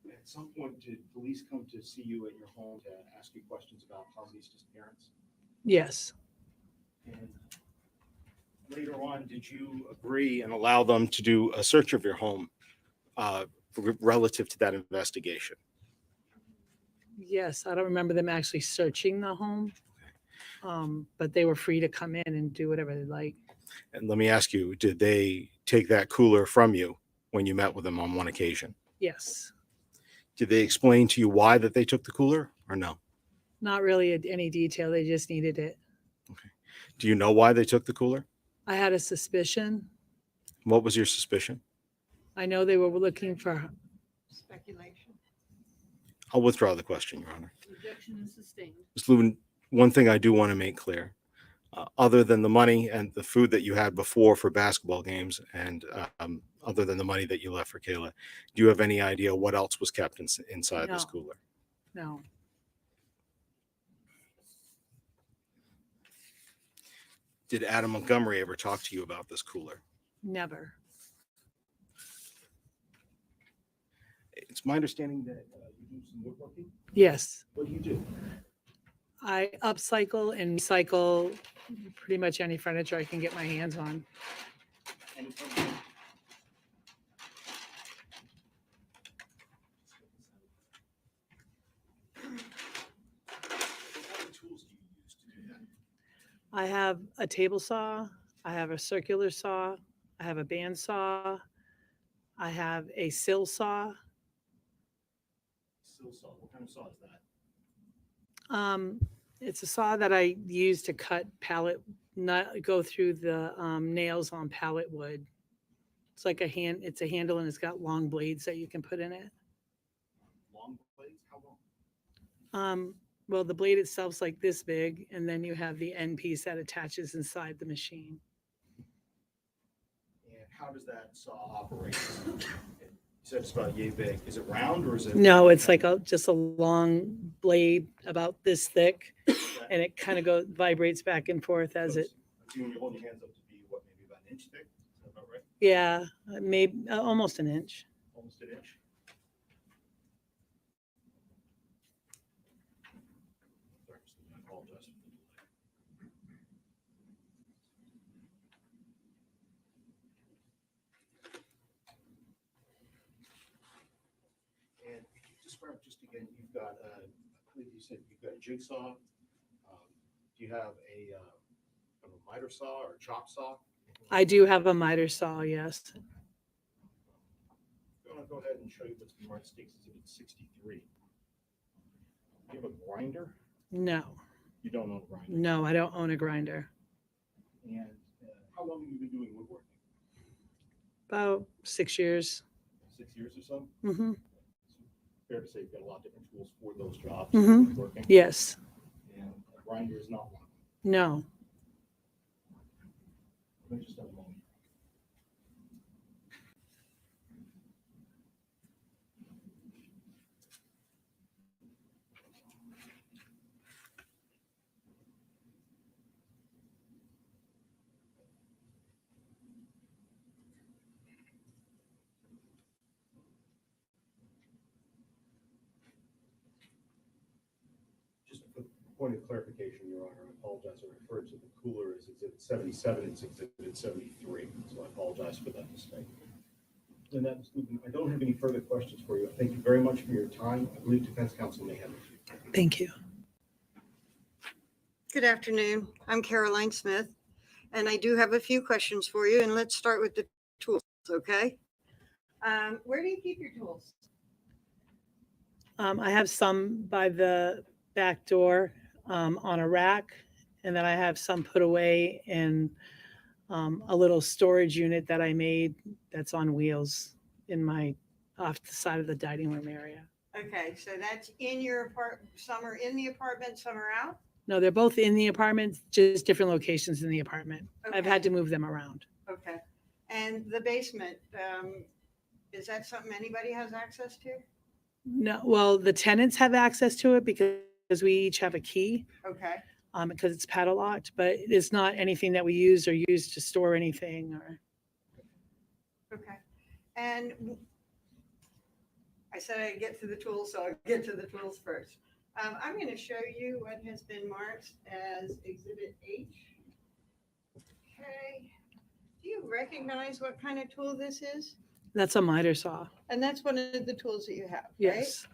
At some point, did police come to see you at your home to ask you questions about Harvey's disappearance? Yes. And later on, did you agree and allow them to do a search of your home relative to that investigation? Yes. I don't remember them actually searching the home. But they were free to come in and do whatever they like. And let me ask you, did they take that cooler from you when you met with them on one occasion? Yes. Did they explain to you why that they took the cooler or no? Not really in any detail. They just needed it. Do you know why they took the cooler? I had a suspicion. What was your suspicion? I know they were looking for, Speculation. I'll withdraw the question, Your Honor. Objection is sustained. Ms. Lubin, one thing I do want to make clear, other than the money and the food that you had before for basketball games, and other than the money that you left for Kayla, do you have any idea what else was kept inside this No. cooler? no. Did Adam Montgomery ever talk to you about this cooler? Never. It's my understanding that you do some woodworking. Yes. What do you do? I upcycle and recycle pretty much any furniture I can get my hands on. Any kind of- What kind of tools do you use to do that? I have a table saw. I have a circular saw. I have a band saw. I have a sill saw. Sill saw. What kind of saw is that? It's a saw that I use to cut pallet, not go through the nails on pallet wood. It's like a hand, it's a handle and it's got long blades that you can put in it. Long blades? How long? Well, the blade itself's like this big, and then you have the end piece that attaches inside the machine. And how does that saw operate? You said it's about yay big. Is it round or is it? No, it's like just a long blade about this thick, and it kind of vibrates back and forth as it. So when you hold your hands up to be what, maybe about an inch thick? Is that about right? Yeah, maybe almost an inch. Almost an inch. Sorry, I apologize for the delay. start, just again, you've got, I believe you said you've got a jigsaw. Do you have a miter saw or a chop saw? I do have a miter saw, yes. I'm going to go ahead and show you what's marked Stakes Exhibit 63. Do you have a grinder? No, You don't own a grinder. no, I don't own a grinder. And how long have you been doing woodworking? About 6 years. 6 years or so? Mm-hmm. Fair to say you've got a lot of different tools for those jobs. Mm-hmm. Woodworking. Yes. And a grinder is not one. No. Let me just have a moment. Just a point of clarification, Your Honor, I apologize. I referred to the cooler as Exhibit 77. It's Exhibit 73, so I apologize for that mistake. And that's, I don't have any further questions for you. Thank you very much for your time. I believe defense counsel may have a few. Thank you. Good afternoon. I'm Caroline Smith, and I do have a few questions for you. And let's start with the tools, okay? Where do you keep your tools? I have some by the back door on a rack, and then I have some put away in a little storage unit that I made that's on wheels in my off the side of the dining room area. Okay, so that's in your apartment. Some are in the apartment, some are out. No, they're both in the apartment, just different locations in the apartment. I've had to Okay. move them around. Okay. And the basement, is that something anybody has access to? No, well, the tenants have access to it because we each have a key, Okay. because it's padlocked, but it's not anything that we use to store anything or. Okay. And I said I'd get to the tools, so I'll get to the tools first. I'm going to show you what has been marked as Exhibit H. Okay. Do you recognize what kind of tool this is? That's a miter saw. And that's one of the tools that you have, right? Yes.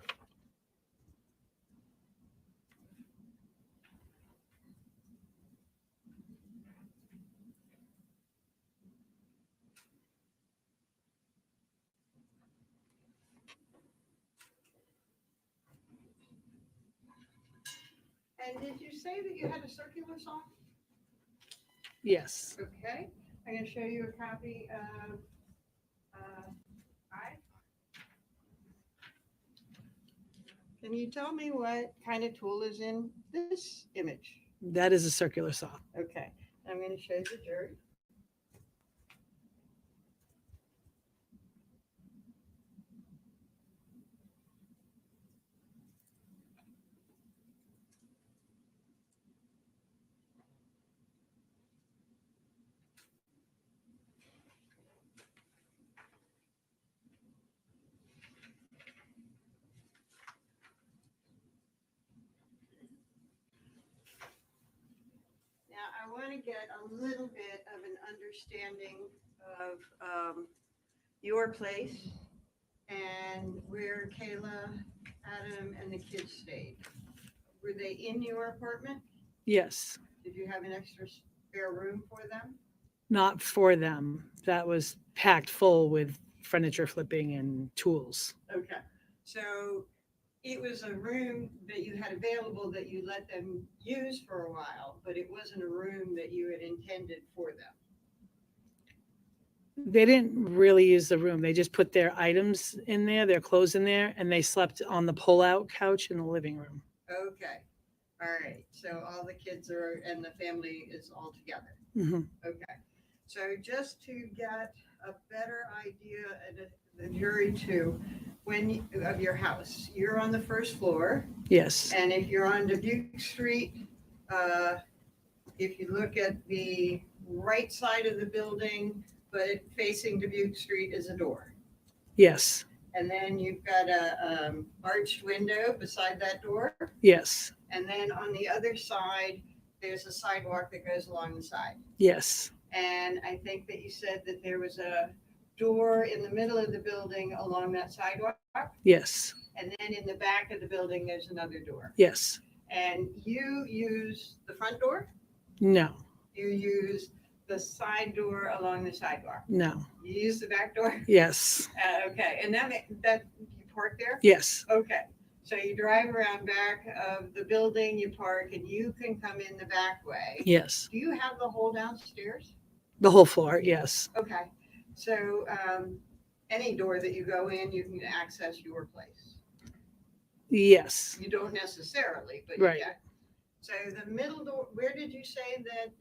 And did you say that you had a circular saw? Yes. Okay. I'm going to show you a copy of I. Can you tell me what kind of tool is in this image? That is a circular saw. Okay. I'm going to show the jury. Now, I want to get a little bit of an understanding of your place and where Kayla, Adam, and the kids stayed. Were they in your apartment? Yes. Did you have an extra spare room for them? Not for them. That was packed full with furniture flipping and tools. Okay. So it was a room that you had available that you let them use for a while, but it wasn't a room that you had intended for them. They didn't really use the room. They just put their items in there, their clothes in there, and they slept on the pull-out couch in the living room. Okay. All right. So all the kids are, and the family is all together. Mhm. Okay. So just to get a better idea, and the jury too, of your house, you're on the first floor. Yes. And if you're on Dubuque Street, if you look at the right side of the building, but facing Dubuque Street is a door. Yes. And then you've got a arched window beside that door. Yes. And then on the other side, there's a sidewalk that goes along the side. Yes. And I think that you said that there was a door in the middle of the building along that sidewalk. Yes. And then in the back of the building, there's another door. Yes. And you use the front door? No. You use the side door along the sidewalk? No. You use the back door? Yes. Okay, and that you park there? Yes. Okay, so you drive around back of the building, you park, and you can come in the back way? Yes. Do you have the whole downstairs? The whole floor. Yes. Okay, so any door that you go in, you can access your place? Yes. You don't necessarily, but you Right. can. So the middle door, where did you say that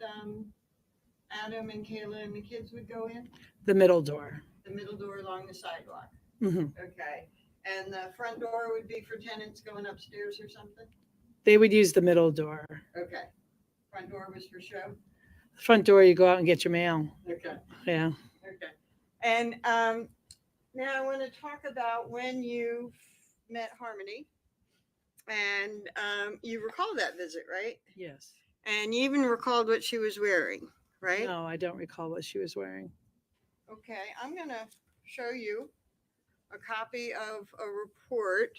Adam and Kayla and the kids would go in? The middle door. The middle door along the sidewalk? Hmm. Okay, and the front door would be for tenants going upstairs or something? They would use the middle door. Okay, front door was for show? The front door, you go out and get your mail. Okay. Yeah. Okay. And now I want to talk about when you met Harmony. And you recall that visit, right? Yes. And you even recalled what she was wearing, right? No, I don't recall what she was wearing. Okay, I'm going to show you a copy of a report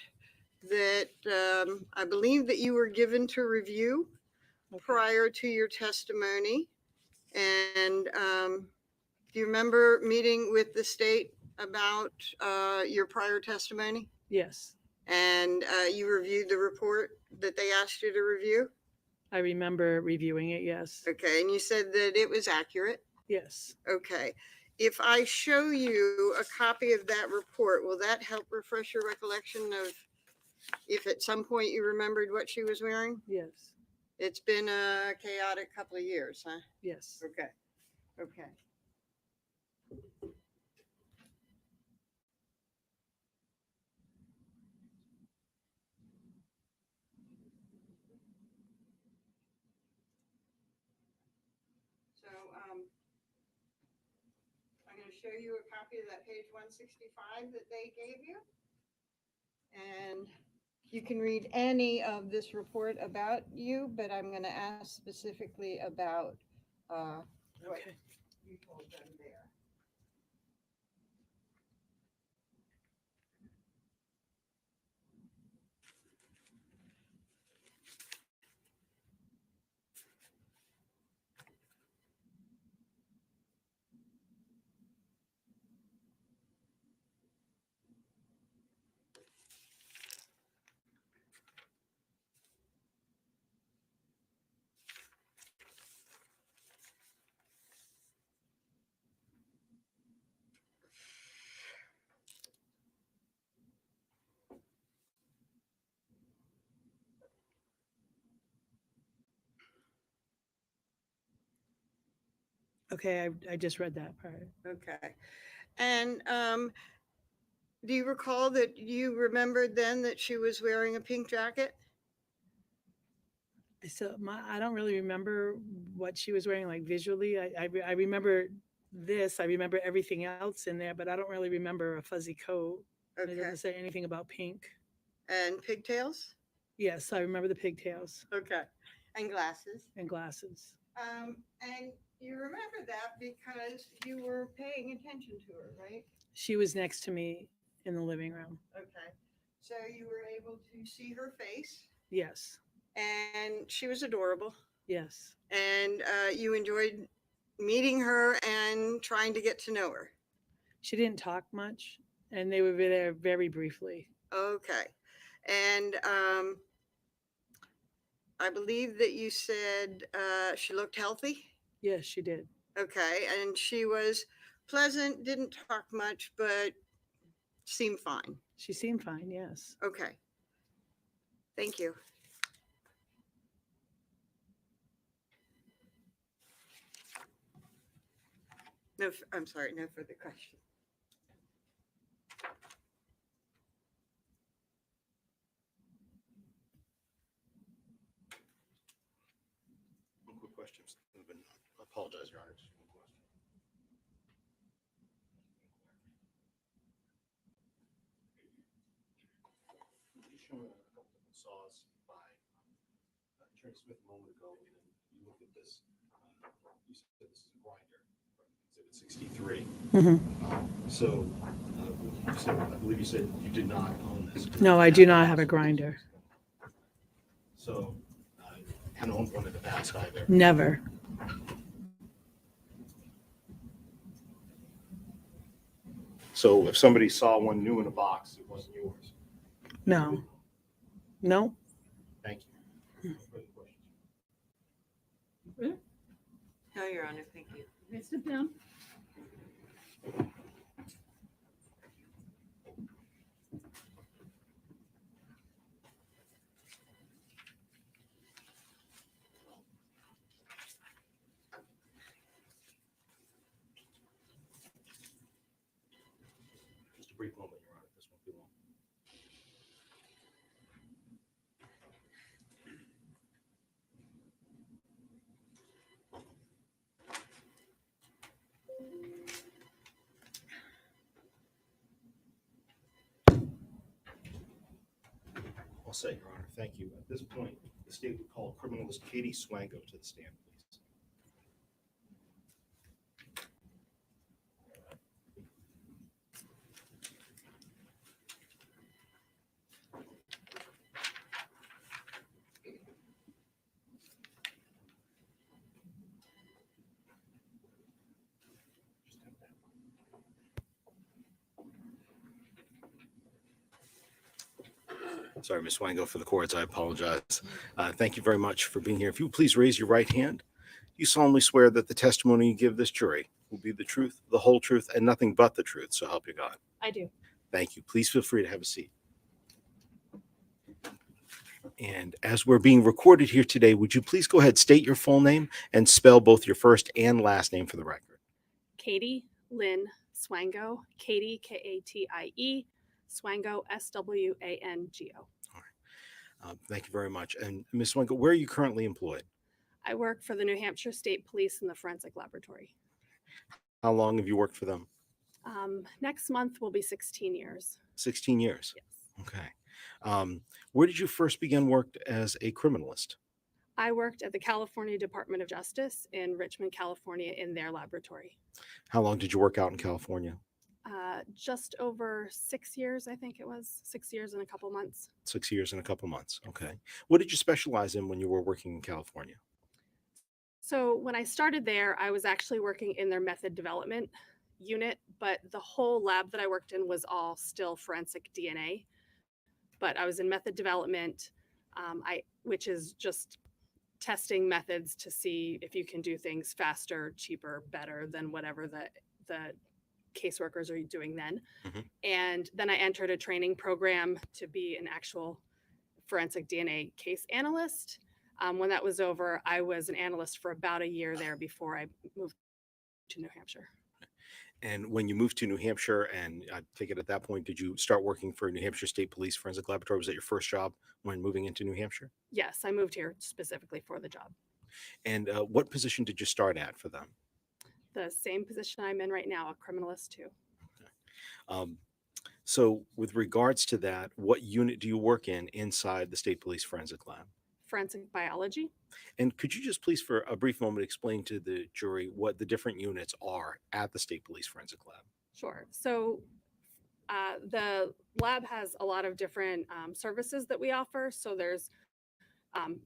that I believe that you were given to review prior to your testimony. And do you remember meeting with the state about your prior testimony? Yes. And you reviewed the report that they asked you to review? I remember reviewing it. Yes. Okay, and you said that it was accurate? Yes. Okay. If I show you a copy of that report, will that help refresh your recollection of if at some point you remembered what she was wearing? Yes. It's been a chaotic couple of years, huh? Yes. Okay. Okay. So I'm going to show you a copy of that page 165 that they gave you. And you can read any of this report about you, but I'm going to ask specifically about what you told them there. Okay. I just read that part. Okay. And do you recall that you remembered then that she was wearing a pink jacket? So I don't really remember what she was wearing, like visually. I remember this. I remember everything else in there, but I don't really remember a fuzzy coat. It Okay. doesn't say anything about pink. And pigtails? Yes, I remember the pigtails Okay. And glasses? and glasses. And you remember that because you were paying attention to her, right? She was next to me in the living room. Okay. So you were able to see her face Yes. and she was adorable. Yes. And you enjoyed meeting her and trying to get to know her. She didn't talk much, and they were there very briefly. Okay. And I believe that you said she looked healthy. Yes, she did. Okay. And she was pleasant, didn't talk much, but seemed fine. She seemed fine. Yes. Okay. Thank you. No, I'm sorry, no further question. One quick question. I apologize, Your Honor. Just one question. You showed a couple different saws by Attorney Smith a moment ago, and then you look at this. You said this is a grinder from Exhibit 63. Mhm. So when So I believe you said you did not own this. No, I do not have a grinder. So haven't owned one in the past either. Never. So if somebody saw one new in a box, it wasn't yours. No. No. Thank you. No, Your Honor, thank you. Okay, sit down. Just a brief moment, Your Honor. This won't be long. I'll say, Your Honor, thank you. At this point, the state would call criminalist Katie Swango to the stand, please. Sorry, Ms. Swango, for the courts. I apologize. Thank you very much for being here. If you would please raise your right hand. You solemnly swear that the testimony you give this jury will be the truth, the whole truth, and nothing but the truth. So help you God. I do. Thank you. Please feel free to have a seat. And as we're being recorded here today, would you please go ahead, state your full name and spell both your first and last name for the record? Katie Lynn Swango, Katie, Katie, Swango, Swango. All right. Thank you very much. And Ms. Swango, where are you currently employed? I work for the New Hampshire State Police in the Forensic Laboratory. How long have you worked for them? Next month will be 16 years. 16 years. Yes. Okay. Where did you first begin work as a criminalist? I worked at the California Department of Justice in Richmond, California in their laboratory. How long did you work out in California? Just over 6 years, I think it was 6 years and a couple months. 6 years and a couple months. Okay. What did you specialize in when you were working in California? So when I started there, I was actually working in their method development unit, but the whole lab that I worked in was all still forensic DNA. But I was in method development, which is just testing methods to see if you can do things faster, cheaper, better than whatever the caseworkers are doing then. Mm-hmm. And then I entered a training program to be an actual forensic DNA case analyst. When that was over, I was an analyst for about a year there before I moved to New Hampshire. And when you moved to New Hampshire, and I take it at that point, did you start working for New Hampshire State Police Forensic Laboratory? Was that your first job when moving into New Hampshire? Yes, I moved here specifically for the job. And what position did you start at for them? The same position I'm in right now, a criminalist too. So with regards to that, what unit do you work in inside the State Police Forensic Lab? Forensic biology. And could you just please, for a brief moment, explain to the jury what the different units are at the State Police Forensic Lab? Sure. So the lab has a lot of different services that we offer. So there's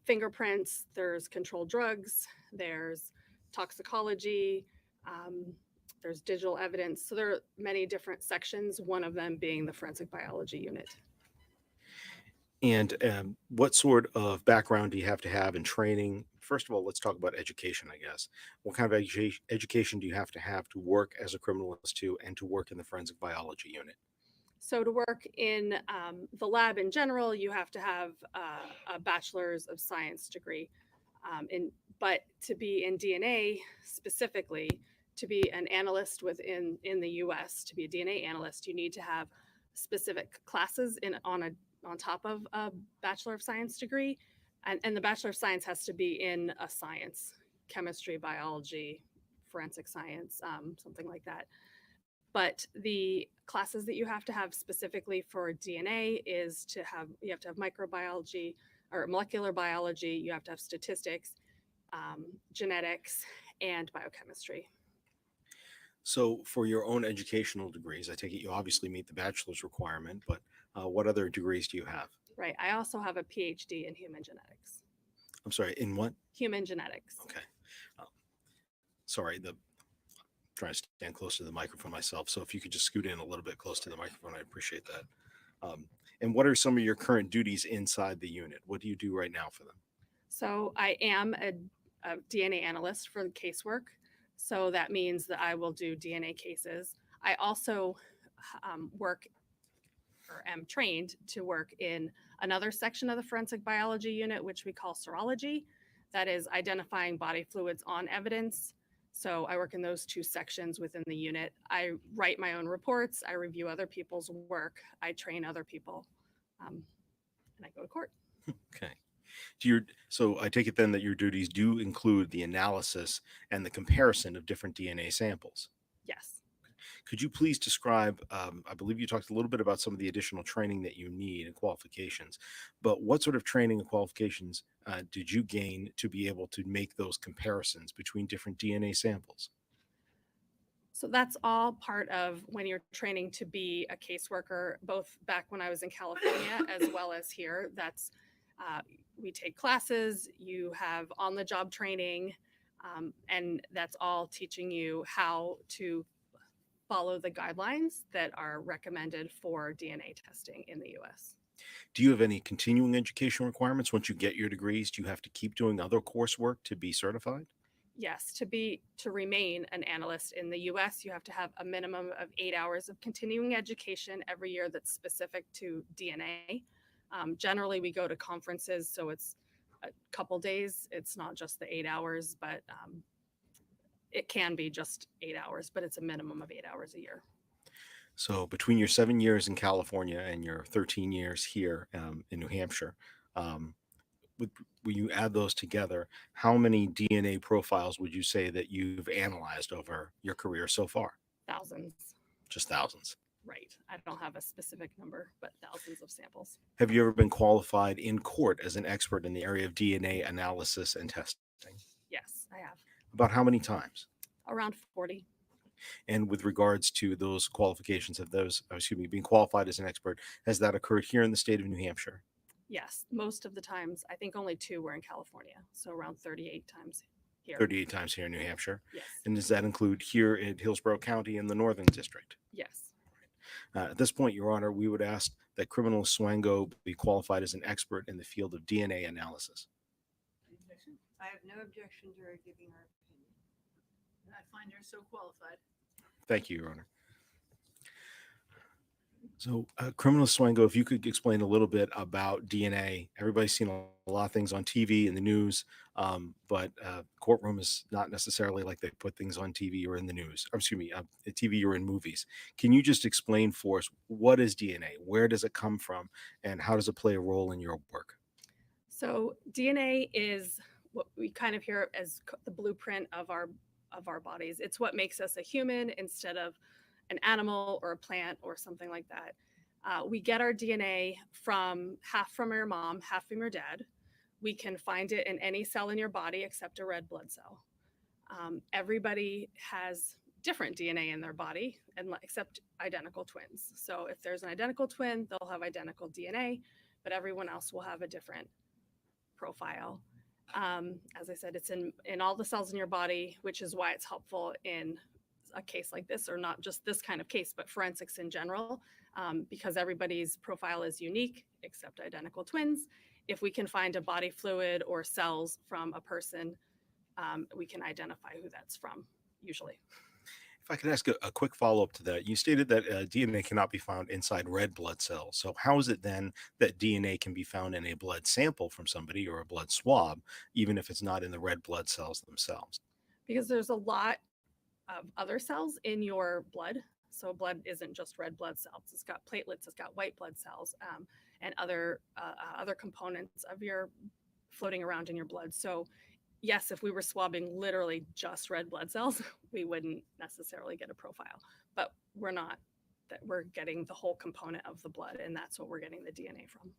fingerprints, there's controlled drugs, there's toxicology, there's digital evidence. So there are many different sections, one of them being the forensic biology unit. And what sort of background do you have to have in training? First of all, let's talk about education, I guess. What kind of education do you have to work as a criminalist too, and to work in the forensic biology unit? So to work in the lab in general, you have to have a bachelor's of science degree. But to be in DNA specifically, to be an analyst in the US, to be a DNA analyst, you need to have specific classes on top of a Bachelor of Science degree. And the Bachelor of Science has to be in a science, chemistry, biology, forensic science, something like that. But the classes that you have to have specifically for DNA is you have to have microbiology or molecular biology, you have to have statistics, genetics, and biochemistry. So for your own educational degrees, I take it you obviously meet the bachelor's requirement, but what other degrees do you have? Right. I also have a PhD in human genetics. I'm sorry, in what? Human genetics. Okay. Sorry, trying to stand close to the microphone myself. So if you could just scoot in a little bit close to the microphone, I appreciate that. And what are some of your current duties inside the unit? What do you do right now for them? So I am a DNA analyst for the casework. So that means that I will do DNA cases. I also work or am trained to work in another section of the forensic biology unit, which we call serology. That is identifying body fluids on evidence. So I work in those two sections within the unit. I write my own reports. I review other people's work. I train other people, and I go to court. Okay. So I take it then that your duties do include the analysis and the comparison of different DNA samples. Yes. Could you please describe, I believe you talked a little bit about some of the additional training that you need and qualifications, but what sort of training and qualifications did you gain to be able to make those comparisons between different DNA samples? So that's all part of when you're training to be a caseworker, both back when I was in California as well as here. That's we take classes, you have on-the-job training, and that's all teaching you how to follow the guidelines that are recommended for DNA testing in the US. Do you have any continuing education requirements once you get your degrees? Do you have to keep doing other coursework to be certified? Yes, to remain an analyst in the US, you have to have a minimum of 8 hours of continuing education every year that's specific to DNA. Generally, we go to conferences, so it's a couple days. It's not just the 8 hours, but it can be just 8 hours, but it's a minimum of 8 hours a year. So between your 7 years in California and your 13 years here in New Hampshire, when you add those together, how many DNA profiles would you say that you've analyzed over your career so far? Thousands. Just thousands. Right. I don't have a specific number, but thousands of samples. Have you ever been qualified in court as an expert in the area of DNA analysis and testing? Yes, I have. About how many times? Around 40. And with regards to those qualifications of being qualified as an expert, has that occurred here in the state of New Hampshire? Yes, most of the times. I think only 2 were in California, so around 38 times here. 38 times here in New Hampshire? Yes. And does that include here in Hillsborough County in the Northern District? Yes. At this point, Your Honor, we would ask that Criminal Swango be qualified as an expert in the field of DNA analysis. I have no objection to her giving her opinion. I find her so qualified. Thank you, Your Honor. So, Criminal Swango, if you could explain a little bit about DNA. Everybody's seen a lot of things on TV and the news, but courtroom is not necessarily like they put things on TV or in the news. Or excuse me, TV or in movies. Can you just explain for us what is DNA? Where does it come from? And how does it play a role in your work? So DNA is what we kind of hear as the blueprint of our bodies. It's what makes us a human instead of an animal or a plant or something like that. We get our DNA half from your mom, half from your dad. We can find it in any cell in your body except a red blood cell. Everybody has different DNA in their body except identical twins. So if there's an identical twin, they'll have identical DNA, but everyone else will have a different profile. As I said, it's in all the cells in your body, which is why it's helpful in a case like this, or not just this kind of case, but forensics in general, because everybody's profile is unique except identical twins. If we can find a body fluid or cells from a person, we can identify who that's from, usually. If I could ask a quick follow-up to that, you stated that DNA cannot be found inside red blood cells. So how is it then that DNA can be found in a blood sample from somebody or a blood swab, even if it's not in the red blood cells themselves? Because there's a lot of other cells in your blood. So blood isn't just red blood cells. It's got platelets, it's got white blood cells, and other components of your floating around in your blood. So yes, if we were swabbing literally just red blood cells, we wouldn't necessarily get a profile, but we're not. That we're getting the whole component of the blood, and that's what we're getting the DNA from.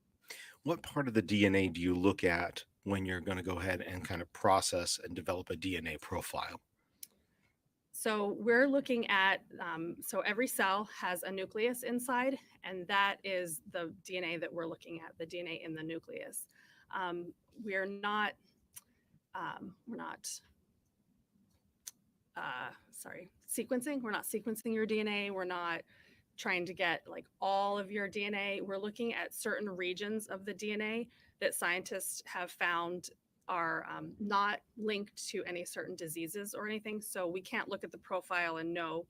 What part of the DNA do you look at when you're going to go ahead and kind of process and develop a DNA profile? So we're looking at, so every cell has a nucleus inside, and that is the DNA that we're looking at, the DNA in the nucleus. We're not sequencing. We're not sequencing your DNA. We're not trying to get like all of your DNA. We're looking at certain regions of the DNA that scientists have found are not linked to any certain diseases or anything. So we can't look at the profile and know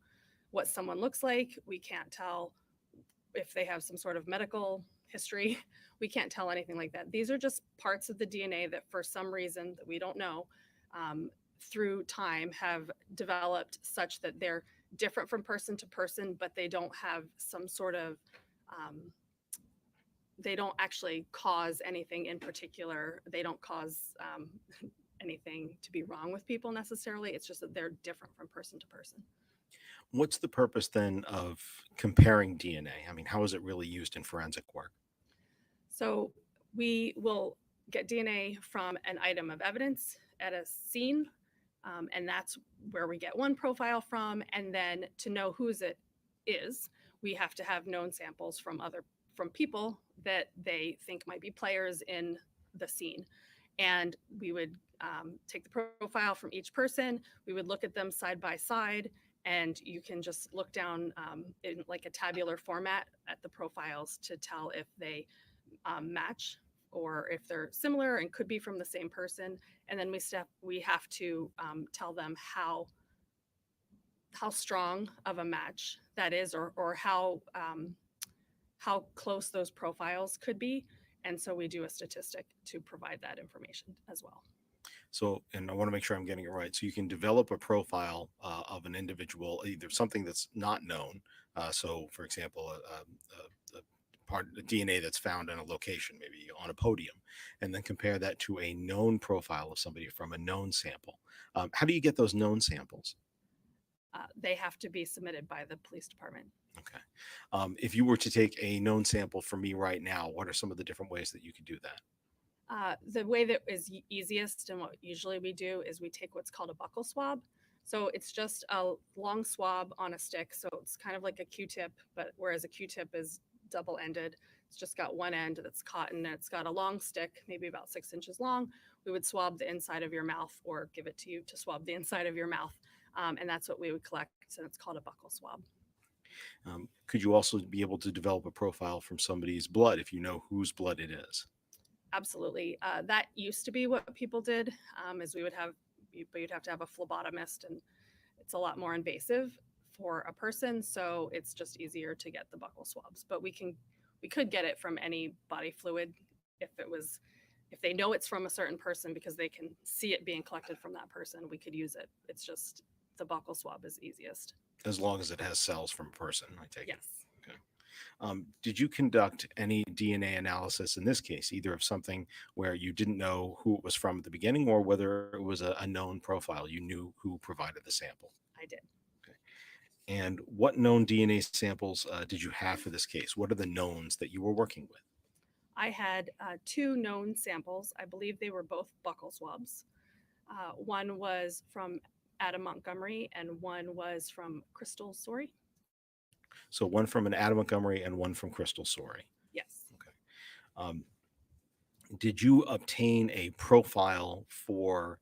what someone looks like. We can't tell if they have some sort of medical history. We can't tell anything like that. These are just parts of the DNA that for some reason that we don't know, through time have developed such that they're different from person to person, but they don't have some sort of they don't actually cause anything in particular. They don't cause anything to be wrong with people necessarily. It's just that they're different from person to person. What's the purpose then of comparing DNA? I mean, how is it really used in forensic work? So we will get DNA from an item of evidence at a scene, and that's where we get one profile from. And then to know whose it is, we have to have known samples from people that they think might be players in the scene. And we would take the profile from each person. We would look at them side by side, and you can just look down in like a tabular format at the profiles to tell if they match or if they're similar and could be from the same person. And then we have to tell them how strong of a match that is, or how close those profiles could be. And so we do a statistic to provide that information as well. So, and I want to make sure I'm getting it right. So you can develop a profile of an individual, either something that's not known. So, for example, a part of DNA that's found in a location, maybe on a podium, and then compare that to a known profile of somebody from a known sample. How do you get those known samples? They have to be submitted by the police department. Okay. If you were to take a known sample from me right now, what are some of the different ways that you could do that? The way that is easiest and what usually we do is we take what's called a buccal swab. So it's just a long swab on a stick. So it's kind of like a Q-tip, but whereas a Q-tip is double-ended, it's just got one end that's cotton and it's got a long stick, maybe about 6 inches long. We would swab the inside of your mouth or give it to you to swab the inside of your mouth. And that's what we would collect. And it's called a buccal swab. Could you also be able to develop a profile from somebody's blood if you know whose blood it is? Absolutely. That used to be what people did, is you'd have to have a phlebotomist, and it's a lot more invasive for a person. So it's just easier to get the buccal swabs, but we could get it from any body fluid if they know it's from a certain person because they can see it being collected from that person. We could use it. It's just the buccal swab is easiest. As long as it has cells from a person, I take it. Yes. Did you conduct any DNA analysis in this case, either of something where you didn't know who it was from at the beginning or whether it was a known profile, you knew who provided the sample? I did. Okay. And what known DNA samples did you have for this case? What are the knowns that you were working with? I had 2 known samples. I believe they were both buccal swabs. One was from Adam Montgomery and one was from Crystal Sorey. So one from an Adam Montgomery and one from Crystal Sorey. Yes. Okay. Did you obtain a profile for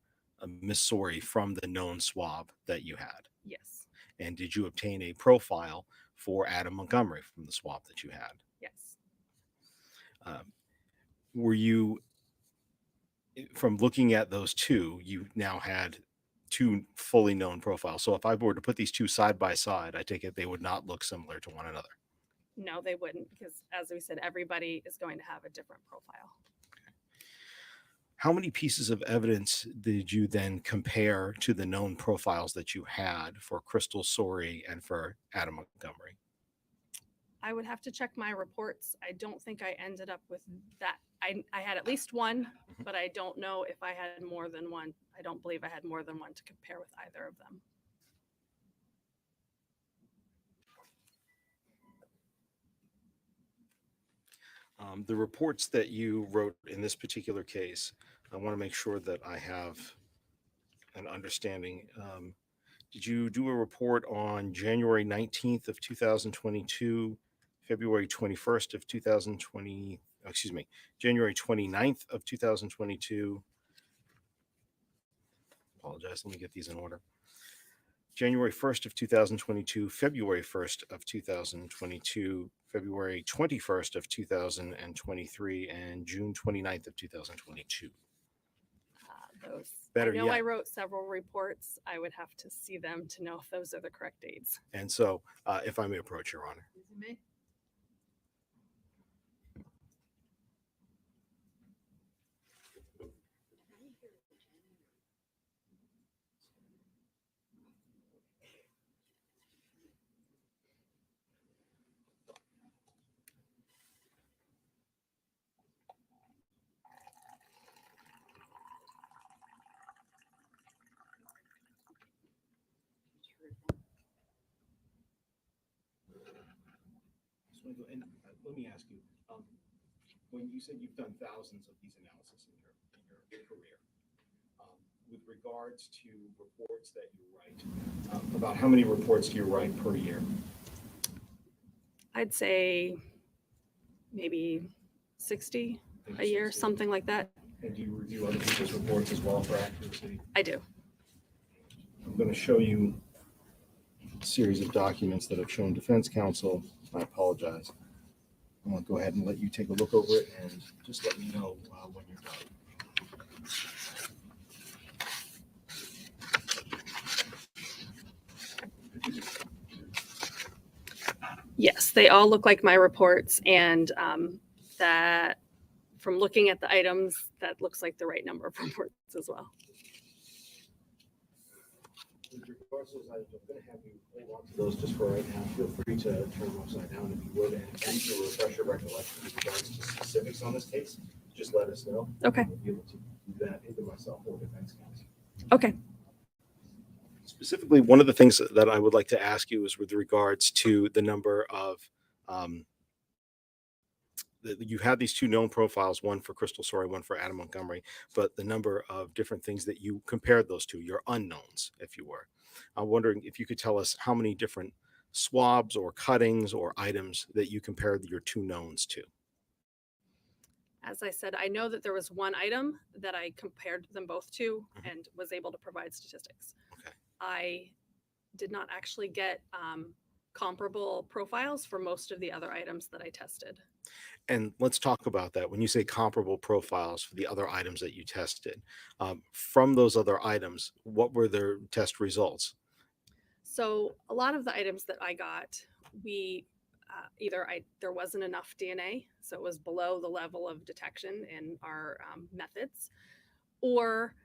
Miss Sorey from the known swab that you had? Yes. And did you obtain a profile for Adam Montgomery from the swab that you had? Yes. Were you, from looking at those two, you now had 2 fully known profiles. So if I were to put these 2 side by side, I take it they would not look similar to one another. No, they wouldn't, because as we said, everybody is going to have a different profile. How many pieces of evidence did you then compare to the known profiles that you had for Crystal Sorey and for Adam Montgomery? I would have to check my reports. I don't think I ended up with that. I had at least one, but I don't know if I had more than one. I don't believe I had more than one to compare with either of them. The reports that you wrote in this particular case, I want to make sure that I have an understanding. Did you do a report on January 19th of 2022, February 21st of 2020, excuse me, January 29th of 2022? Apologize, let me get these in order. January 1st of 2022, February 1st of 2022, February 21st of 2023, and June 29th of 2022. Those. Better I know yet. I wrote several reports. I would have to see them to know if those are the correct dates. And so, if I may approach, Your Honor. Resume. And let me ask you, when you said you've done thousands of these analyses in your career, with regards to reports that you write, about how many reports do you write per year? I'd say maybe 60 Maybe a year, 60. something like that. And do you review other people's reports as well for accuracy? I do. I'm going to show you a series of documents that I've shown defense counsel. I apologize. I'm going to go ahead and let you take a look over it and just let me know when you're done. Yes, they all look like my reports, and that from looking at the items, that looks like the right number of reports as well. With regards to those items, I'm going to have you hold on to those just for right now. Feel free to turn them upside down if you would, and to refresh your recollection with regards to specifics on this case. Just let us know. Okay. I'll be able to do that either myself or defense counsel. Okay. Specifically, one of the things that I would like to ask you is with regards to the number of, you have these two known profiles, one for Crystal Sorey, one for Adam Montgomery, but the number of different things that you compared those to, your unknowns, if you were. I'm wondering if you could tell us how many different swabs or cuttings or items that you compared your two knowns to. As I said, I know that there was one item that I compared them both to and was able to provide statistics. Okay. I did not actually get comparable profiles for most of the other items that I tested. And let's talk about that. When you say comparable profiles for the other items that you tested, from those other items, what were their test results? So a lot of the items that I got, we there wasn't enough DNA, so it was below the level of detection in our methods, or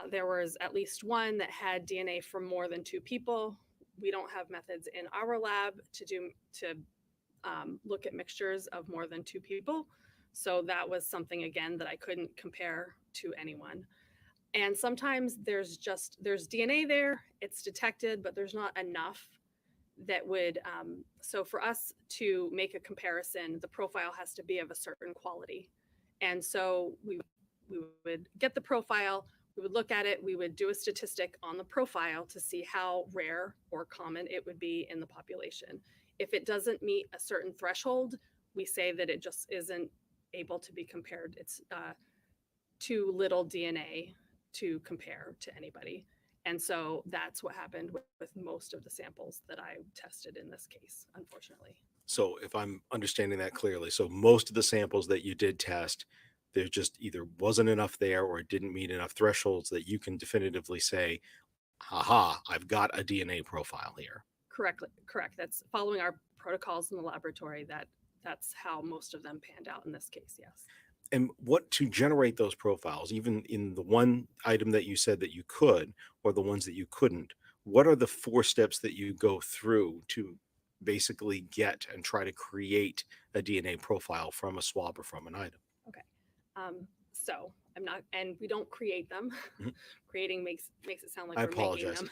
there was at least one that had DNA from more than two people. We don't have methods in our lab to look at mixtures of more than two people, so that was something again that I couldn't compare to anyone. And sometimes there's DNA there, it's detected, but there's not enough that would, so for us to make a comparison, the profile has to be of a certain quality. And so we would get the profile, we would look at it, we would do a statistic on the profile to see how rare or common it would be in the population. If it doesn't meet a certain threshold, we say that it just isn't able to be compared. It's too little DNA to compare to anybody. And so that's what happened with most of the samples that I tested in this case, unfortunately. So if I'm understanding that clearly, so most of the samples that you did test, there just either wasn't enough there or it didn't meet enough thresholds that you can definitively say, haha, I've got a DNA profile here. Correct. That's following our protocols in the laboratory. That's how most of them panned out in this case, yes. And what to generate those profiles, even in the one item that you said that you could, or the ones that you couldn't, what are the 4 steps that you go through to basically get and try to create a DNA profile from a swab or from an item? Okay. So I'm not, and we don't create them. Creating makes it sound like I we're making apologize. them.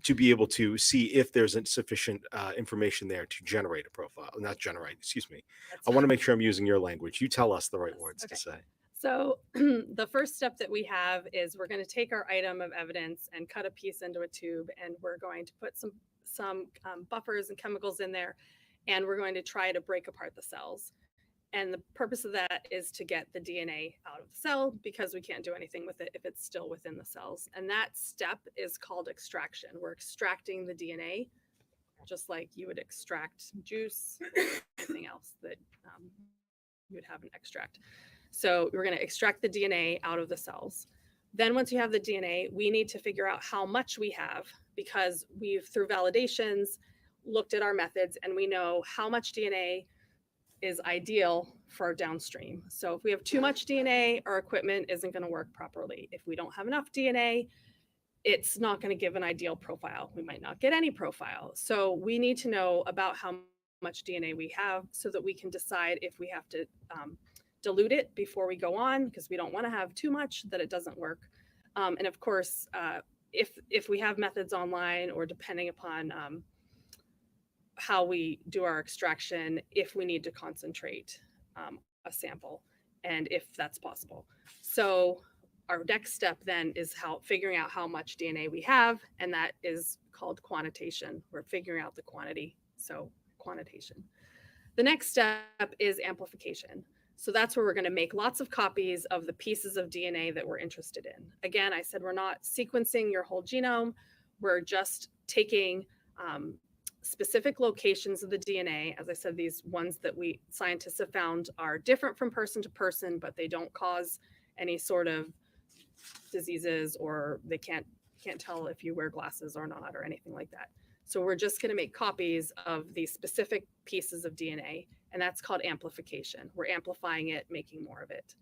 To be able to see if there's sufficient information there to generate a profile, not generate, excuse me. I want to make sure I'm using your language. You tell us the right words to say. So the first step that we have is we're going to take our item of evidence and cut a piece into a tube, and we're going to put some buffers and chemicals in there, and we're going to try to break apart the cells. And the purpose of that is to get the DNA out of the cell, because we can't do anything with it if it's still within the cells. And that step is called extraction. We're extracting the DNA, just like you would extract juice or anything else that you would have an extract. So we're going to extract the DNA out of the cells. Then once you have the DNA, we need to figure out how much we have, because we've, through validations, looked at our methods, and we know how much DNA is ideal for downstream. So if we have too much DNA, our equipment isn't going to work properly. If we don't have enough DNA, it's not going to give an ideal profile. We might not get any profile. So we need to know about how much DNA we have so that we can decide if we have to dilute it before we go on, because we don't want to have too much that it doesn't work. And of course, if we have methods online, or depending upon how we do our extraction, if we need to concentrate a sample, and if that's possible. So our next step then is figuring out how much DNA we have, and that is called quantitation. We're figuring out the quantity, so quantitation. The next step is amplification. So that's where we're going to make lots of copies of the pieces of DNA that we're interested in. Again, I said we're not sequencing your whole genome. We're just taking specific locations of the DNA. As I said, these ones that scientists have found are different from person to person, but they don't cause any sort of diseases, or they can't tell if you wear glasses or not, or anything like that. So we're just going to make copies of these specific pieces of DNA, and that's called amplification. We're amplifying it, making more of it.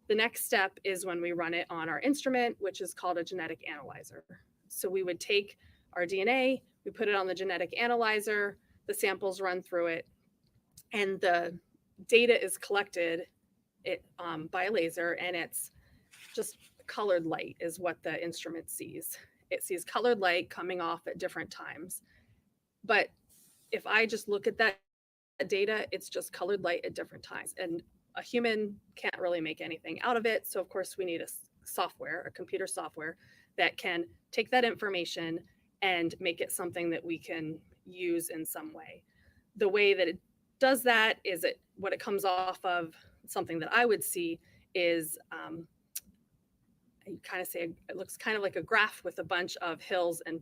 The next step is when we run it on our instrument, which is called a genetic analyzer. So we would take our DNA, we put it on the genetic analyzer, the samples run through it, and the data is collected by a laser, and it's just colored light is what the instrument sees. It sees colored light coming off at different times. But if I just look at that data, it's just colored light at different times. And a human can't really make anything out of it. So of course we need a computer software that can take that information and make it something that we can use in some way. The way that it does that is what it comes off of, something that I would see is, you kind of say it looks kind of like a graph with a bunch of hills and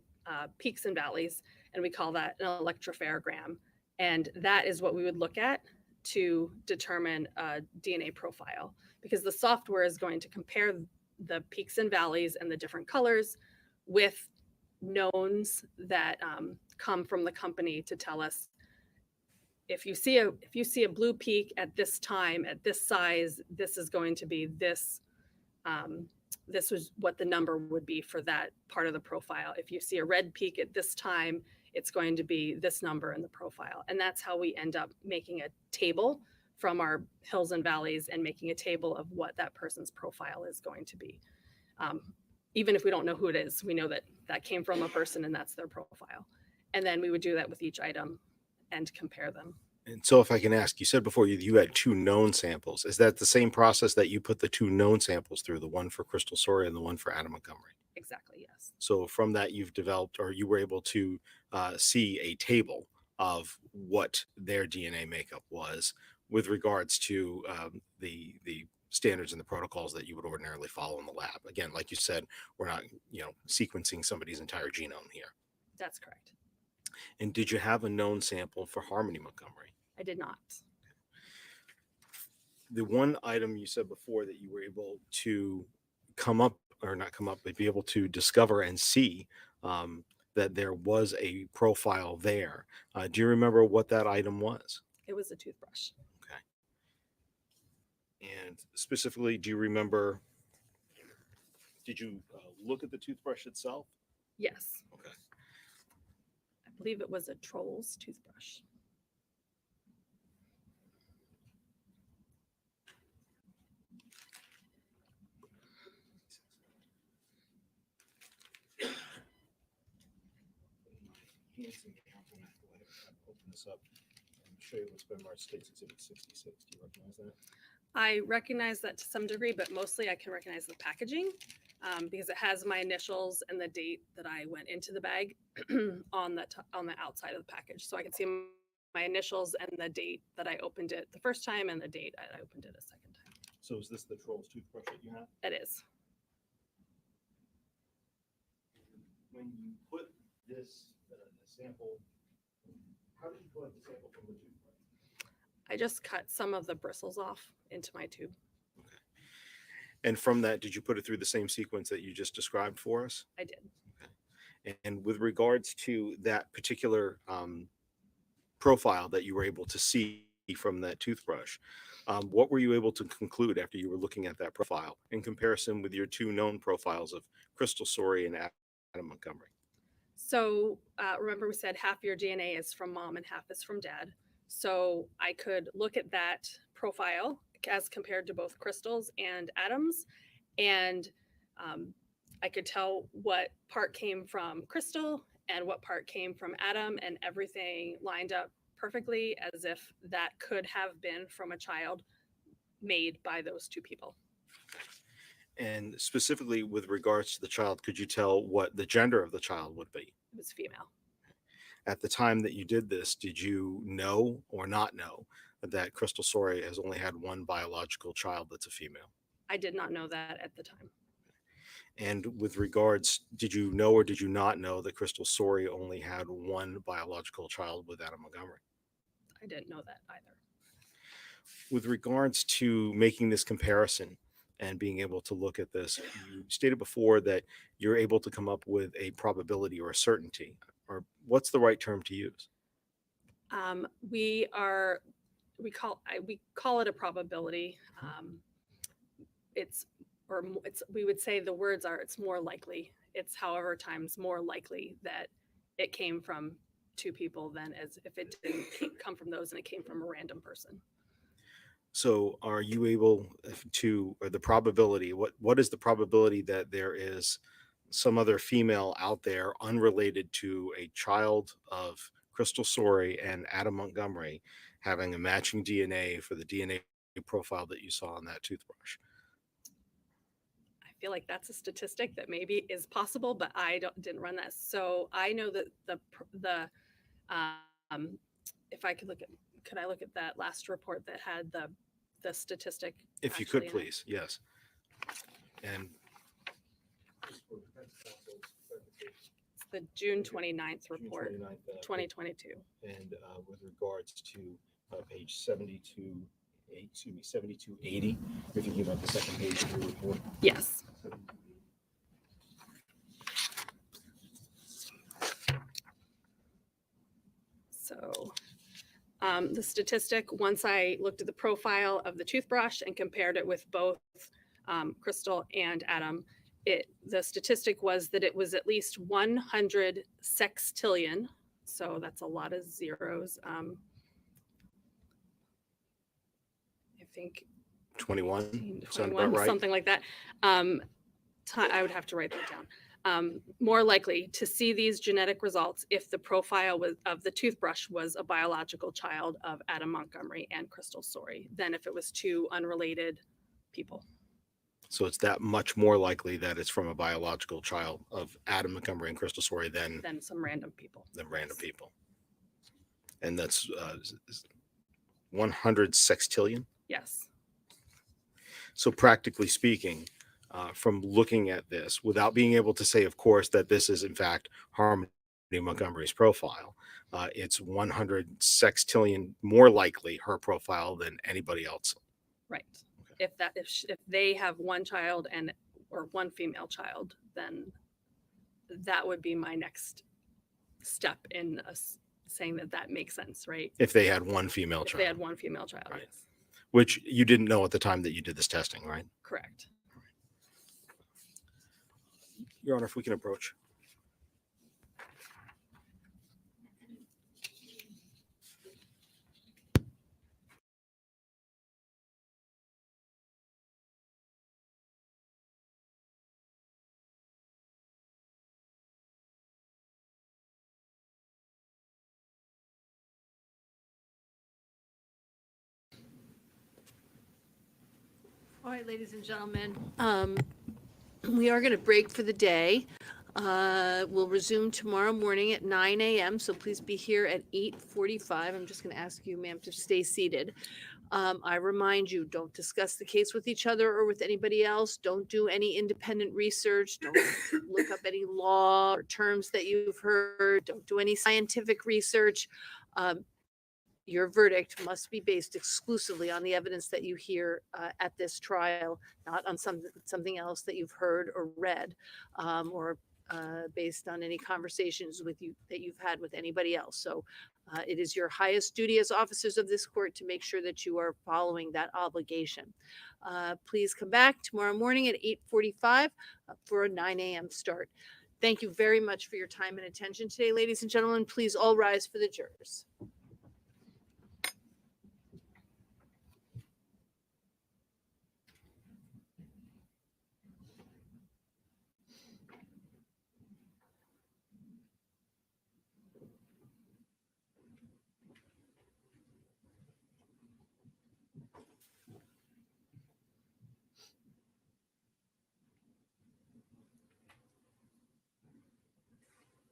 peaks and valleys, and we call that an electropharogram. And that is what we would look at to determine a DNA profile, because the software is going to compare the peaks and valleys and the different colors with knowns that come from the company to tell us, if you see a blue peak at this time, at this size, this is going to be this. This was what the number would be for that part of the profile. If you see a red peak at this time, it's going to be this number in the profile. And that's how we end up making a table from our hills and valleys, and making a table of what that person's profile is going to be. Even if we don't know who it is, we know that that came from a person and that's their profile. And then we would do that with each item and compare them. And so if I can ask, you said before you had 2 known samples. Is that the same process that you put the 2 known samples through, the one for Crystal Soria and the one for Adam Montgomery? Exactly, yes. So from that, you've developed, or you were able to see a table of what their DNA makeup was with regards to the standards and the protocols that you would ordinarily follow in the lab. Again, like you said, we're not, sequencing somebody's entire genome here. That's correct. And did you have a known sample for Harmony Montgomery? I did not. The one item you said before that you were able to but be able to discover and see that there was a profile there. Do you remember what that item was? It was a toothbrush. Okay. And specifically, do you remember, did you look at the toothbrush itself? Yes. Okay. I believe it was a Trolls toothbrush. Open this up and show you what's been marked States Exhibit 66. Do you recognize that? I recognize that to some degree, but mostly I can recognize the packaging because it has my initials and the date that I went into the bag on the outside of the package. So I can see my initials and the date that I opened it the first time and the date I opened it a second time. So is this the Trolls toothbrush that you have? It is. When you put this sample, how did you collect the sample from the toothbrush? I just cut some of the bristles off into my tube. And from that, did you put it through the same sequence that you just described for us? I did. And with regards to that particular profile that you were able to see from that toothbrush, what were you able to conclude after you were looking at that profile in comparison with your two known profiles of Crystal Sorey and Adam Montgomery? So remember we said half your DNA is from mom and half is from dad. So I could look at that profile as compared to both Crystal's and Adam's, and I could tell what part came from Crystal and what part came from Adam, and everything lined up perfectly as if that could have been from a child made by those two people. And specifically with regards to the child, could you tell what the gender of the child would be? It was female. At the time that you did this, did you know or not know that Crystal Sorey has only had one biological child that's a female? I did not know that at the time. And with regards, did you know or did you not know that Crystal Sorey only had one biological child with Adam Montgomery? I didn't know that either. With regards to making this comparison and being able to look at this, you stated before that you're able to come up with a probability or a certainty, or what's the right term to use? We call it a probability. We would say the words are, it's more likely. It's however times more likely that it came from two people than as if it didn't come from those and it came from a random person. So are you able to, or the probability, what is the probability that there is some other female out there unrelated to a child of Crystal Sorey and Adam Montgomery having a matching DNA for the DNA profile that you saw on that toothbrush? I feel like that's a statistic that maybe is possible, but I didn't run that. So I know that if I could I look at that last report that had the statistic? If you could, please, yes. And it's the June 29th report, 2022. And with regards to page 7280, if you give up the second page of the report. Yes. So the statistic, once I looked at the profile of the toothbrush and compared it with both Crystal and Adam, the statistic was that it was at least 100 sextillion. So that's a lot of zeros. I think 21, 21 right? Something like that. I would have to write that down. More likely to see these genetic results if the profile of the toothbrush was a biological child of Adam Montgomery and Crystal Sorey than if it was two unrelated people. So it's that much more likely that it's from a biological child of Adam Montgomery and Crystal Sorey than some random people. And that's 100 sextillion? Yes. So practically speaking, from looking at this, without being able to say, of course, that this is in fact Harmony Montgomery's profile, it's 100 sextillion more likely her profile than anybody else. Right. If they have one child or one female child, then that would be my next step in saying that makes sense, right? If they had one female If child. they had one female child, Right. yes. Which you didn't know at the time that you did this testing, right? Correct. Your Honor, if we can approach. All right, ladies and gentlemen, we are going to break for the day. We'll resume tomorrow morning at 9 a.m. So please be here at 8:45. I'm just going to ask you, ma'am, to stay seated. I remind you, don't discuss the case with each other or with anybody else. Don't do any independent research. Don't look up any law or terms that you've heard. Don't do any scientific research. Your verdict must be based exclusively on the evidence that you hear at this trial, not on something else that you've heard or read, or based on any conversations with you that you've had with anybody else. So it is your highest duty as officers of this court to make sure that you are following that obligation. Please come back tomorrow morning at 8:45 for a 9 a.m. start. Thank you very much for your time and attention today, ladies and gentlemen. Please all rise for the jurors.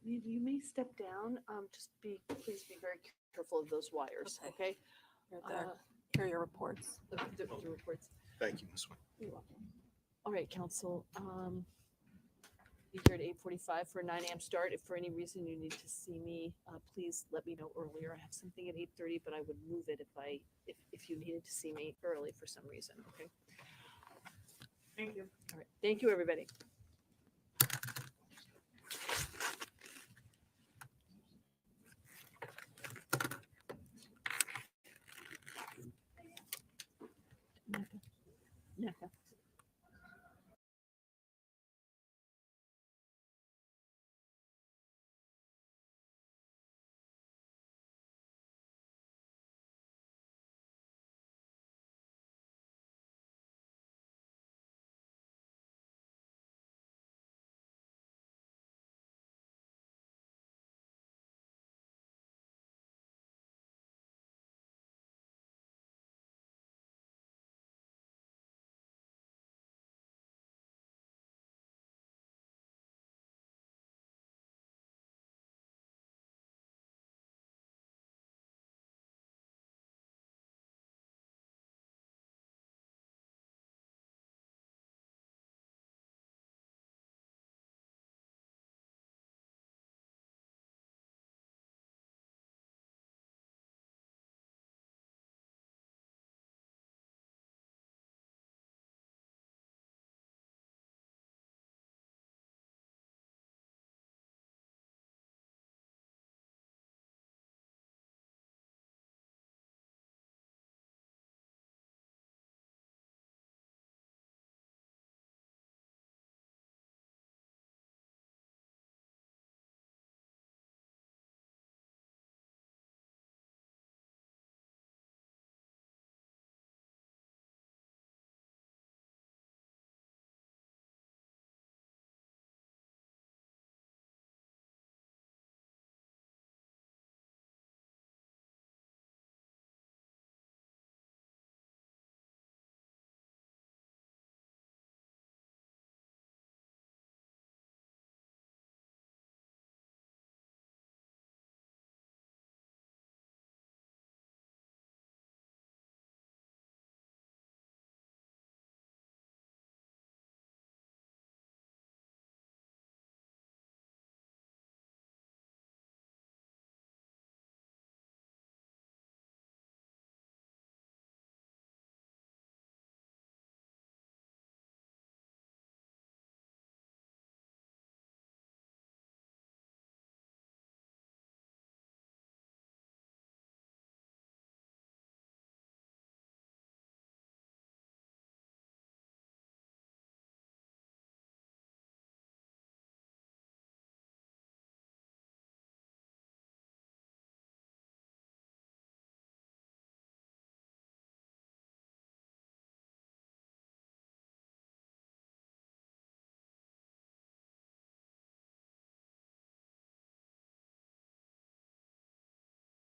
You may step down. Please be very careful of those wires. Okay. Here are your reports. The reports. Thank you, Ms. White. You're welcome. All right, counsel. Be here at 8:45 for a 9 a.m. start. If for any reason you need to see me, please let me know earlier. I have something at 8:30, but I would move it if you needed to see me early for some reason. Okay. Thank you. All right. Thank you, everybody.